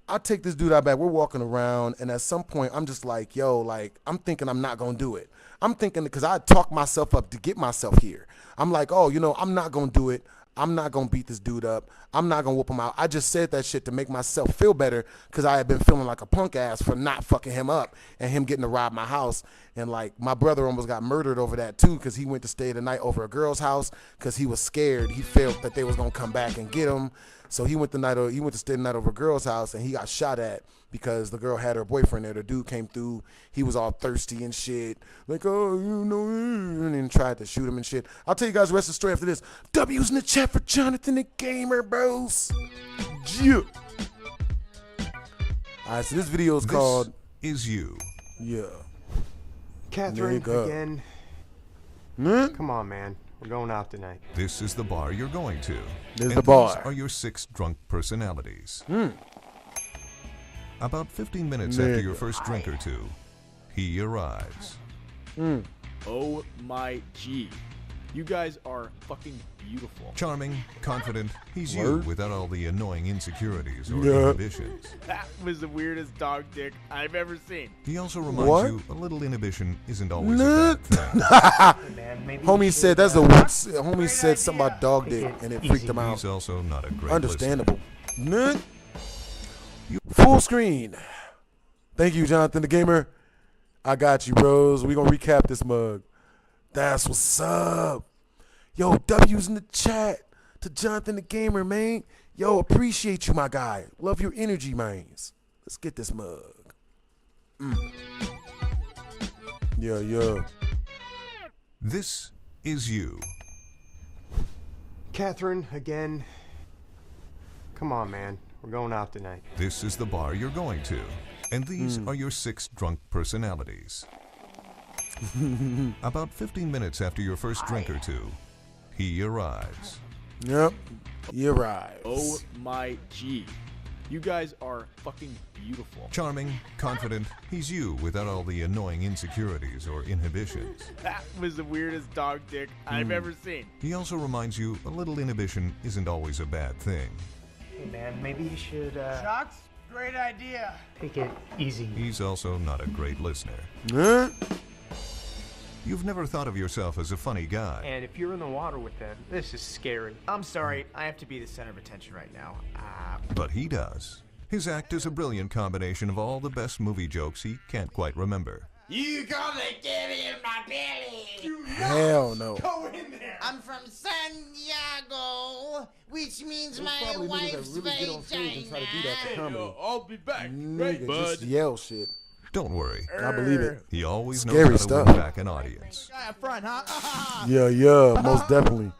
I take this dude out back. We're walking around, and at some point, I'm just like, yo, like, I'm thinking I'm not going to do it. I'm thinking because I talked myself up to get myself here. I'm like, oh, you know, I'm not going to do it. I'm not going to beat this dude up. I'm not going to whoop him out. I just said that shit to make myself feel better because I had been feeling like a punk ass for not fucking him up and him getting to rob my house. And, like, my brother almost got murdered over that, too, because he went to stay the night over a girl's house because he was scared. He felt that they was going to come back and get him. So he went to stay the night over a girl's house, and he got shot at because the girl had her boyfriend there. The dude came through. He was all thirsty and shit. Like, oh, you know, and then tried to shoot him and shit. I'll tell you guys the rest of the story after this. W's in the chat for Jonathan the Gamer, bros. Yeah. All right, so this video is called Is You. Yeah. Catherine, again. Come on, man. We're going out tonight. This is the bar you're going to. This is and the bar. These are your 6 drunk personalities. About 15 minutes after your first drink or two, he arrives. Oh my G. You guys are fucking beautiful. Charming, confident, he's you Word. without all the annoying insecurities or Yeah. inhibitions. That was the weirdest dog dick I've ever seen. He also reminds you a little inhibition isn't always a Nut. bad thing. Homie said that's a homie said something about dog dick and it freaked him out. He's also not a great Understandable. Nut. Full screen. Thank you, Jonathan the Gamer. I got you, bros. We gonna recap this mug. That's what's up. Yo, W's in the chat to Jonathan the Gamer, man. Yo, appreciate you, my guy. Love your energy, mans. Let's get this mug. Yeah. This is you. Catherine, again. Come on, man. We're going out tonight. This is the bar you're going to. And these are your 6 drunk personalities. About 15 minutes after your first drink or two, he arrives. Yep, he arrives. Oh my G. You guys are fucking beautiful. Charming, confident, he's you without all the annoying insecurities or inhibitions. That was the weirdest dog dick I've ever seen. He also reminds you a little inhibition isn't always a bad thing. Hey man, maybe you should Shots? Great idea. take it easy. He's also not a great listener. You've never thought of yourself as a funny guy. And if you're in the water with them, this is scary. I'm sorry, I have to be the center of attention right now. But he does. His act is a brilliant combination of all the best movie jokes he can't quite remember. You gonna get in my belly? Hell no. Go in there. I'm from Santiago, which means my wife's vagina. I'll be back. Nigga, just yell shit. Don't worry. I believe it. He always knows Scary how to stuff. win back an audience. Guy up front, huh? Yeah, most definitely.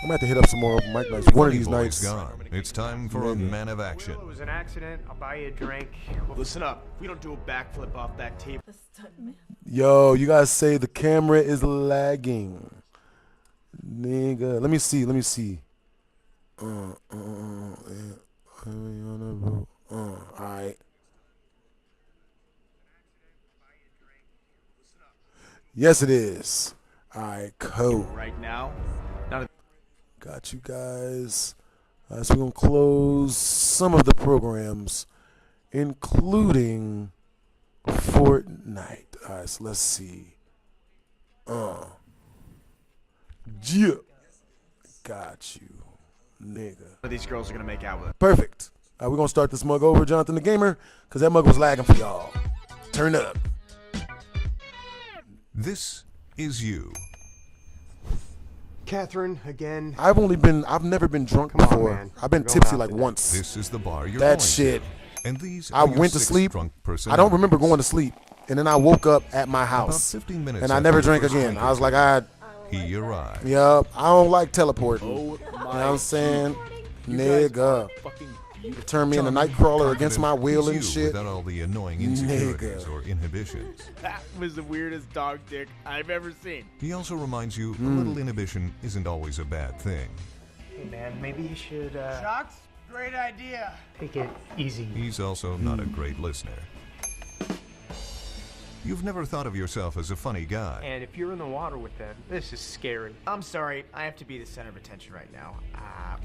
I'm gonna have to hit up some more open mic nights. One of these Funny nights. boy's gone. It's time for a man of action. It was an accident. I'll buy you a drink. Listen up. We don't do a backflip off that table. Yo, you guys say the camera is lagging. Nigga, let me see. Alright. Yes, it is. Alright, cool. Right now. Got you guys. So we're going to close some of the programs, including Fortnite. All right, so let's see. Yeah. Got you, nigga. These girls are gonna make out with it. Perfect. All right, we're going to start this mug over, Jonathan the Gamer, because that mug was lagging for y'all. Turn up. This is you. Catherine, again. I've never been drunk Come on, before. man. I've been We're going tipsy out like tonight. once. This is the bar you're That going shit. to. And these I are your went to 6 sleep. drunk I don't remember going to sleep. And then I woke up at my About house. 15 minutes And I after never your drank first again. drink I was like, he arrived. yeah, I don't like teleporting. Oh You know my what I'm saying? You guys Nigga. are fucking beautiful. Turn me into Charming, Nightcrawler against my confident, will he's and you shit. without all the annoying insecurities Nigga. or inhibitions. That was the weirdest dog dick I've ever seen. He also reminds you a little inhibition isn't always a bad thing. Hey man, maybe you should Shots? Great idea. Take it easy. He's also not a great listener. You've never thought of yourself as a funny guy. And if you're in the water with them, this is scary. I'm sorry, I have to be the center of attention right now.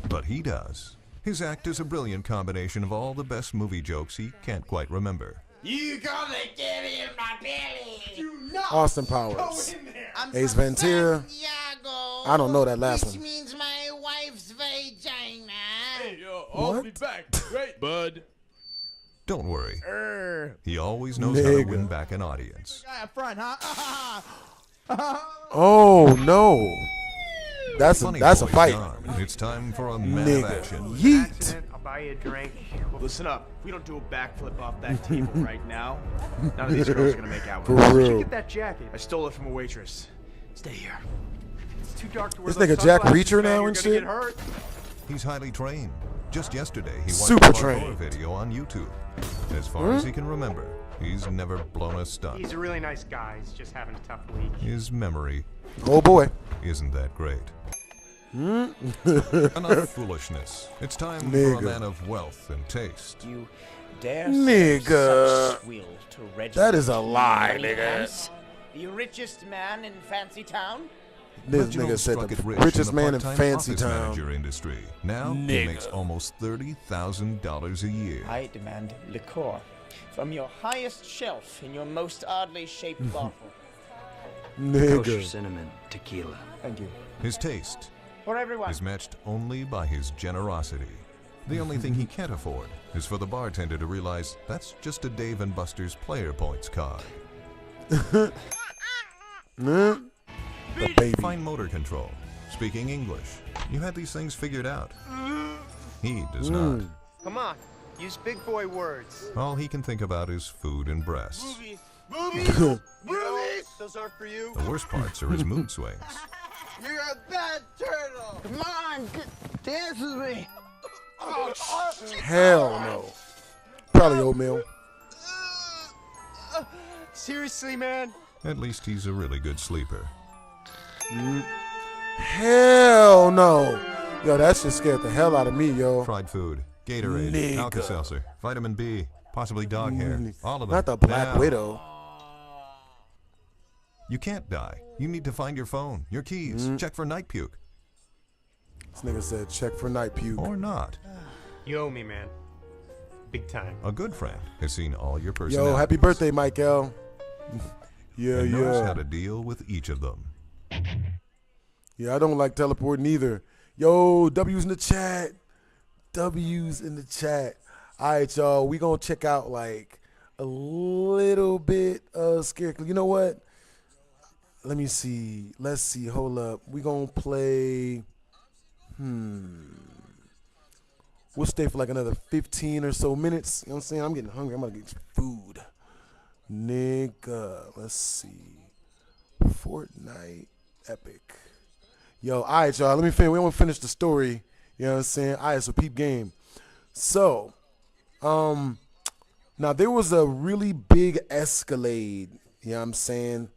But he does. His act is a brilliant combination of all the best movie jokes he can't quite remember. You gonna get in my belly. Do not Austin Powers. Ace Ventura. I don't know that last Which one. means my wife's vagina. Hey, I'll be back. Great, bud. Don't worry. He always knows how to win back an audience. Guy up front, huh? Oh no. That's a fight. Gone. It's time for a man of action. Yeet. I'll buy you a drink. Listen up. If we don't do a backflip off that table right now, none of these girls are gonna make out For with us. real. Where'd you get that jacket? I stole it from a waitress. Stay here. It's too dark to wear This those nigga Jack sunglasses, Reacher man. now You're and gonna shit? get hurt. He's highly trained. Just yesterday, he watched Super a parkour trained. video on YouTube. As far as he can remember, he's never blown a stunt. He's a really nice guy. He's just having a tough week. His memory Oh boy. isn't that great. Enough foolishness. It's time for a Nigga. man of wealth and taste. You dare Nigga. such swill to Reginald That is a lie, nigga. Williams, the richest man in Fancy Town? This Reginald nigga said struck it the rich richest the man in part-time Fancy office Town. manager industry. Now he Nigga. makes almost $30,000 a year. I demand liqueur from your highest shelf in your most oddly shaped bottle. Nigga. cinnamon tequila. Thank you. His taste For everyone. is matched only by his generosity. The only thing he can't afford is for the bartender to realize that's just a Dave & Buster's player points card. The baby. Fine motor control, speaking English. You had these things figured out. He does not. Come on, use big boy words. All he can think about is food and breasts. Movies! Movies! Those aren't for you. The worst parts are his mood swings. You're a bad turtle. Come on, dance with me. Oh, Hell no. Probably oatmeal. Seriously, man? At least he's a really good sleeper. Hell no. Yo, that shit scared the hell out of me, yo. Fried food, Gatorade, Nigga. Alka-Seltzer, vitamin B, possibly dog hair. All of them. Not the Black Now. Widow. You can't die. You need to find your phone, your keys, check for night puke. This nigga said check for night puke. Or not. You owe me, man. Big time. A good friend has seen all your personalities. Yo, happy birthday, Michael. Yeah, and knows how yeah. to deal with each of them. Yeah, I don't like teleporting either. Yo, W's in the chat. W's in the chat. All right, y'all. We gonna check out like a little bit of scary. You know what? Let me see. Let's see. Hold up. We gonna play. We'll stay for like another 15 or so minutes. You know what I'm saying? I'm getting hungry. I'm gonna get some food. Nigga. Let's see. Fortnite Epic. Yo, all right, y'all. Let me finish. We want to finish the story. You know what I'm saying? All right, so peep game. So, now there was a really big Escalade, you know what I'm saying,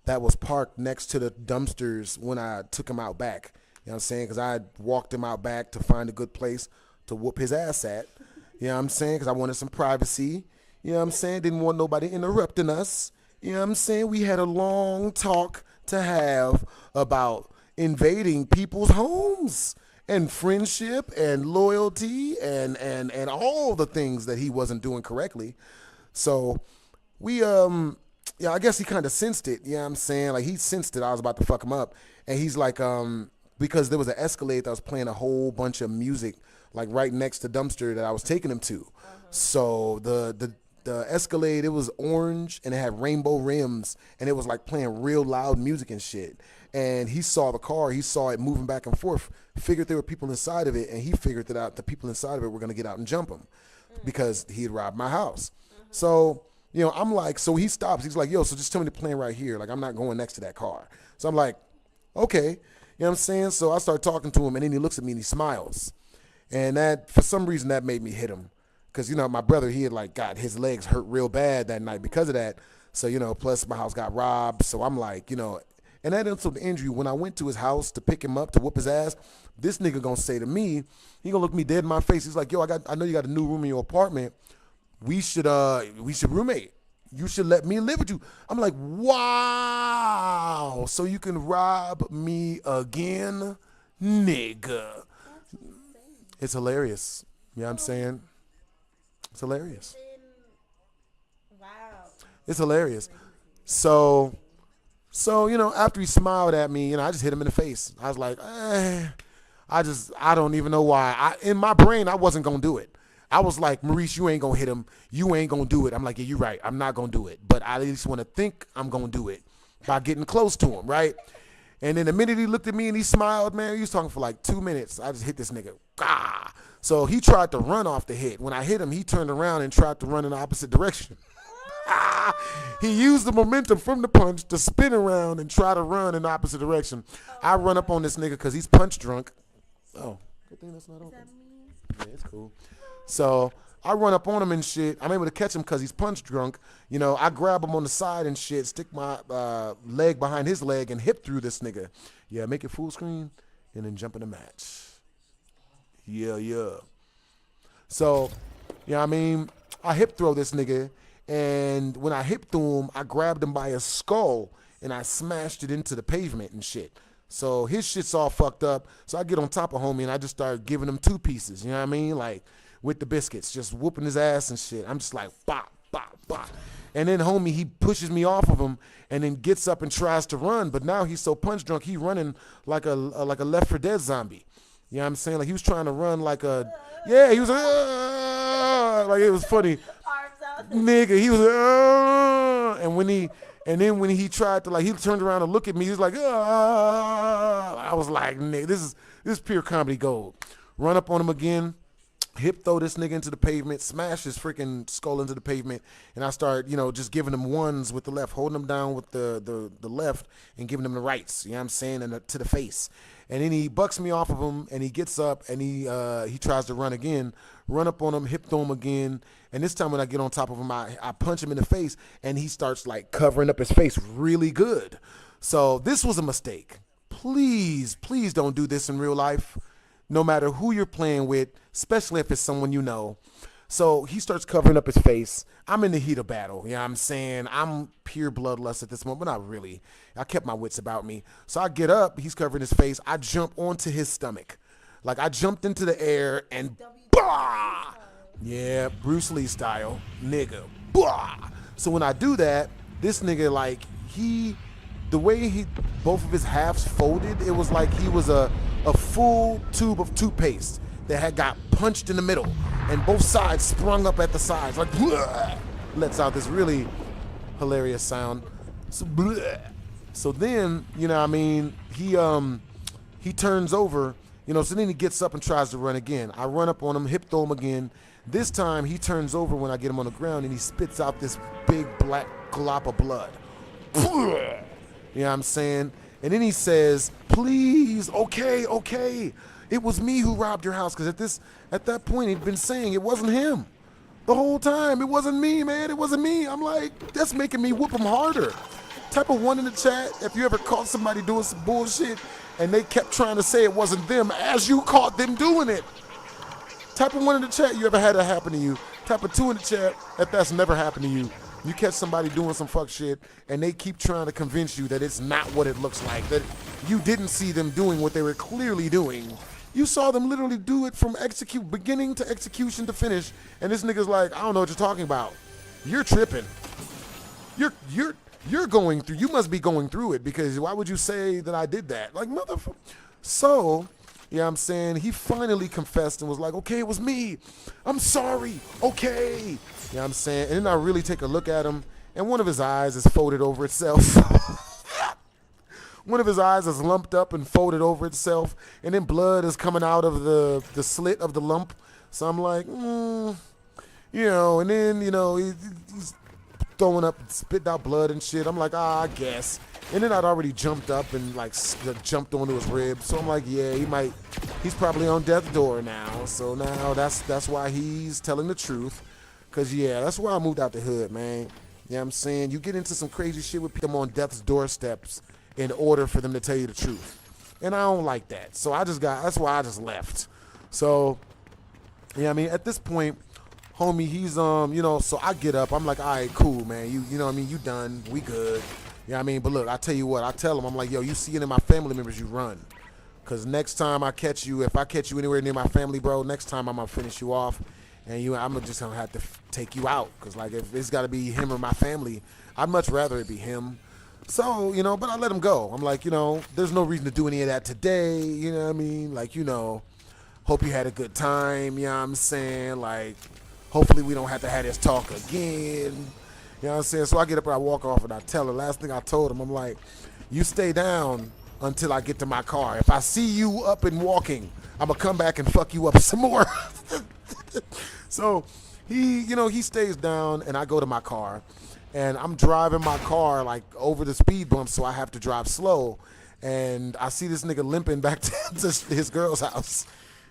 that was parked next to the dumpsters when I took him out back. You know what I'm saying? Because I walked him out back to find a good place to whoop his ass at. You know what I'm saying? Because I wanted some privacy. You know what I'm saying? Didn't want nobody interrupting us. You know what I'm saying? We had a long talk to have about invading people's homes and friendship and loyalty and all the things that he wasn't doing correctly. So we I guess he kind of sensed it, you know what I'm saying? Like he sensed it I was about to fuck him up. And he's like because there was an Escalade that was playing a whole bunch of music like right next to dumpster that I was taking him to. So the Escalade, it was orange and it had rainbow rims and it was like playing real loud music and shit. And he saw the car, he saw it moving back and forth, figured there were people inside of it, and he figured that out the people inside of it were gonna get out and jump him because he had robbed my house. So, you know, I'm like, so he stops, he's like, yo, so just tell me the plan right here. Like, I'm not going next to that car. So I'm like, okay, you know what I'm saying? So I start talking to him and then he looks at me and he smiles. And that, for some reason, that made me hit him. Because, you know, my brother, he had like got his legs hurt real bad that night because of that. So, you know, plus my house got robbed. So I'm like, you know, And that insult to injury, when I went to his house to pick him up to whoop his ass, this nigga gonna say to me, he gonna look me dead in my face. He's like, yo, I know you got a new room in your apartment. We should roommate. You should let me live with you. I'm like, wow. So you can rob me again, nigga. It's hilarious. You know what I'm saying? It's hilarious. Wow. It's hilarious. So, you know, after he smiled at me, you know, I just hit him in the face. I was like, I don't even know why. In my brain, I wasn't going to do it. I was like, Maurice, you ain't going to hit him. You ain't going to do it. I'm like, yeah, you're right. I'm not going to do it. But I at least want to think I'm going to do it by getting close to him, right? And then the minute he looked at me and he smiled, man, he was talking for like 2 minutes. I just hit this nigga. Ah. So he tried to run off the hit. When I hit him, he turned around and tried to run in the opposite direction. He used the momentum from the punch to spin around and try to run in the opposite direction. I run up on this nigga because he's punch drunk. Oh, good thing that's not open. Yeah, it's cool. So I run up on him and shit. I'm able to catch him because he's punch drunk. You know, I grab him on the side and shit, stick my leg behind his leg and hip through this nigga. Yeah, make it full screen and then jump in the match. Yeah. So, you know what I mean? I hip throw this nigga, and when I hip threw him, I grabbed him by his skull and I smashed it into the pavement and shit. So his shit's all fucked up. So I get on top of homie and I just start giving him 2 pieces. You know what I mean? Like with the biscuits, just whooping his ass and shit. I'm just like, bop, bop, bop. And then homie, he pushes me off of him and then gets up and tries to run. But now he's so punch drunk, he running like a Left 4 Dead zombie. You know what I'm saying? Like he was trying to run like a, yeah, he was like, it was funny. Nigga, he was, and then when he tried to, like, he turned around and look at me, he was like, I was like, nigga, this is pure comedy gold. Run up on him again, hip throw this nigga into the pavement, smash his freaking skull into the pavement, and I start, you know, just giving him ones with the left, holding him down with the left and giving him the rights, you know what I'm saying, and to the face. And then he bucks me off of him, and he gets up, and he tries to run again. Run up on him, hip throw him again. And this time when I get on top of him, I punch him in the face, and he starts, like, covering up his face really good. So this was a mistake. Please don't do this in real life, no matter who you're playing with, especially if it's someone you know. So he starts covering up his face. I'm in the heat of battle. You know what I'm saying? I'm pure bloodlust at this moment, but not really. I kept my wits about me. So I get up. He's covering his face. I jump onto his stomach. Like I jumped into the air and bah! Yeah, Bruce Lee style. Nigga. Bah! So when I do that, this nigga, like, the way both of his halves folded, it was like he was a full tube of toothpaste that had got punched in the middle, and both sides sprung up at the sides, like, bleh, lets out this really hilarious sound. So, bleh. So then, you know what I mean, he turns over, you know, so then he gets up and tries to run again. I run up on him, hip throw him again. This time he turns over when I get him on the ground, and he spits out this big black glop of blood. Bleh. You know what I'm saying? And then he says, please, okay. It was me who robbed your house, because at that point he'd been saying it wasn't him. The whole time, it wasn't me, man. It wasn't me. I'm like, that's making me whoop him harder. Type of 1 in the chat, if you ever caught somebody doing some bullshit and they kept trying to say it wasn't them as you caught them doing it. Type of 1 in the chat, you ever had that happen to you. Type of 2 in the chat, if that's never happened to you. You catch somebody doing some fuck shit and they keep trying to convince you that it's not what it looks like, that you didn't see them doing what they were clearly doing. You saw them literally do it from beginning to execution to finish, and this nigga's like, I don't know what you're talking about. You're tripping. You're going through. You must be going through it, because why would you say that I did that? Like, motherfucker. So, you know what I'm saying, he finally confessed and was like, okay, it was me. I'm sorry. Okay. You know what I'm saying? And then I really take a look at him, and one of his eyes is folded over itself. One of his eyes is lumped up and folded over itself, and then blood is coming out of the slit of the lump. So I'm like, you know, and then, you know, he's throwing up, spitting out blood and shit. I'm like, I guess. And then I'd already jumped up and, like, jumped onto his ribs. So I'm like, yeah, he's probably on death's door now. So now that's why he's telling the truth. Because, yeah, that's why I moved out the hood, man. You know what I'm saying? You get into some crazy shit with people on death's doorsteps. in order for them to tell you the truth. And I don't like that. So that's why I just left. So, yeah, I mean, at this point, homie, he's, so I get up. I'm like, all right, cool, man. You know what I mean? You done. We good. You know what I mean? But look, I tell you what. I tell him, I'm like, yo, you see it in my family members, you run. Because next time I catch you, if I catch you anywhere near my family, bro, next time I'm going to finish you off. And I'm just going to have to take you out. Because, like, if it's got to be him or my family, I'd much rather it be him. So, but I let him go. I'm like, there's no reason to do any of that today. You know what I mean? Like, hope you had a good time. You know what I'm saying? Like, hopefully we don't have to have this talk again. You know what I'm saying? So I get up and I walk off and I tell her. Last thing I told him, I'm like, you stay down until I get to my car. If I see you up and walking, I'm going to come back and fuck you up some more. So he stays down and I go to my car. And I'm driving my car, like, over the speed bump, so I have to drive slow. And I see this nigga limping back to his girl's house.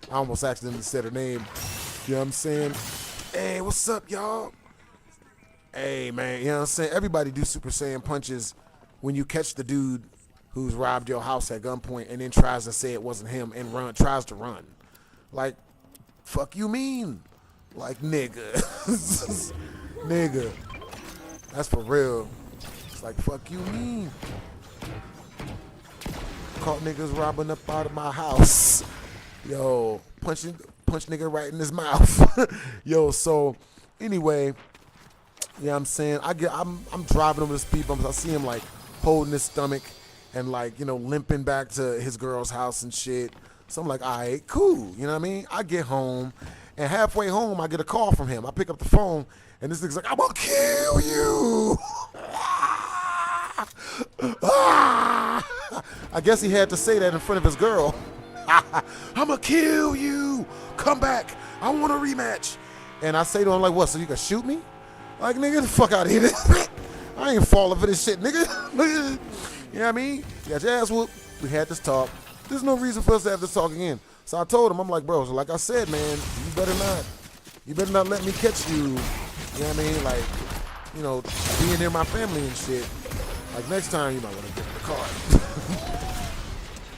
I almost accidentally said her name. You know what I'm saying? Hey, what's up, y'all? Hey, man, you know what I'm saying? Everybody do Super Saiyan punches when you catch the dude who's robbed your house at gunpoint and then tries to say it wasn't him and tries to run. Like, fuck you mean? Like, nigga. Nigga. That's for real. It's like, fuck you mean? Caught niggas robbing up out of my house. Yo, punch nigga right in his mouth. Yo, so anyway, you know what I'm saying? I'm driving over the speed bumps. I see him like holding his stomach and like, limping back to his girl's house and shit. So I'm like, all right, cool. You know what I mean? I get home and halfway home I get a call from him. I pick up the phone. And this nigga's like, I'm gonna kill you. I guess he had to say that in front of his girl. I'm gonna kill you. Come back. I want a rematch. And I say to him, like, what, so you can shoot me? Like, nigga, get the fuck out of here. I ain't falling for this shit, nigga. You know what I mean? You got your ass whooped. We had this talk. There's no reason for us to have this talk again. So I told him, I'm like, bro, so like I said, man, you better not let me catch you. You know what I mean? Like, being near my family and shit. Like, next time, you might want to get in the car.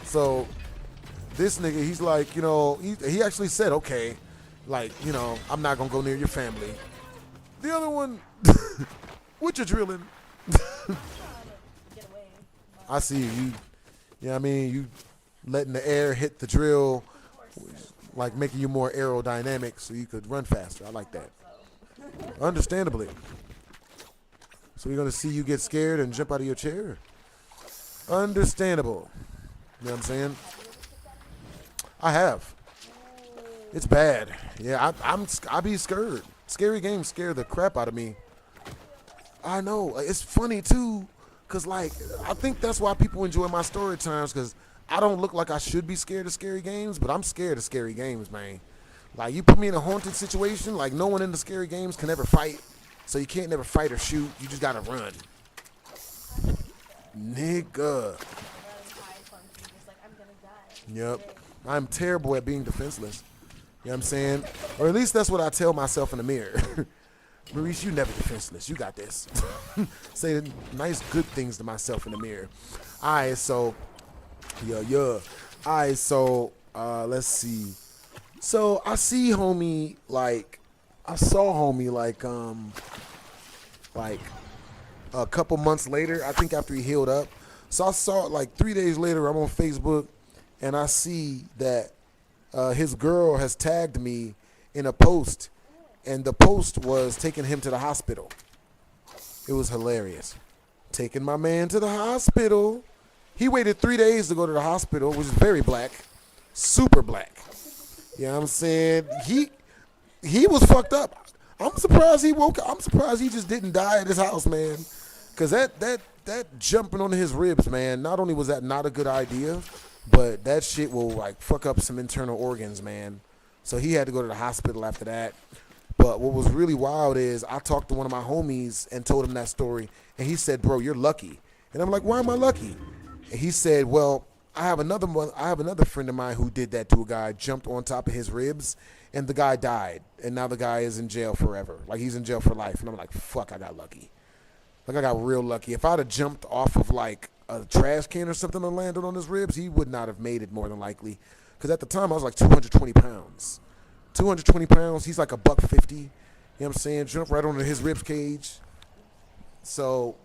So, this nigga, he's like, he actually said, okay, like, I'm not going to go near your family. The other one, what you drilling? I see you. You know what I mean? You letting the air hit the drill, like making you more aerodynamic so you could run faster. I like that. Understandably. So we're going to see you get scared and jump out of your chair? Understandable. You know what I'm saying? I have. It's bad. Yeah, I be scared. Scary games scare the crap out of me. I know. It's funny, too, because, like, I think that's why people enjoy my story times, because I don't look like I should be scared of scary games, but I'm scared of scary games, man. Like, you put me in a haunted situation, like, no one in the scary games can ever fight. So you can't never fight or shoot. You just gotta run. Nigga. Yep. I'm terrible at being defenseless. You know what I'm saying? Or at least that's what I tell myself in the mirror. Maurice, you never defenseless. You got this. Say the nice, good things to myself in the mirror. All right, so, All right, so, let's see. So I see homie, like, I saw homie, like a couple months later, I think after he healed up. So I saw it like 3 days later, I'm on Facebook, and I see that his girl has tagged me in a post, and the post was taking him to the hospital. It was hilarious. Taking my man to the hospital. He waited 3 days to go to the hospital, which is very black, super black. You know what I'm saying? He was fucked up. I'm surprised he woke up. I'm surprised he just didn't die at his house, man. Because that jumping onto his ribs, man, not only was that not a good idea, but that shit will, like, fuck up some internal organs, man. So he had to go to the hospital after that. But what was really wild is I talked to one of my homies and told him that story, and he said, bro, you're lucky. And I'm like, why am I lucky? And he said, well, I have another friend of mine who did that to a guy, jumped on top of his ribs, and the guy died. And now the guy is in jail forever. Like, he's in jail for life. And I'm like, fuck, I got lucky. Like, I got real lucky. If I'd have jumped off of, like, a trash can or something landed on his ribs, he would not have made it more than likely. Because at the time, I was like 220 pounds. 220 pounds, he's like a $150. You know what I'm saying? Jump right onto his ribs cage. So,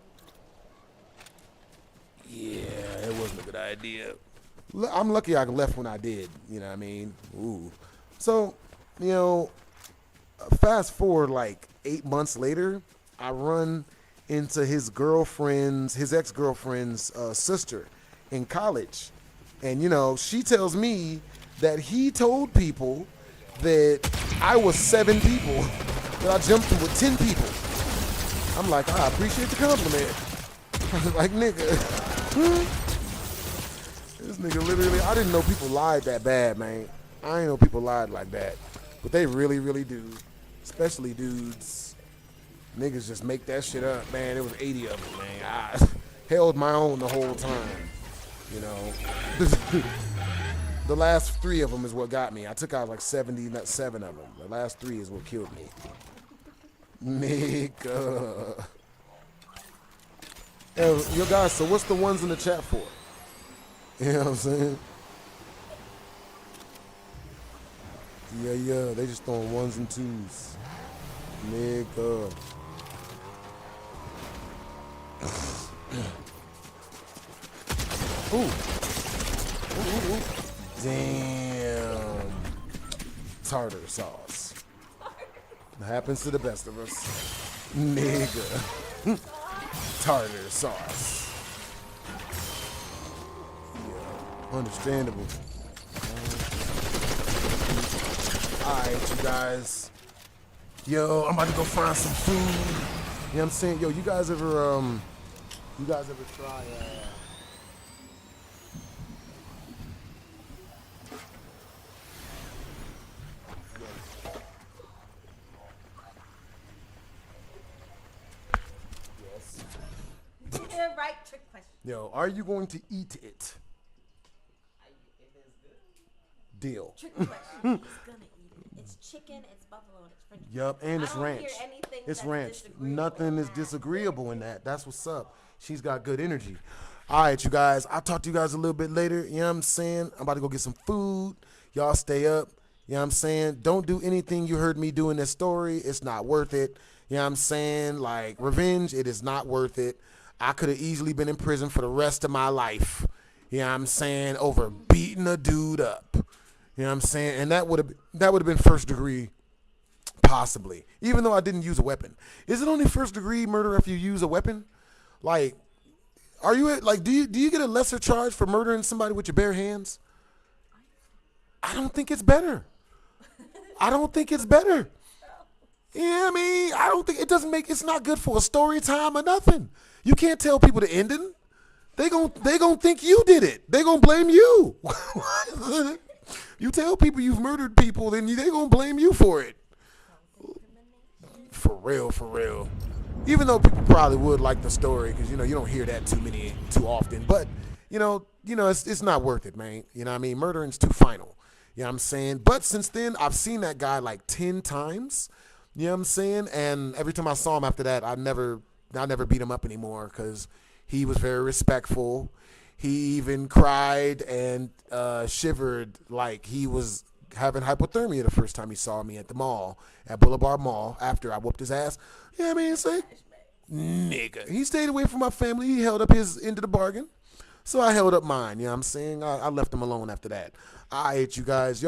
yeah, it wasn't a good idea. I'm lucky I left when I did. You know what I mean? Ooh. So, you know, fast forward like 8 months later, I run into his ex-girlfriend's sister in college. And, you know, she tells me that he told people that I was 7 people, that I jumped with 10 people. I'm like, I appreciate the compliment. I was like, nigga. This nigga literally, I didn't know people lied that bad, man. I didn't know people lied like that. But they really, really do. Especially dudes. Niggas just make that shit up, man. There was 80 of them, man. I held my own the whole time, you know. The last 3 of them is what got me. I took out like 77 of them. The last 3 is what killed me. Nigga. Yo, guys, so what's the ones in the chat for? You know what I'm saying? Yeah, they just throwing 1s and 2s. Nigga. Ooh. Ooh. Damn. Tartar sauce. That happens to the best of us. Nigga. Tartar sauce. Yeah, understandable. Alright, you guys. Yo, I'm about to go find some food. You know what I'm saying? Yo, you guys ever try Right, trick question. Yo, are you going to eat it? Deal. Trick question. He's gonna eat it. It's chicken, it's buffalo, and it's French. Yup, and it's ranch. Hear anything it's that's ranch. disagreeable Nothing is disagreeable in that. That's what's up. She's got good energy. All right, you guys. I'll talk to you guys a little bit later. You know what I'm saying? I'm about to go get some food. Y'all stay up. You know what I'm saying? Don't do anything you heard me do in this story. It's not worth it. You know what I'm saying? Like, revenge, it is not worth it. I could have easily been in prison for the rest of my life. You know what I'm saying? Over beating a dude up. You know what I'm saying? And that would have been first degree, possibly. Even though I didn't use a weapon. Is it only first degree murder if you use a weapon? Like, are you like do you get a lesser charge for murdering somebody with your bare hands? I don't think it's better. I don't think it's better. Yeah, I mean, I don't think it's not good for a story time or nothing. You can't tell people the ending. They gon' think you did it. They gonna blame you. You tell people you've murdered people, then they gonna blame you for it. For real. Even though people probably would like the story, because you don't hear that too often. But it's not worth it, man. You know what I mean? Murdering's too final. You know what I'm saying? But since then, I've seen that guy like 10 times. You know what I'm saying? And every time I saw him after that, I never beat him up anymore because he was very respectful. He even cried and shivered like he was having hypothermia the first time he saw me at the mall, at Boulevard Mall, after I whooped his ass. You know what I mean? Say, nigga. He stayed away from my family. He held up his end of the bargain. So I held up mine. You know what I'm saying? I left him alone after that. All right, you guys. Y'all